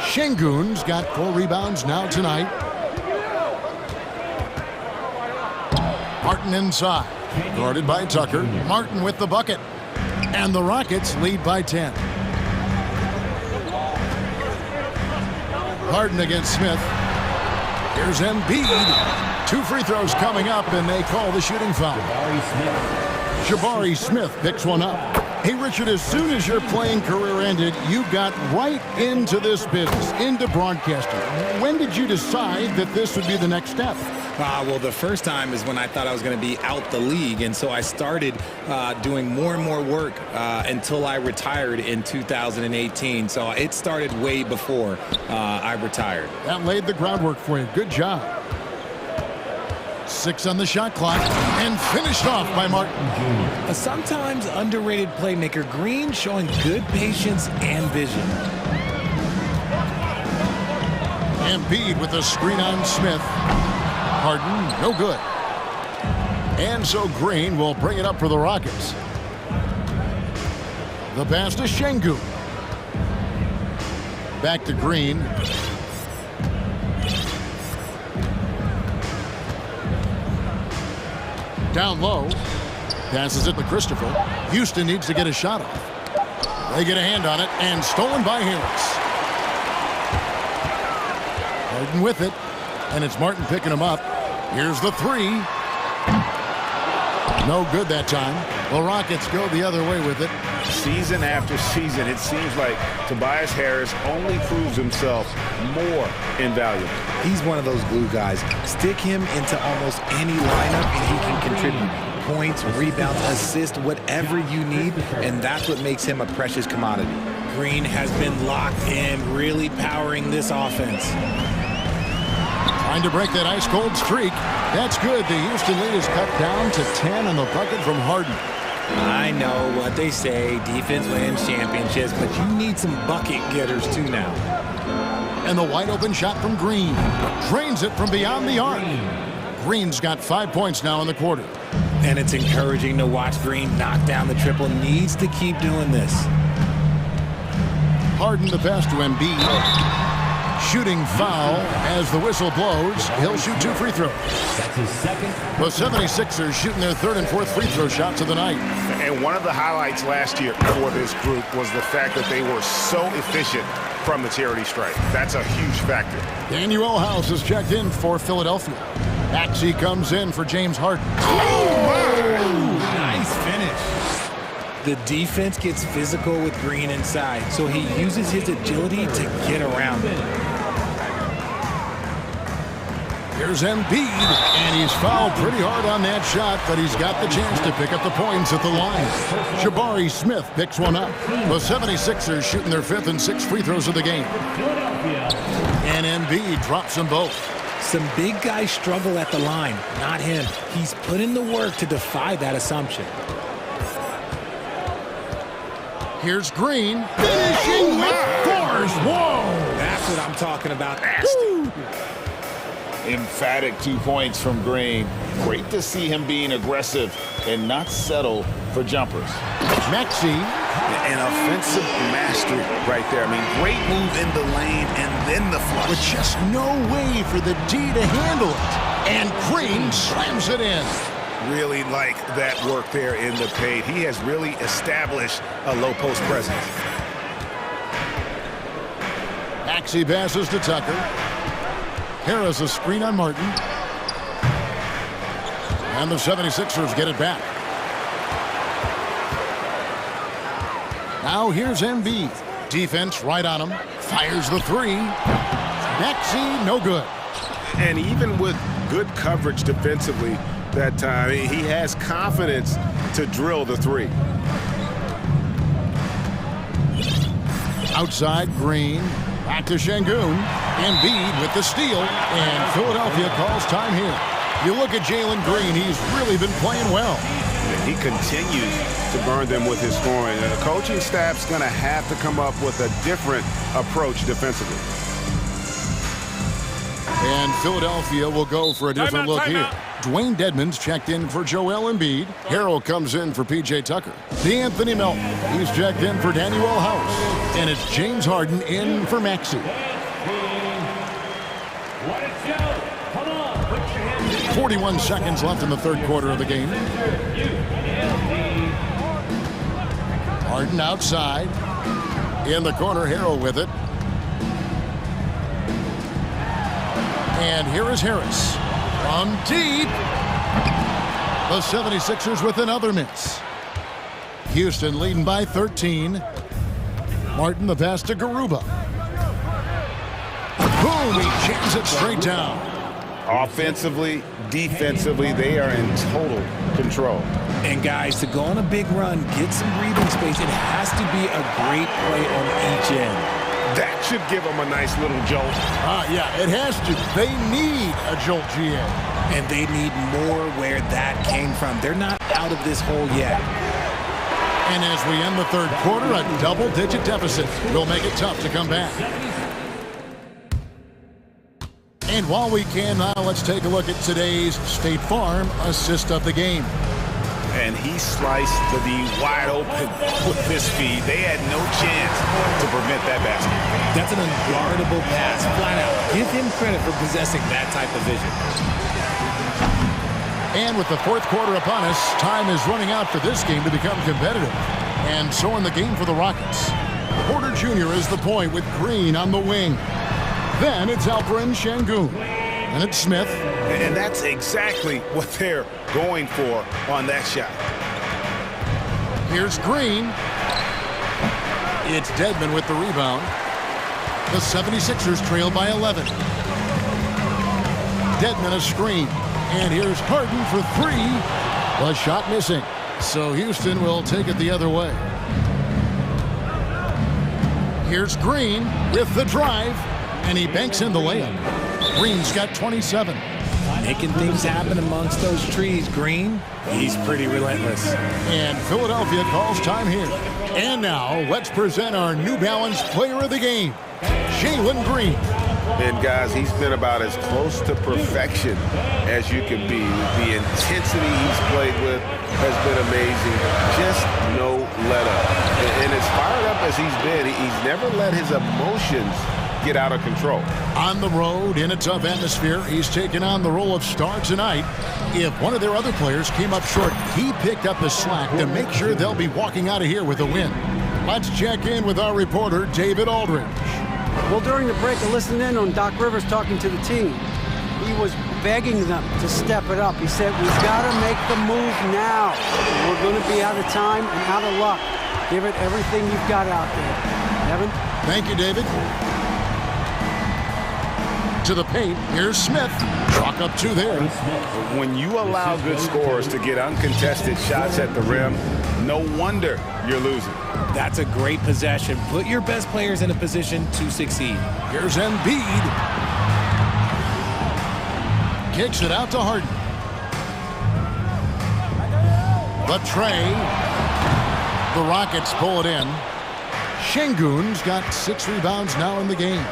Şengün's got 4 rebounds now tonight. Martin inside. Guarded by Tucker. Martin with the bucket. And the Rockets lead by 10. Harden against Smith. Here's Embiid. 2 free throws coming up, and they call the shooting foul. Jabari Smith picks one up. Hey, Richard, as soon as your playing career ended, you got right into this business, into broadcasting. When did you decide that this would be the next step? Well, the first time is when I thought I was going to be out the league, and so I started doing more and more work until I retired in 2018. So it started way before I retired. That laid the groundwork for you. Good job. 6 on the shot clock, and finished off by Martin. A sometimes underrated playmaker, Green showing good patience and vision. Embiid with a screen on Smith. Harden, no good. And so Green will bring it up for the Rockets. The pass to Şengün. Back to Green. Down low. Passes it to Christopher. Houston needs to get a shot off. They get a hand on it, and stolen by Harris. Harden with it, and it's Martin picking him up. Here's the 3. No good that time. The Rockets go the other way with it. Season after season, it seems like Tobias Harris only proves himself more invaluable. He's one of those glue guys. Stick him into almost any lineup and he can contribute. Points, rebounds, assists, whatever you need, and that's what makes him a precious commodity. Green has been locked in, really powering this offense. Trying to break that ice-cold streak. That's good. The Houston lead is cut down to 10 on the bucket from Harden. I know what they say, defense wins championships, but you need some bucket getters too now. And the wide-open shot from Green. Drains it from beyond the arc. Green's got 5 points now in the quarter. And it's encouraging to watch Green knock down the triple. Needs to keep doing this. Harden the pass to Embiid. Shooting foul as the whistle blows. He'll shoot 2 free throws. That's his second. The 76ers shooting their 3rd and 4th free throw shots of the night. And one of the highlights last year for this group was the fact that they were so efficient from the charity stripe. That's a huge factor. Daniel House is checked in for Philadelphia. Maxey comes in for James Harden. Nice finish. The defense gets physical with Green inside, so he uses his agility to get around it. Here's Embiid, and he's fouled pretty hard on that shot, but he's got the chance to pick up the points at the line. Jabari Smith picks one up. The 76ers shooting their 5th and 6th free throws of the game. And Embiid drops them both. Some big guys struggle at the line, not him. He's put in the work to defy that assumption. Here's Green, finishing with force. Whoa! That's what I'm talking about. Emphatic 2 points from Green. Great to see him being aggressive and not settle for jumpers. Maxey. An offensive mastery right there. I mean, great move in the lane and then the flush. With just no way for the D to handle it. And Green slams it in. Really like that work there in the paint. He has really established a low post presence. Maxey passes to Tucker. Harris a screen on Martin. And the 76ers get it back. Now here's Embiid. Defense right on him. Fires the 3. Maxey, no good. And even with good coverage defensively that time, he has confidence to drill the 3. Outside, Green. Back to Şengün. Embiid with the steal. And Philadelphia calls time here. You look at Jalen Green, he's really been playing well. He continues to burn them with his scoring. And the coaching staff's going to have to come up with a different approach defensively. And Philadelphia will go for a different look here. Dwayne Dedmon's checked in for Joel Embiid. Harrell comes in for P.J. Tucker. DeAnthony Melton, he's checked in for Daniel House. And it's James Harden in for Maxey. 41 seconds left in the third quarter of the game. Harden outside. In the corner, Harrell with it. And here is Harris. From deep. The 76ers with another miss. Houston leading by 13. Martin the pass to Garuba. Boom, he jams it straight down. Offensively, defensively, they are in total control. And guys, to go on a big run, get some breathing space, it has to be a great play on each end. That should give them a nice little jolt. Yeah, it has to. They need a jolt, GA. And they need more where that came from. They're not out of this hole yet. And as we end the third quarter, a double-digit deficit will make it tough to come back. And while we can now, let's take a look at today's State Farm assist of the game. And he sliced to be wide open with his feed. They had no chance to prevent that basket. That's an unguardable pass, flat out. Give him credit for possessing that type of vision. And with the fourth quarter upon us, time is running out for this game to become competitive. And so in the game for the Rockets. Porter Jr. is the point with Green on the wing. Then it's Alperen Şengün. And it's Smith. And that's exactly what they're going for on that shot. Here's Green. It's Dedmon with the rebound. The 76ers trail by 11. Dedmon a screen. And here's Harden for three. The shot missing. So Houston will take it the other way. Here's Green with the drive. And he banks in the layup. Green's got 27. Making things happen amongst those trees, Green. He's pretty relentless. And Philadelphia calls time here. And now, let's present our New Balance player of the game, Jalen Green. And guys, he's been about as close to perfection as you can be. The intensity he's played with has been amazing. Just no let up. And as fired up as he's been, he's never let his emotions get out of control. On the road, in a tough atmosphere, he's taken on the role of star tonight. If one of their other players came up short, he picked up the slack to make sure they'll be walking out of here with a win. Let's check in with our reporter, David Aldridge. Well, during the break, I listened in on Doc Rivers talking to the team. He was begging them to step it up. He said, we've got to make the move now. We're going to be out of time and out of luck. Give it everything you've got out there. Evan? Thank you, David. To the paint, here's Smith. Chalk up two there. When you allow good scorers to get uncontested shots at the rim, no wonder you're losing. That's a great possession. Put your best players in a position to succeed. Here's Embiid. Kicks it out to Harden. The tray. The Rockets pull it in. Şengün's got 6 rebounds now in the game.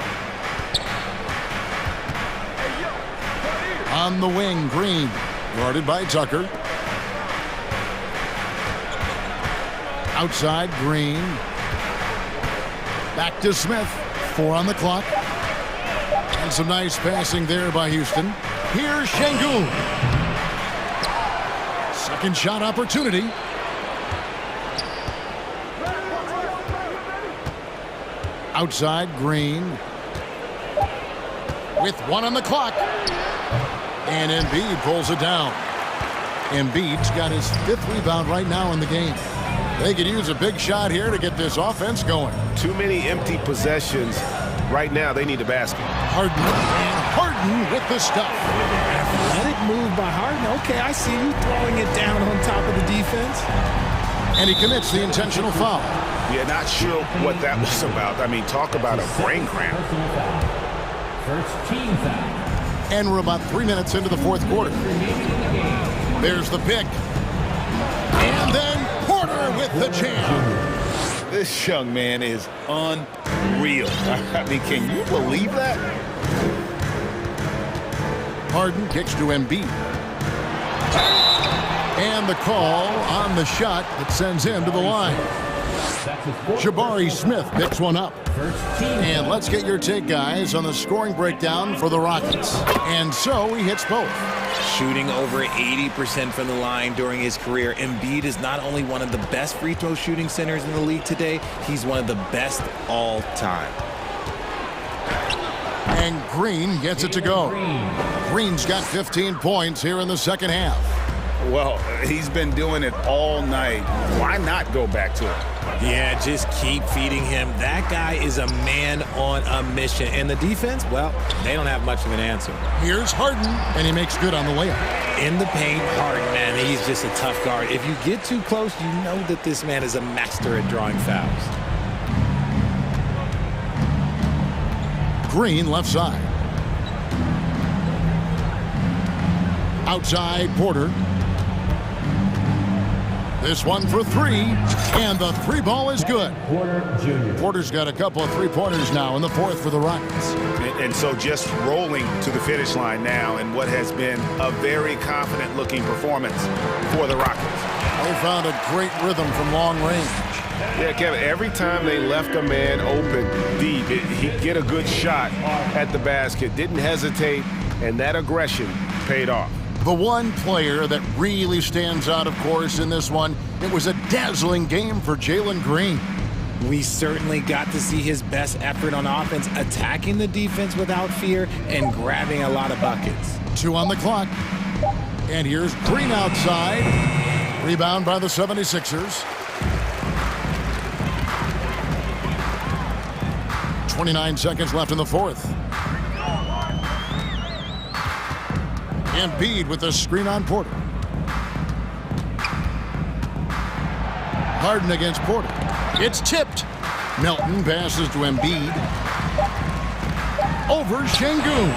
On the wing, Green, guarded by Tucker. Outside, Green. Back to Smith. 4 on the clock. And some nice passing there by Houston. Here's Şengün. Second shot opportunity. Outside, Green. With 1 on the clock. And Embiid pulls it down. Embiid's got his 5th rebound right now in the game. They could use a big shot here to get this offense going. Too many empty possessions. Right now, they need a basket. Harden, and Harden with the stuff. Athletic move by Harden. Okay, I see you throwing it down on top of the defense. And he commits the intentional foul. Yeah, not sure what that was about. I mean, talk about a brain cramp. First team foul. And we're about 3 minutes into the fourth quarter. There's the pick. And then Porter with the jam. This young man is unreal. I mean, can you believe that? Harden kicks to Embiid. And the call on the shot that sends him to the line. Jabari Smith picks one up. And let's get your take, guys, on the scoring breakdown for the Rockets. And so he hits both. Shooting over 80% from the line during his career, Embiid is not only one of the best free throw shooting centers in the league today, he's one of the best all time. And Green gets it to go. Green's got 15 points here in the second half. Well, he's been doing it all night. Why not go back to it? Yeah, just keep feeding him. That guy is a man on a mission. And the defense, well, they don't have much of an answer. Here's Harden, and he makes good on the layup. In the paint, Harden, man, he's just a tough guard. If you get too close, you know that this man is a master at drawing fouls. Green left side. Outside, Porter. This one for three, and the three ball is good. Porter's got a couple of three-pointers now in the fourth for the Rockets. And so just rolling to the finish line now in what has been a very confident-looking performance for the Rockets. They found a great rhythm from long range. Yeah, Kevin, every time they left a man open deep, he'd get a good shot at the basket, didn't hesitate, and that aggression paid off. The one player that really stands out, of course, in this one, it was a dazzling game for Jalen Green. We certainly got to see his best effort on offense, attacking the defense without fear and grabbing a lot of buckets. 2 on the clock. And here's Green outside. Rebound by the 76ers. 29 seconds left in the fourth. Embiid with the screen on Porter. Harden against Porter. It's tipped. Melton passes to Embiid. Over Şengün.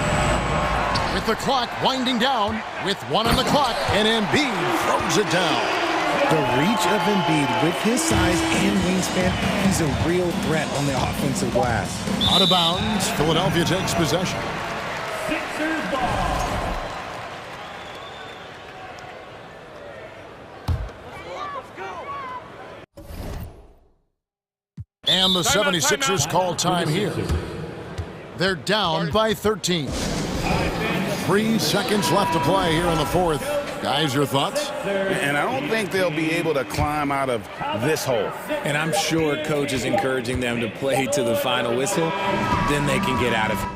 With the clock winding down, with 1 on the clock, and Embiid throws it down. The reach of Embiid with his size and wingspan, he's a real threat on the offensive glass. Out of bounds, Philadelphia takes possession. Sixers ball. And the 76ers call time here. They're down by 13. 3 seconds left to play here in the fourth. Guys, your thoughts? And I don't think they'll be able to climb out of this hole. And I'm sure coach is encouraging them to play to the final whistle. Then they can get out of it.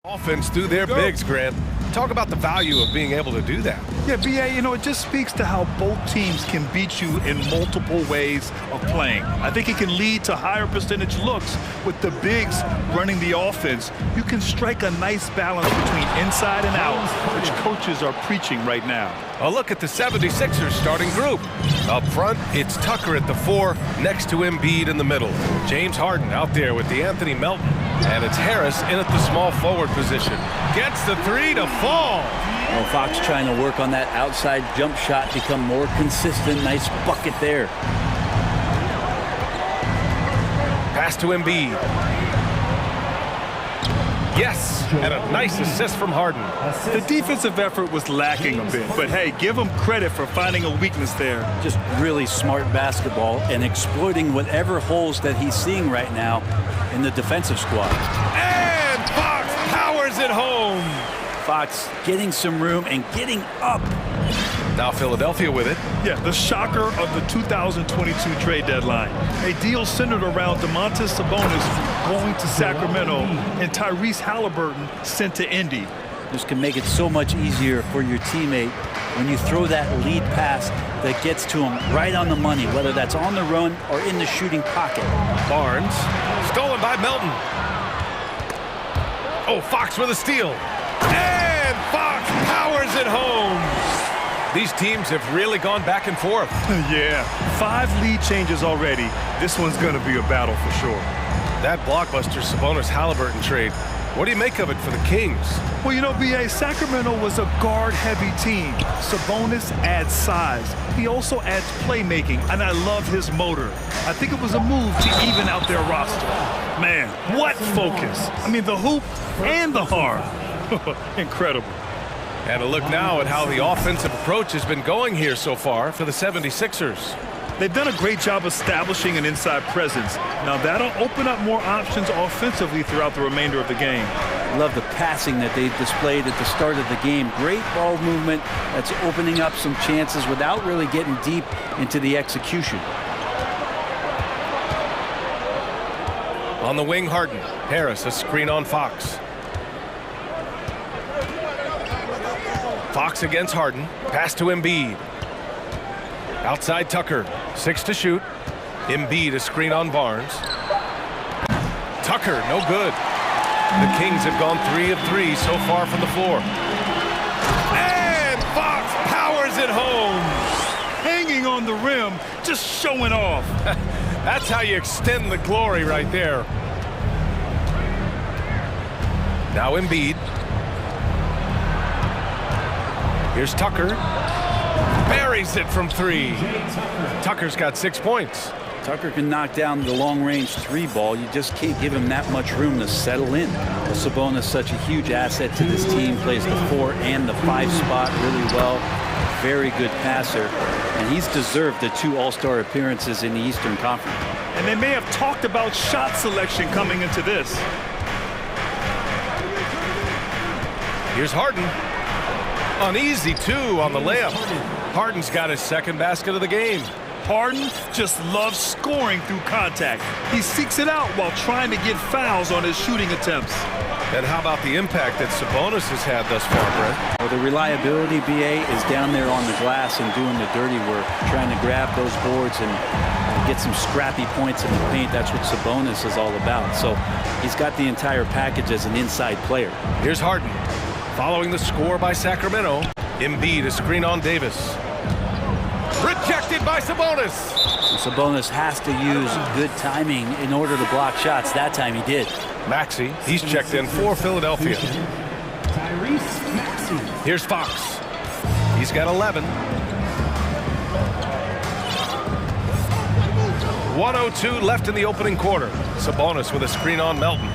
Offense through their bigs, Grant. Talk about the value of being able to do that. Yeah, BA, you know, it just speaks to how both teams can beat you in multiple ways of playing. I think it can lead to higher percentage looks with the bigs running the offense. You can strike a nice balance between inside and out, which coaches are preaching right now. A look at the 76ers starting group. Up front, it's Tucker at the 4, next to Embiid in the middle. James Harden out there with the Anthony Melton. And it's Harris in at the small forward position. Gets the 3 to fall. Well, Fox trying to work on that outside jump shot, become more consistent. Nice bucket there. Pass to Embiid. Yes, and a nice assist from Harden. The defensive effort was lacking a bit, but hey, give him credit for finding a weakness there. Just really smart basketball and exploiting whatever holes that he's seeing right now in the defensive squad. And Fox powers it home. Fox getting some room and getting up. Now Philadelphia with it. Yeah, the shocker of the 2022 trade deadline. A deal centered around Domantas Sabonis going to Sacramento and Tyrese Halliburton sent to Indy. This can make it so much easier for your teammate when you throw that lead pass that gets to him right on the money, whether that's on the run or in the shooting pocket. Barnes, stolen by Melton. Oh, Fox with a steal. And Fox powers it home. These teams have really gone back and forth. Yeah, 5 lead changes already. This one's going to be a battle for sure. That blockbuster Sabonis-Halliburton trade, what do you make of it for the Kings? Well, you know, BA, Sacramento was a guard-heavy team. Sabonis adds size. He also adds playmaking, and I love his motor. I think it was a move to even out their roster. Man, what focus. I mean, the hoop and the harm. Incredible. And a look now at how the offensive approach has been going here so far for the 76ers. They've done a great job establishing an inside presence. Now that'll open up more options offensively throughout the remainder of the game. Love the passing that they displayed at the start of the game. Great ball movement that's opening up some chances without really getting deep into the execution. On the wing, Harden. Harris, a screen on Fox. Fox against Harden. Pass to Embiid. Outside Tucker. 6 to shoot. Embiid, a screen on Barnes. Tucker, no good. The Kings have gone 3 of 3 so far from the floor. And Fox powers it home. Hanging on the rim, just showing off. That's how you extend the glory right there. Now Embiid. Here's Tucker. Buries it from 3. Tucker's got 6 points. Tucker can knock down the long-range 3 ball. You just can't give him that much room to settle in. Well, Sabonis, such a huge asset to this team, plays the 4 and the 5 spot really well. Very good passer, and he's deserved the 2 All-Star appearances in the Eastern Conference. And they may have talked about shot selection coming into this. Here's Harden. Uneasy 2 on the layup. Harden's got his 2nd basket of the game. Harden just loves scoring through contact. He seeks it out while trying to get fouls on his shooting attempts. And how about the impact that Sabonis has had thus far, Brett? Well, the reliability, BA, is down there on the glass and doing the dirty work, trying to grab those boards and get some scrappy points in the paint. That's what Sabonis is all about. So he's got the entire package as an inside player. Here's Harden. Following the score by Sacramento, Embiid, a screen on Davis. Rejected by Sabonis. Sabonis has to use good timing in order to block shots. That time he did. Maxey, he's checked in for Philadelphia. Tyrese Maxey. Here's Fox. He's got 11. 1:02 left in the opening quarter. Sabonis with a screen on Melton.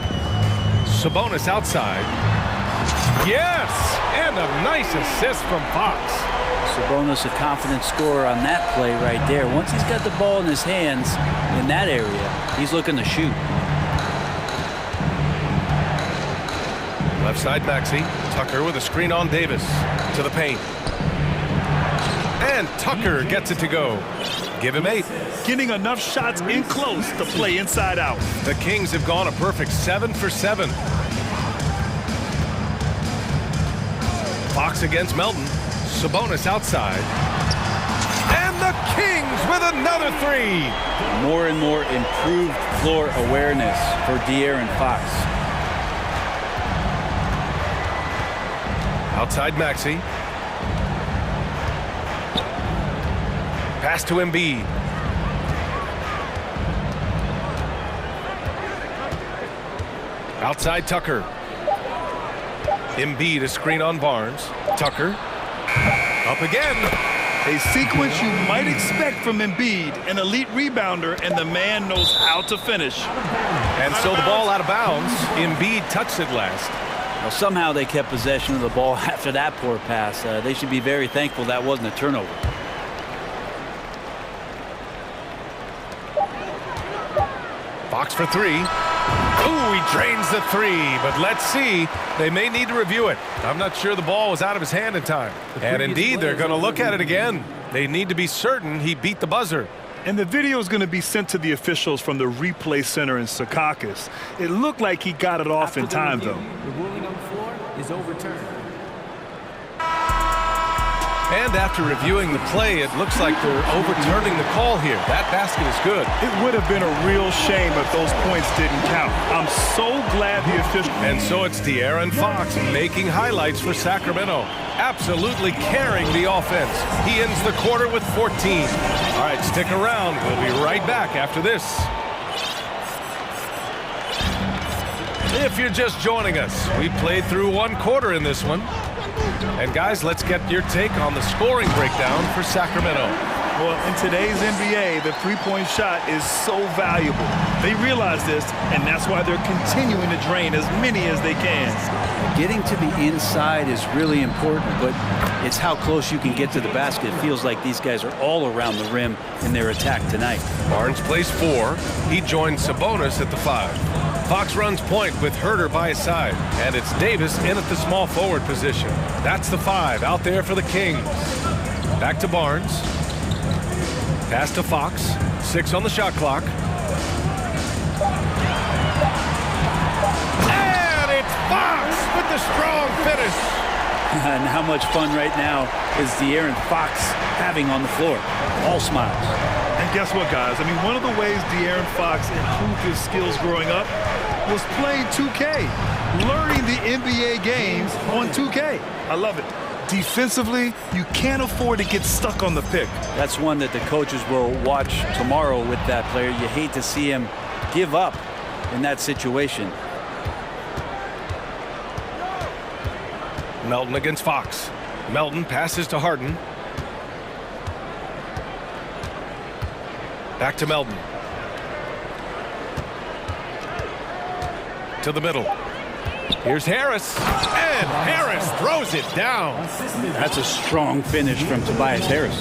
Sabonis outside. Yes, and a nice assist from Fox. Sabonis, a confident scorer on that play right there. Once he's got the ball in his hands in that area, he's looking to shoot. Left side Maxey. Tucker with a screen on Davis. To the paint. And Tucker gets it to go. Give him 8. Getting enough shots in close to play inside out. The Kings have gone a perfect 7 for 7. Fox against Melton. Sabonis outside. And the Kings with another three. More and more improved floor awareness for De'Aaron Fox. Outside Maxey. Pass to Embiid. Outside Tucker. Embiid, a screen on Barnes. Tucker. Up again. A sequence you might expect from Embiid, an elite rebounder, and the man knows how to finish. And so the ball out of bounds. Embiid touched it last. Well, somehow they kept possession of the ball after that poor pass. They should be very thankful that wasn't a turnover. Fox for three. Ooh, he drains the three, but let's see. They may need to review it. I'm not sure the ball was out of his hand in time. And indeed, they're going to look at it again. They need to be certain he beat the buzzer. And the video is going to be sent to the officials from the replay center in Secaucus. It looked like he got it off in time, though. The ruling on the floor is overturned. And after reviewing the play, it looks like they're overturning the call here. That basket is good. It would have been a real shame if those points didn't count. I'm so glad the official... And so it's De'Aaron Fox making highlights for Sacramento. Absolutely carrying the offense. He ends the quarter with 14. All right, stick around. We'll be right back after this. If you're just joining us, we played through one quarter in this one. And guys, let's get your take on the scoring breakdown for Sacramento. Well, in today's NBA, the three-point shot is so valuable. They realize this, and that's why they're continuing to drain as many as they can. Getting to the inside is really important, but it's how close you can get to the basket. It feels like these guys are all around the rim in their attack tonight. Barnes plays 4. He joins Sabonis at the 5. Fox runs point with Herter by his side, and it's Davis in at the small forward position. That's the 5 out there for the Kings. Back to Barnes. Pass to Fox. 6 on the shot clock. And it's Fox with the strong finish. And how much fun right now is De'Aaron Fox having on the floor? All smiles. And guess what, guys? I mean, one of the ways De'Aaron Fox improved his skills growing up was playing 2K, learning the NBA games on 2K. I love it. Defensively, you can't afford to get stuck on the pick. That's one that the coaches will watch tomorrow with that player. You hate to see him give up in that situation. Melton against Fox. Melton passes to Harden. Back to Melton. To the middle. Here's Harris. And Harris throws it down. That's a strong finish from Tobias Harris.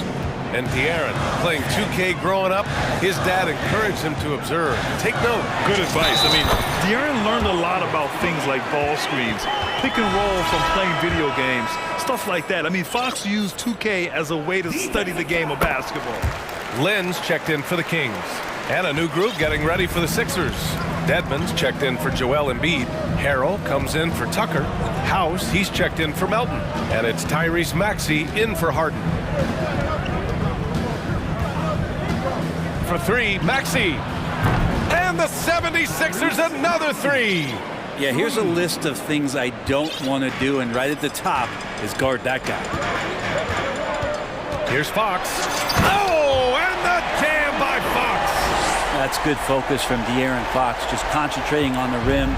And De'Aaron, playing 2K growing up, his dad encouraged him to observe. Take note. Good advice. I mean, De'Aaron learned a lot about things like ball screens, pick and roll from playing video games, stuff like that. I mean, Fox used 2K as a way to study the game of basketball. Lenz checked in for the Kings. And a new group getting ready for the Sixers. Dedmon's checked in for Joel Embiid. Harrell comes in for Tucker. House, he's checked in for Melton. And it's Tyrese Maxey in for Harden. For 3, Maxey. And the 76ers another 3. Yeah, here's a list of things I don't want to do, and right at the top is guard that guy. Here's Fox. Oh, and the jam by Fox. That's good focus from De'Aaron Fox, just concentrating on the rim,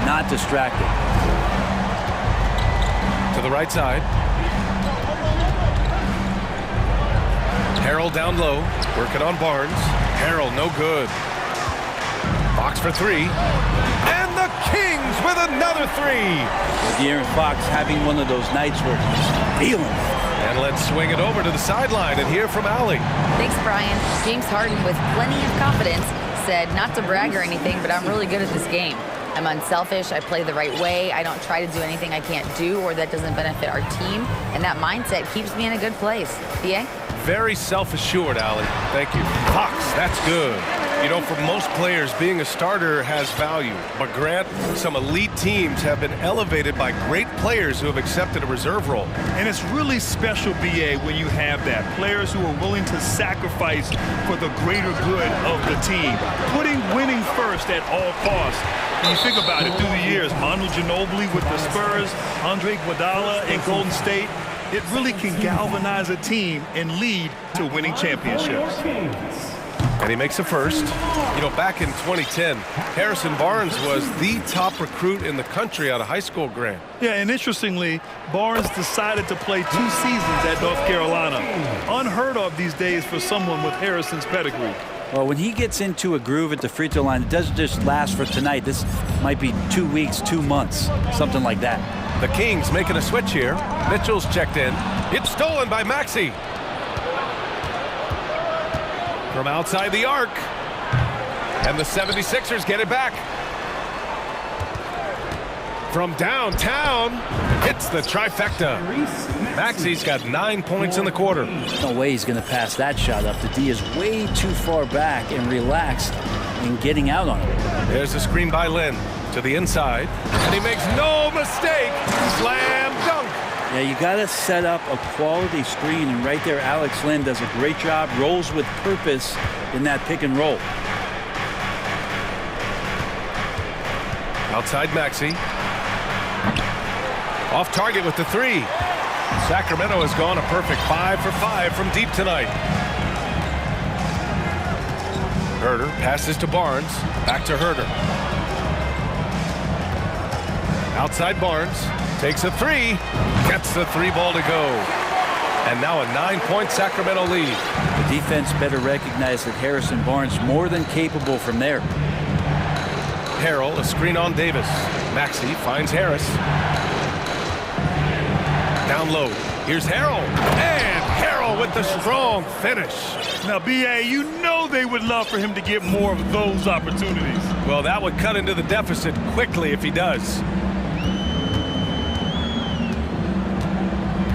not distracted. To the right side. Harrell down low, working on Barnes. Harrell no good. Fox for 3. And the Kings with another 3. De'Aaron Fox having one of those nights where he's feeling it. And let's swing it over to the sideline and hear from Allie. Thanks, Brian. James Harden, with plenty of confidence, said not to brag or anything, but I'm really good at this game. I'm unselfish. I play the right way. I don't try to do anything I can't do or that doesn't benefit our team. And that mindset keeps me in a good place. DA? Very self-assured, Allie. Thank you. Fox, that's good. You know, for most players, being a starter has value. But Grant, some elite teams have been elevated by great players who have accepted a reserve role. And it's really special, BA, when you have that. Players who are willing to sacrifice for the greater good of the team. Putting winning first at all costs. When you think about it, through the years, Manu Ginobili with the Spurs, Andre Iguodala in Golden State, it really can galvanize a team and lead to winning championships. And he makes a first. You know, back in 2010, Harrison Barnes was the top recruit in the country out of high school, Grant. Yeah, and interestingly, Barnes decided to play 2 seasons at North Carolina. Unheard of these days for someone with Harrison's pedigree. Well, when he gets into a groove at the free throw line, it doesn't just last for tonight. This might be 2 weeks, 2 months, something like that. The Kings making a switch here. Mitchell's checked in. It's stolen by Maxey. From outside the arc. And the 76ers get it back. From downtown, hits the trifecta. Maxey's got 9 points in the quarter. No way he's going to pass that shot up. The D is way too far back and relaxed in getting out on it. There's a screen by Lynn to the inside, and he makes no mistake. Slam dunk. Yeah, you got to set up a quality screen, and right there, Alex Lynn does a great job, rolls with purpose in that pick and roll. Outside Maxey. Off target with the 3. Sacramento has gone a perfect 5 for 5 from deep tonight. Herter passes to Barnes. Back to Herter. Outside Barnes. Takes a 3. Gets the 3 ball to go. And now a 9-point Sacramento lead. The defense better recognize that Harrison Barnes more than capable from there. Harrell, a screen on Davis. Maxey finds Harris. Down low. Here's Harrell. And Harrell with the strong finish. Now, BA, you know they would love for him to get more of those opportunities. Well, that would cut into the deficit quickly if he does.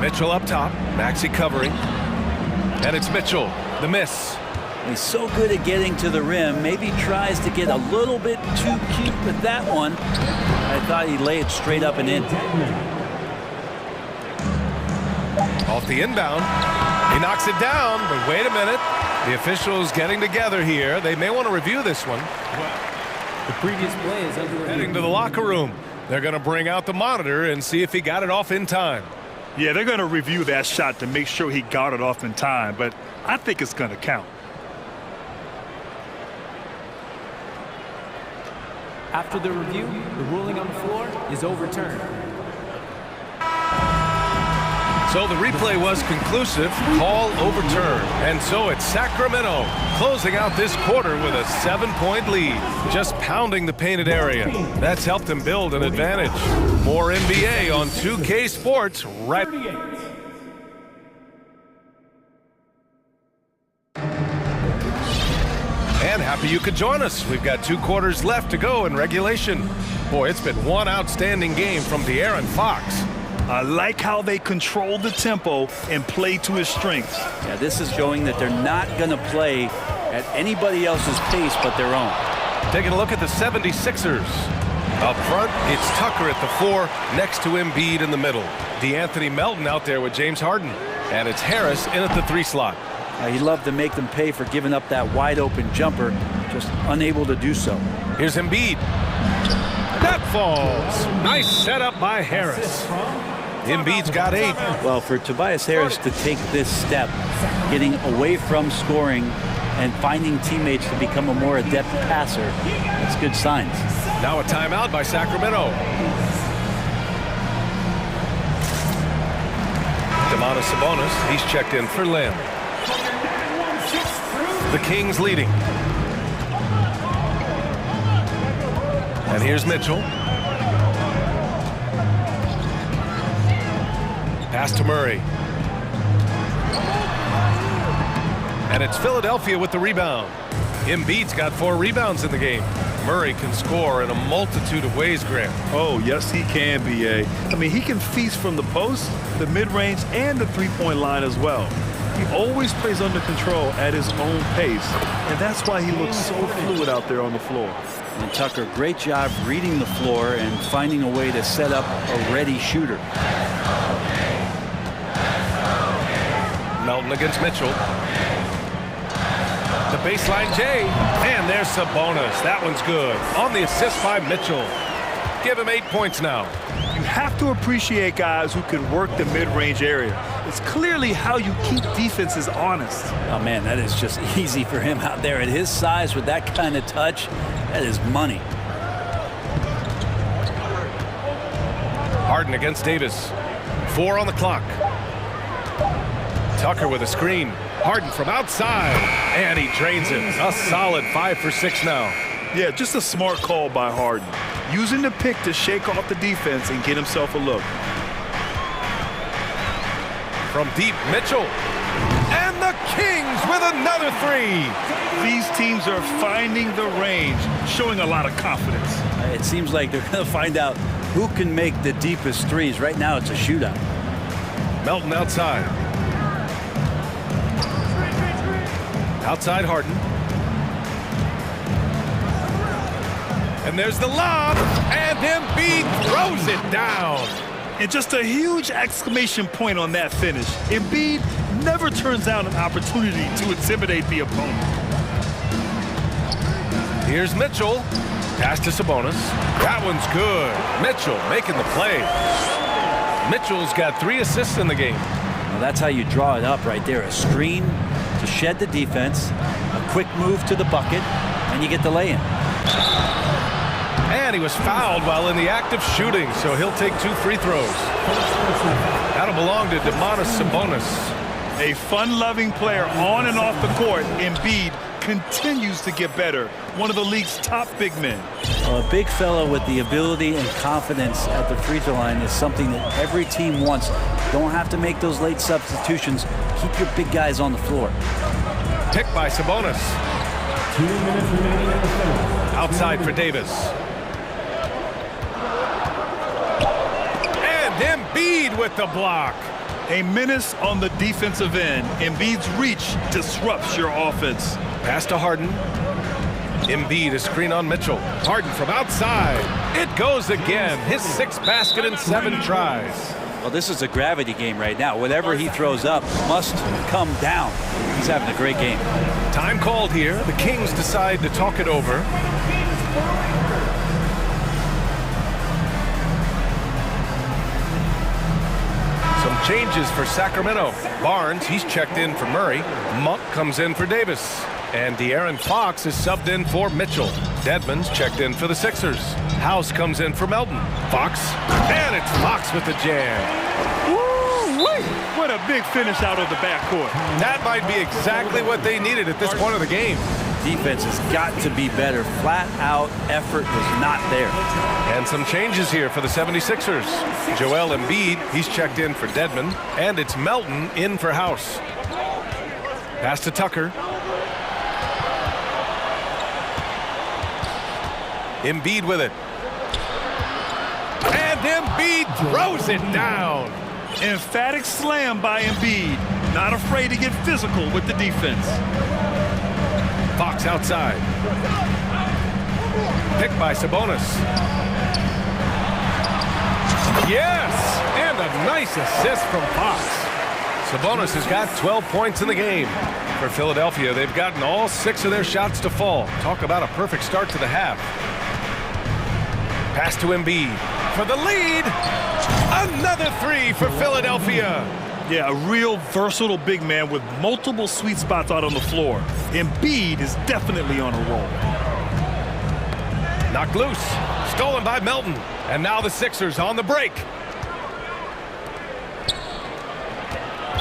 Mitchell up top. Maxey covering. And it's Mitchell. The miss. He's so good at getting to the rim. Maybe tries to get a little bit too cute with that one. I thought he'd lay it straight up and in. Off the inbound. He knocks it down, but wait a minute. The officials getting together here. They may want to review this one. The previous play is under review. Heading to the locker room. They're going to bring out the monitor and see if he got it off in time. Yeah, they're going to review that shot to make sure he got it off in time, but I think it's going to count. After the review, the ruling on the floor is overturned. So the replay was conclusive, call overturned. And so it's Sacramento closing out this quarter with a 7-point lead, just pounding the painted area. That's helped them build an advantage. More NBA on 2K Sports right. And happy you could join us. We've got 2 quarters left to go in regulation. Boy, it's been one outstanding game from De'Aaron Fox. I like how they control the tempo and play to his strengths. Yeah, this is showing that they're not going to play at anybody else's pace but their own. Taking a look at the 76ers. Up front, it's Tucker at the 4, next to Embiid in the middle. DeAnthony Melton out there with James Harden. And it's Harris in at the 3 slot. He loved to make them pay for giving up that wide-open jumper, just unable to do so. Here's Embiid. That falls. Nice setup by Harris. Embiid's got 8. Well, for Tobias Harris to take this step, getting away from scoring and finding teammates to become a more adept passer, that's good signs. Now a timeout by Sacramento. Domantas Sabonis, he's checked in for Lynn. The Kings leading. And here's Mitchell. Pass to Murray. And it's Philadelphia with the rebound. Embiid's got 4 rebounds in the game. Murray can score in a multitude of ways, Grant. Oh, yes, he can, B.A. I mean, he can feast from the post, the mid-range, and the three-point line as well. He always plays under control at his own pace, and that's why he looks so fluid out there on the floor. And Tucker, great job reading the floor and finding a way to set up a ready shooter. Melton against Mitchell. The baseline J, and there's Sabonis. That one's good. On the assist by Mitchell. Give him 8 points now. You have to appreciate guys who can work the mid-range area. It's clearly how you keep defenses honest. Oh man, that is just easy for him out there at his size with that kind of touch. That is money. Harden against Davis. 4 on the clock. Tucker with a screen. Harden from outside, and he drains it. A solid 5 for 6 now. Yeah, just a smart call by Harden. Using the pick to shake off the defense and get himself a look. From deep, Mitchell. And the Kings with another 3. These teams are finding the range, showing a lot of confidence. It seems like they're going to find out who can make the deepest threes. Right now, it's a shootout. Melton outside. Outside Harden. And there's the lob, and Embiid throws it down. And just a huge exclamation point on that finish. Embiid never turns down an opportunity to intimidate the opponent. Here's Mitchell. Pass to Sabonis. That one's good. Mitchell making the play. Mitchell's got 3 assists in the game. Well, that's how you draw it up right there. A screen to shed the defense, a quick move to the bucket, and you get the lay-in. And he was fouled while in the act of shooting, so he'll take 2 free throws. That'll belong to Domantas Sabonis. A fun-loving player on and off the court, Embiid continues to get better. One of the league's top big men. Well, a big fella with the ability and confidence at the free throw line is something that every team wants. Don't have to make those late substitutions. Keep your big guys on the floor. Pick by Sabonis. 2 minutes remaining in the third. Outside for Davis. And Embiid with the block. A menace on the defensive end. Embiid's reach disrupts your offense. Pass to Harden. Embiid, a screen on Mitchell. Harden from outside. It goes again. His 6th basket in 7 tries. Well, this is a gravity game right now. Whatever he throws up must come down. He's having a great game. Time called here. The Kings decide to talk it over. Some changes for Sacramento. Barnes, he's checked in for Murray. Monk comes in for Davis. And De'Aaron Fox is subbed in for Mitchell. Dedmon's checked in for the Sixers. House comes in for Melton. Fox, and it's Fox with the jam. Woo-wee! What a big finish out of the backcourt. That might be exactly what they needed at this point of the game. Defense has got to be better. Flat out effort was not there. And some changes here for the 76ers. Joel Embiid, he's checked in for Dedmon. And it's Melton in for House. Pass to Tucker. Embiid with it. And Embiid throws it down. Emphatic slam by Embiid. Not afraid to get physical with the defense. Fox outside. Picked by Sabonis. Yes! And a nice assist from Fox. Sabonis has got 12 points in the game. For Philadelphia, they've gotten all 6 of their shots to fall. Talk about a perfect start to the half. Pass to Embiid for the lead. Another 3 for Philadelphia. Yeah, a real versatile big man with multiple sweet spots out on the floor. Embiid is definitely on a roll. Knocked loose. Stolen by Melton. And now the Sixers on the break.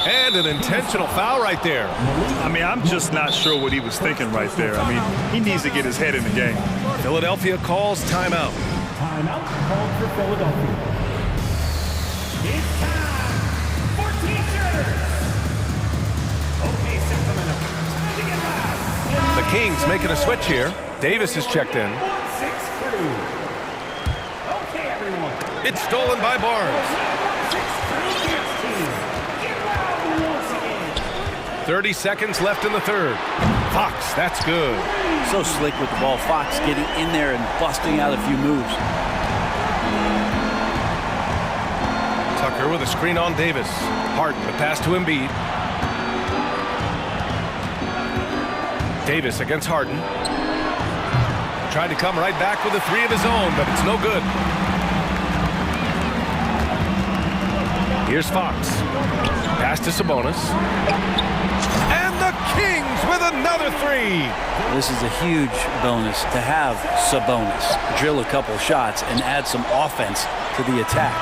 And an intentional foul right there. I mean, I'm just not sure what he was thinking right there. I mean, he needs to get his head in the game. Philadelphia calls timeout. Timeout called for Philadelphia. It's time for teachers. Okay, Sacramento, time to get loud. The Kings making a switch here. Davis is checked in. 1-6 crew. Okay, everyone. It's stolen by Barnes. 30 seconds left in the third. Fox, that's good. So slick with the ball. Fox getting in there and busting out a few moves. Tucker with a screen on Davis. Harden, the pass to Embiid. Davis against Harden. Tried to come right back with a three of his own, but it's no good. Here's Fox. Pass to Sabonis. And the Kings with another three. This is a huge bonus to have Sabonis drill a couple shots and add some offense to the attack.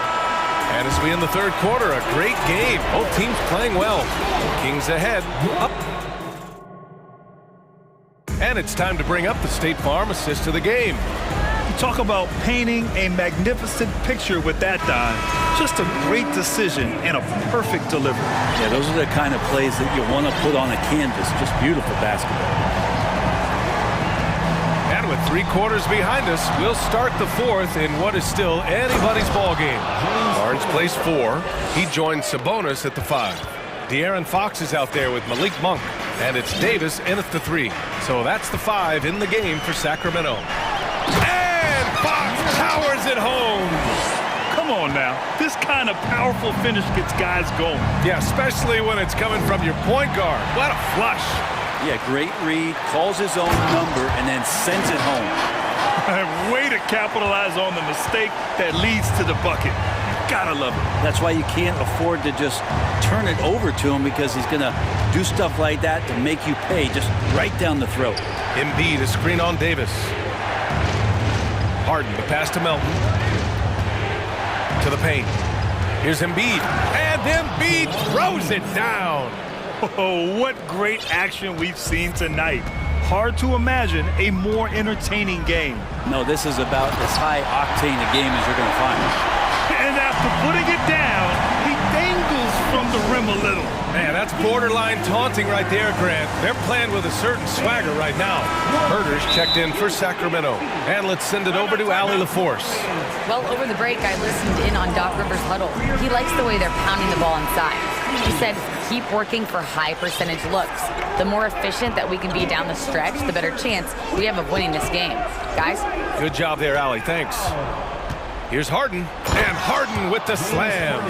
And as we end the third quarter, a great game. Both teams playing well. Kings ahead. Up. And it's time to bring up the State Farm assist of the game. You talk about painting a magnificent picture with that dime. Just a great decision and a perfect delivery. Yeah, those are the kind of plays that you want to put on a canvas. Just beautiful basketball. And with 3 quarters behind us, we'll start the fourth in what is still anybody's ball game. Barnes plays 4. He joins Sabonis at the 5. De'Aaron Fox is out there with Malik Monk. And it's Davis in at the 3. So that's the 5 in the game for Sacramento. And Fox powers it home. Come on now. This kind of powerful finish gets guys going. Yeah, especially when it's coming from your point guard. What a flush. Yeah, great read, calls his own number, and then sends it home. Way to capitalize on the mistake that leads to the bucket. Gotta love it. That's why you can't afford to just turn it over to him, because he's going to do stuff like that to make you pay just right down the throat. Embiid, a screen on Davis. Harden, the pass to Melton. To the paint. Here's Embiid. And Embiid throws it down. Oh, what great action we've seen tonight. Hard to imagine a more entertaining game. No, this is about as high-octane a game as you're going to find. And after putting it down, he dangles from the rim a little. Man, that's borderline taunting right there, Grant. They're playing with a certain swagger right now. Herders checked in for Sacramento. And let's send it over to Allie LaForce. Well, over the break, I listened in on Doc Rivers' huddle. He likes the way they're pounding the ball inside. He said, keep working for high percentage looks. The more efficient that we can be down the stretch, the better chance we have of winning this game. Guys? Good job there, Allie. Thanks. Here's Harden. And Harden with the slam.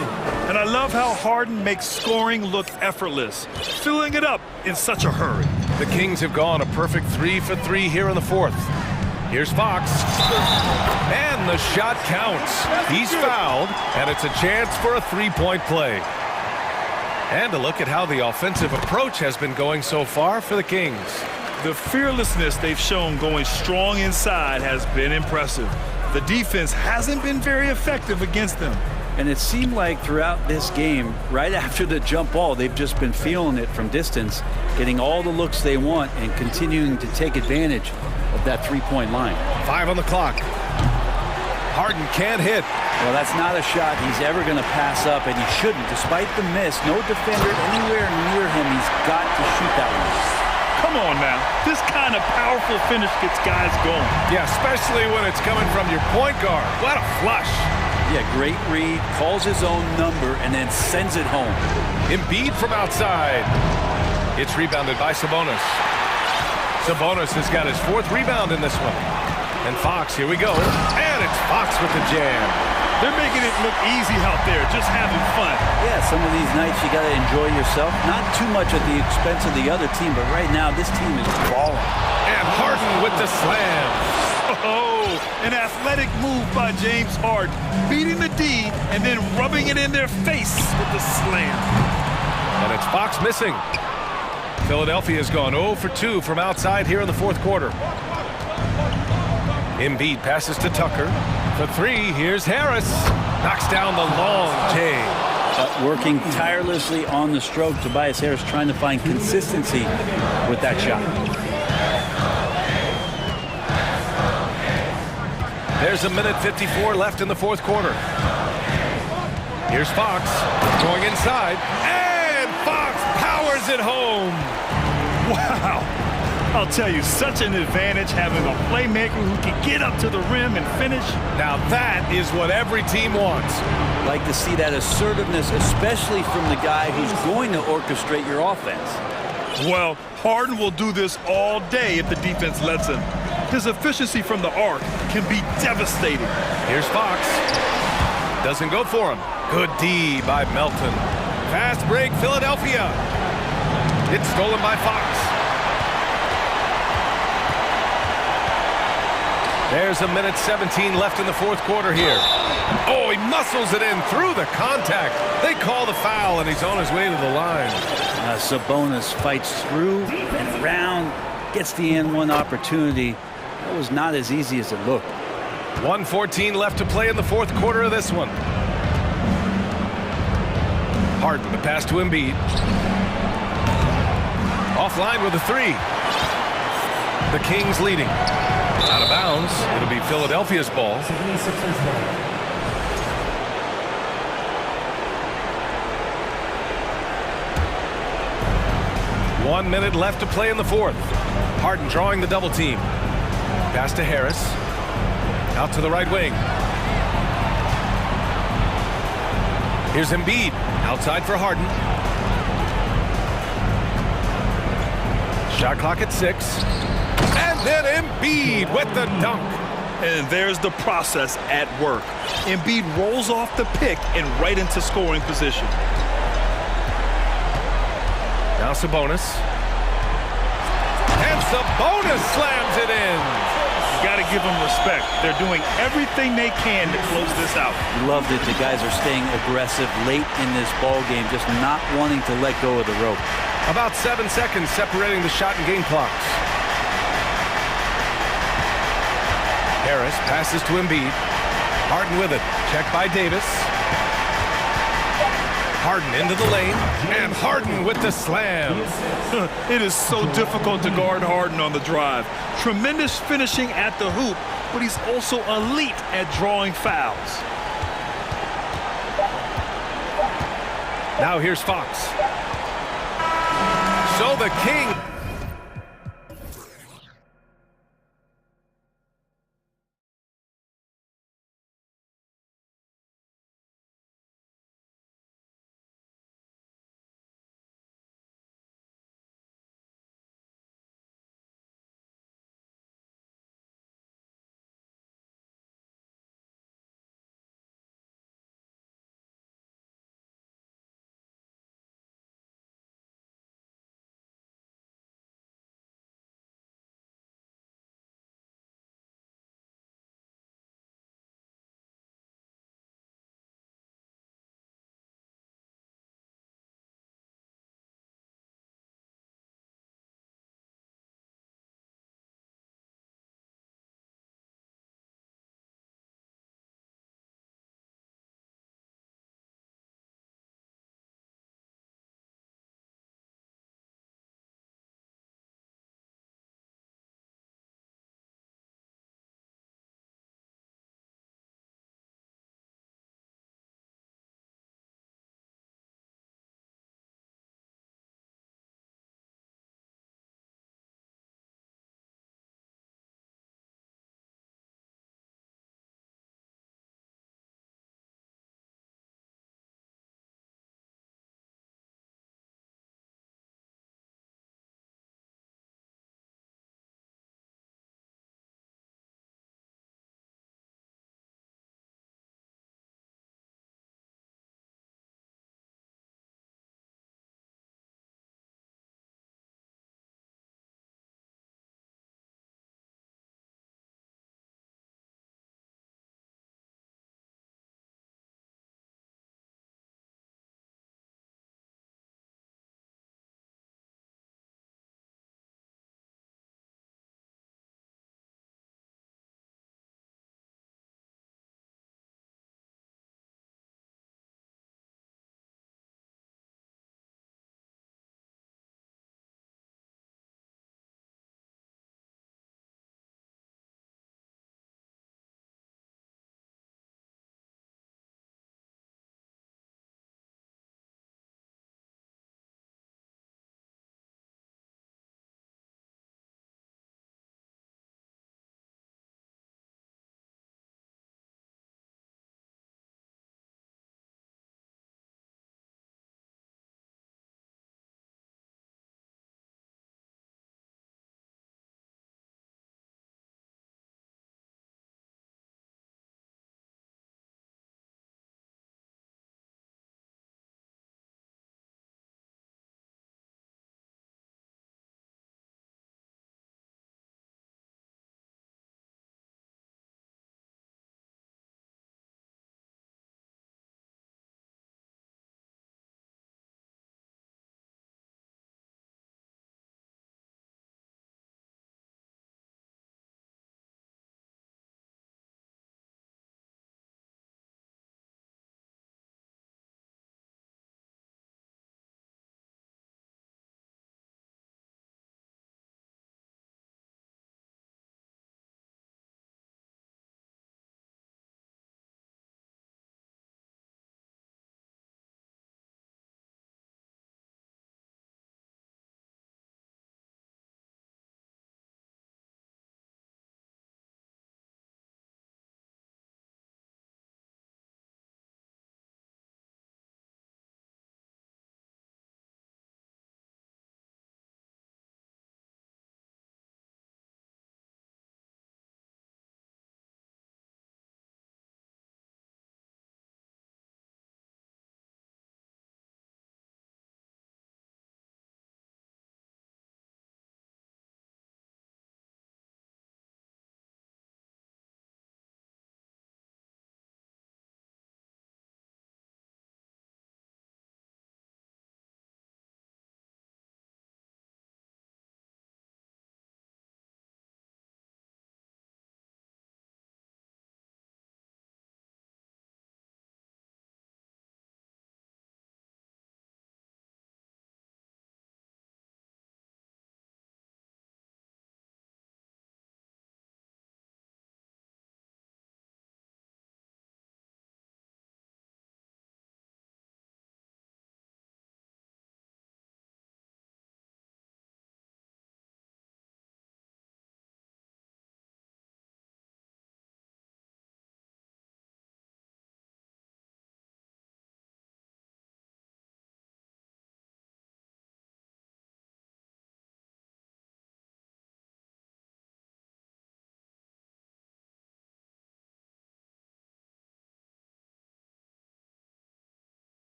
And I love how Harden makes scoring look effortless, filling it up in such a hurry. The Kings have gone a perfect 3 for 3 here in the fourth. Here's Fox. And the shot counts. He's fouled, and it's a chance for a three-point play. And a look at how the offensive approach has been going so far for the Kings. The fearlessness they've shown going strong inside has been impressive. The defense hasn't been very effective against them. And it seemed like throughout this game, right after the jump ball, they've just been feeling it from distance, getting all the looks they want and continuing to take advantage of that three-point line. 5 on the clock. Harden can't hit. Well, that's not a shot he's ever going to pass up, and he shouldn't. Despite the miss, no defender anywhere near him. He's got to shoot that one. Come on now. This kind of powerful finish gets guys going. Yeah, especially when it's coming from your point guard. What a flush. Yeah, great read, calls his own number, and then sends it home. Embiid from outside. It's rebounded by Sabonis. Sabonis has got his 4th rebound in this one. And Fox, here we go. And it's Fox with the jam. They're making it look easy out there, just having fun. Yeah, some of these nights you got to enjoy yourself. Not too much at the expense of the other team, but right now this team is balling. And Harden with the slam. Oh, an athletic move by James Harden, beating the D and then rubbing it in their face with the slam. And it's Fox missing. Philadelphia has gone 0 for 2 from outside here in the fourth quarter. Embiid passes to Tucker. For 3, here's Harris. Knocks down the long J. Working tirelessly on the stroke, Tobias Harris trying to find consistency with that shot. There's 1:54 left in the fourth quarter. Here's Fox going inside. And Fox powers it home. Wow. I'll tell you, such an advantage having a playmaker who can get up to the rim and finish. Now that is what every team wants. Like to see that assertiveness, especially from the guy who's going to orchestrate your offense. Well, Harden will do this all day if the defense lets him. His efficiency from the arc can be devastating. Here's Fox. Doesn't go for him. Good D by Melton. Fast break, Philadelphia. It's stolen by Fox. There's 1:17 left in the fourth quarter here. Oh, he muscles it in through the contact. They call the foul, and he's on his way to the line. Sabonis fights through and around, gets the N1 opportunity. That was not as easy as it looked. 1:14 left to play in the fourth quarter of this one. Harden, the pass to Embiid. Offline with a three. The Kings leading. Out of bounds. It'll be Philadelphia's ball. 1 minute left to play in the fourth. Harden drawing the double team. Pass to Harris. Out to the right wing. Here's Embiid. Outside for Harden. Shot clock at 6. And then Embiid with the dunk. And there's the process at work. Embiid rolls off the pick and right into scoring position. Now Sabonis. And Sabonis slams it in. You got to give them respect. They're doing everything they can to close this out. Love that the guys are staying aggressive late in this ball game, just not wanting to let go of the rope. About 7 seconds separating the shot and game clocks. Harris passes to Embiid. Harden with it. Checked by Davis. Harden into the lane. And Harden with the slam. It is so difficult to guard Harden on the drive. Tremendous finishing at the hoop, but he's also elite at drawing fouls. Now here's Fox. So the King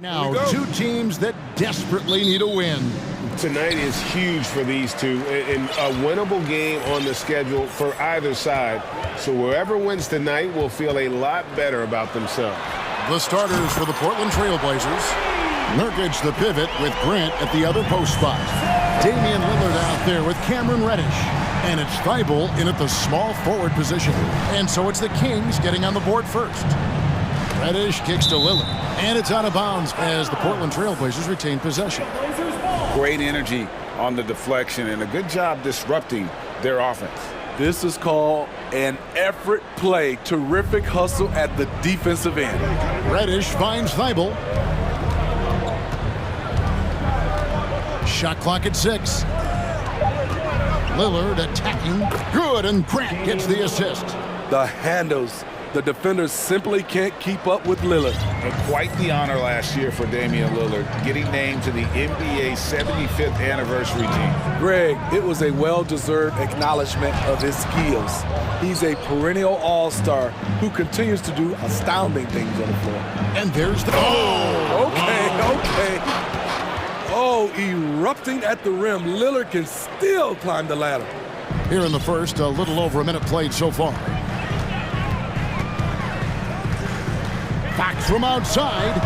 Now, two teams that desperately need a win. Tonight is huge for these two, and a winnable game on the schedule for either side. So whoever wins tonight will feel a lot better about themselves. The starters for the Portland Trailblazers. Nurkic the pivot with Grant at the other post spot. Damian Lillard out there with Cameron Reddish. And it's Thibault in at the small forward position. And so it's the Kings getting on the board first. Reddish kicks to Lillard. And it's out of bounds as the Portland Trailblazers retain possession. Great energy on the deflection and a good job disrupting their offense. This is called an effort play. Terrific hustle at the defensive end. Reddish finds Thibault. Shot clock at 6. Lillard attacking. Good, and Grant gets the assist. The handles. The defenders simply can't keep up with Lillard. And quite the honor last year for Damian Lillard, getting named to the NBA 75th anniversary team. Greg, it was a well-deserved acknowledgement of his skills. He's a perennial all-star who continues to do astounding things on the floor. And there's the... Okay. Oh, erupting at the rim. Lillard can still climb the ladder. Here in the first, a little over a minute played so far. Back from outside.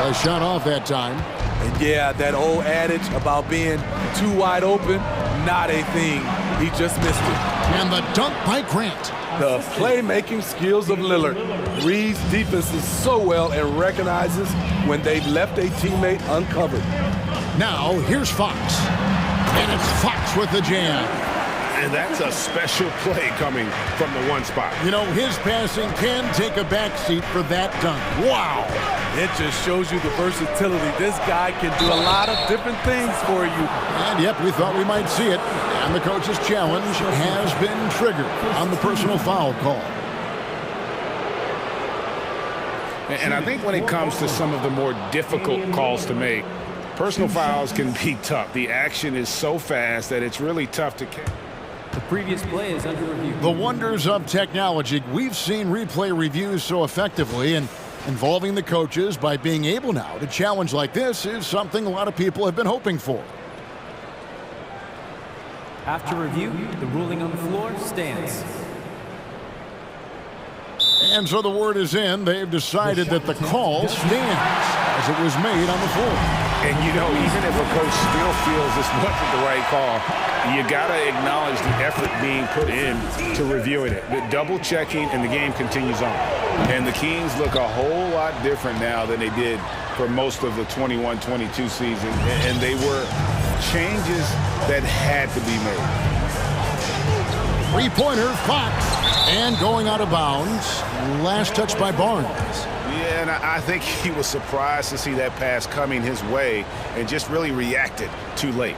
A shot off that time. And yeah, that old adage about being too wide open, not a thing. He just missed it. And the dunk by Grant. The playmaking skills of Lillard reads defenses so well and recognizes when they've left a teammate uncovered. Now, here's Fox. And it's Fox with the jam. And that's a special play coming from the one spot. You know, his passing can take a backseat for that dunk. Wow. It just shows you the versatility. This guy can do a lot of different things for you. And yep, we thought we might see it. And the coach's challenge has been triggered on the personal foul call. And I think when it comes to some of the more difficult calls to make, personal fouls can be tough. The action is so fast that it's really tough to catch. The previous play is under review. The wonders of technology. We've seen replay reviews so effectively, and involving the coaches by being able now to challenge like this is something a lot of people have been hoping for. After review, the ruling on the floor stands. And so the word is in. They've decided that the call stands as it was made on the floor. And, you know, even if a coach still feels this wasn't the right call, you got to acknowledge the effort being put in to reviewing it. The double checking, and the game continues on. And the Kings look a whole lot different now than they did for most of the 21-22 season. And they were changes that had to be made. Three-pointer, Fox. And going out of bounds. Last touch by Barnes. Yeah, and I think he was surprised to see that pass coming his way and just really reacted too late.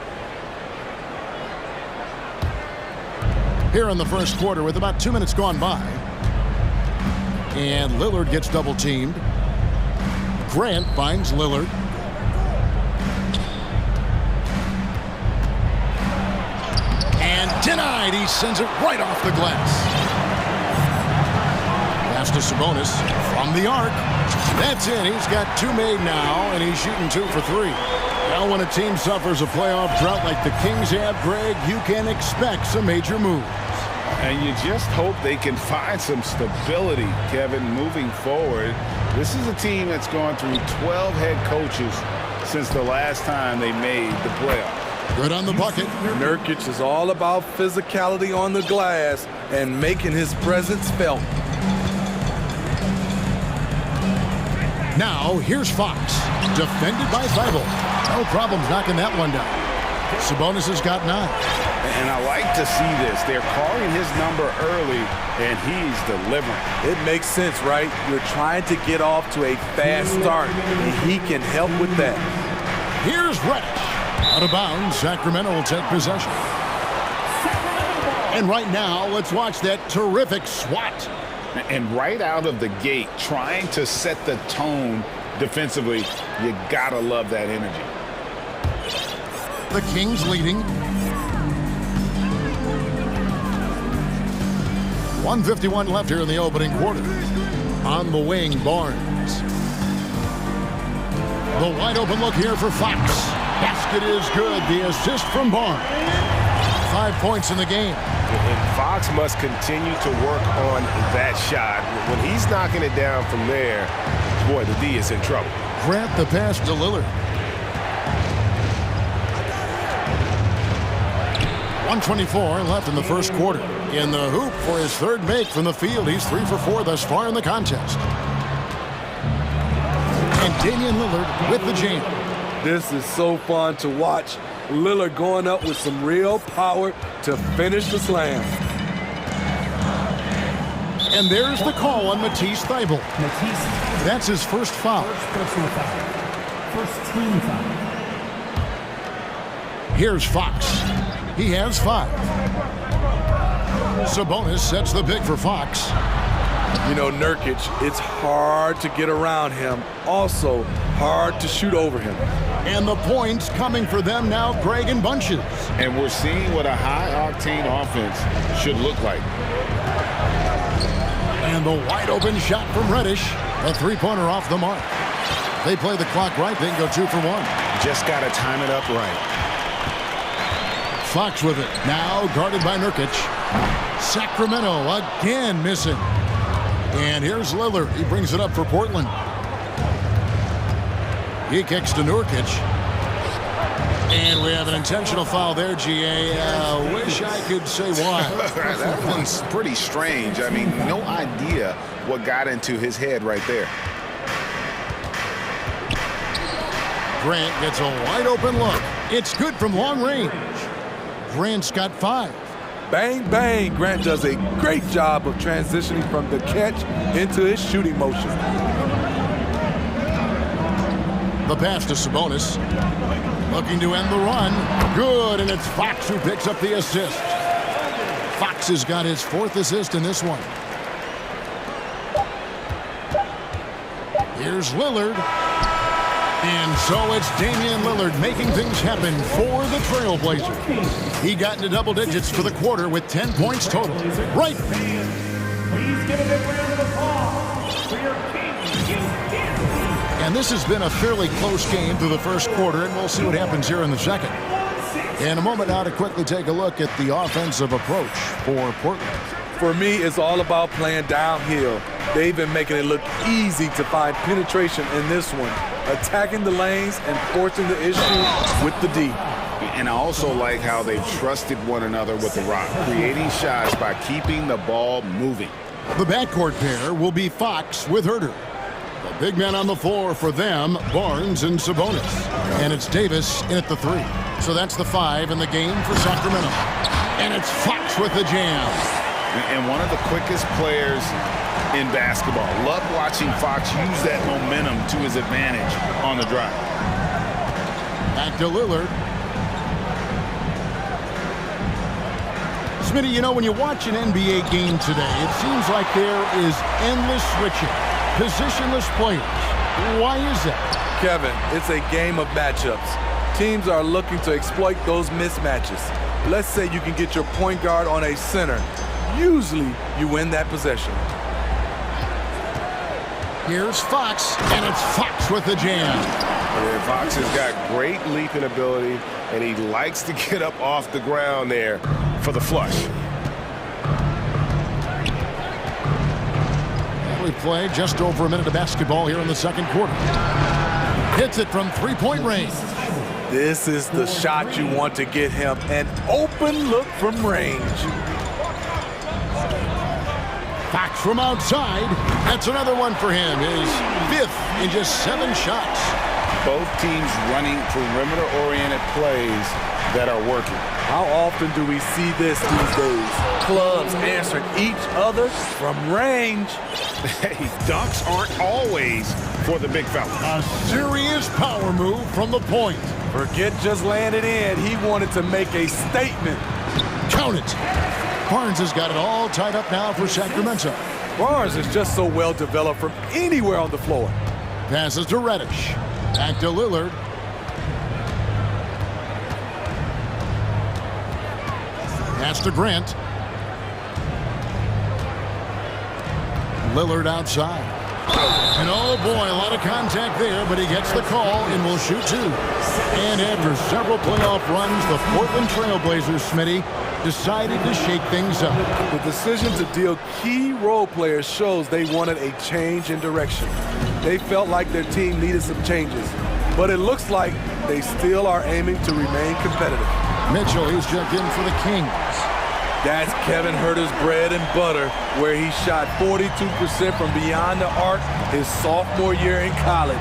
Here in the first quarter with about 2 minutes gone by. And Lillard gets double-teamed. Grant finds Lillard. And denied. He sends it right off the glass. Pass to Sabonis from the arc. That's it. He's got 2 made now, and he's shooting 2 for 3. Now, when a team suffers a playoff drought like the Kings have, Greg, you can expect some major moves. And you just hope they can find some stability, Kevin, moving forward. This is a team that's gone through 12 head coaches since the last time they made the playoffs. Good on the bucket. Nurkic is all about physicality on the glass and making his presence felt. Now, here's Fox. Defended by Thibault. No problems knocking that one down. Sabonis has got 9. And I like to see this. They're calling his number early, and he's delivering. It makes sense, right? You're trying to get off to a fast start, and he can help with that. Here's Reddish. Out of bounds, Sacramento will take possession. And right now, let's watch that terrific swat. And right out of the gate, trying to set the tone defensively, you gotta love that energy. The Kings leading. 1:51 left here in the opening quarter. On the wing, Barnes. The wide open look here for Fox. Basket is good. The assist from Barnes. 5 points in the game. And Fox must continue to work on that shot. When he's knocking it down from there, boy, the D is in trouble. Grant the pass to Lillard. 1:24 left in the first quarter. In the hoop for his third make from the field. He's 3 for 4 thus far in the contest. And Damian Lillard with the jam. This is so fun to watch. Lillard going up with some real power to finish the slam. And there's the call on Matisse Thybulle. That's his first foul. Personal foul. First team foul. Here's Fox. He has 5. Sabonis sets the pick for Fox. You know, Nurkic, it's hard to get around him. Also, hard to shoot over him. And the points coming for them now, Greg and bunches. And we're seeing what a high-octane offense should look like. And the wide-open shot from Reddish. A three-pointer off the mark. They play the clock right. They can go 2 for 1. Just got to time it up right. Fox with it. Now guarded by Nurkic. Sacramento again missing. And here's Lillard. He brings it up for Portland. He kicks to Nurkic. And we have an intentional foul there, GA. Wish I could say why. That one's pretty strange. I mean, no idea what got into his head right there. Grant gets a wide open look. It's good from long range. Grant's got 5. Bang, bang. Grant does a great job of transitioning from the catch into his shooting motion. The pass to Sabonis. Looking to end the run. Good, and it's Fox who picks up the assist. Fox has got his 4th assist in this one. Here's Lillard. And so it's Damian Lillard making things happen for the Trailblazers. He got into double digits for the quarter with 10 points total. Right. Please give a big round of applause for your king. And this has been a fairly close game through the first quarter, and we'll see what happens here in the second. In a moment now to quickly take a look at the offensive approach for Portland. For me, it's all about playing downhill. They've been making it look easy to find penetration in this one, attacking the lanes and forcing the issue with the D. And I also like how they've trusted one another with the rock, creating shots by keeping the ball moving. The backcourt pair will be Fox with Herter. The big man on the floor for them, Barnes and Sabonis. And it's Davis in at the 3. So that's the 5 in the game for Sacramento. And it's Fox with the jam. And one of the quickest players in basketball. Love watching Fox use that momentum to his advantage on the drive. Back to Lillard. Smitty, you know, when you watch an NBA game today, it seems like there is endless switching, positionless players. Why is that? Kevin, it's a game of matchups. Teams are looking to exploit those mismatches. Let's say you can get your point guard on a center. Usually, you win that possession. Here's Fox, and it's Fox with the jam. Yeah, Fox has got great leaping ability, and he likes to get up off the ground there for the flush. We played just over a minute of basketball here in the second quarter. Hits it from three-point range. This is the shot you want to get him, an open look from range. Fox from outside. That's another one for him. His 5th in just 7 shots. Both teams running perimeter-oriented plays that are working. How often do we see this these days? Clubs answering each other from range. Hey, dunks aren't always for the big fella. A serious power move from the point. Forget just laying it in. He wanted to make a statement. Count it. Barnes has got it all tied up now for Sacramento. Barnes is just so well developed from anywhere on the floor. Passes to Reddish. Back to Lillard. Pass to Grant. Lillard outside. And oh boy, a lot of contact there, but he gets the call and will shoot two. And after several playoff runs, the Portland Trailblazers, Smitty, decided to shake things up. The decision to deal key role players shows they wanted a change in direction. They felt like their team needed some changes, but it looks like they still are aiming to remain competitive. Mitchell, he's jumped in for the Kings. That's Kevin Huerter's bread and butter, where he shot 42% from beyond the arc his sophomore year in college.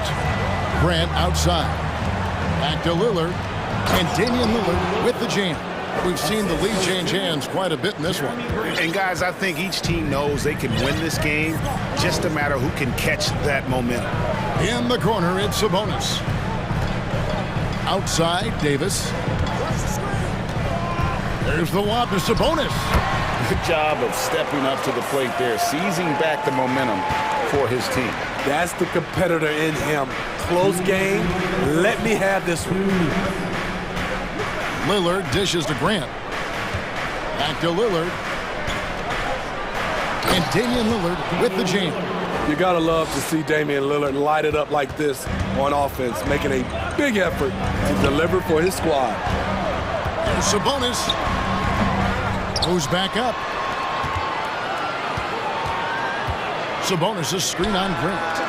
Grant outside. Back to Lillard. And Damian Lillard with the jam. We've seen the lead change hands quite a bit in this one. And guys, I think each team knows they can win this game. Just a matter who can catch that momentum. In the corner, it's Sabonis. Outside, Davis. There's the lob to Sabonis. Good job of stepping up to the plate there, seizing back the momentum for his team. That's the competitor in him. Close game. Let me have this one. Lillard dishes to Grant. Back to Lillard. And Damian Lillard with the jam. You gotta love to see Damian Lillard light it up like this on offense, making a big effort to deliver for his squad. There's Sabonis. Goes back up. Sabonis' screen on Grant.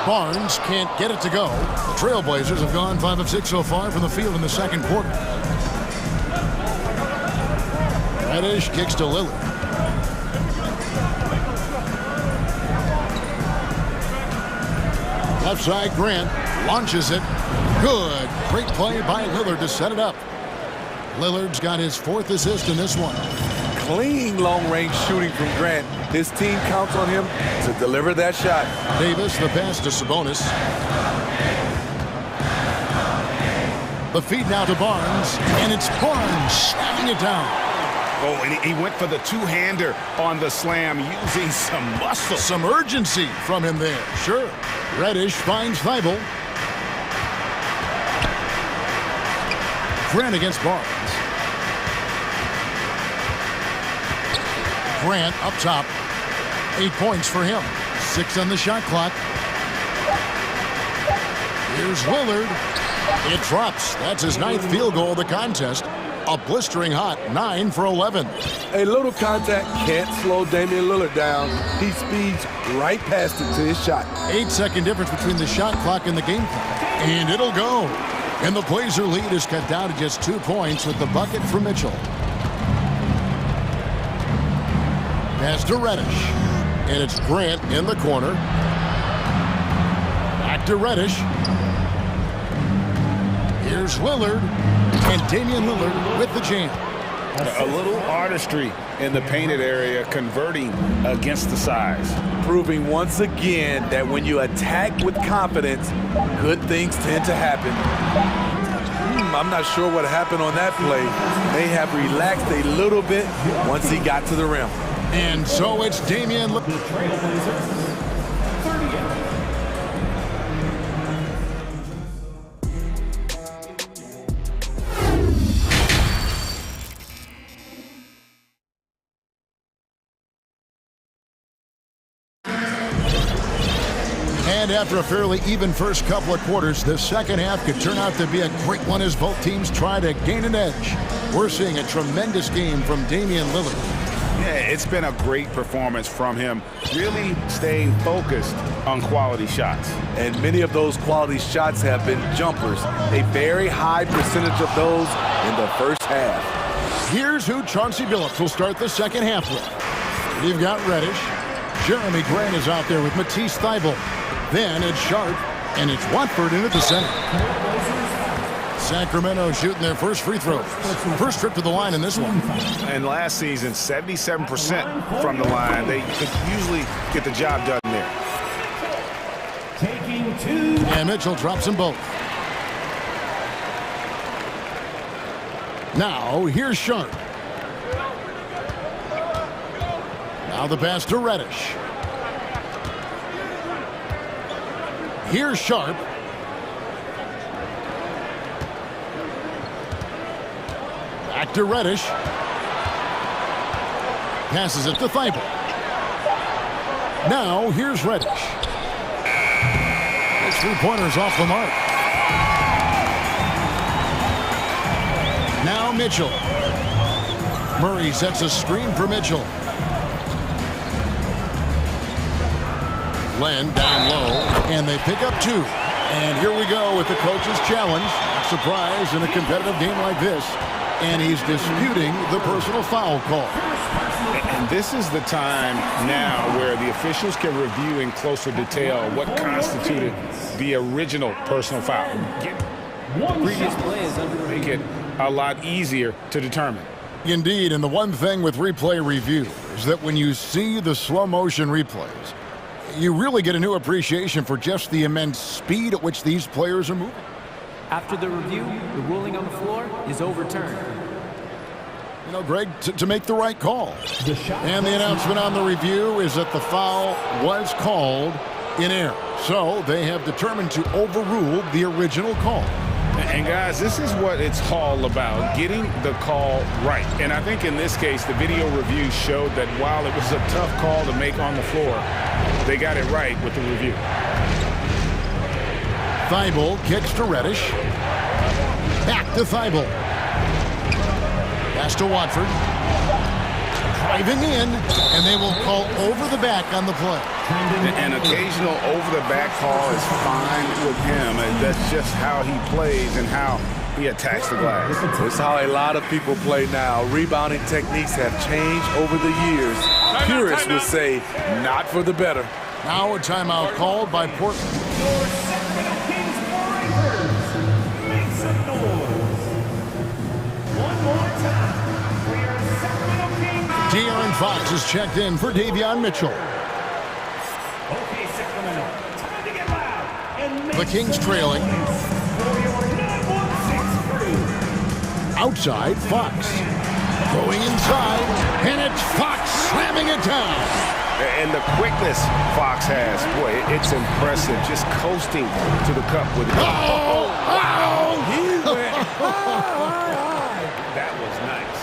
Barnes can't get it to go. The Trailblazers have gone 5 of 6 so far from the field in the second quarter. Reddish kicks to Lillard. Left side, Grant launches it. Good. Great play by Lillard to set it up. Lillard's got his 4th assist in this one. Clean long-range shooting from Grant. His team counts on him to deliver that shot. Davis, the pass to Sabonis. The feed now to Barnes, and it's Barnes slamming it down. Oh, and he went for the two-hander on the slam, using some muscle. Some urgency from him there, sure. Reddish finds Thibault. Grant against Barnes. Grant up top. 8 points for him. 6 on the shot clock. Here's Lillard. It drops. That's his 9th field goal of the contest. A blistering hot 9 for 11. A little contact can't slow Damian Lillard down. He speeds right past it to his shot. 8-second difference between the shot clock and the game clock. And it'll go. And the Blazer lead is cut down to just 2 points with the bucket for Mitchell. Pass to Reddish. And it's Grant in the corner. Back to Reddish. Here's Lillard. And Damian Lillard with the jam. A little artistry in the painted area, converting against the size. Proving once again that when you attack with confidence, good things tend to happen. I'm not sure what happened on that play. They have relaxed a little bit once he got to the rim. And so it's Damian Lillard. And after a fairly even first couple of quarters, the second half could turn out to be a great one as both teams try to gain an edge. We're seeing a tremendous game from Damian Lillard. Yeah, it's been a great performance from him, really staying focused on quality shots. And many of those quality shots have been jumpers, a very high percentage of those in the first half. Here's who Chauncey Billups will start the second half with. You've got Reddish. Jeremy Grant is out there with Matisse Thybulle. Then it's Sharp, and it's Watford into the center. Sacramento shooting their first free throws. First trip to the line in this one. And last season, 77% from the line. They could usually get the job done there. Taking 2. And Mitchell drops them both. Now, here's Sharp. Now the pass to Reddish. Here's Sharp. Back to Reddish. Passes it to Thybulle. Now here's Reddish. His three-pointer's off the mark. Now Mitchell. Murray sets a screen for Mitchell. Len down low, and they pick up 2. And here we go with the coach's challenge. Surprise in a competitive game like this. And he's disputing the personal foul call. And this is the time now where the officials can review in closer detail what constituted the original personal foul. Previous play is under review. Make it a lot easier to determine. Indeed, and the one thing with replay review is that when you see the slow motion replays, you really get a new appreciation for just the immense speed at which these players are moving. After the review, the ruling on the floor is overturned. You know, Greg, to make the right call. And the announcement on the review is that the foul was called in error. So they have determined to overrule the original call. And guys, this is what it's all about, getting the call right. And I think in this case, the video review showed that while it was a tough call to make on the floor, they got it right with the review. Thibault kicks to Reddish. Back to Thibault. Pass to Watford. Driving in, and they will call over the back on the play. An occasional over-the-back call is fine with him, and that's just how he plays and how he attacks the glass. It's how a lot of people play now. Rebounding techniques have changed over the years. Purists would say, not for the better. Now a timeout called by Portland. De'Aaron Fox is checked in for Davion Mitchell. The Kings trailing. Outside, Fox. Going inside, and it's Fox slamming it down. And the quickness Fox has, boy, it's impressive. Just coasting to the cup with it. Oh, wow! He went That was nice.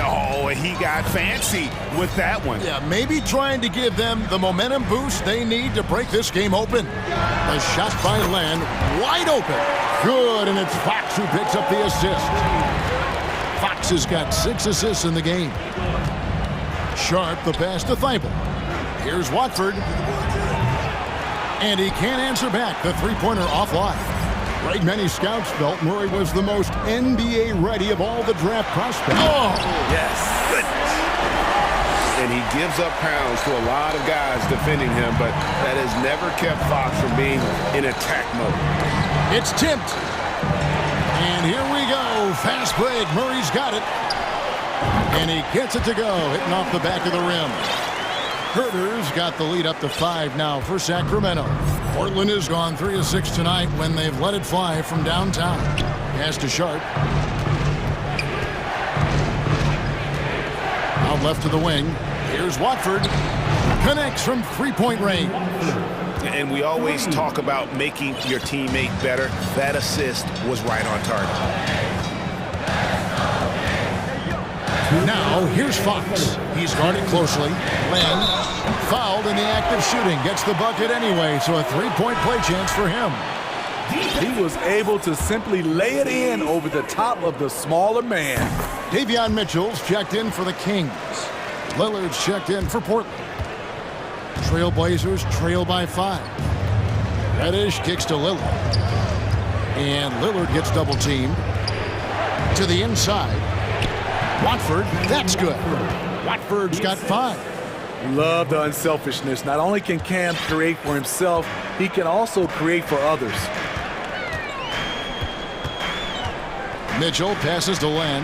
Oh, and he got fancy with that one. Yeah, maybe trying to give them the momentum boost they need to break this game open. A shot by Len, wide open. Good, and it's Fox who picks up the assist. Fox has got 6 assists in the game. Sharp, the pass to Thibault. Here's Watford. And he can't answer back. The three-pointer offline. Right, many scouts felt Murray was the most NBA ready of all the draft prospects. Oh! Yes, goodness. And he gives up pounds to a lot of guys defending him, but that has never kept Fox from being in attack mode. It's tipped. And here we go. Fast break. Murray's got it. And he gets it to go, hitting off the back of the rim. Herder's got the lead up to 5 now for Sacramento. Portland has gone 3 of 6 tonight when they've let it fly from downtown. Pass to Sharp. Out left to the wing. Here's Watford. Connects from three-point range. And we always talk about making your teammate better. That assist was right on target. Now, here's Fox. He's guarded closely. Len, fouled in the act of shooting. Gets the bucket anyway, so a three-point play chance for him. He was able to simply lay it in over the top of the smaller man. Davion Mitchell's checked in for the Kings. Lillard's checked in for Portland. Trailblazers trail by 5. Reddish kicks to Lillard. And Lillard gets double-teamed. To the inside. Watford, that's good. Watford's got 5. Love the unselfishness. Not only can Cam create for himself, he can also create for others. Mitchell passes to Len.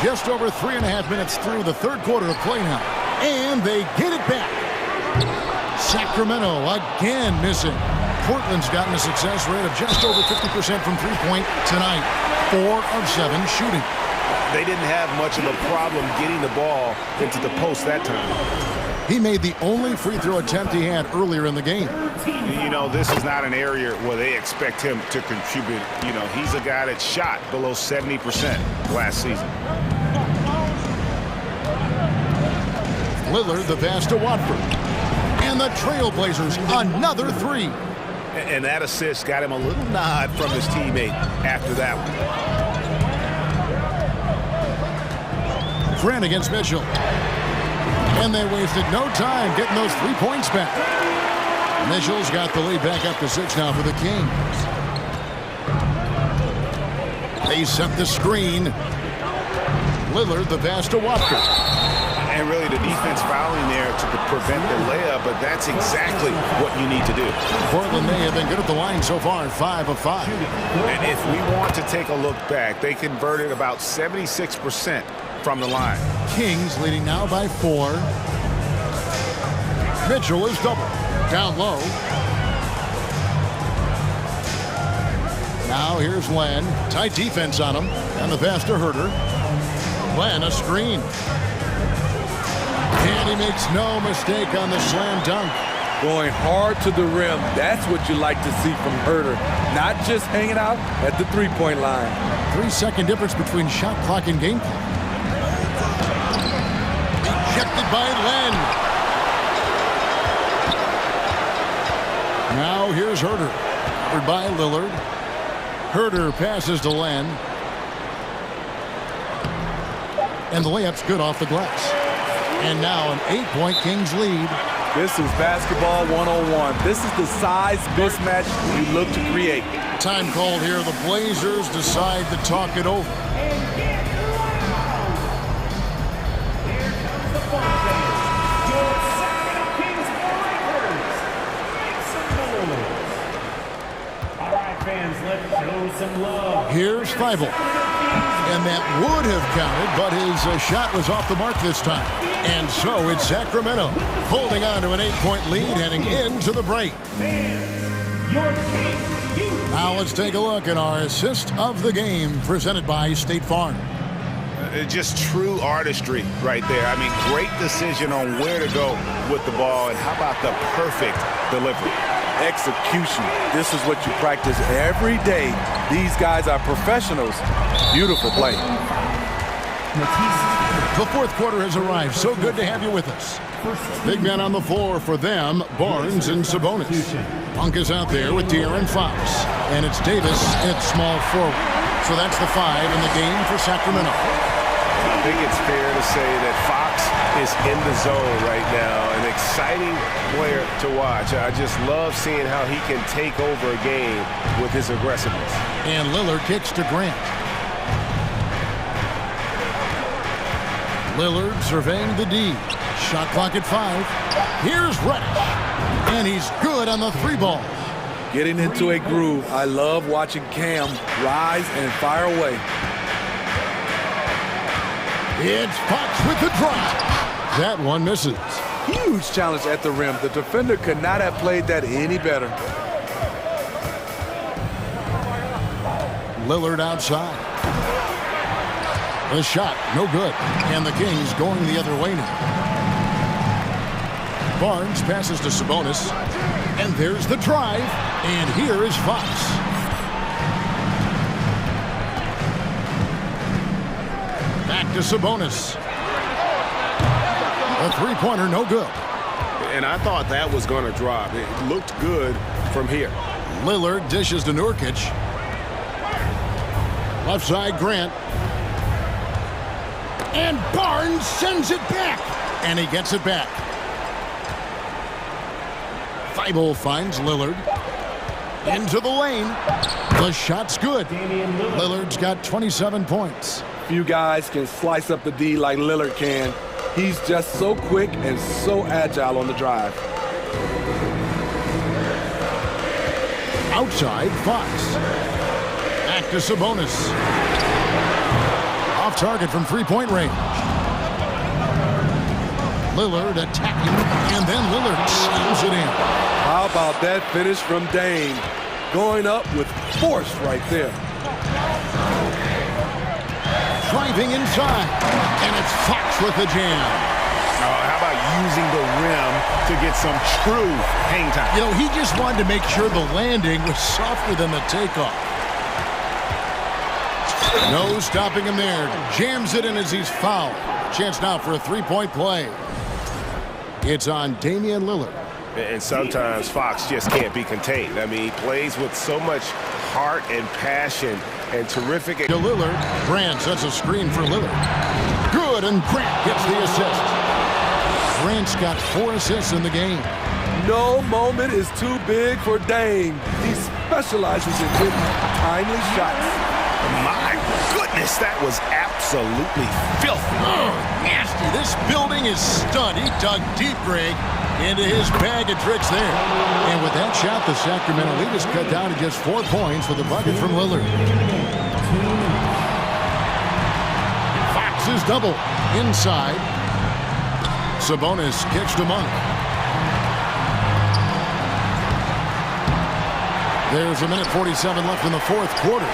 Just over 3.5 minutes through the third quarter of play now. And they get it back. Sacramento again missing. Portland's gotten a success rate of just over 50% from three-point tonight. 4 of 7 shooting. They didn't have much of a problem getting the ball into the post that time. He made the only free throw attempt he had earlier in the game. You know, this is not an area where they expect him to contribute. You know, he's a guy that shot below 70% last season. Lillard the pass to Watford. And the Trailblazers another three. And that assist got him a little nod from his teammate after that one. Grant against Mitchell. And they wasted no time getting those 3 points back. Mitchell's got the lead back up to 6 now for the Kings. They set the screen. Lillard the pass to Watford. And really the defense fouling there to prevent the layup, but that's exactly what you need to do. Portland may have been good at the line so far, 5 of 5. And if we want to take a look back, they converted about 76% from the line. Kings leading now by 4. Mitchell is double. Down low. Now here's Len. Tight defense on him. And the pass to Herter. Len a screen. And he makes no mistake on the slam dunk. Going hard to the rim. That's what you like to see from Herter. Not just hanging out at the three-point line. 3-second difference between shot clock and game clock. Ejected by Len. Now here's Herter. Covered by Lillard. Herter passes to Len. And the layup's good off the glass. And now an 8-point Kings lead. This is basketball 101. This is the size mismatch you look to create. Time called here. The Blazers decide to talk it over. Here's Thibault. And that would have counted, but his shot was off the mark this time. And so it's Sacramento holding on to an 8-point lead heading into the break. Now let's take a look at our assist of the game presented by State Farm. Just true artistry right there. I mean, great decision on where to go with the ball, and how about the perfect delivery? Execution. This is what you practice every day. These guys are professionals. Beautiful play. The fourth quarter has arrived. So good to have you with us. Big men on the floor for them, Barnes and Sabonis. Monk is out there with De'Aaron Fox. And it's Davis at small forward. So that's the 5 in the game for Sacramento. I think it's fair to say that Fox is in the zone right now. An exciting player to watch. I just love seeing how he can take over a game with his aggressiveness. And Lillard kicks to Grant. Lillard surveying the D. Shot clock at 5. Here's Reddish. And he's good on the 3-ball. Getting into a groove. I love watching Cam rise and fire away. It's Fox with the drive. That one misses. Huge challenge at the rim. The defender could not have played that any better. Lillard outside. The shot, no good. And the Kings going the other way now. Barnes passes to Sabonis. And there's the drive. And here is Fox. Back to Sabonis. A three-pointer, no good. And I thought that was going to drop. It looked good from here. Lillard dishes to Nurkic. Left side, Grant. And Barnes sends it back. And he gets it back. Thibault finds Lillard. Into the lane. The shot's good. Lillard's got 27 points. Few guys can slice up the D like Lillard can. He's just so quick and so agile on the drive. Outside, Fox. Back to Sabonis. Off target from three-point range. Lillard attacking, and then Lillard slams it in. How about that finish from Dame? Going up with force right there. Driving inside, and it's Fox with the jam. How about using the rim to get some true hang time? You know, he just wanted to make sure the landing was softer than the takeoff. No stopping him there. Jams it in as he's fouled. Chance now for a three-point play. It's on Damian Lillard. And sometimes Fox just can't be contained. I mean, he plays with so much heart and passion and terrific. To Lillard. Grant sets a screen for Lillard. Good, and Grant gets the assist. Grant's got 4 assists in the game. No moment is too big for Dame. He specializes in hitting timely shots. My goodness, that was absolutely filthy. Oh, nasty. This building is stud. He dug deep, Greg, into his bag of tricks there. And with that shot, the Sacramento lead is cut down to just 4 points with the bucket from Lillard. Fox is double. Inside. Sabonis kicks to Monk. There's a minute 47 left in the fourth quarter.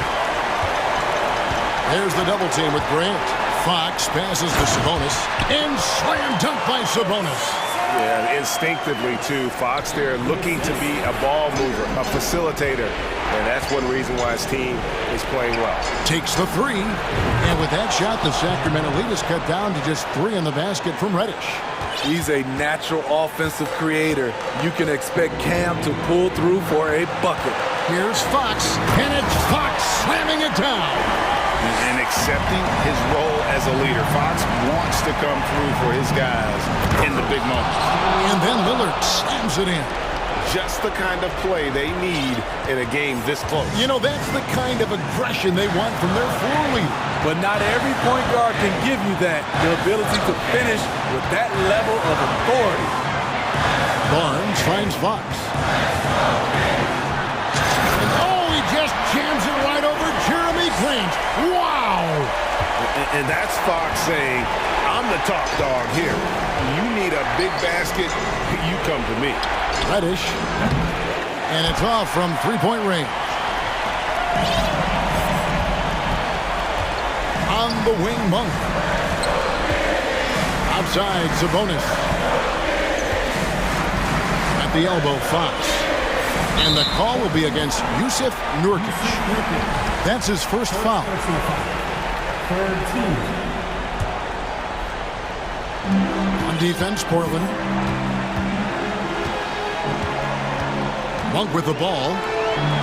There's the double team with Grant. Fox passes to Sabonis. And slam dunk by Sabonis. Yeah, instinctively, too. Fox there looking to be a ball mover, a facilitator. And that's one reason why his team is playing well. Takes the 3. And with that shot, the Sacramento lead is cut down to just 3 in the basket from Reddish. He's a natural offensive creator. You can expect Cam to pull through for a bucket. Here's Fox, and it's Fox slamming it down. And accepting his role as a leader. Fox wants to come through for his guys in the big moments. And then Lillard slams it in. Just the kind of play they need in a game this close. You know, that's the kind of aggression they want from their floor leader. But not every point guard can give you that. The ability to finish with that level of authority. Barnes finds Fox. And he just jams it right over Jeremy Grant. Wow! And that's Fox saying, I'm the top dog here. You need a big basket, you come to me. Reddish. And it's off from 3-point range. On the wing, Monk. Outside, Sabonis. At the elbow, Fox. And the call will be against Jusuf Nurkic. That's his first foul. On defense, Portland. Monk with the ball.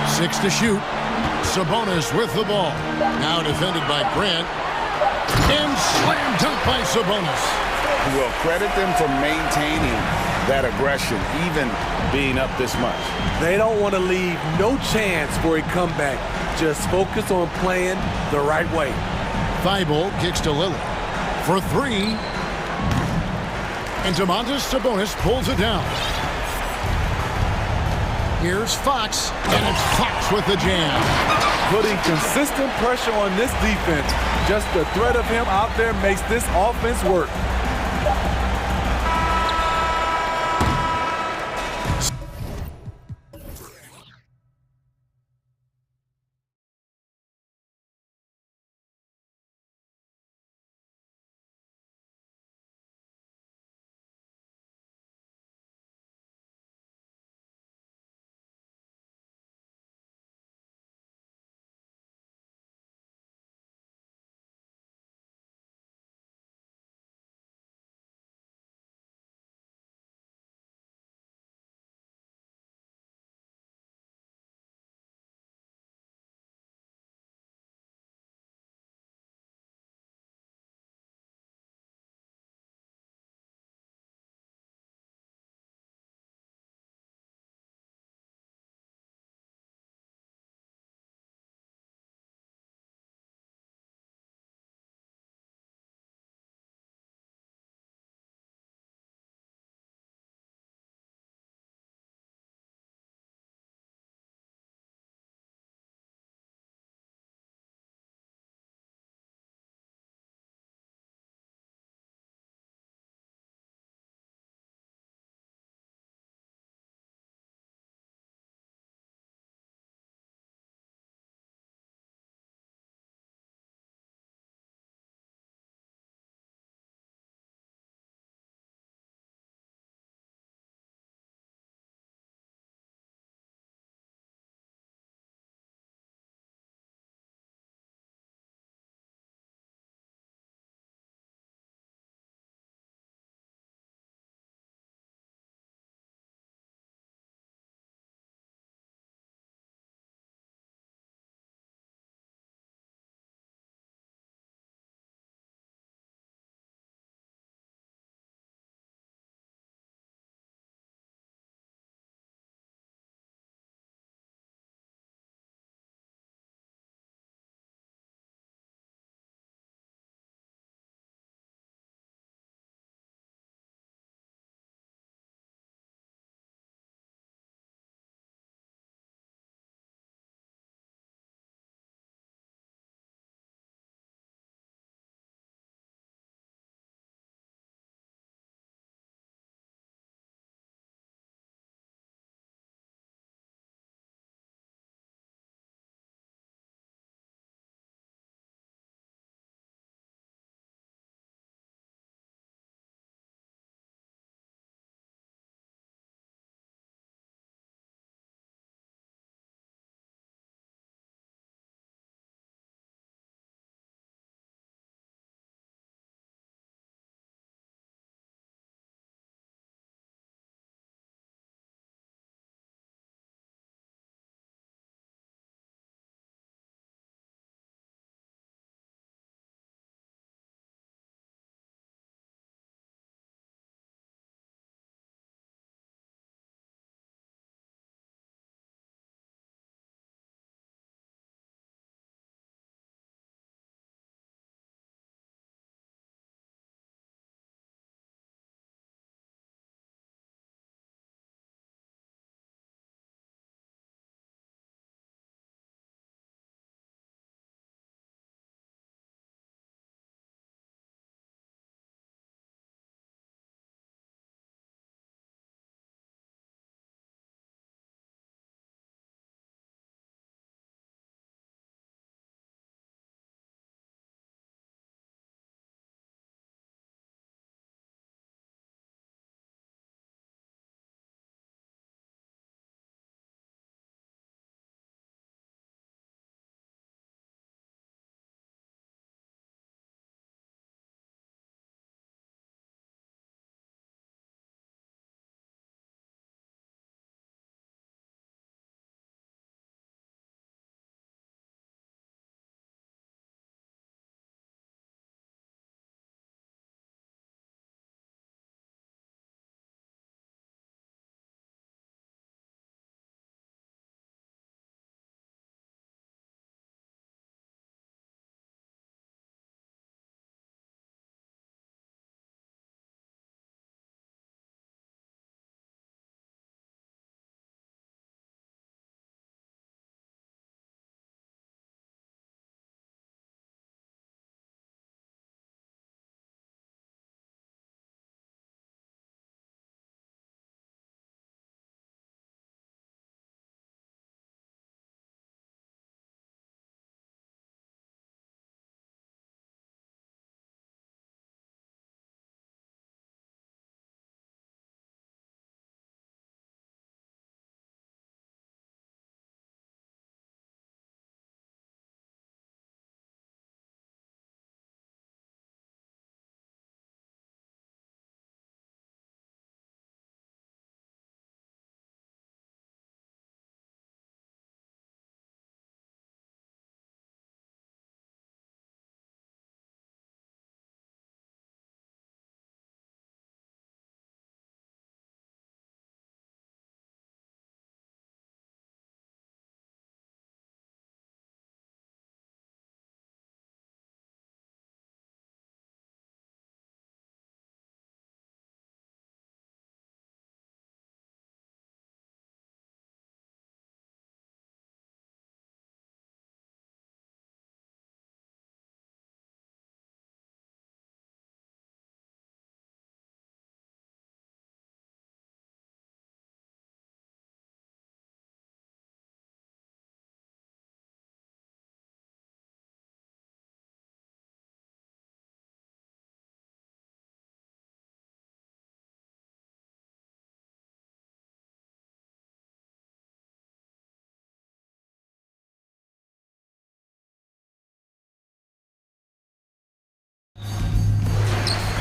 6 to shoot. Sabonis with the ball. Now defended by Grant. And slam dunk by Sabonis. Well, credit them for maintaining that aggression, even being up this much. They don't want to leave no chance for a comeback. Just focus on playing the right way. Thibault kicks to Lillard for 3. And Domantas Sabonis pulls it down. Here's Fox, and it's Fox with the jam. Putting consistent pressure on this defense. Just the threat of him out there makes this offense work.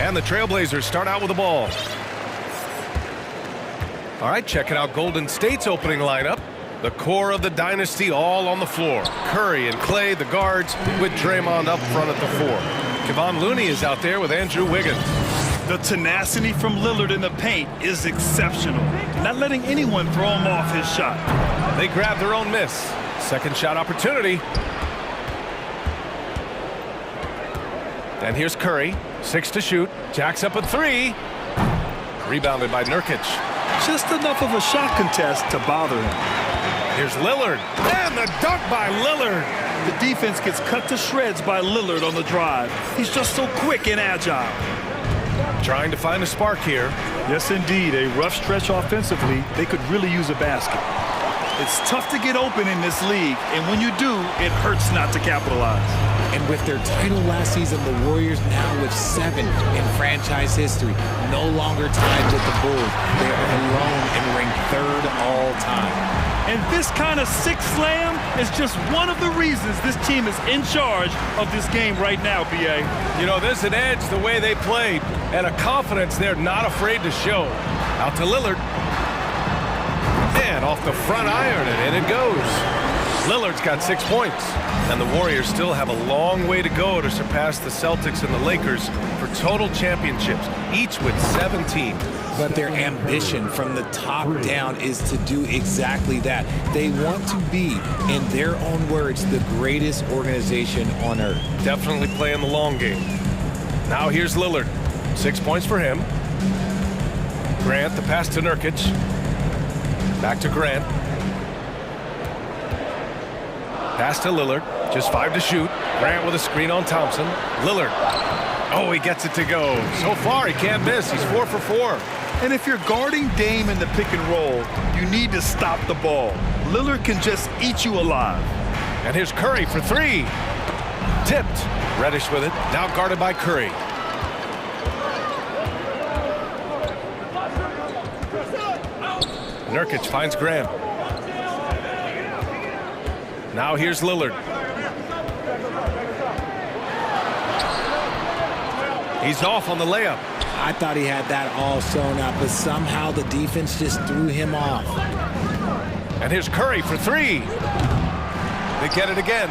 And the Trailblazers start out with the ball. All right, checking out Golden State's opening lineup. The core of the dynasty all on the floor. Curry and Clay, the guards, with Draymond up front at the 4. Kevon Looney is out there with Andrew Wiggins. The tenacity from Lillard in the paint is exceptional. Not letting anyone throw him off his shot. They grab their own miss. Second shot opportunity. And here's Curry, 6 to shoot. Jacks up a 3. Rebounded by Nurkic. Just enough of a shot contest to bother him. Here's Lillard. And the dunk by Lillard. The defense gets cut to shreds by Lillard on the drive. He's just so quick and agile. Trying to find a spark here. Yes, indeed. A rough stretch offensively. They could really use a basket. It's tough to get open in this league, and when you do, it hurts not to capitalize. And with their title last season, the Warriors now with 7 in franchise history, no longer tied with the Bulls. They are alone and ranked 3rd all time. And this kind of six slam is just one of the reasons this team is in charge of this game right now, B.A. You know, there's an edge the way they played and a confidence they're not afraid to show. Out to Lillard. And off the front iron, and in it goes. Lillard's got 6 points. And the Warriors still have a long way to go to surpass the Celtics and the Lakers for total championships, each with 17. But their ambition from the top down is to do exactly that. They want to be, in their own words, the greatest organization on earth. Definitely playing the long game. Now here's Lillard. 6 points for him. Grant, the pass to Nurkic. Back to Grant. Pass to Lillard. Just 5 to shoot. Grant with a screen on Thompson. Lillard. Oh, he gets it to go. So far, he can't miss. He's 4 for 4. And if you're guarding Dame in the pick and roll, you need to stop the ball. Lillard can just eat you alive. And here's Curry for 3. Tipped. Reddish with it. Now guarded by Curry. Nurkic finds Graham. Now here's Lillard. He's off on the layup. I thought he had that all sewn up, but somehow the defense just threw him off. And here's Curry for 3. They get it again.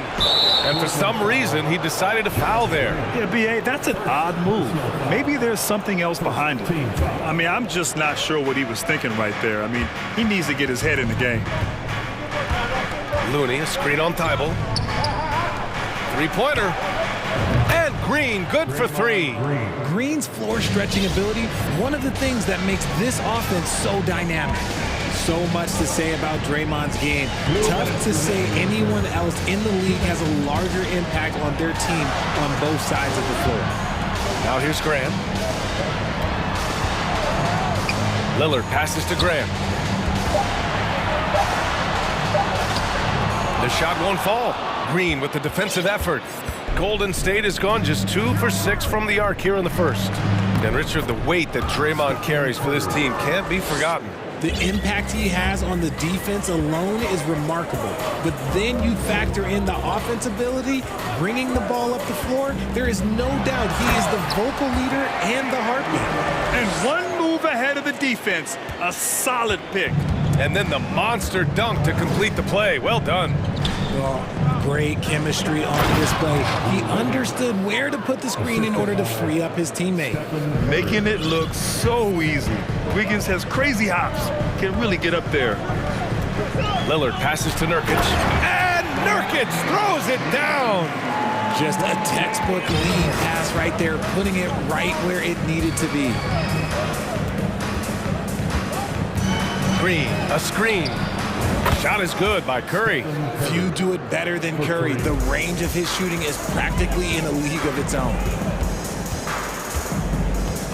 And for some reason, he decided to foul there. Yeah, B.A., that's an odd move. Maybe there's something else behind it. I mean, I'm just not sure what he was thinking right there. I mean, he needs to get his head in the game. Looney, a screen on Thibault. 3-pointer. And Green, good for 3. Green's floor stretching ability, one of the things that makes this offense so dynamic. So much to say about Draymond's game. Tough to say anyone else in the league has a larger impact on their team on both sides of the floor. Now here's Graham. Lillard passes to Graham. The shot won't fall. Green with the defensive effort. Golden State has gone just 2 for 6 from the arc here in the first. And Richard, the weight that Draymond carries for this team can't be forgotten. The impact he has on the defense alone is remarkable. But then you factor in the offense ability, bringing the ball up the floor, there is no doubt he is the vocal leader and the heartbeat. And one move ahead of the defense, a solid pick. And then the monster dunk to complete the play. Well done. Oh, great chemistry on display. He understood where to put the screen in order to free up his teammate. Making it look so easy. Wiggins has crazy hops. Can really get up there. Lillard passes to Nurkic. And Nurkic throws it down. Just a textbook lead pass right there, putting it right where it needed to be. Green, a screen. Shot is good by Curry. Few do it better than Curry. The range of his shooting is practically in a league of its own.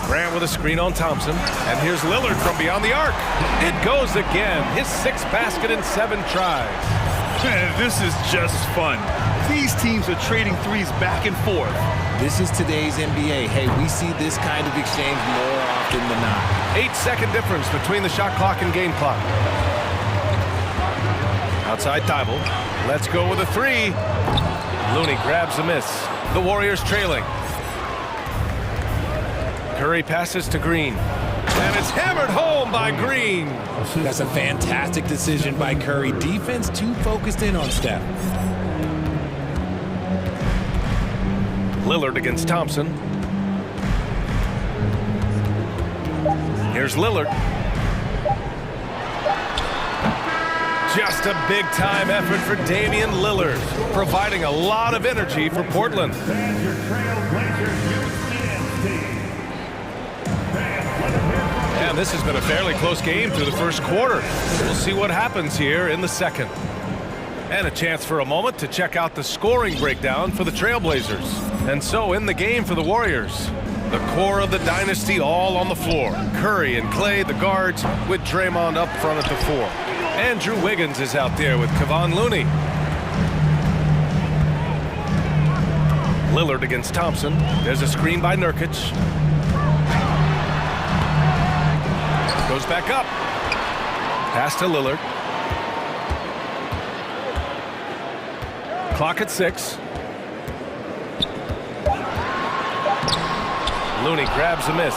Grant with a screen on Thompson. And here's Lillard from beyond the arc. It goes again. His 6th basket in 7 tries. Man, this is just fun. These teams are trading threes back and forth. This is today's NBA. Hey, we see this kind of exchange more often than not. 8-second difference between the shot clock and game clock. Outside Thibault. Let's go with a 3. Looney grabs a miss. The Warriors trailing. Curry passes to Green. And it's hammered home by Green. That's a fantastic decision by Curry. Defense too focused in on Steph. Lillard against Thompson. Here's Lillard. Just a big-time effort for Damian Lillard, providing a lot of energy for Portland. And this has been a fairly close game through the first quarter. We'll see what happens here in the second. And a chance for a moment to check out the scoring breakdown for the Trailblazers. And so in the game for the Warriors, the core of the dynasty all on the floor. Curry and Clay, the guards, with Draymond up front at the 4. Andrew Wiggins is out there with Kevon Looney. Lillard against Thompson. There's a screen by Nurkic. Goes back up. Pass to Lillard. Clock at 6. Looney grabs a miss.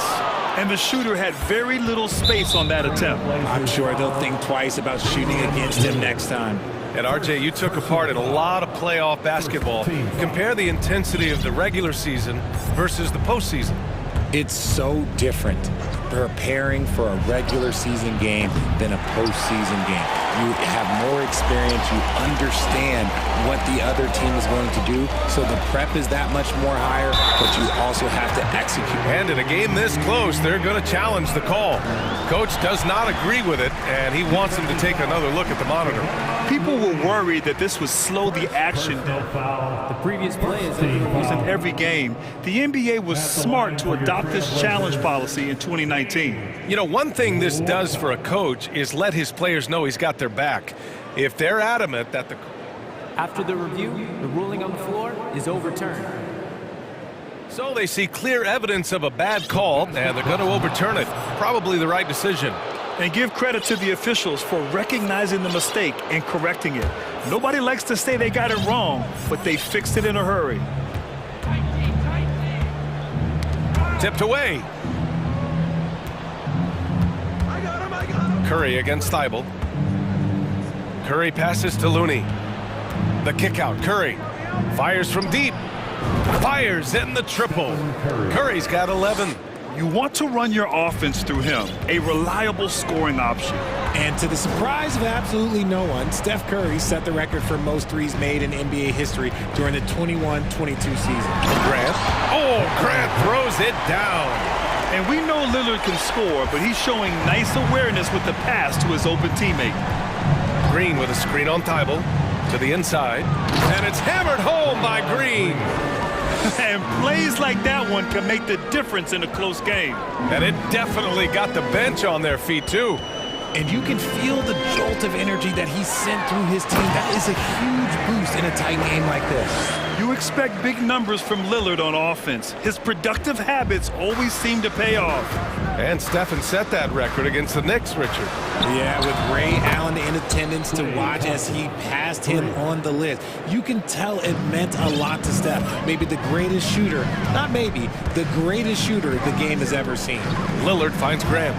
And the shooter had very little space on that attempt. I'm sure they'll think twice about shooting against him next time. And RJ, you took a part in a lot of playoff basketball. Compare the intensity of the regular season versus the postseason. It's so different preparing for a regular season game than a postseason game. You have more experience, you understand what the other team is going to do, so the prep is that much more higher, but you also have to execute. And in a game this close, they're going to challenge the call. Coach does not agree with it, and he wants him to take another look at the monitor. People were worried that this would slow the action. The previous play is in every game. The NBA was smart to adopt this challenge policy in 2019. You know, one thing this does for a coach is let his players know he's got their back. If they're adamant that the... After the review, the ruling on the floor is overturned. So they see clear evidence of a bad call, and they're going to overturn it. Probably the right decision. And give credit to the officials for recognizing the mistake and correcting it. Nobody likes to say they got it wrong, but they fixed it in a hurry. Tipped away. Curry against Thibault. Curry passes to Looney. The kick out. Curry fires from deep. Fires in the triple. Curry's got 11. You want to run your offense through him, a reliable scoring option. And to the surprise of absolutely no one, Steph Curry set the record for most threes made in NBA history during the 21-22 season. Grant. Oh, Grant throws it down. And we know Lillard can score, but he's showing nice awareness with the pass to his open teammate. Green with a screen on Thibault to the inside. And it's hammered home by Green. And plays like that one can make the difference in a close game. And it definitely got the bench on their feet, too. And you can feel the jolt of energy that he sent through his team. That is a huge boost in a tight game like this. You expect big numbers from Lillard on offense. His productive habits always seem to pay off. And Stephen set that record against the Knicks, Richard. Yeah, with Ray Allen in attendance to watch as he passed him on the list. You can tell it meant a lot to Steph. Maybe the greatest shooter, not maybe, the greatest shooter the game has ever seen. Lillard finds Graham.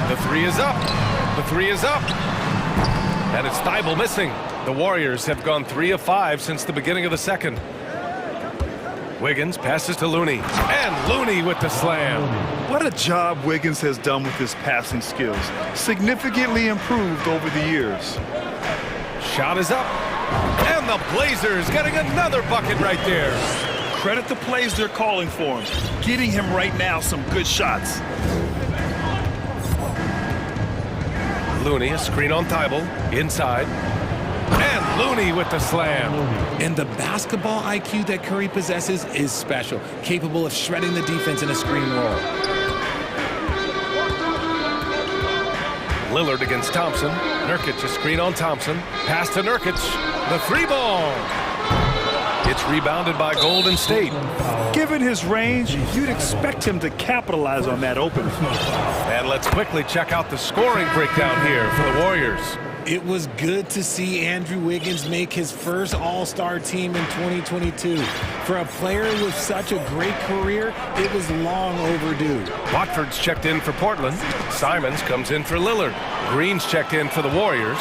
The three is up. The three is up. And it's Thibault missing. The Warriors have gone 3 of 5 since the beginning of the second. Wiggins passes to Looney. And Looney with the slam. What a job Wiggins has done with his passing skills. Significantly improved over the years. Shot is up. And the Blazers getting another bucket right there. Credit the plays they're calling for him. Getting him right now some good shots. Looney, a screen on Thibault, inside. And Looney with the slam. And the basketball IQ that Curry possesses is special, capable of shredding the defense in a screen roll. Lillard against Thompson. Nurkic, a screen on Thompson. Pass to Nurkic. The three ball. It's rebounded by Golden State. Given his range, you'd expect him to capitalize on that opening. And let's quickly check out the scoring breakdown here for the Warriors. It was good to see Andrew Wiggins make his first All-Star team in 2022. For a player with such a great career, it was long overdue. Watford's checked in for Portland. Simons comes in for Lillard. Green's checked in for the Warriors.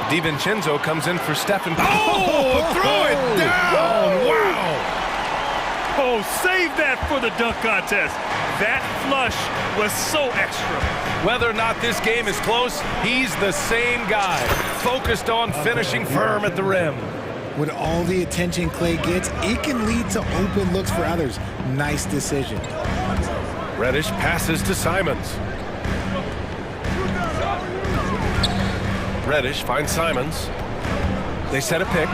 DiVincenzo comes in for Stephen. Oh, throw it down! Wow! Oh, save that for the dunk contest. That flush was so extra. Whether or not this game is close, he's the same guy, focused on finishing firm at the rim. With all the attention Clay gets, it can lead to open looks for others. Nice decision. Reddish passes to Simons. Reddish finds Simons. They set a pick.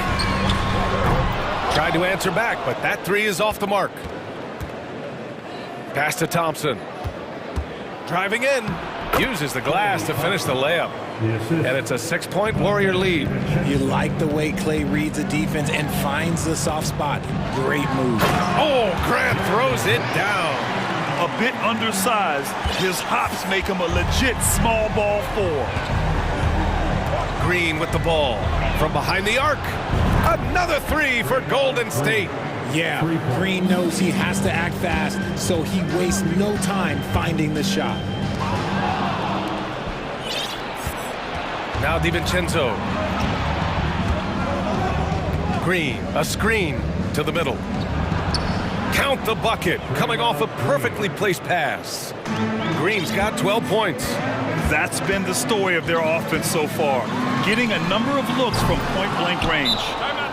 Tried to answer back, but that three is off the mark. Pass to Thompson. Driving in. Uses the glass to finish the layup. And it's a 6-point Warrior lead. You like the way Clay reads the defense and finds the soft spot. Great move. Oh, Grant throws it down. A bit undersized, his hops make him a legit small ball 4. Green with the ball. From behind the arc. Another three for Golden State. Yeah, Green knows he has to act fast, so he wastes no time finding the shot. Now DiVincenzo. Green, a screen to the middle. Count the bucket, coming off a perfectly placed pass. Green's got 12 points. That's been the story of their offense so far, getting a number of looks from point-blank range.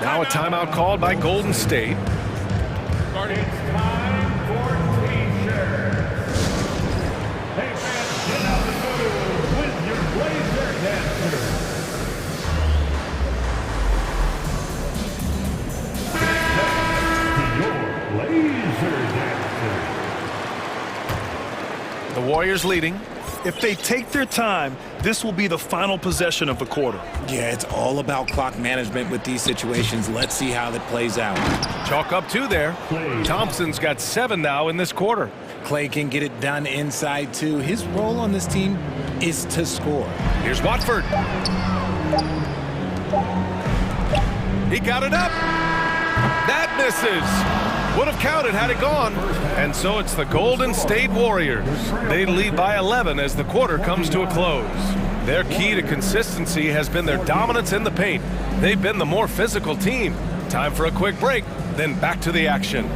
Now a timeout called by Golden State. It's time for T-shirts. Hey fans, get out the photo with your Blazer dancers. Your Blazer dancers. The Warriors leading. If they take their time, this will be the final possession of the quarter. Yeah, it's all about clock management with these situations. Let's see how that plays out. Chalk up 2 there. Thompson's got 7 now in this quarter. Clay can get it done inside too. His role on this team is to score. Here's Watford. He got it up. That misses. Would have counted had it gone. And so it's the Golden State Warriors. They lead by 11 as the quarter comes to a close. Their key to consistency has been their dominance in the paint. They've been the more physical team. Time for a quick break, then back to the action.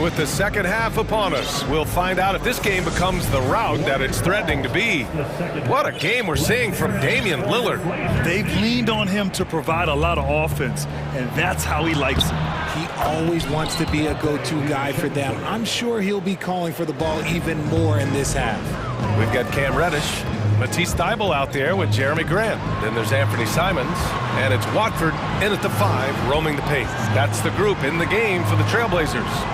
With the second half upon us, we'll find out if this game becomes the rout that it's threatening to be. What a game we're seeing from Damian Lillard. They've leaned on him to provide a lot of offense, and that's how he likes it. He always wants to be a go-to guy for them. I'm sure he'll be calling for the ball even more in this half. We've got Cam Reddish, Matisse Thybulle out there with Jeremy Grant. Then there's Anthony Simons, and it's Watford in at the 5, roaming the paint. That's the group in the game for the Trailblazers.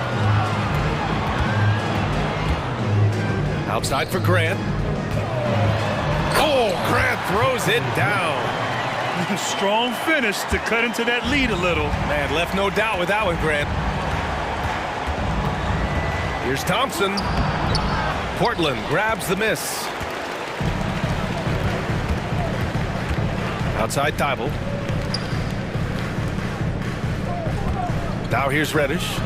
Outside for Grant. Oh, Grant throws it down. Strong finish to cut into that lead a little. Man, left no doubt with that one, Grant. Here's Thompson. Portland grabs the miss. Outside Thybulle. Now here's Reddish.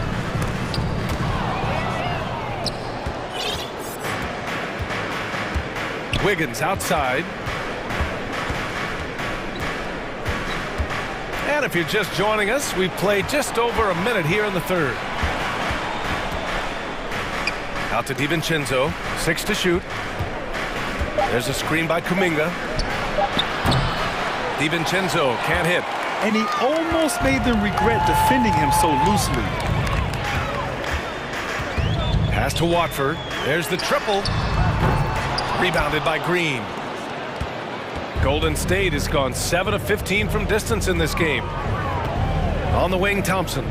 Wiggins outside. And if you're just joining us, we've played just over a minute here in the third. Out to DiVincenzo, 6 to shoot. There's a screen by Kuminga. DiVincenzo can't hit. And he almost made them regret defending him so loosely. Pass to Watford. There's the triple. Rebounded by Green. Golden State has gone 7 of 15 from distance in this game. On the wing, Thompson.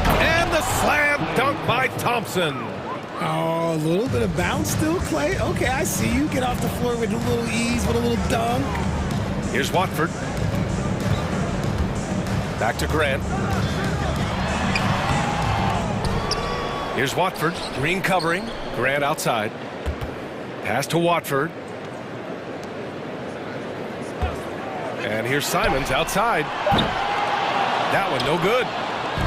And the slam dunk by Thompson. Oh, Oh, a little bit of bounce still, Clay. Okay, I see you. Get off the floor with a little ease, with a little dunk. Here's Watford. Back to Grant. Here's Watford. Green covering. Grant outside. Pass to Watford. And here's Simons outside. That one no good.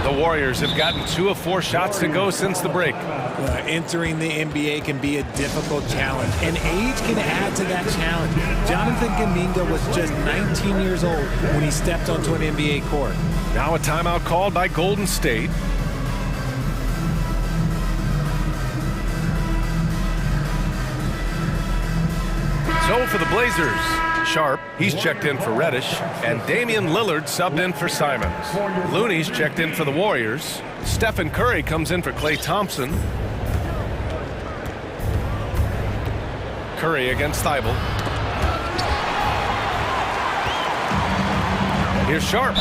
The Warriors have gotten 2 of 4 shots to go since the break. Entering the NBA can be a difficult challenge, and age can add to that challenge. Jonathan Kuminga was just 19 years old when he stepped onto an NBA court. Now a timeout called by Golden State. So for the Blazers, Sharp, he's checked in for Reddish, and Damian Lillard subbed in for Simons. Looney's checked in for the Warriors. Stephen Curry comes in for Klay Thompson. Curry against Thibault. Here's Sharp.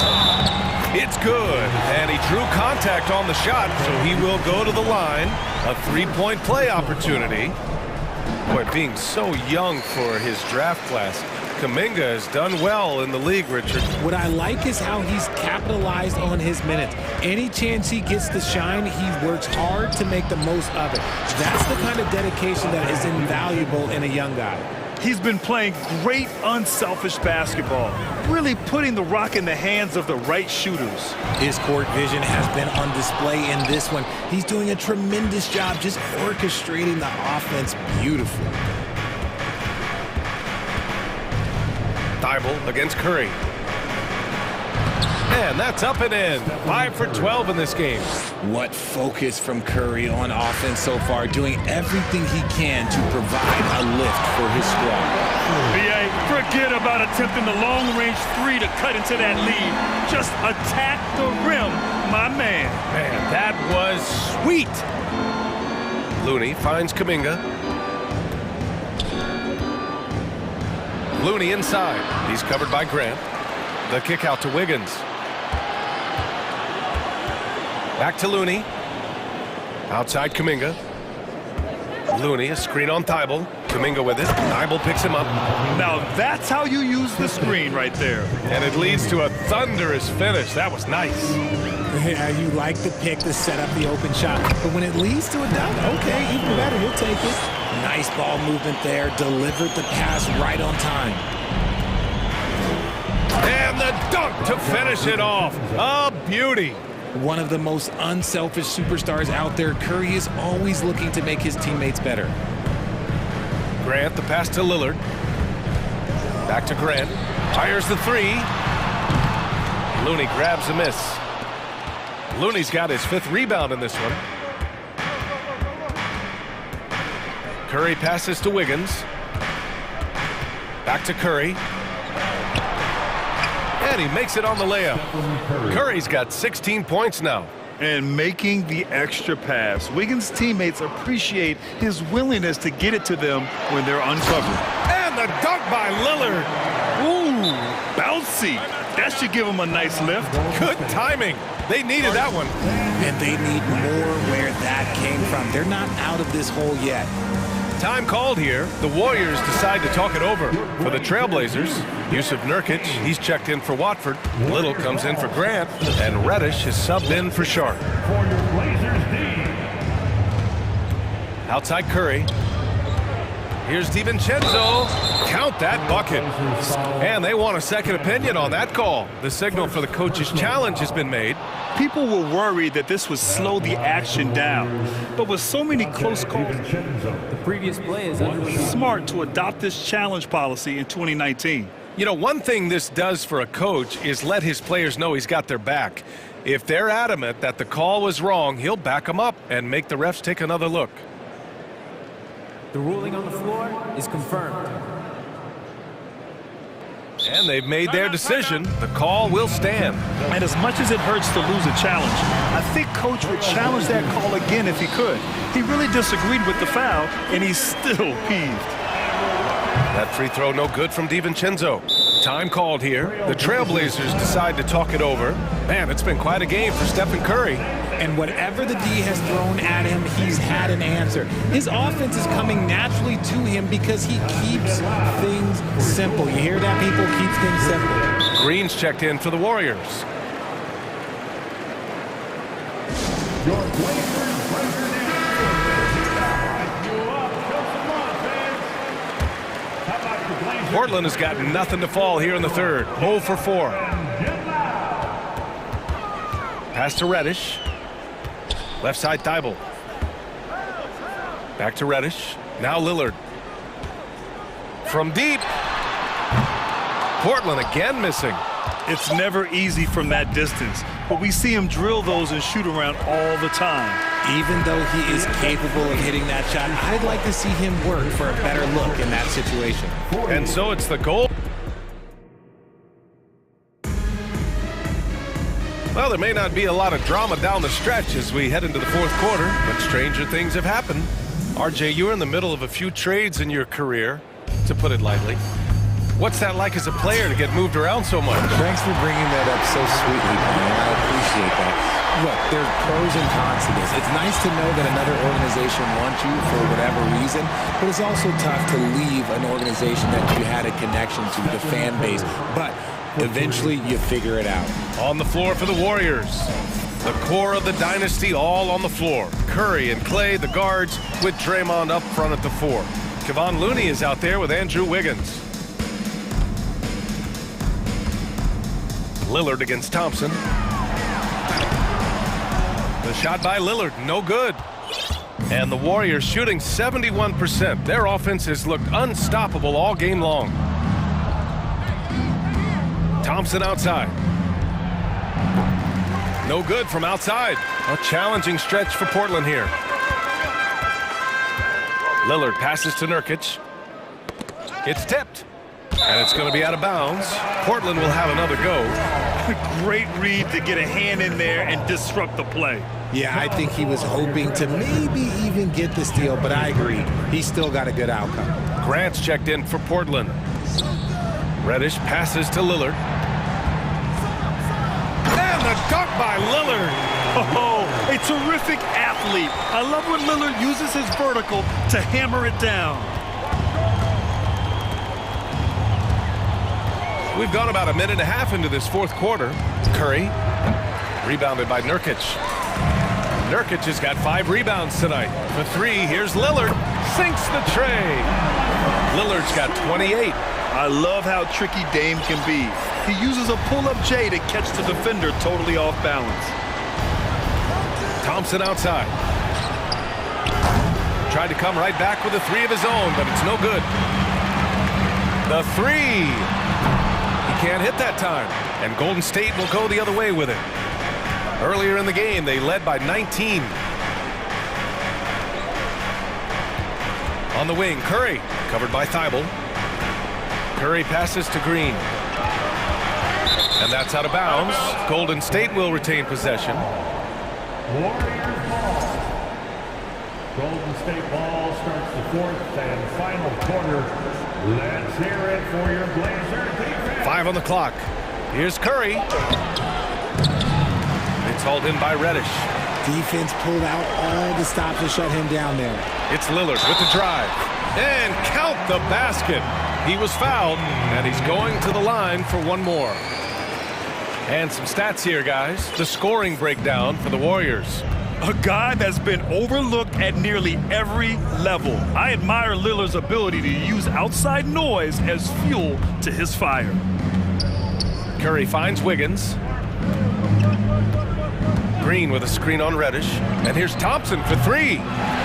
It's good, and he drew contact on the shot, so he will go to the line. A 3-point play opportunity. Boy, being so young for his draft class, Kuminga has done well in the league, Richard. What I like is how he's capitalized on his minutes. Any chance he gets to shine, he works hard to make the most of it. That's the kind of dedication that is invaluable in a young guy. He's been playing great, unselfish basketball, really putting the rock in the hands of the right shooters. His court vision has been on display in this one. He's doing a tremendous job just orchestrating the offense beautifully. Thibault against Curry. And that's up and in. 5 for 12 in this game. What focus from Curry on offense so far, doing everything he can to provide a lift for his squad. BA, forget about attempting the long-range 3 to cut into that lead. Just attack the rim, my man. Man, that was sweet. Looney finds Kuminga. Looney inside. He's covered by Grant. The kick out to Wiggins. Back to Looney. Outside Kuminga. Looney, a screen on Thibault. Kuminga with it. Thibault picks him up. Now that's how you use the screen right there. And it leads to a thunderous finish. That was nice. Yeah, you like the pick to set up the open shot. But when it leads to a dunk, okay, even better, you'll take it. Nice ball movement there. Delivered the pass right on time. And the dunk to finish it off. A beauty. One of the most unselfish superstars out there, Curry is always looking to make his teammates better. Grant, the pass to Lillard. Back to Grant. Fires the 3. Looney grabs a miss. Looney's got his 5th rebound in this one. Curry passes to Wiggins. Back to Curry. And he makes it on the layup. Curry's got 16 points now. And making the extra pass. Wiggins' teammates appreciate his willingness to get it to them when they're uncovered. And the dunk by Lillard. Ooh, bouncy. That should give him a nice lift. Good timing. They needed that one. And they need more where that came from. They're not out of this hole yet. Time called here. The Warriors decide to talk it over. For the Trailblazers, Yusuf Nurkic, he's checked in for Watford. Little comes in for Grant. And Reddish is subbed in for Sharp. For your Blazers D. Outside Curry. Here's DiVincenzo. Count that bucket. And they want a second opinion on that call. The signal for the coach's challenge has been made. People were worried that this would slow the action down. But with so many close calls, The previous play is underway. smart to adopt this challenge policy in 2019. You know, one thing this does for a coach is let his players know he's got their back. If they're adamant that the call was wrong, he'll back them up and make the refs take another look. The ruling on the floor is confirmed. And they've made their decision. The call will stand. And as much as it hurts to lose a challenge, I think Coach would challenge that call again if he could. He really disagreed with the foul, and he's still peeved. That free throw no good from DiVincenzo. Time called here. The Trailblazers decide to talk it over. Man, it's been quite a game for Stephen Curry. And whatever the D has thrown at him, he's had an answer. His offense is coming naturally to him because he keeps things simple. You hear that, people? Keeps things simple. Green's checked in for the Warriors. Portland has got nothing to fall here in the third. 0 for 4. Pass to Reddish. Left side, Thibault. Back to Reddish. Now Lillard. From deep. Portland again missing. It's never easy from that distance, but we see him drill those and shoot around all the time. Even though he is capable of hitting that shot, I'd like to see him work for a better look in that situation. And so it's the goal. Well, there may not be a lot of drama down the stretch as we head into the fourth quarter, but stranger things have happened. RJ, you're in the middle of a few trades in your career, to put it lightly. What's that like as a player to get moved around so much? Thanks for bringing that up so sweetly, Brian. I appreciate that. Look, there's pros and cons to this. It's nice to know that another organization wants you for whatever reason, but it's also tough to leave an organization that you had a connection to, the fan base. But eventually, you figure it out. On the floor for the Warriors. The core of the dynasty all on the floor. Curry and Clay, the guards, with Draymond up front at the 4. Kevon Looney is out there with Andrew Wiggins. Lillard against Thompson. The shot by Lillard, no good. And the Warriors shooting 71%. Their offense has looked unstoppable all game long. Thompson outside. No good from outside. A challenging stretch for Portland here. Lillard passes to Nurkic. It's tipped. And it's going to be out of bounds. Portland will have another go. Great read to get a hand in there and disrupt the play. Yeah, I think he was hoping to maybe even get the steal, but I agree. He still got a good outcome. Grant's checked in for Portland. Reddish passes to Lillard. And the dunk by Lillard. Oh, a terrific athlete. I love when Lillard uses his vertical to hammer it down. We've gone about a minute and a half into this fourth quarter. Curry, rebounded by Nurkic. Nurkic has got 5 rebounds tonight. For 3, here's Lillard. Sinks the tray. Lillard's got 28. I love how tricky Dame can be. He uses a pull-up J to catch the defender totally off balance. Thompson outside. Tried to come right back with a 3 of his own, but it's no good. The 3. Can't hit that time, and Golden State will go the other way with it. Earlier in the game, they led by 19. On the wing, Curry, covered by Thibault. Curry passes to Green. And that's out of bounds. Golden State will retain possession. Warriors ball. Golden State ball starts the fourth and final quarter. Let's hear it for your Blazer defense. 5 on the clock. Here's Curry. It's hauled in by Reddish. Defense pulled out all the stops to shut him down there. It's Lillard with the drive. And count the basket. He was fouled, and he's going to the line for one more. And some stats here, guys. The scoring breakdown for the Warriors. A guy that's been overlooked at nearly every level. I admire Lillard's ability to use outside noise as fuel to his fire. Curry finds Wiggins. Green with a screen on Reddish. And here's Thompson for 3.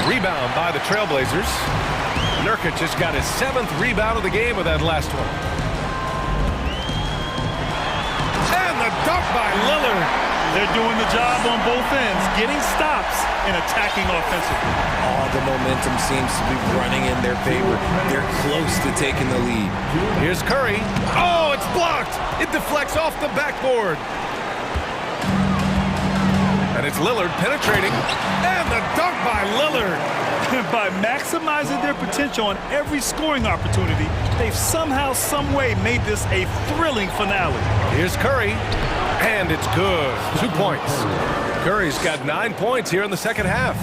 Rebound by the Trailblazers. Nurkic just got his 7th rebound of the game with that last one. And the dunk by Lillard. They're doing the job on both ends, getting stops and attacking offensively. All the momentum seems to be running in their favor. They're close to taking the lead. Here's Curry. Oh, it's blocked. It deflects off the backboard. And it's Lillard penetrating. And the dunk by Lillard. By maximizing their potential on every scoring opportunity, they've somehow, some way made this a thrilling finale. Here's Curry. And it's good. 2 points. Curry's got 9 points here in the second half.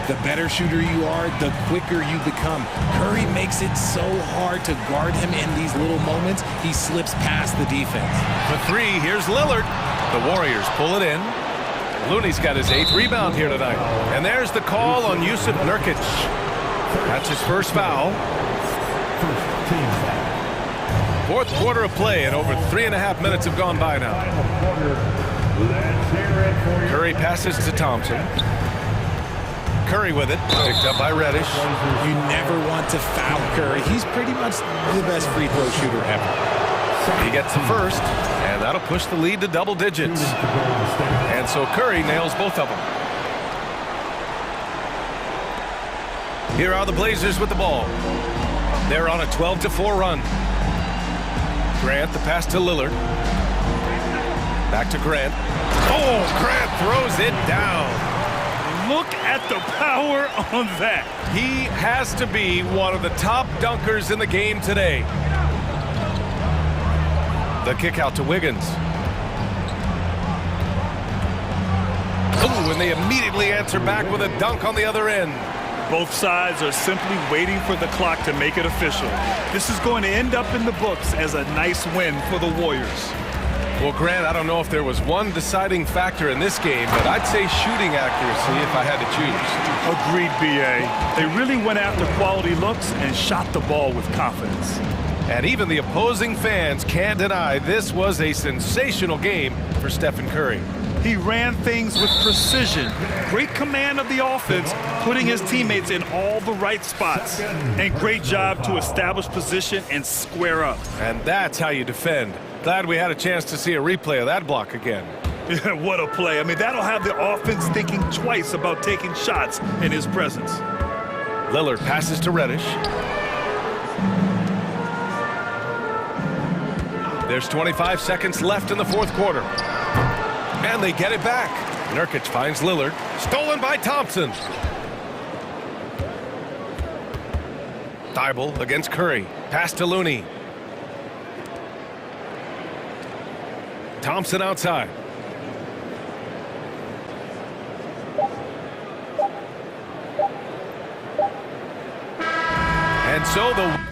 The better shooter you are, the quicker you become. Curry makes it so hard to guard him in these little moments. He slips past the defense. For three, here's Lillard. The Warriors pull it in. Looney's got his 8th rebound here tonight. And there's the call on Jusuf Nurkic. That's his first foul. Fourth quarter of play, and over 3.5 minutes have gone by now. Curry passes to Thompson. Curry with it, picked up by Reddish. You never want to foul Curry. He's pretty much the best free throw shooter ever. He gets the first, and that'll push the lead to double digits. And so Curry nails both of them. Here are the Blazers with the ball. They're on a 12-4 run. Grant, the pass to Lillard. Back to Grant. Oh, Grant throws it down. Look at the power on that. He has to be one of the top dunkers in the game today. The kick out to Wiggins. Ooh, and they immediately answer back with a dunk on the other end. Both sides are simply waiting for the clock to make it official. This is going to end up in the books as a nice win for the Warriors. Well, Grant, I don't know if there was one deciding factor in this game, but I'd say shooting accuracy if I had to choose. Agreed, B.A. They really went after quality looks and shot the ball with confidence. And even the opposing fans can't deny this was a sensational game for Stephen Curry. He ran things with precision, great command of the offense, putting his teammates in all the right spots, and great job to establish position and square up. And that's how you defend. Glad we had a chance to see a replay of that block again. What a play. I mean, that'll have the offense thinking twice about taking shots in his presence. Lillard passes to Reddish. There's 25 seconds left in the fourth quarter. And they get it back. Nurkic finds Lillard. Stolen by Thompson. Thibault against Curry. Pass to Looney. Thompson outside. And so the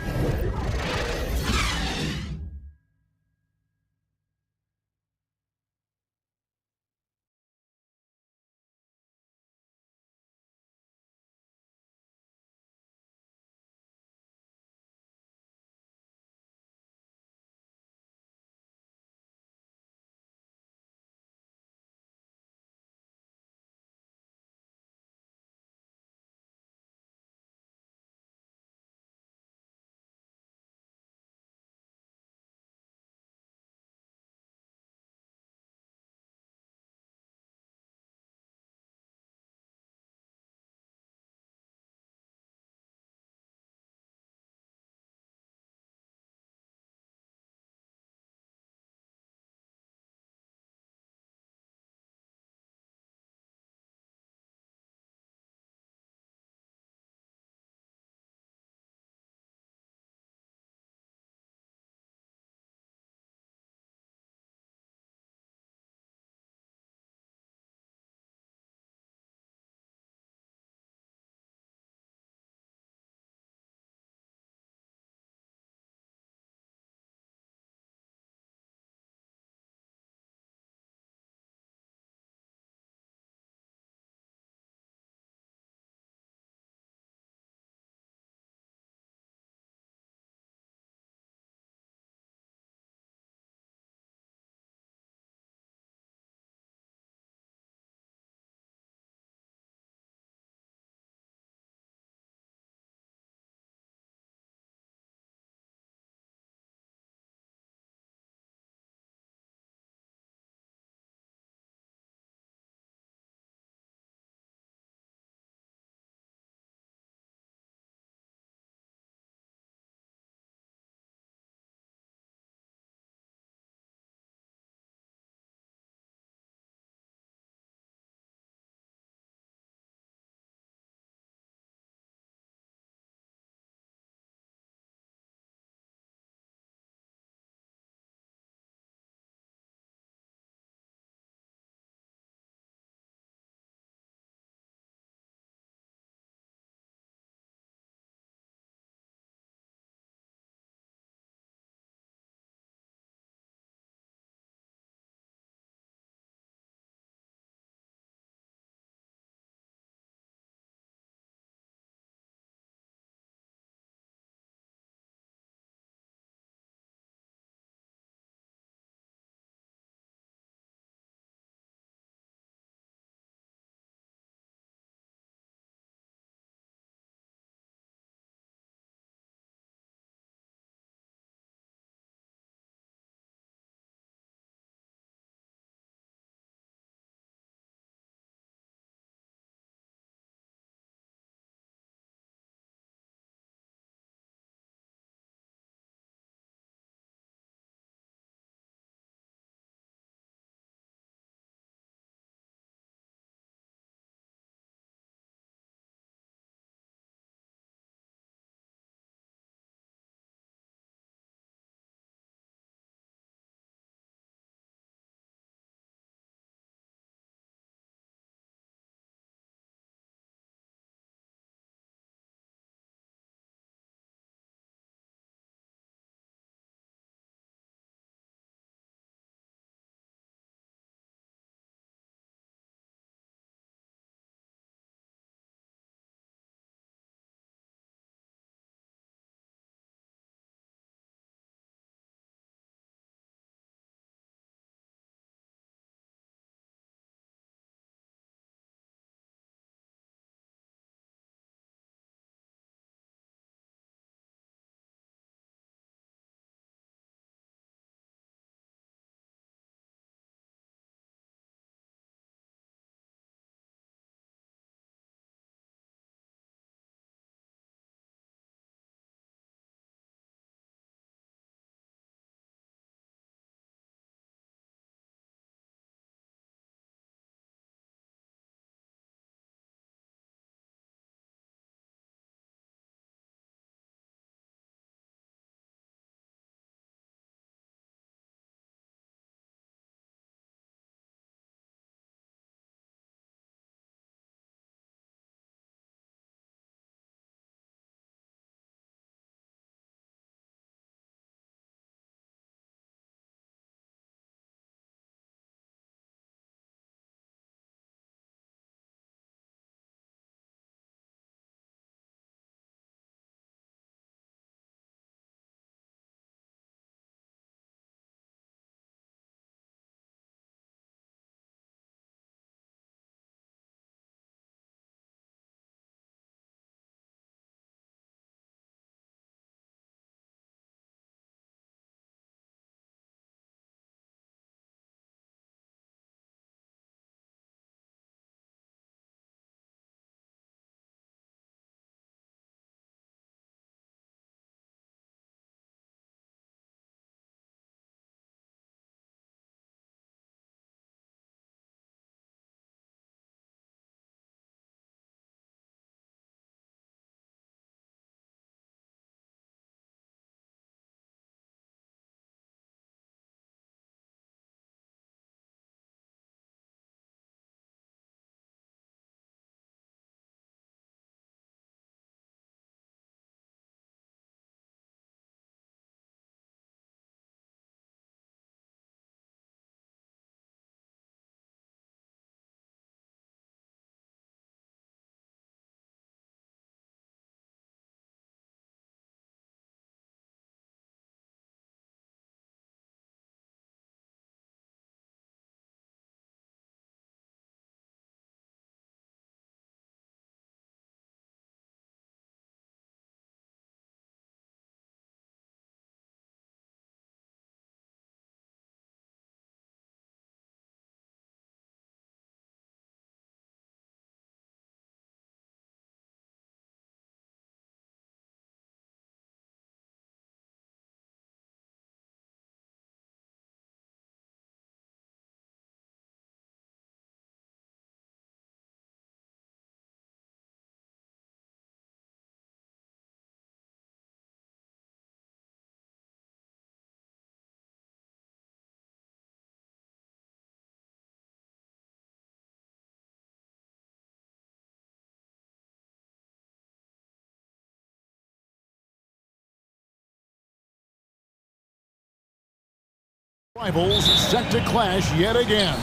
Rivals set to clash yet again.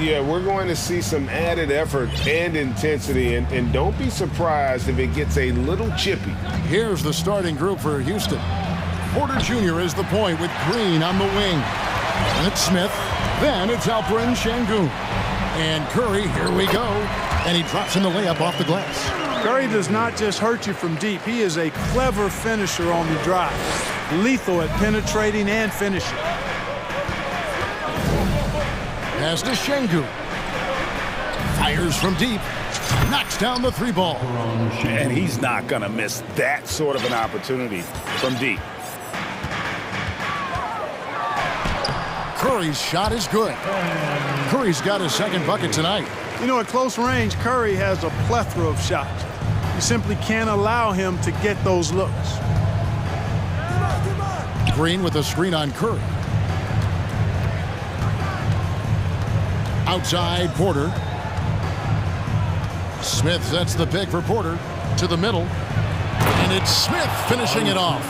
Yeah, we're going to see some added effort and intensity, and don't be surprised if it gets a little chippy. Here's the starting group for Houston. Porter Jr. is the point with Green on the wing. And it's Smith. Then it's Alperen Şengün. And Curry, here we go. And he drops in the layup off the glass. Curry does not just hurt you from deep. He is a clever finisher on the drive. Lethal at penetrating and finishing. Pass to Şengün. Fires from deep. Knocks down the three ball. And he's not going to miss that sort of an opportunity from deep. Curry's shot is good. Curry's got his second bucket tonight. You know, at close range, Curry has a plethora of shots. You simply can't allow him to get those looks. Green with a screen on Curry. Outside Porter. Smith sets the pick for Porter to the middle. And it's Smith finishing it off.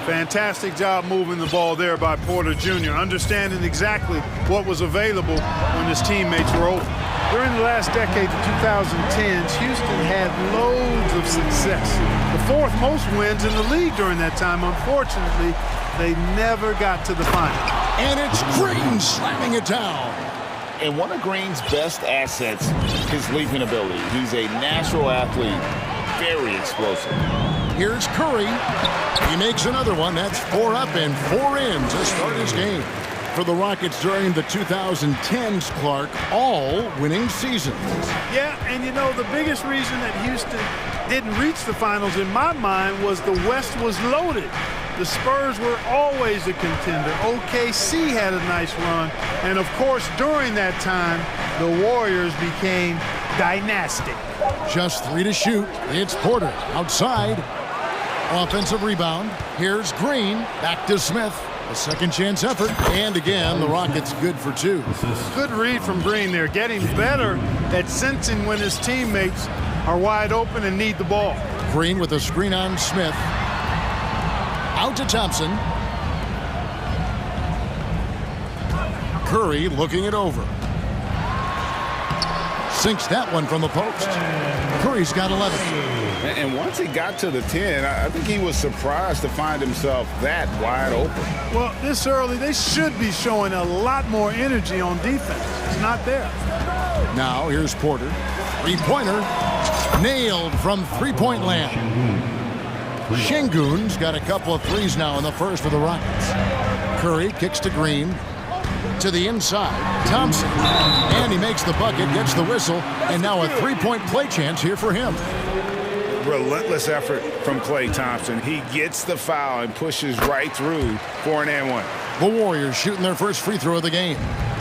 Fantastic job moving the ball there by Porter Jr., understanding exactly what was available when his teammates were open. During the last decade, the 2010s, Houston had loads of success. The fourth most wins in the league during that time. Unfortunately, they never got to the final. And it's Green slamming it down. And one of Green's best assets, his leaping ability. He's a natural athlete, very explosive. Here's Curry. He makes another one. That's 4 up and 4 in to start his game. For the Rockets during the 2010s, Clark, all winning seasons. Yeah, and you know, the biggest reason that Houston didn't reach the finals in my mind was the West was loaded. The Spurs were always a contender. OKC had a nice run. And of course, during that time, the Warriors became dynastic. Just 3 to shoot. It's Porter outside. Offensive rebound. Here's Green. Back to Smith. A second chance effort. And again, the Rockets good for 2. Good read from Green there. Getting better at sensing when his teammates are wide open and need the ball. Green with a screen on Smith. Out to Thompson. Curry looking it over. Sinks that one from the post. Curry's got 11. And once he got to the 10, I think he was surprised to find himself that wide open. Well, this early, they should be showing a lot more energy on defense. It's not there. Now, here's Porter. Three-pointer. Nailed from three-point land. Şengün's got a couple of threes now in the first for the Rockets. Curry kicks to Green. To the inside. Thompson. And he makes the bucket, gets the whistle, and now a three-point play chance here for him. Relentless effort from Klay Thompson. He gets the foul and pushes right through for an and one. The Warriors shooting their first free throw of the game.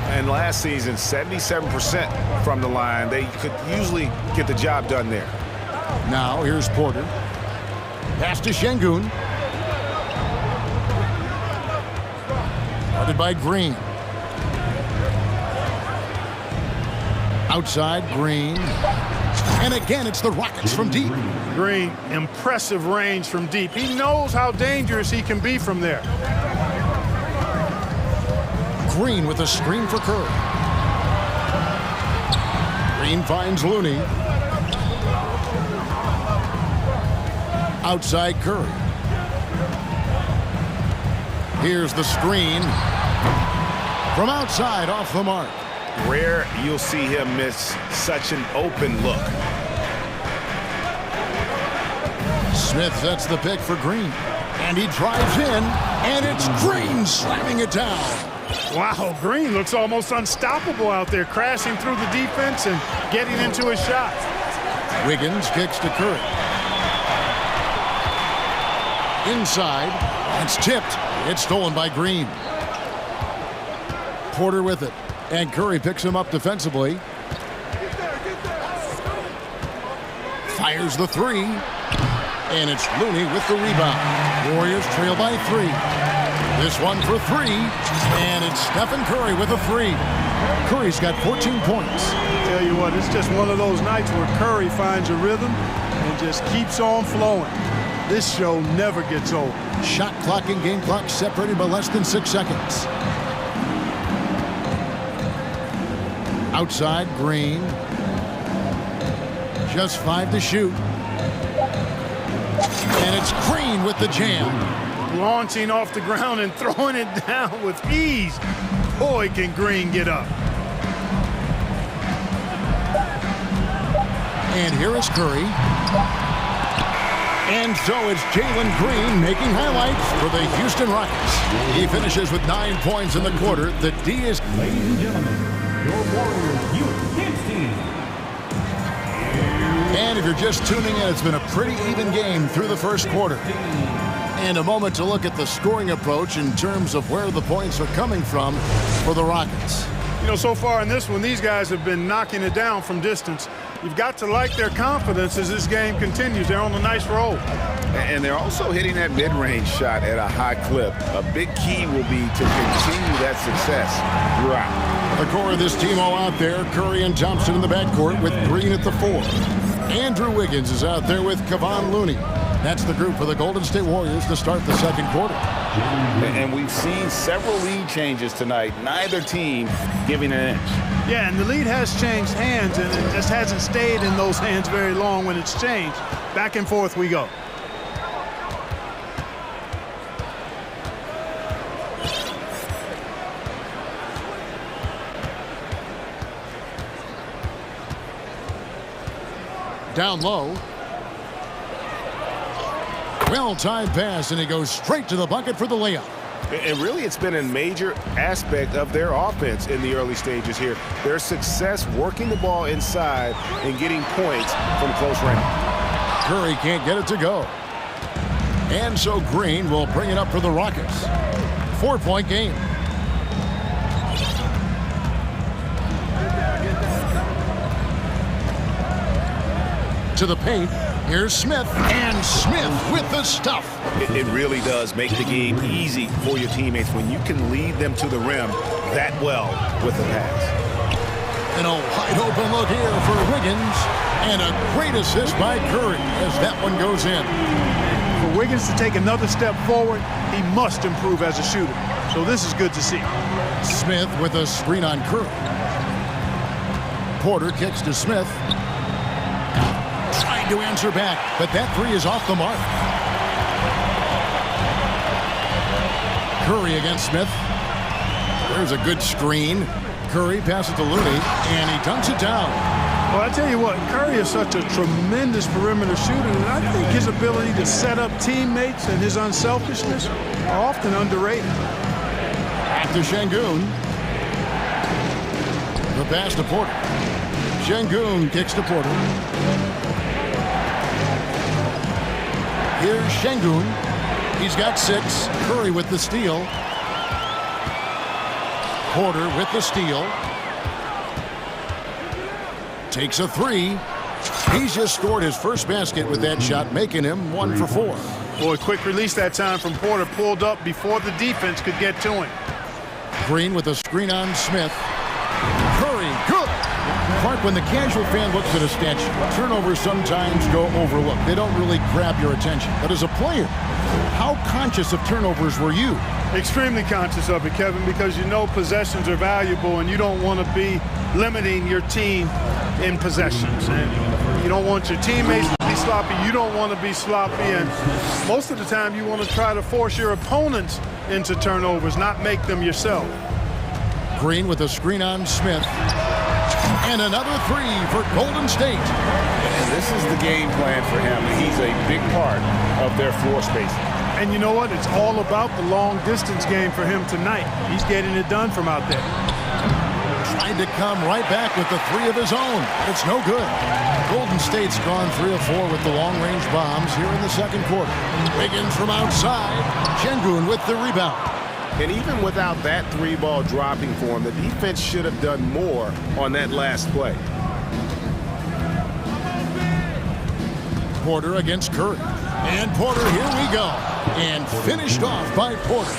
And last season, 77% from the line. They could usually get the job done there. Now, here's Porter. Pass to Şengün. Guarded by Green. Outside, Green. And again, it's the Rockets from deep. Green, impressive range from deep. He knows how dangerous he can be from there. Green with a screen for Curry. Green finds Looney. Outside Curry. Here's the screen. From outside, off the mark. Rare you'll see him miss such an open look. Smith sets the pick for Green. And he drives in, and it's Green slamming it down. Wow, Green looks almost unstoppable out there, crashing through the defense and getting into his shot. Wiggins kicks to Curry. Inside, it's tipped. It's stolen by Green. Porter with it. And Curry picks him up defensively. Fires the three. And it's Looney with the rebound. Warriors trail by 3. This one for 3. And it's Stephen Curry with a 3. Curry's got 14 points. Tell you what, it's just one of those nights where Curry finds a rhythm and just keeps on flowing. This show never gets old. Shot clock and game clock separated by less than 6 seconds. Outside, Green. Just 5 to shoot. And it's Green with the jam. Launching off the ground and throwing it down with ease. Boy, can Green get up. And here is Curry. And so it's Jalen Green making highlights for the Houston Rockets. He finishes with 9 points in the quarter. The D is... Ladies and gentlemen, your Warriors Youth Kids team. And if you're just tuning in, it's been a pretty even game through the first quarter. And a moment to look at the scoring approach in terms of where the points are coming from for the Rockets. You know, so far in this one, these guys have been knocking it down from distance. You've got to like their confidence as this game continues. They're on a nice roll. And they're also hitting that mid-range shot at a high clip. A big key will be to continue that success throughout. The core of this team all out there. Curry and Thompson in the backcourt with Green at the 4. Andrew Wiggins is out there with Kevon Looney. That's the group for the Golden State Warriors to start the second quarter. And we've seen several lead changes tonight. Neither team giving an inch. Yeah, and the lead has changed hands, and it just hasn't stayed in those hands very long when it's changed. Back and forth we go. Down low. Well-timed pass, and he goes straight to the bucket for the layup. And really, it's been a major aspect of their offense in the early stages here. Their success working the ball inside and getting points from close range. Curry can't get it to go. And so Green will bring it up for the Rockets. 4-point game. To the paint. Here's Smith, and Smith with the stuff. It really does make the game easy for your teammates when you can lead them to the rim that well with the pass. And a wide open look here for Wiggins, and a great assist by Curry as that one goes in. For Wiggins to take another step forward, he must improve as a shooter. So this is good to see. Smith with a screen on Curry. Porter kicks to Smith. Trying to answer back, but that three is off the mark. Curry against Smith. There's a good screen. Curry passes to Looney, and he dunks it down. Well, I tell you what, Curry is such a tremendous perimeter shooter, and I think his ability to set up teammates and his unselfishness are often underrated. Back to Şengün. The pass to Porter. Şengün kicks to Porter. Here's Şengün. He's got 6. Curry with the steal. Porter with the steal. Takes a 3. He's just scored his first basket with that shot, making him 1 for 4. Boy, quick release that time from Porter. Pulled up before the defense could get to him. Green with a screen on Smith. Curry, good. Clark, when the casual fan looks at a statue, turnovers sometimes go overlooked. They don't really grab your attention. But as a player, how conscious of turnovers were you? Extremely conscious of it, Kevin, because you know possessions are valuable and you don't want to be limiting your team in possessions. And you don't want your teammates to be sloppy. You don't want to be sloppy. And most of the time you want to try to force your opponents into turnovers, not make them yourself. Green with a screen on Smith. And another 3 for Golden State. And this is the game plan for him. He's a big part of their floor spacing. And you know what? It's all about the long distance game for him tonight. He's getting it done from out there. Trying to come right back with the 3 of his own. It's no good. Golden State's gone 3 of 4 with the long-range bombs here in the second quarter. Wiggins from outside. Şengün with the rebound. And even without that 3-ball dropping for him, the defense should have done more on that last play. Porter against Curry. And Porter, here we go. And finished off by Porter.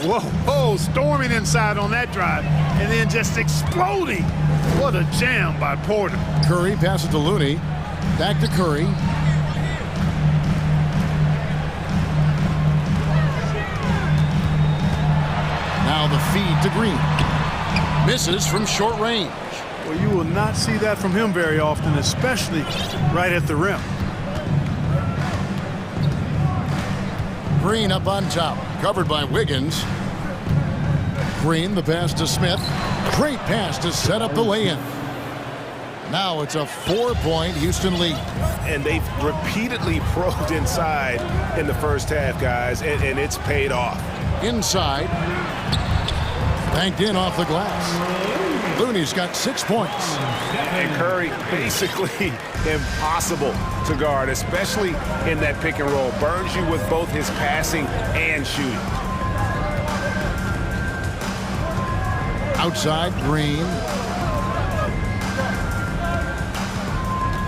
Whoa, storming inside on that drive, and then just exploding. What a jam by Porter. Curry passes to Looney. Back to Curry. Now the feed to Green. Misses from short range. Well, you will not see that from him very often, especially right at the rim. Green up on top, covered by Wiggins. Green, the pass to Smith. Great pass to set up the lay-in. Now it's a 4-point Houston lead. And they've repeatedly probed inside in the first half, guys, and it's paid off. Inside. Banked in off the glass. Looney's got 6 points. And Curry basically impossible to guard, especially in that pick and roll. Burns you with both his passing and shooting. Outside, Green.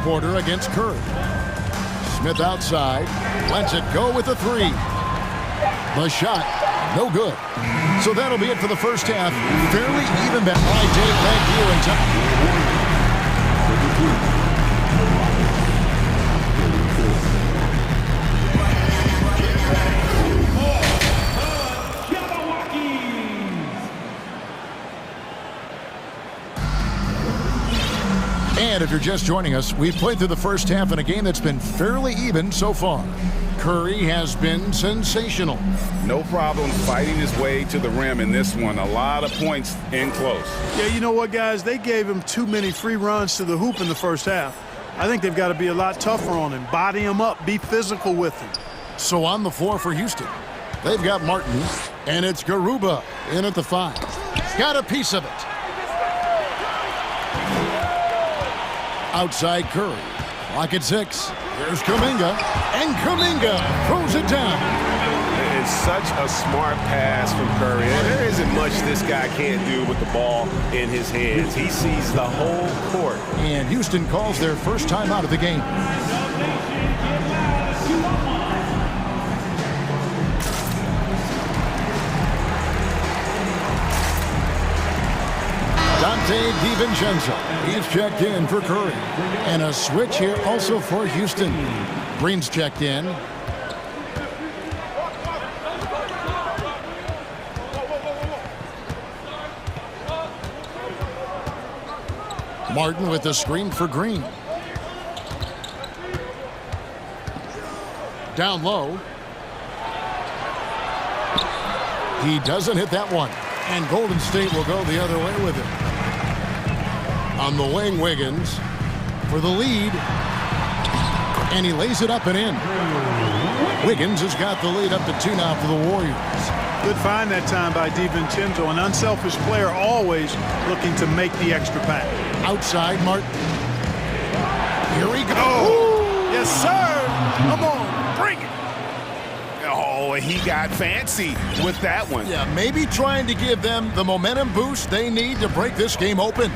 Porter against Curry. Smith outside. Lets it go with the three. The shot, no good. So that'll be it for the first half. Fairly even bet. All right, Dave, thank you. And time. And if you're just joining us, we've played through the first half in a game that's been fairly even so far. Curry has been sensational. No problem fighting his way to the rim in this one. A lot of points in close. Yeah, you know what, guys? They gave him too many free runs to the hoop in the first half. I think they've got to be a lot tougher on him. Body him up. Be physical with him. So on the floor for Houston, they've got Martin, and it's Garuba in at the 5. Got a piece of it. Outside Curry. Lock at 6. Here's Kuminga. And Kuminga throws it down. It's such a smart pass from Curry. There isn't much this guy can't do with the ball in his hands. He sees the whole court. And Houston calls their first time out of the game. Dante DiVincenzo. He's checked in for Curry. And a switch here also for Houston. Green's checked in. Martin with the screen for Green. Down low. He doesn't hit that one. And Golden State will go the other way with it. On the wing, Wiggins for the lead. And he lays it up and in. Wiggins has got the lead up to 2 now for the Warriors. Good find that time by DiVincenzo. An unselfish player, always looking to make the extra pass. Outside, Martin. Here we go. Yes, sir. Come on, bring it. Oh, he got fancy with that one. Yeah, maybe trying to give them the momentum boost they need to break this game open.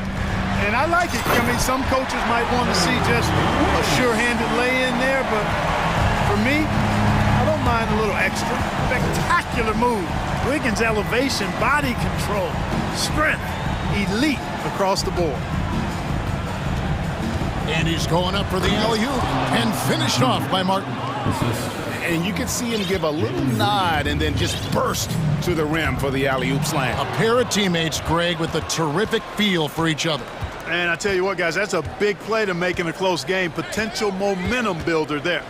And I like it. I mean, some coaches might want to see just a sure-handed lay-in there, but for me, I don't mind a little extra. Spectacular move. Wiggins' elevation, body control, strength, elite across the board. And he's going up for the alley-oop and finished off by Martin. And you can see him give a little nod and then just burst to the rim for the alley-oop slam. A pair of teammates, Greg, with a terrific feel for each other. And I tell you what, guys, that's a big play to make in a close game. Potential momentum builder there.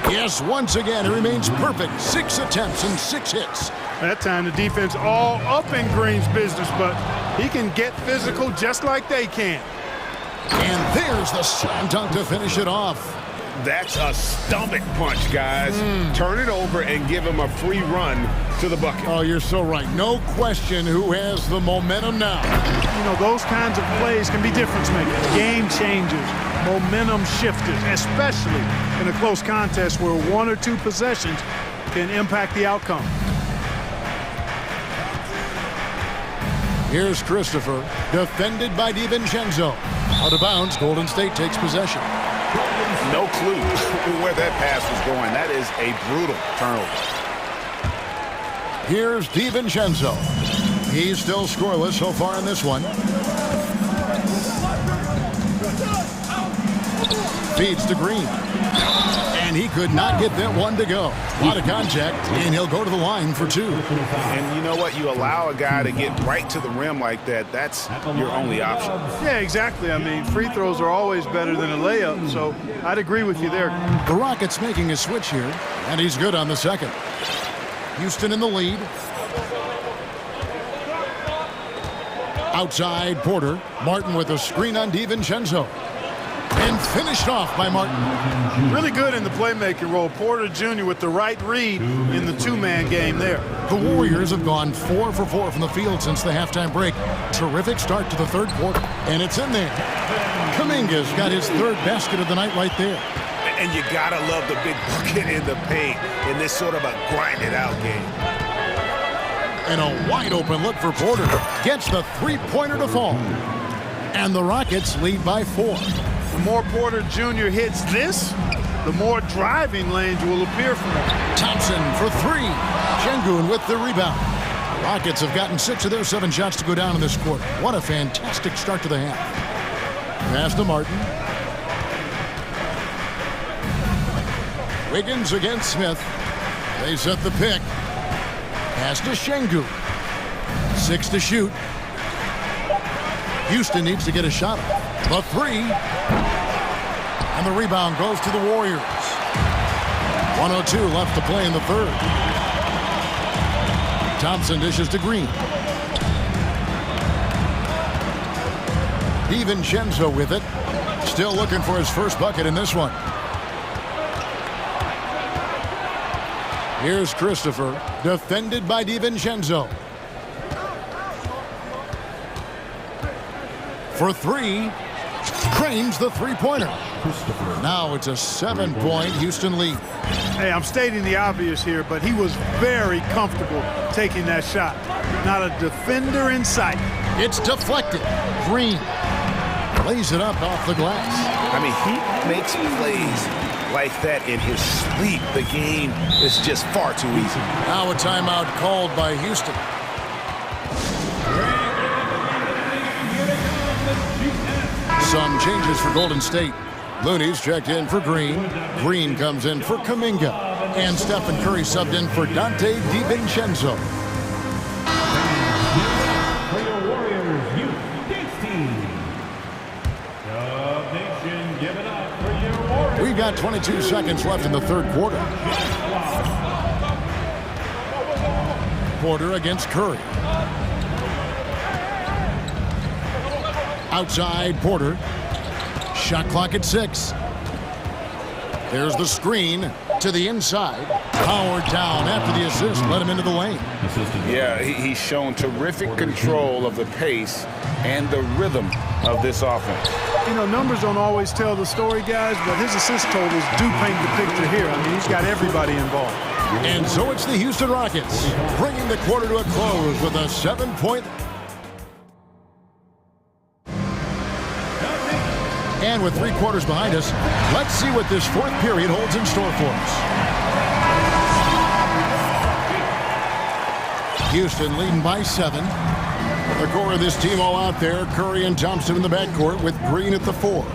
Yes, once again, it remains perfect. 6 attempts and 6 hits. That time the defense all up in Green's business, but he can get physical just like they can. And there's the slam dunk to finish it off. That's a stomach punch, guys. Turn it over and give him a free run to the bucket. Oh, you're so right. No question who has the momentum now. You know, those kinds of plays can be difference makers, game changers, momentum shifters, especially in a close contest where 1 or 2 possessions can impact the outcome. Here's Christopher, defended by DiVincenzo. Out of bounds, Golden State takes possession. No clue where that pass was going. That is a brutal turnover. Here's DiVincenzo. He's still scoreless so far in this one. Feeds to Green. And he could not get that one to go. A lot of contact, and he'll go to the line for two. And you know what? You allow a guy to get right to the rim like that, that's your only option. Yeah, exactly. I mean, free throws are always better than a layup, so I'd agree with you there. The Rockets making a switch here, and he's good on the second. Houston in the lead. Outside, Porter. Martin with a screen on DiVincenzo. And finished off by Martin. Really good in the playmaking role. Porter Jr. with the right read in the two-man game there. The Warriors have gone 4 for 4 from the field since the halftime break. Terrific start to the third quarter, and it's in there. Kuminga's got his third basket of the night right there. And you gotta love the big bucket in the paint in this sort of a grind-it-out game. And a wide-open look for Porter. Gets the three-pointer to fall. And the Rockets lead by 4. The more Porter Jr. hits this, the more driving lanes will appear for him. Thompson for 3. Şengün with the rebound. The Rockets have gotten 6 of their 7 shots to go down in this quarter. What a fantastic start to the half. Pass to Martin. Wiggins against Smith. They set the pick. Pass to Şengün. 6 to shoot. Houston needs to get a shot off. The 3. And the rebound goes to the Warriors. 1:02 left to play in the third. Thompson dishes to Green. DiVincenzo with it. Still looking for his first bucket in this one. Here's Christopher, defended by DiVincenzo. For 3, cranes the three-pointer. Now it's a 7-point Houston lead. Hey, I'm stating the obvious here, but he was very comfortable taking that shot. Not a defender in sight. It's deflected. Green lays it up off the glass. I mean, he makes plays like that in his sleep. The game is just far too easy. Now a timeout called by Houston. Some changes for Golden State. Looney's checked in for Green. Green comes in for Kuminga. And Stephen Curry subbed in for Dante DiVincenzo. For your Warriors Youth Dance Team. Nation, give it up for your Warriors. We've got 22 seconds left in the third quarter. Porter against Curry. Outside, Porter. Shot clock at 6. There's the screen to the inside. Howard down after the assist. Let him into the lane. Yeah, he's shown terrific control of the pace and the rhythm of this offense. You know, numbers don't always tell the story, guys, but his assist totals do paint the picture here. I mean, he's got everybody involved. And so it's the Houston Rockets bringing the quarter to a close with a 7-point. And with 3 quarters behind us, let's see what this fourth period holds in store for us. Houston leading by 7. The core of this team all out there. Curry and Thompson in the backcourt with Green at the 4.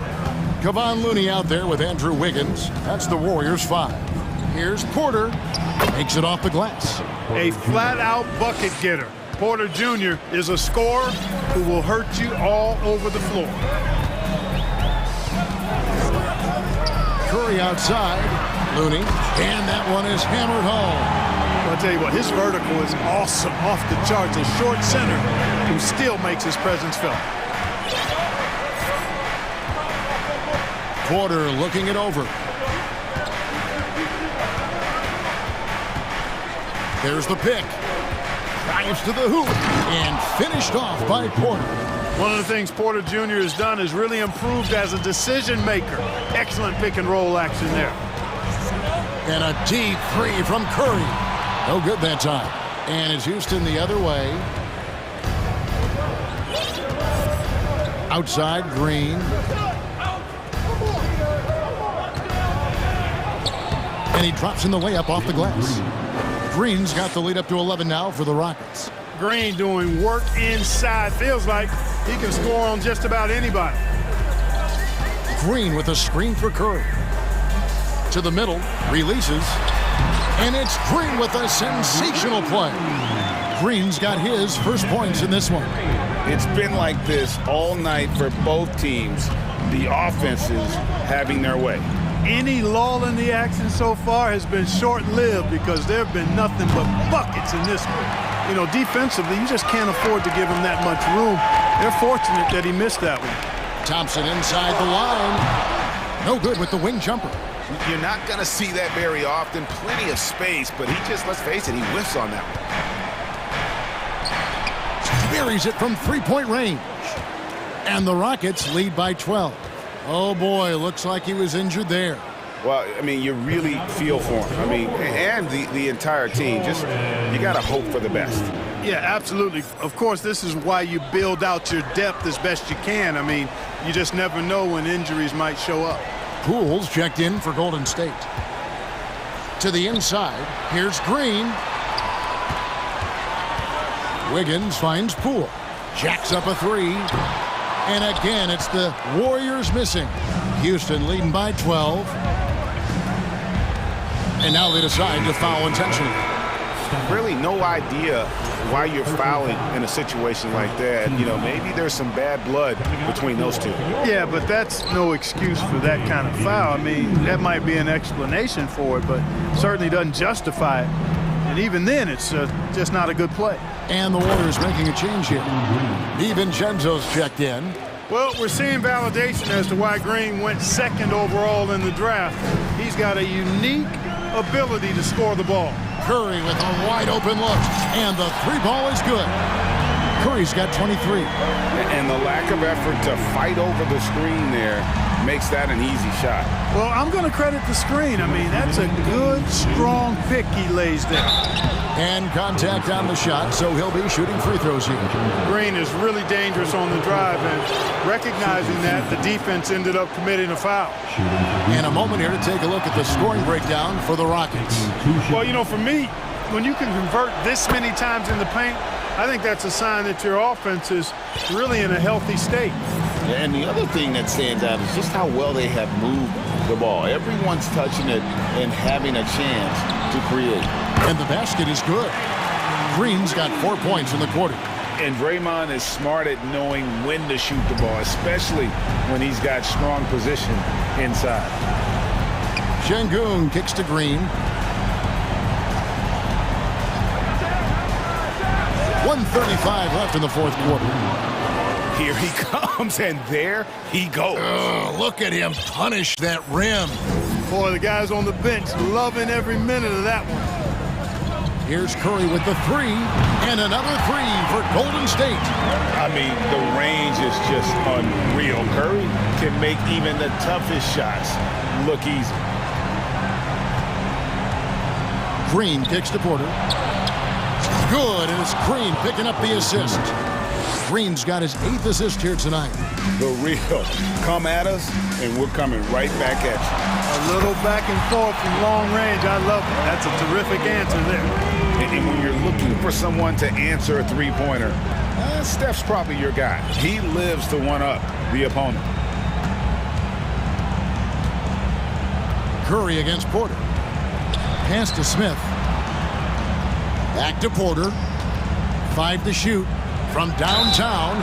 Kevon Looney out there with Andrew Wiggins. That's the Warriors' 5. Here's Porter. Makes it off the glass. A flat-out bucket getter. Porter Jr. is a scorer who will hurt you all over the floor. Curry outside. Looney. And that one is hammered home. I'll tell you what, his vertical is awesome, off the charts. A short center who still makes his presence felt. Porter looking it over. There's the pick. Drives to the hoop. And finished off by Porter. One of the things Porter Jr. has done is really improved as a decision maker. Excellent pick and roll action there. And a deep 3 from Curry. No good that time. And it's Houston the other way. Outside, Green. And he drops in the layup off the glass. Green's got the lead up to 11 now for the Rockets. Green doing work inside. Feels like he can score on just about anybody. Green with a screen for Curry. To the middle, releases, and it's Green with a sensational play. Green's got his first points in this one. It's been like this all night for both teams. The offenses having their way. Any lull in the action so far has been short-lived because there have been nothing but buckets in this one. You know, defensively, you just can't afford to give him that much room. They're fortunate that he missed that one. Thompson inside the line. No good with the wing jumper. You're not going to see that very often. Plenty of space, but he just, let's face it, he whiffs on that one. Buries it from three-point range. And the Rockets lead by 12. Oh, boy, looks like he was injured there. Well, I mean, you really feel for him. I mean, and the entire team. Just, you got to hope for the best. Yeah, absolutely. Of course, this is why you build out your depth as best you can. I mean, you just never know when injuries might show up. Poole's checked in for Golden State. To the inside, here's Green. Wiggins finds Poole. Jacks up a three. And again, it's the Warriors missing. Houston leading by 12. And now they decide to foul intentionally. Really no idea why you're fouling in a situation like that. You know, maybe there's some bad blood between those two. Yeah, but that's no excuse for that kind of foul. I mean, that might be an explanation for it, but certainly doesn't justify it. And even then, it's just not a good play. And the Warriors making a change here. DiVincenzo's checked in. Well, we're seeing validation as to why Green went second overall in the draft. He's got a unique ability to score the ball. Curry with a wide open look, and the three ball is good. Curry's got 23. And the lack of effort to fight over the screen there makes that an easy shot. Well, I'm going to credit the screen. I mean, that's a good, strong pick he lays there. And contact on the shot, so he'll be shooting free throws here. Green is really dangerous on the drive, and recognizing that, the defense ended up committing a foul. And a moment here to take a look at the scoring breakdown for the Rockets. Well, you know, for me, when you can convert this many times in the paint, I think that's a sign that your offense is really in a healthy state. And the other thing that stands out is just how well they have moved the ball. Everyone's touching it and having a chance to create. And the basket is good. Green's got 4 points in the quarter. And Draymond is smart at knowing when to shoot the ball, especially when he's got strong position inside. Şengün kicks to Green. 1:35 left in the fourth quarter. Here he comes, and there he goes. Look at him punish that rim. Boy, the guys on the bench loving every minute of that one. Here's Curry with the three, and another three for Golden State. I mean, the range is just unreal. Curry can make even the toughest shots look easy. Green kicks to Porter. Good, and it's Green picking up the assist. Green's got his 8th assist here tonight. The real. Come at us, and we're coming right back at you. A little back and forth from long range. I love it. That's a terrific answer there. And when you're looking for someone to answer a three-pointer, Steph's probably your guy. He lives to one-up the opponent. Curry against Porter. Pass to Smith. Back to Porter. 5 to shoot from downtown.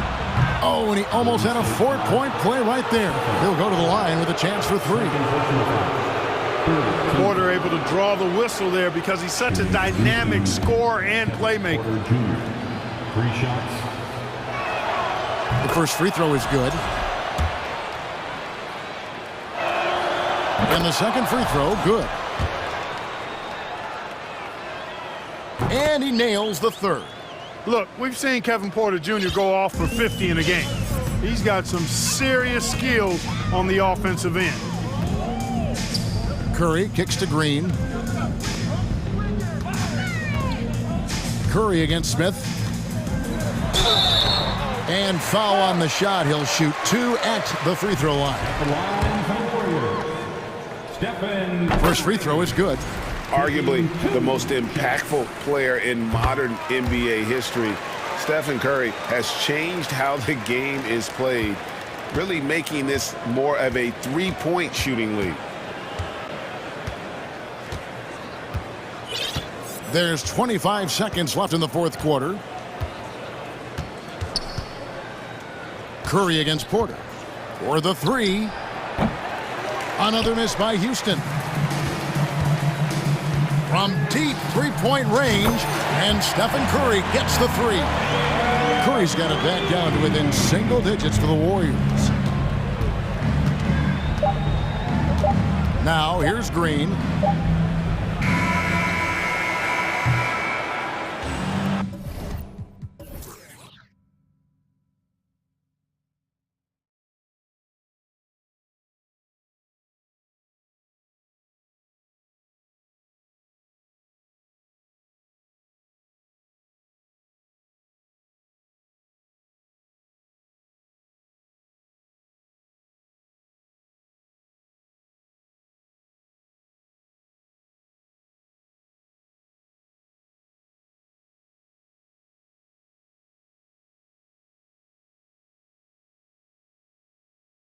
Oh, and he almost had a 4-point play right there. He'll go to the line with a chance for 3. Porter able to draw the whistle there because he's such a dynamic scorer and playmaker. 3 shots. The first free throw is good. And the second free throw, good. And he nails the third. Look, we've seen Kevin Porter Jr. go off for 50 in a game. He's got some serious skills on the offensive end. Curry kicks to Green. Curry against Smith. And foul on the shot. He'll shoot 2 at the free throw line. First free throw is good. Arguably the most impactful player in modern NBA history, Stephen Curry has changed how the game is played, really making this more of a 3-point shooting league. There's 25 seconds left in the fourth quarter. Curry against Porter. For the three. Another miss by Houston. From deep three-point range, and Stephen Curry gets the three. Curry's got it back down to within single digits for the Warriors. Now, here's Green.